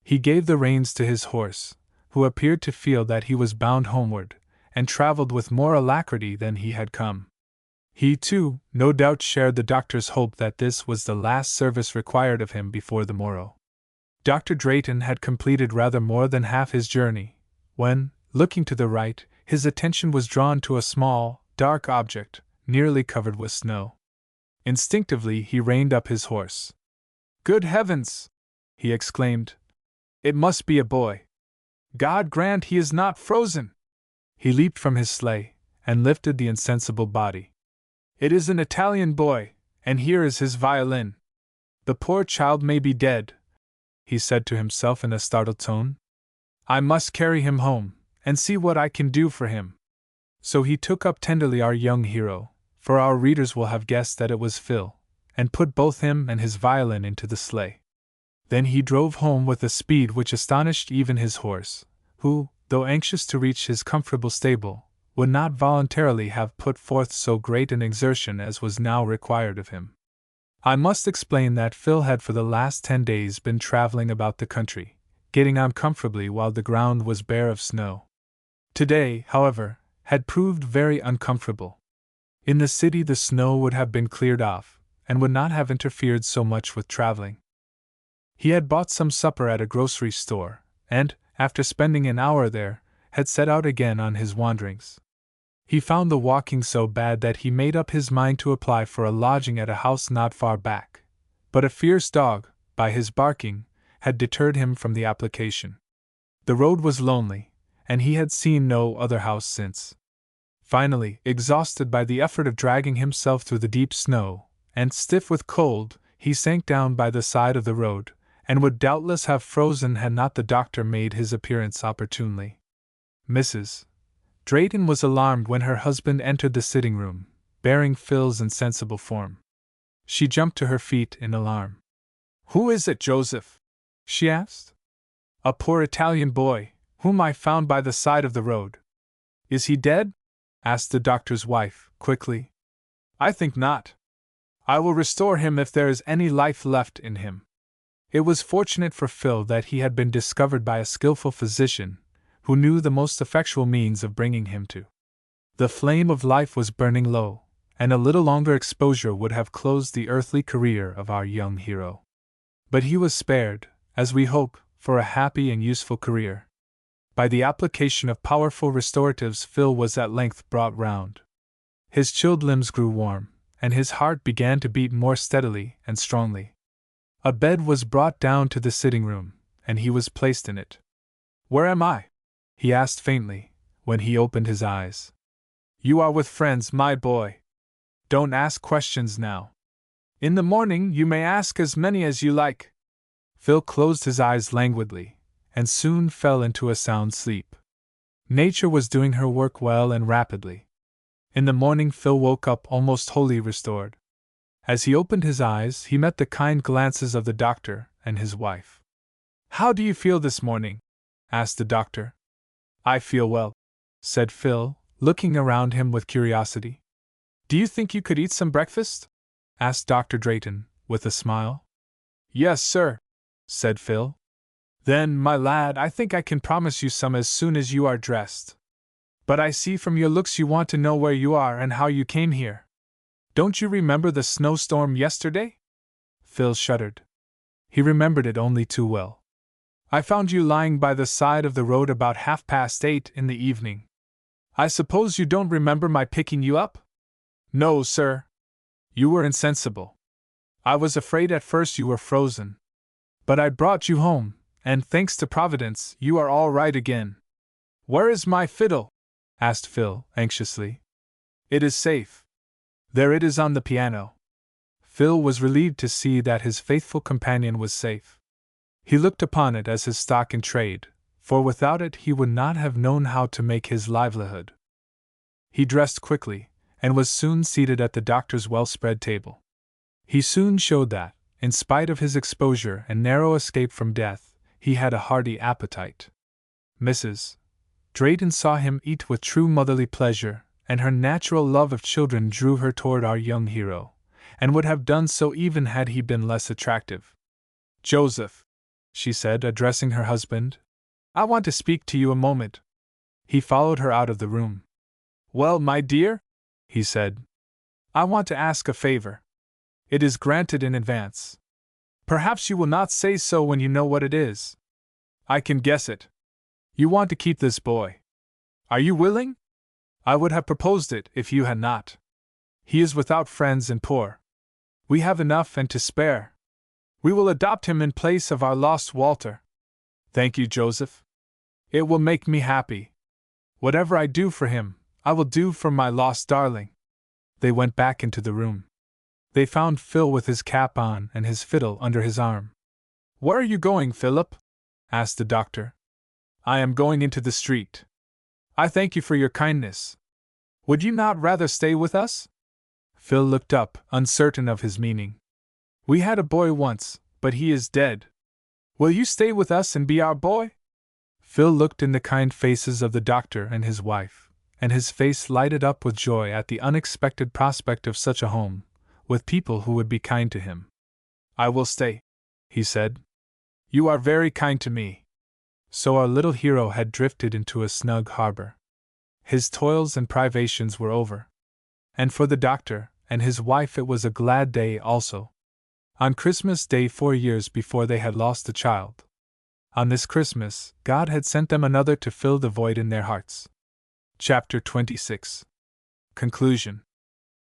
He gave the reins to his horse, who appeared to feel that he was bound homeward, and traveled with more alacrity than he had come. He, too, no doubt shared the doctor's hope that this was the last service required of him before the morrow. Dr. Drayton had completed rather more than half his journey, when, looking to the right, his attention was drawn to a small, dark object, nearly covered with snow. Instinctively he reined up his horse. "Good heavens!" he exclaimed. "It must be a boy. God grant he is not frozen!" He leaped from his sleigh, and lifted the insensible body. "It is an Italian boy, and here is his violin. The poor child may be dead," he said to himself in a startled tone. "I must carry him home, and see what I can do for him." So he took up tenderly our young hero, for our readers will have guessed that it was Phil, and put both him and his violin into the sleigh. Then he drove home with a speed which astonished even his horse, who, though anxious to reach his comfortable stable, would not voluntarily have put forth so great an exertion as was now required of him. I must explain that Phil had for the last 10 days been traveling about the country, getting on comfortably while the ground was bare of snow. Today, however, had proved very uncomfortable. In the city the snow would have been cleared off, and would not have interfered so much with traveling. He had bought some supper at a grocery store, and, after spending an hour there, had set out again on his wanderings. He found the walking so bad that he made up his mind to apply for a lodging at a house not far back, but a fierce dog, by his barking, had deterred him from the application. The road was lonely, and he had seen no other house since. Finally, exhausted by the effort of dragging himself through the deep snow, and stiff with cold, he sank down by the side of the road, and would doubtless have frozen had not the doctor made his appearance opportunely. Mrs. Drayton was alarmed when her husband entered the sitting room, bearing Phil's insensible form. She jumped to her feet in alarm. "Who is it, Joseph?" she asked. "A poor Italian boy, whom I found by the side of the road." "Is he dead?" asked the doctor's wife, quickly. "I think not. I will restore him if there is any life left in him." It was fortunate for Phil that he had been discovered by a skillful physician, who knew the most effectual means of bringing him to. The flame of life was burning low, and a little longer exposure would have closed the earthly career of our young hero. But he was spared, as we hope, for a happy and useful career. By the application of powerful restoratives, Phil was at length brought round. His chilled limbs grew warm, and his heart began to beat more steadily and strongly. A bed was brought down to the sitting room, and he was placed in it. "Where am I?" he asked faintly, when he opened his eyes. "You are with friends, my boy. Don't ask questions now. In the morning you may ask as many as you like." Phil closed his eyes languidly, and soon fell into a sound sleep. Nature was doing her work well and rapidly. In the morning Phil woke up almost wholly restored. As he opened his eyes, he met the kind glances of the doctor and his wife. "How do you feel this morning?" asked the doctor. "I feel well," said Phil, looking around him with curiosity. "Do you think you could eat some breakfast?" asked Dr. Drayton, with a smile. "Yes, sir," said Phil. "Then, my lad, I think I can promise you some as soon as you are dressed. But I see from your looks you want to know where you are and how you came here. Don't you remember the snowstorm yesterday?" Phil shuddered. He remembered it only too well. "I found you lying by the side of the road about 8:30 in the evening. I suppose you don't remember my picking you up?" "No, sir." "You were insensible. I was afraid at first you were frozen. But I brought you home, and thanks to Providence, you are all right again." "Where is my fiddle?" asked Phil, anxiously. "It is safe. There it is on the piano." Phil was relieved to see that his faithful companion was safe. He looked upon it as his stock in trade, for without it he would not have known how to make his livelihood. He dressed quickly, and was soon seated at the doctor's well-spread table. He soon showed that, in spite of his exposure and narrow escape from death, he had a hearty appetite. Mrs. Drayton saw him eat with true motherly pleasure, and her natural love of children drew her toward our young hero, and would have done so even had he been less attractive. "Joseph," she said, addressing her husband, "I want to speak to you a moment." He followed her out of the room. "Well, my dear?" he said. "I want to ask a favor. It is granted in advance. Perhaps you will not say so when you know what it is. I can guess it. You want to keep this boy. Are you willing? I would have proposed it if you had not. He is without friends and poor. We have enough and to spare. We will adopt him in place of our lost Walter." "Thank you, Joseph. It will make me happy. Whatever I do for him, I will do for my lost darling." They went back into the room. They found Phil with his cap on and his fiddle under his arm. "Where are you going, Philip?" asked the doctor. "I am going into the street." "I thank you for your kindness. Would you not rather stay with us?" Phil looked up, uncertain of his meaning. "We had a boy once, but he is dead. Will you stay with us and be our boy?" Phil looked in the kind faces of the doctor and his wife, and his face lighted up with joy at the unexpected prospect of such a home, with people who would be kind to him. "I will stay," he said. "You are very kind to me." So our little hero had drifted into a snug harbor. His toils and privations were over. And for the doctor and his wife it was a glad day also. On Christmas Day 4 years before they had lost a child. On this Christmas, God had sent them another to fill the void in their hearts. Chapter 26. Conclusion.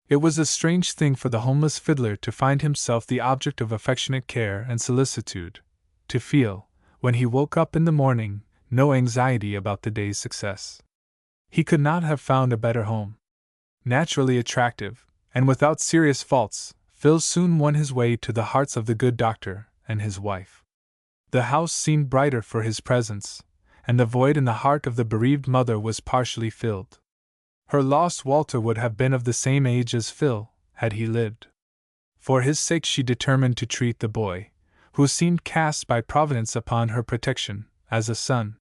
It was a strange thing for the homeless fiddler to find himself the object of affectionate care and solicitude, to feel, when he woke up in the morning, no anxiety about the day's success. He could not have found a better home. Naturally attractive, and without serious faults, Phil soon won his way to the hearts of the good doctor and his wife. The house seemed brighter for his presence, and the void in the heart of the bereaved mother was partially filled. Her lost Walter would have been of the same age as Phil, had he lived. For his sake she determined to treat the boy, who seemed cast by Providence upon her protection, as a son.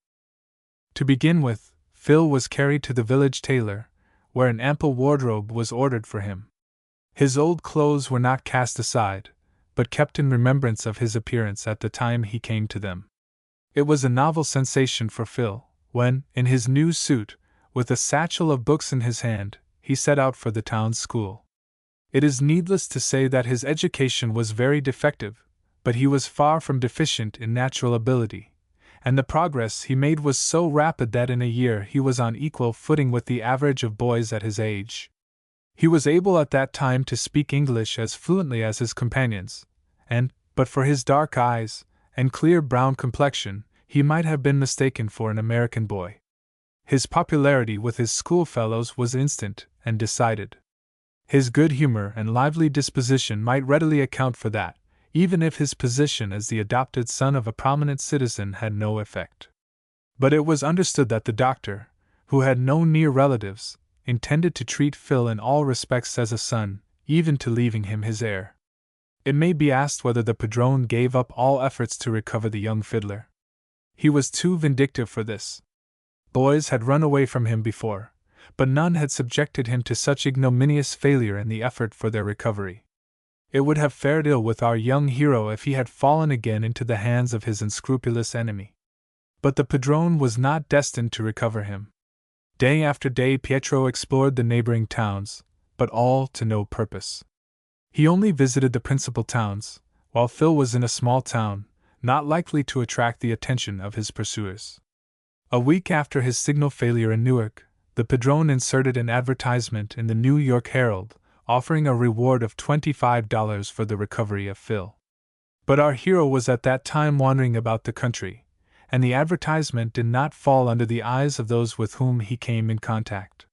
To begin with, Phil was carried to the village tailor, where an ample wardrobe was ordered for him. His old clothes were not cast aside, but kept in remembrance of his appearance at the time he came to them. It was a novel sensation for Phil, when, in his new suit, with a satchel of books in his hand, he set out for the town school. It is needless to say that his education was very defective, but he was far from deficient in natural ability, and the progress he made was so rapid that in a year he was on equal footing with the average of boys at his age. He was able at that time to speak English as fluently as his companions, and, but for his dark eyes and clear brown complexion, he might have been mistaken for an American boy. His popularity with his schoolfellows was instant and decided. His good humor and lively disposition might readily account for that, even if his position as the adopted son of a prominent citizen had no effect. But it was understood that the doctor, who had no near relatives, intended to treat Phil in all respects as a son, even to leaving him his heir. It may be asked whether the padrone gave up all efforts to recover the young fiddler. He was too vindictive for this. Boys had run away from him before, but none had subjected him to such ignominious failure in the effort for their recovery. It would have fared ill with our young hero if he had fallen again into the hands of his unscrupulous enemy. But the padrone was not destined to recover him. Day after day Pietro explored the neighboring towns, but all to no purpose. He only visited the principal towns, while Phil was in a small town, not likely to attract the attention of his pursuers. A week after his signal failure in Newark, the padrone inserted an advertisement in the New York Herald, offering a reward of $25 for the recovery of Phil. But our hero was at that time wandering about the country, and the advertisement did not fall under the eyes of those with whom he came in contact.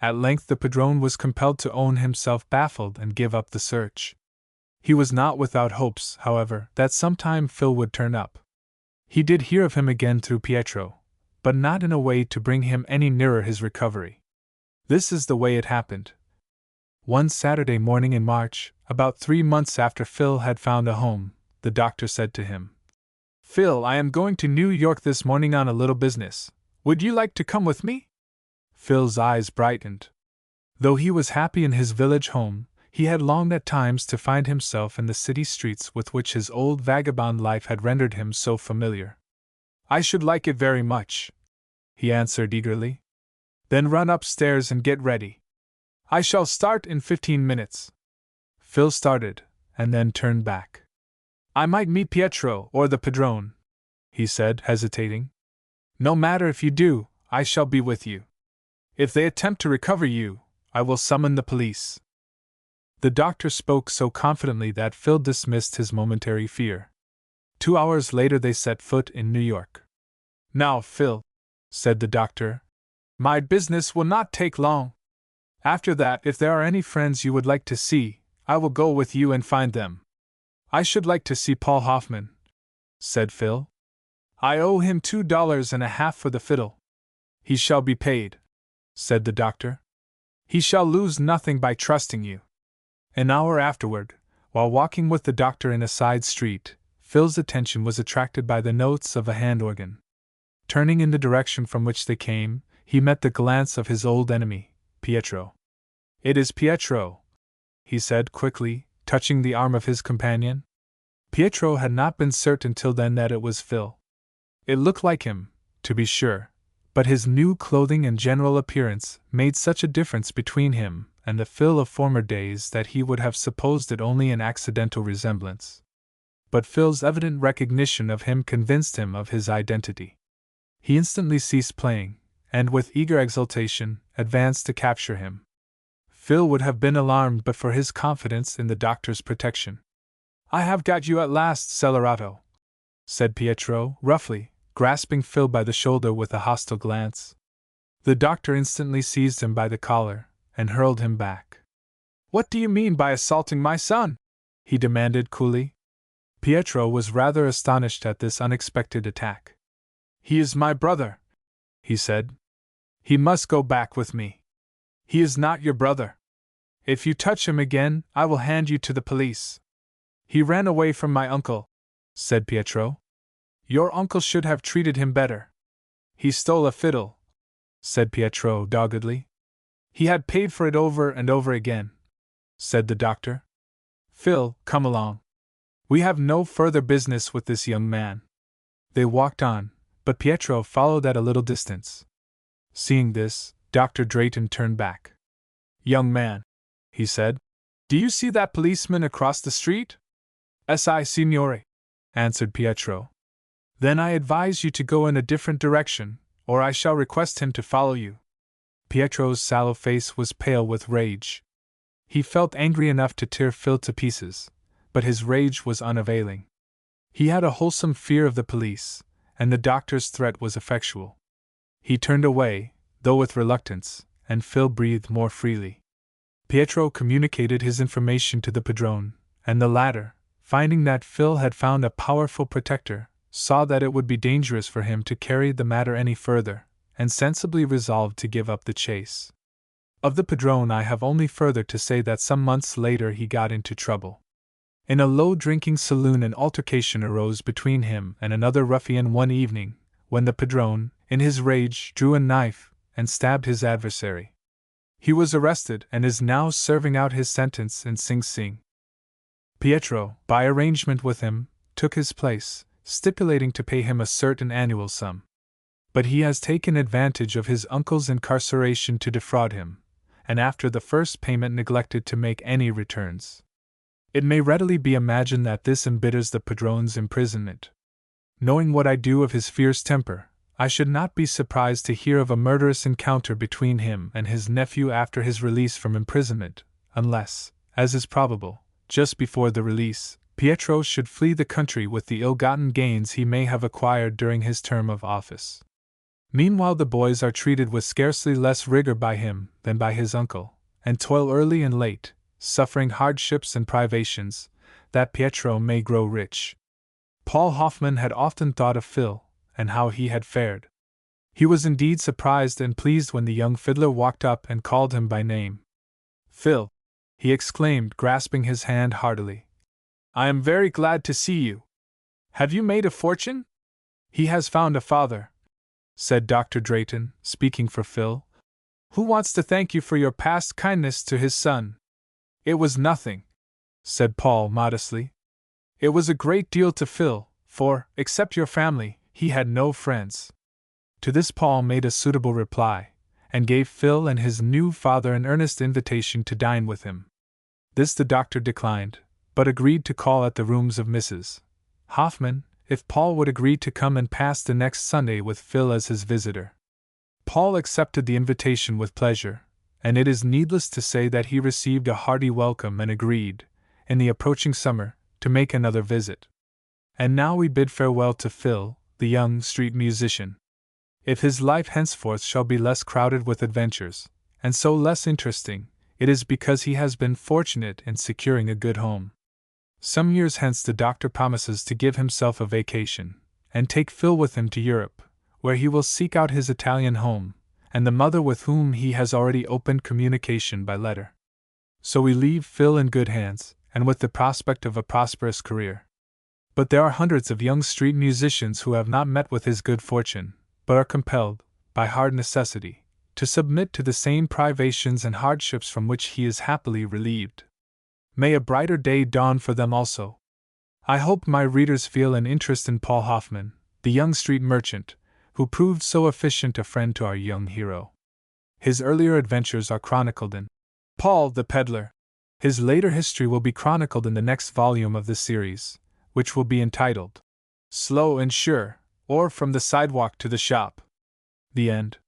At length the padrone was compelled to own himself baffled and give up the search. He was not without hopes, however, that sometime Phil would turn up. He did hear of him again through Pietro, but not in a way to bring him any nearer his recovery. This is the way it happened. One Saturday morning in March, about 3 months after Phil had found a home, the doctor said to him, "Phil, I am going to New York this morning on a little business. Would you like to come with me?" Phil's eyes brightened. Though he was happy in his village home, he had longed at times to find himself in the city streets with which his old vagabond life had rendered him so familiar. "I should like it very much," he answered eagerly. "Then run upstairs and get ready. I shall start in 15 minutes. Phil started, and then turned back. "I might meet Pietro or the padrone," he said, hesitating. "No matter if you do, I shall be with you. If they attempt to recover you, I will summon the police." The doctor spoke so confidently that Phil dismissed his momentary fear. 2 hours later they set foot in New York. "Now, Phil," said the doctor, "my business will not take long. After that, if there are any friends you would like to see, I will go with you and find them." "I should like to see Paul Hoffman," said Phil. "I owe him $2.50 for the fiddle." "He shall be paid," said the doctor. "He shall lose nothing by trusting you." An hour afterward, while walking with the doctor in a side street, Phil's attention was attracted by the notes of a hand organ. Turning in the direction from which they came, he met the glance of his old enemy, Pietro. "It is Pietro," he said quickly, touching the arm of his companion. Pietro had not been certain till then that it was Phil. It looked like him, to be sure, but his new clothing and general appearance made such a difference between him and the Phil of former days that he would have supposed it only an accidental resemblance. But Phil's evident recognition of him convinced him of his identity. He instantly ceased playing, and with eager exultation, advanced to capture him. Phil would have been alarmed but for his confidence in the doctor's protection. "I have got you at last, Celerato," said Pietro, roughly, grasping Phil by the shoulder with a hostile glance. The doctor instantly seized him by the collar, and hurled him back. "What do you mean by assaulting my son?" he demanded coolly. Pietro was rather astonished at this unexpected attack. "He is my brother," he said. "He must go back with me. He is not your brother. If you touch him again, I will hand you to the police." "He ran away from my uncle," said Pietro. "Your uncle should have treated him better." "He stole a fiddle," said Pietro doggedly. "He had paid for it over and over again," said the doctor. "Phil, come along. We have no further business with this young man." They walked on, but Pietro followed at a little distance. Seeing this, Dr. Drayton turned back. "Young man," he said, "do you see that policeman across the street?" "Si, signore," answered Pietro. "Then I advise you to go in a different direction, or I shall request him to follow you." Pietro's sallow face was pale with rage. He felt angry enough to tear Phil to pieces, but his rage was unavailing. He had a wholesome fear of the police, and the doctor's threat was effectual. He turned away, though with reluctance, and Phil breathed more freely. Pietro communicated his information to the padrone, and the latter, finding that Phil had found a powerful protector, saw that it would be dangerous for him to carry the matter any further, and sensibly resolved to give up the chase. Of the padrone I have only further to say that some months later he got into trouble. In a low drinking saloon an altercation arose between him and another ruffian one evening, when the padrone, in his rage, drew a knife and stabbed his adversary. He was arrested and is now serving out his sentence in Sing Sing. Pietro, by arrangement with him, took his place, stipulating to pay him a certain annual sum. But he has taken advantage of his uncle's incarceration to defraud him, and after the first payment neglected to make any returns. It may readily be imagined that this embitters the padrone's imprisonment. Knowing what I do of his fierce temper, I should not be surprised to hear of a murderous encounter between him and his nephew after his release from imprisonment, unless, as is probable, just before the release, Pietro should flee the country with the ill-gotten gains he may have acquired during his term of office. Meanwhile the boys are treated with scarcely less rigor by him than by his uncle, and toil early and late, suffering hardships and privations, that Pietro may grow rich. Paul Hoffman had often thought of Phil, and how he had fared. He was indeed surprised and pleased when the young fiddler walked up and called him by name. "Phil," he exclaimed, grasping his hand heartily, "I am very glad to see you. Have you made a fortune?" "He has found a father," said Dr. Drayton, speaking for Phil, "who wants to thank you for your past kindness to his son." "It was nothing," said Paul modestly. "It was a great deal to Phil, for, except your family, he had no friends." To this Paul made a suitable reply, and gave Phil and his new father an earnest invitation to dine with him. This the doctor declined, but agreed to call at the rooms of Mrs. Hoffman, if Paul would agree to come and pass the next Sunday with Phil as his visitor. Paul accepted the invitation with pleasure, and it is needless to say that he received a hearty welcome and agreed, in the approaching summer, to make another visit. And now we bid farewell to Phil, the young street musician. If his life henceforth shall be less crowded with adventures, and so less interesting, it is because he has been fortunate in securing a good home. Some years hence the doctor promises to give himself a vacation, and take Phil with him to Europe, where he will seek out his Italian home, and the mother with whom he has already opened communication by letter. So we leave Phil in good hands, and with the prospect of a prosperous career. But there are hundreds of young street musicians who have not met with his good fortune, but are compelled, by hard necessity, to submit to the same privations and hardships from which he is happily relieved. May a brighter day dawn for them also. I hope my readers feel an interest in Paul Hoffman, the young street merchant, who proved so efficient a friend to our young hero. His earlier adventures are chronicled in Paul the Peddler. His later history will be chronicled in the next volume of this series, which will be entitled Slow and Sure, or From the Sidewalk to the Shop. The End.